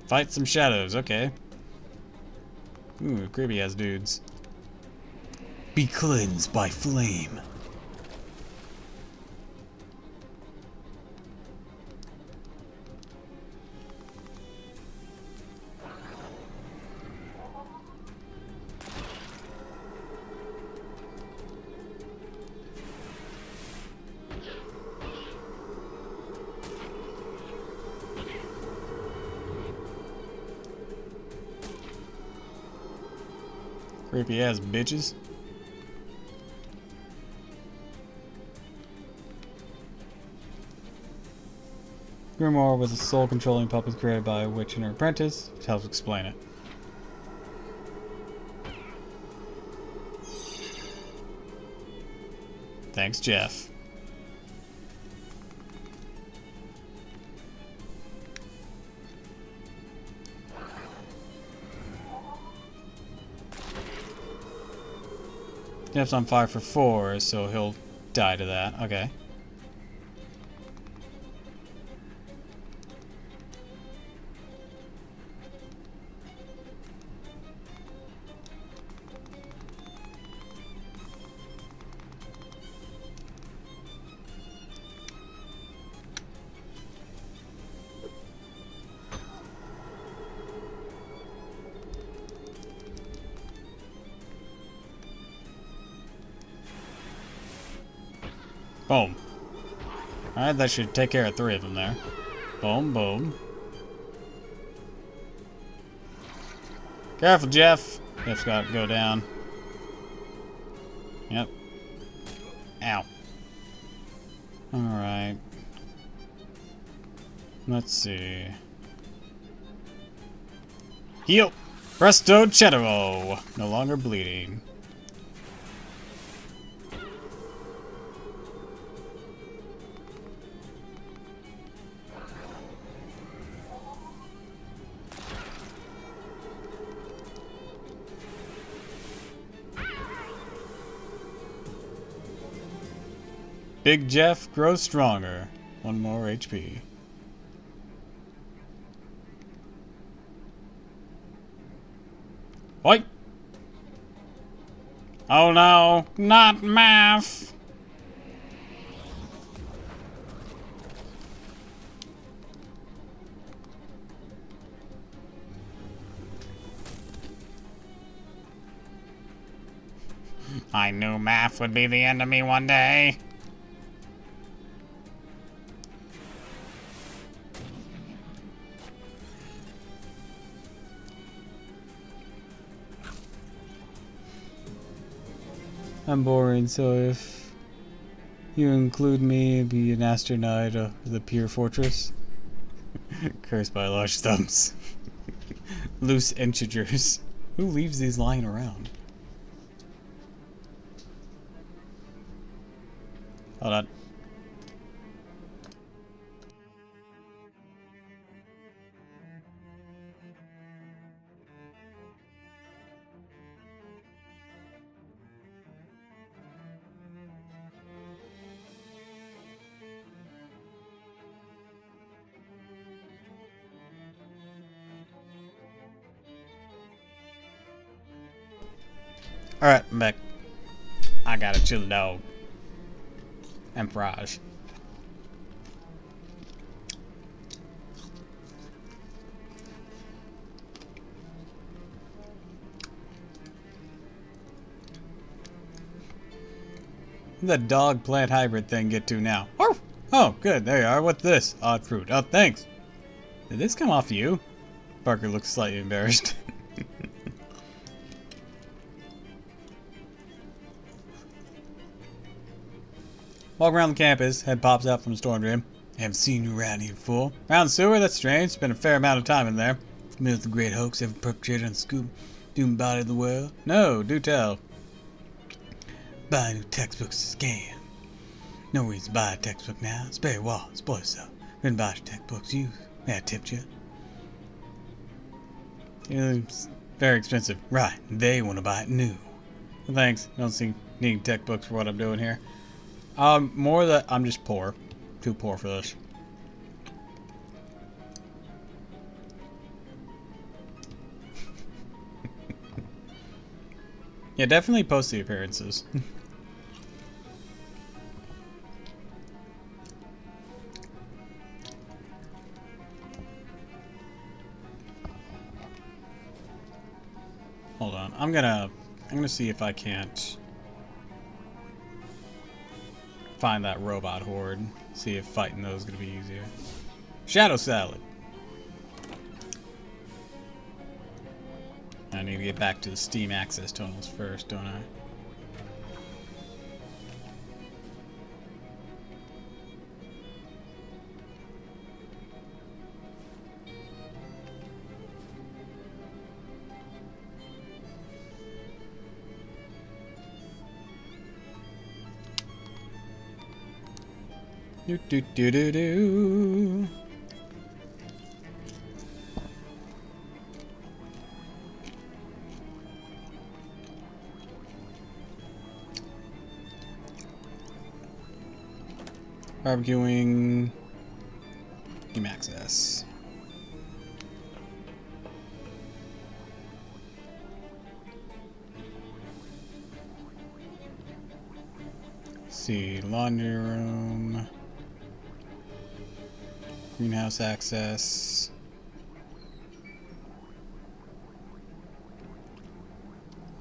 Fight some shadows, okay. Ooh, creepy ass dudes. Be cleansed by flame. Creepy ass bitches. Grimoire was a soul-controlling puppet created by a witch and her apprentice, which helps explain it. Thanks, Jeff. Jeff's on fire for 4, so he'll die to that. Okay. Boom. Alright, that should take care of 3 of them there. Boom, boom. Careful, Jeff. Jeff's got to go down. Yep. Ow. Alright. Let's see. Heal! Presto Cetero! No longer bleeding. Big Jeff grows stronger. 1 more HP. Oi! Oh no, not math! I knew math would be the end of me one day. I'm boring, so if you include me, it'd be an astronaut of the Pure Fortress. Cursed by large thumbs. Loose integers. Who leaves these lying around? Hold on. Alright, I'm back. I gotta chill dog. And fries. The dog plant hybrid thing get to now? Arf! Oh, good, there you are. What's this? Odd fruit. Oh, thanks. Did this come off you? Parker looks slightly embarrassed. Walk around the campus, head pops out from the storm drain. Haven't seen you around here before. Around the sewer? That's strange. Spent a fair amount of time in there. Familiar with the great hoax ever perpetrated on the scoop? Doom body of the world? No, do tell. Buy new textbooks to scam. No reason to buy a textbook now. Spare your wallet, spoil yourself. Couldn't buy textbooks used. May I tipped you? It's very expensive. Right, they want to buy it new. Well, thanks. Don't see needing textbooks for what I'm doing here. More that I'm just poor. Too poor for this. Yeah, definitely post the appearances. Hold on. I'm gonna see if I can't find that robot horde. See if fighting those is gonna be easier. Shadow Salad. I need to get back to the Steam access tunnels first, don't I? Do do do do do. Barbecuing. Team access. See, laundry room. Greenhouse access.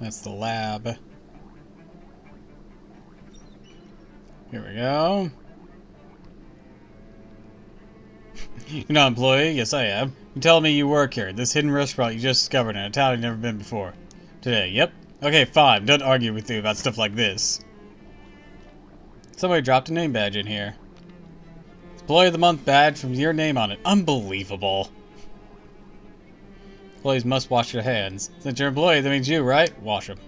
That's the lab. Here we go. You're not an employee? Yes, I am. You tell me you work here. This hidden restaurant you just discovered in a town you've never been before. Today, yep. Okay, fine. Don't argue with you about stuff like this. Somebody dropped a name badge in here. Employee of the Month badge from your name on it. Unbelievable. Employees must wash their hands. Since you're an employee, that means you, right? Wash them.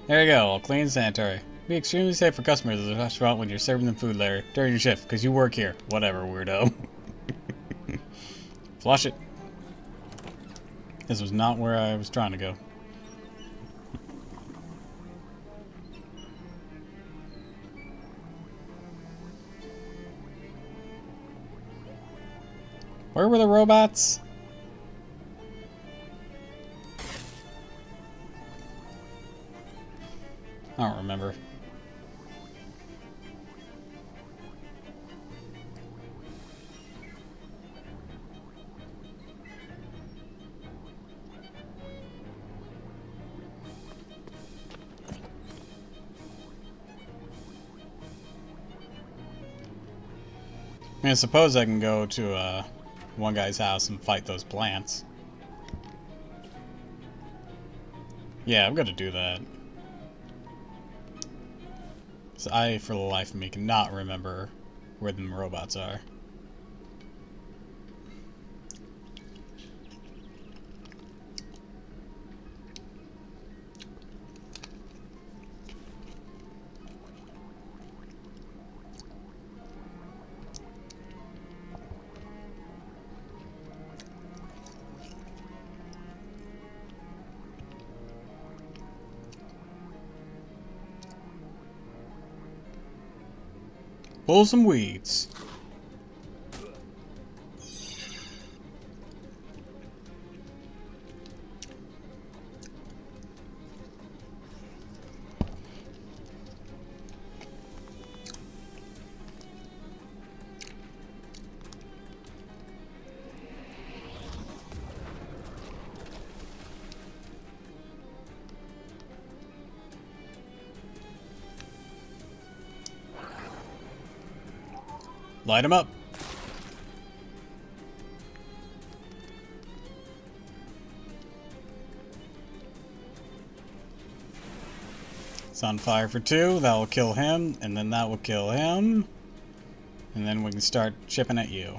There you go, all clean and sanitary. Be extremely safe for customers at the restaurant when you're serving them food later during your shift, because you work here. Whatever, weirdo. Flush it. This was not where I was trying to go. Where were the robots? I don't remember. I mean, I suppose I can go to one guy's house and fight those plants. Yeah, I'm gonna do that. So I, for the life of me, cannot remember where the robots are. Pull some weeds. Light them up. It's on fire for 2. That will kill him, and then that will kill him. And then we can start chipping at you.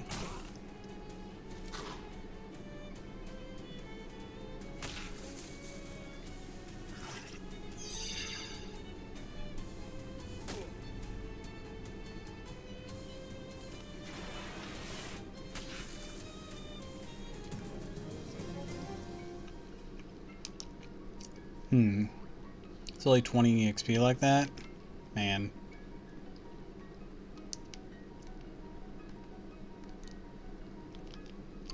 It's only 20 EXP like that? Man.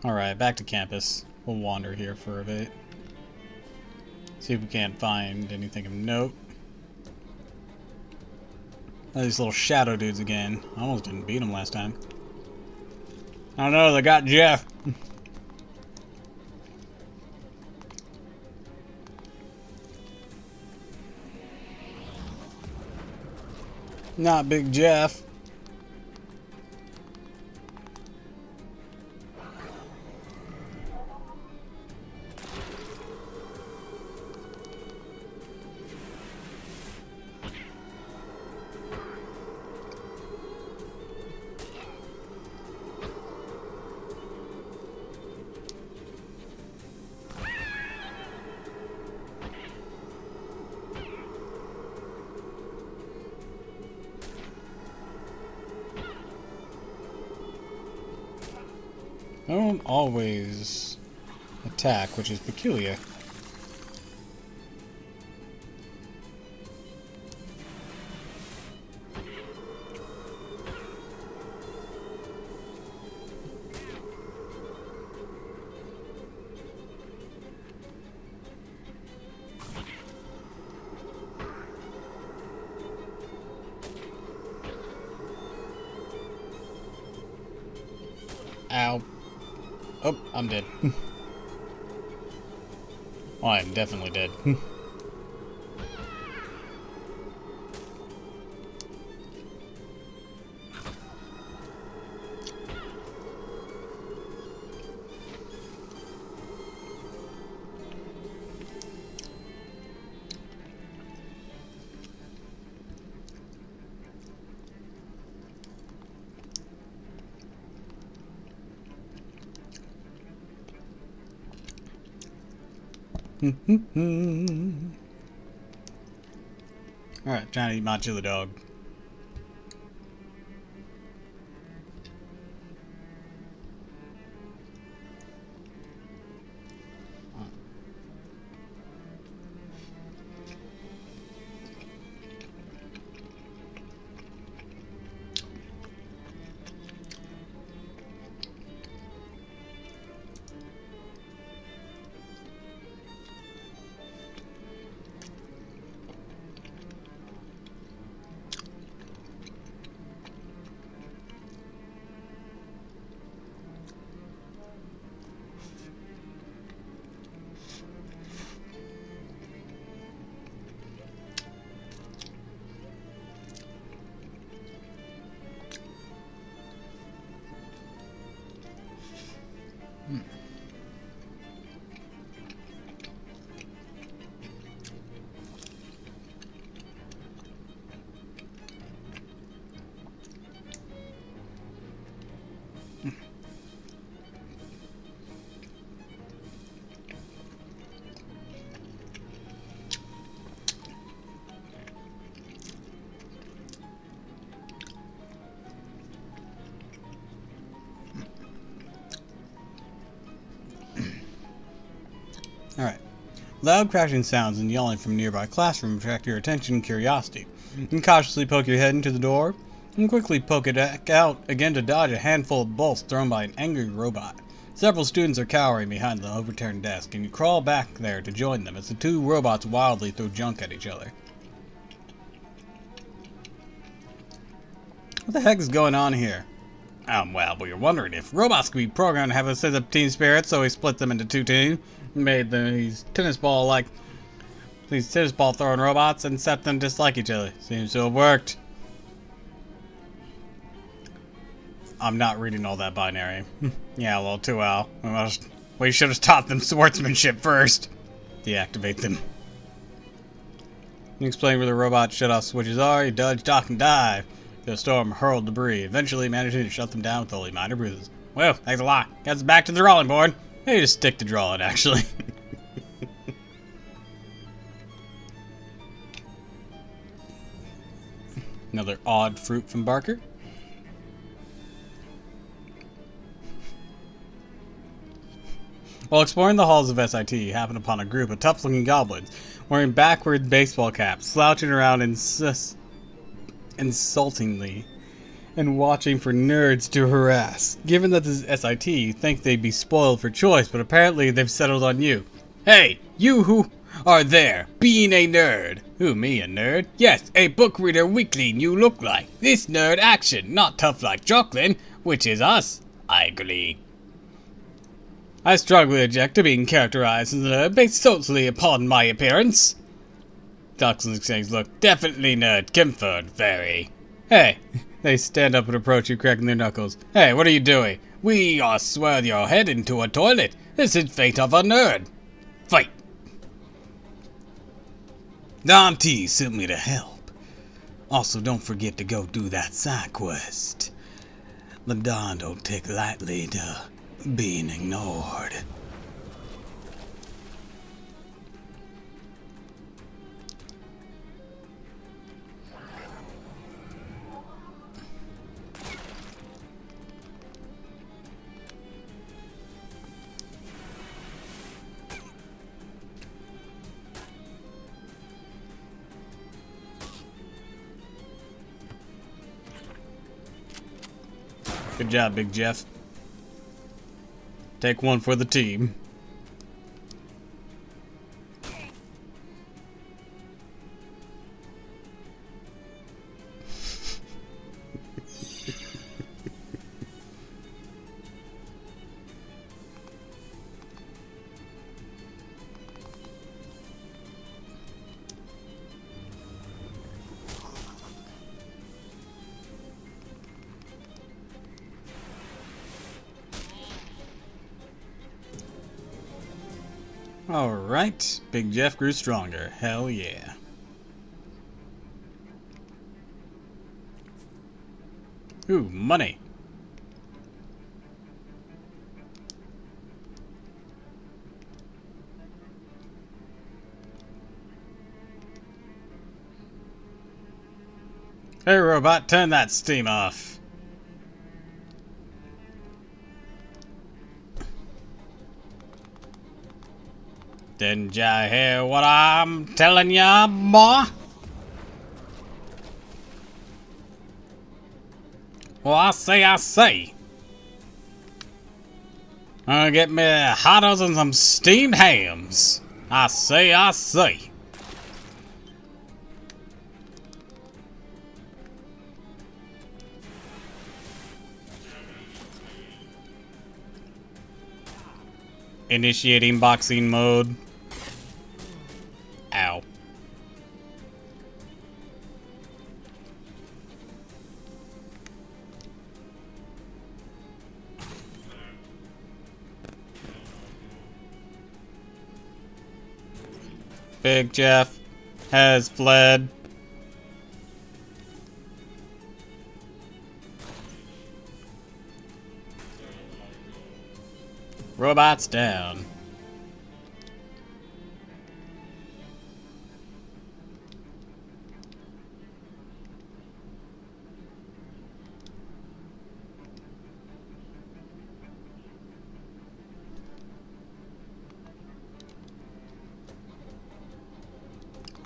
Alright, back to campus. We'll wander here for a bit. See if we can't find anything of note. Oh, these little shadow dudes again. I almost didn't beat them last time. I don't know, they got Jeff. Not Big Jeff. I don't always attack, which is peculiar. Ow. Oh, I'm dead. Well, I am definitely dead. Alright, trying to eat my chili dog. Alright. Loud crashing sounds and yelling from a nearby classroom attract your attention and curiosity. You cautiously poke your head into the door and quickly poke it back out again to dodge a handful of bolts thrown by an angry robot. Several students are cowering behind the overturned desk, and you crawl back there to join them as the two robots wildly throw junk at each other. What the heck is going on here? Well, we were wondering if robots could be programmed to have a sense of team spirit, so we split them into two teams, made these tennis ball throwing robots, and set them just like each other. Seems to have worked. I'm not reading all that binary. Yeah, a little too well. We should have taught them swordsmanship first. Deactivate them. You explain where the robot shut-off switches are. You dodge, duck, and dive. The storm hurled debris, eventually managing to shut them down with only minor bruises. Well, thanks a lot. Gets back to the drawing board. Maybe just stick to drawing, actually. Another odd fruit from Barker. While exploring the halls of SIT, you happen upon a group of tough-looking goblins wearing backward baseball caps, slouching around insultingly and watching for nerds to harass. Given that this is SIT, you'd think they'd be spoiled for choice, but apparently they've settled on you. Hey, you who are there, being a nerd. Who, me, a nerd? Yes, a book reader weakling you look like. This nerd action, not tough like Jocelyn, which is us, I agree. I strongly object to being characterized as a nerd based solely upon my appearance. Jocelyn's exchange look, definitely nerd, confirmed, very. Hey, they stand up and approach you, cracking their knuckles. Hey, what are you doing? We are swirl your head into a toilet. This is fate of a nerd. Fight. Don T sent me to help. Also, don't forget to go do that side quest. The Don don't take lightly to being ignored. Good job, Big Jeff. Take one for the team. Alright, Big Jeff grew stronger. Hell yeah. Ooh, money. Hey, robot, turn that steam off. Didn't ya hear what I'm telling ya, boy? Well, I say. Get me hot dogs and some steamed hams. I say. Initiating boxing mode. Ow. Big Jeff has fled. Robots down.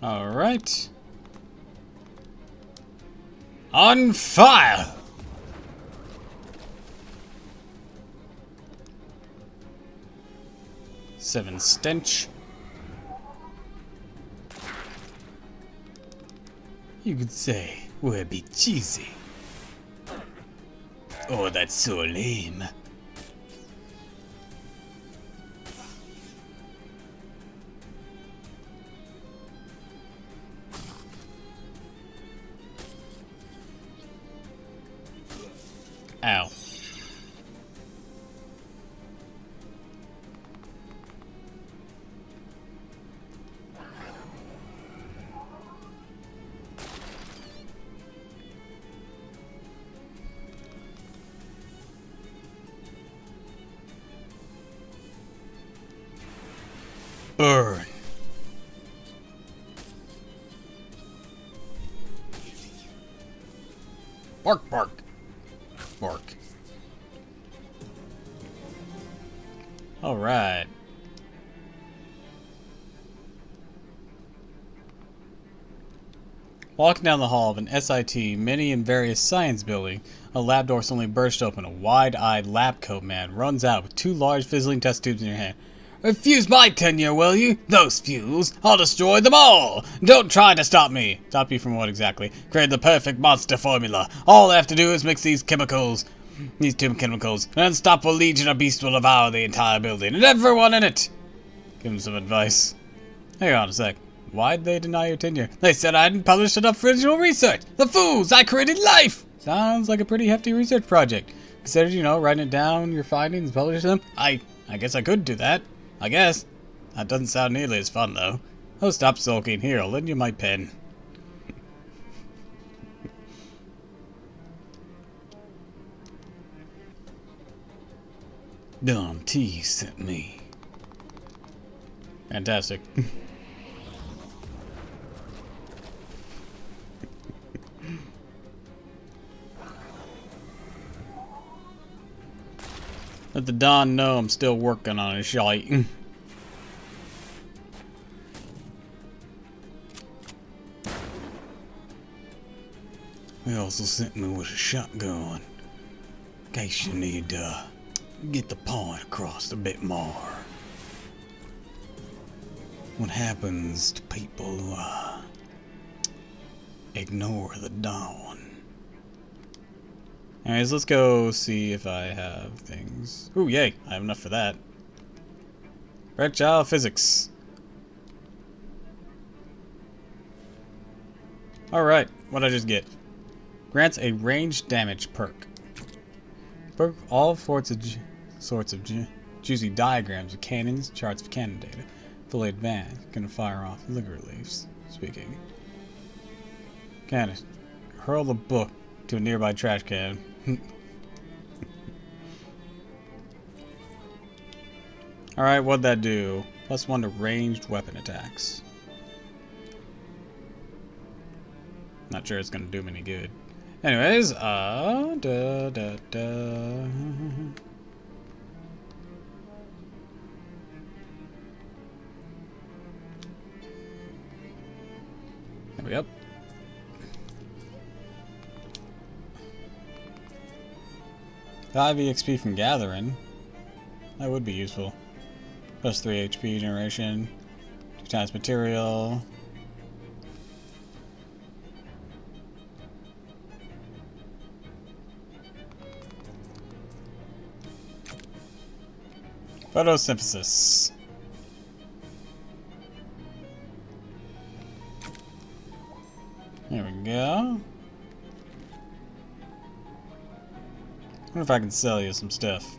Alright. On fire! Seven stench. You could say we're a bit cheesy. Oh, that's so lame. Ow. Burn. Bark, bark. Bark. Alright. Walking down the hall of an SIT many and various science building, a lab door suddenly burst open. A wide-eyed lab coat man runs out with two large fizzling test tubes in your hand. Refuse my tenure, will you? Those fuels! I'll destroy them all! Don't try to stop me! Stop you from what exactly? Create the perfect monster formula. All I have to do is mix these two chemicals. An unstoppable legion of beasts will devour the entire building and everyone in it! Give him some advice. Hang on a sec. Why'd they deny your tenure? They said I hadn't published enough original research! The fools! I created life! Sounds like a pretty hefty research project. Considered, writing it down, your findings, and publishing them? I guess I could do that. I guess. That doesn't sound nearly as fun, though. Oh, stop sulking. Here, I'll lend you my pen. Dom T sent me. Fantastic. Let the Don know I'm still working on his shite. They also sent me with a shotgun. In case you need to get the point across a bit more. What happens to people who ignore the dawn? Anyways, let's go see if I have things. Ooh, yay! I have enough for that. Projectile physics. Alright, what'd I just get? Grants a range damage perk. Perk all sorts of juicy diagrams of cannons, charts of cannon data. Fully advanced. Gonna fire off liquor leaves. Speaking. Candace, hurl the book to a nearby trash can. Alright, what'd that do? +1 to ranged weapon attacks. Not sure it's gonna do me any good. Anyways, There we go. The IV XP from gathering. That would be useful. +3 HP generation. 2 times material. Photosynthesis. There we go. Wonder if I can sell you some stuff.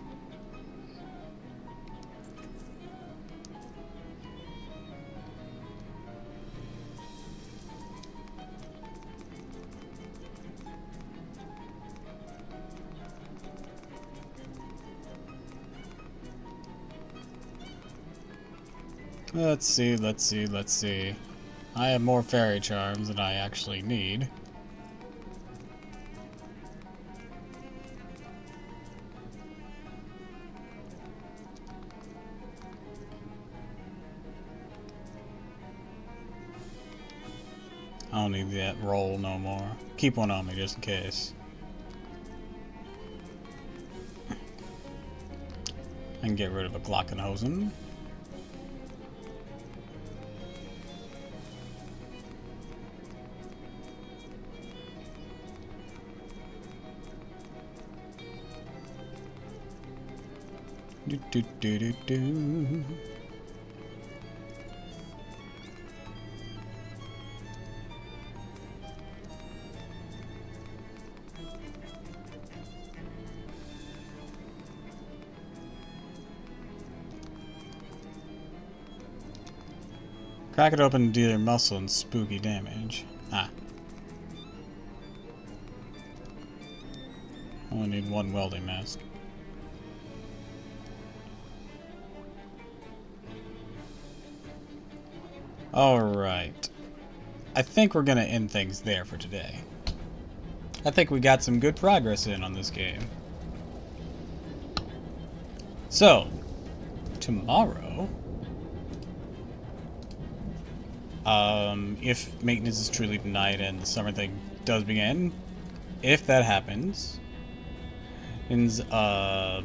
Let's see. I have more fairy charms than I actually need. I don't need that roll no more. Keep one on me just in case. I can get rid of a Glockenhosen. Do. Crack it open to deal your muscle and spooky damage. Ah. Only need 1 welding mask. Alright. I think we're gonna end things there for today. I think we got some good progress in on this game. So, tomorrow, if maintenance is truly denied and the summer thing does begin, if that happens, I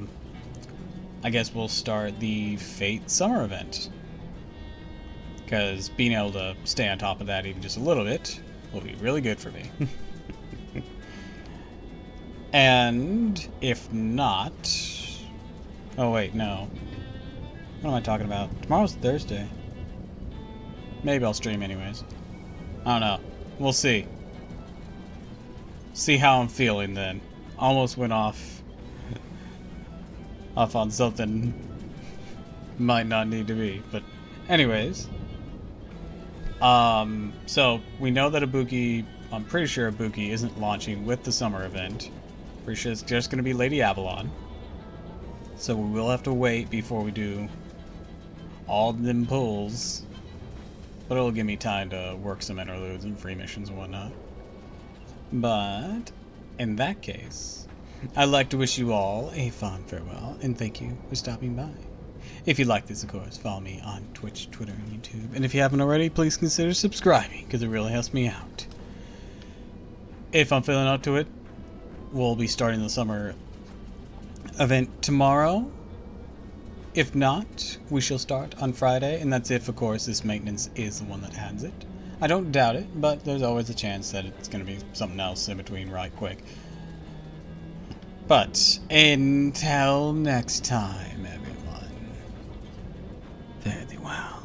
guess we'll start the Fate Summer event. Because being able to stay on top of that even just a little bit will be really good for me. And if not... Oh wait, no. What am I talking about? Tomorrow's Thursday. Maybe I'll stream anyways. I don't know. We'll see. See how I'm feeling then. Almost went off on something might not need to be, but anyways. So we know that Ibuki, I'm pretty sure Ibuki isn't launching with the summer event. Pretty sure it's just going to be Lady Avalon. So we will have to wait before we do all them pulls. But it'll give me time to work some interludes and free missions and whatnot. But in that case, I'd like to wish you all a fond farewell and thank you for stopping by. If you like this, of course, follow me on Twitch, Twitter, and YouTube. And if you haven't already, please consider subscribing, because it really helps me out. If I'm feeling up to it, we'll be starting the summer event tomorrow. If not, we shall start on Friday, and that's if, of course, this maintenance is the one that has it. I don't doubt it, but there's always a chance that it's going to be something else in between right quick. But until next time, everyone, fare thee well.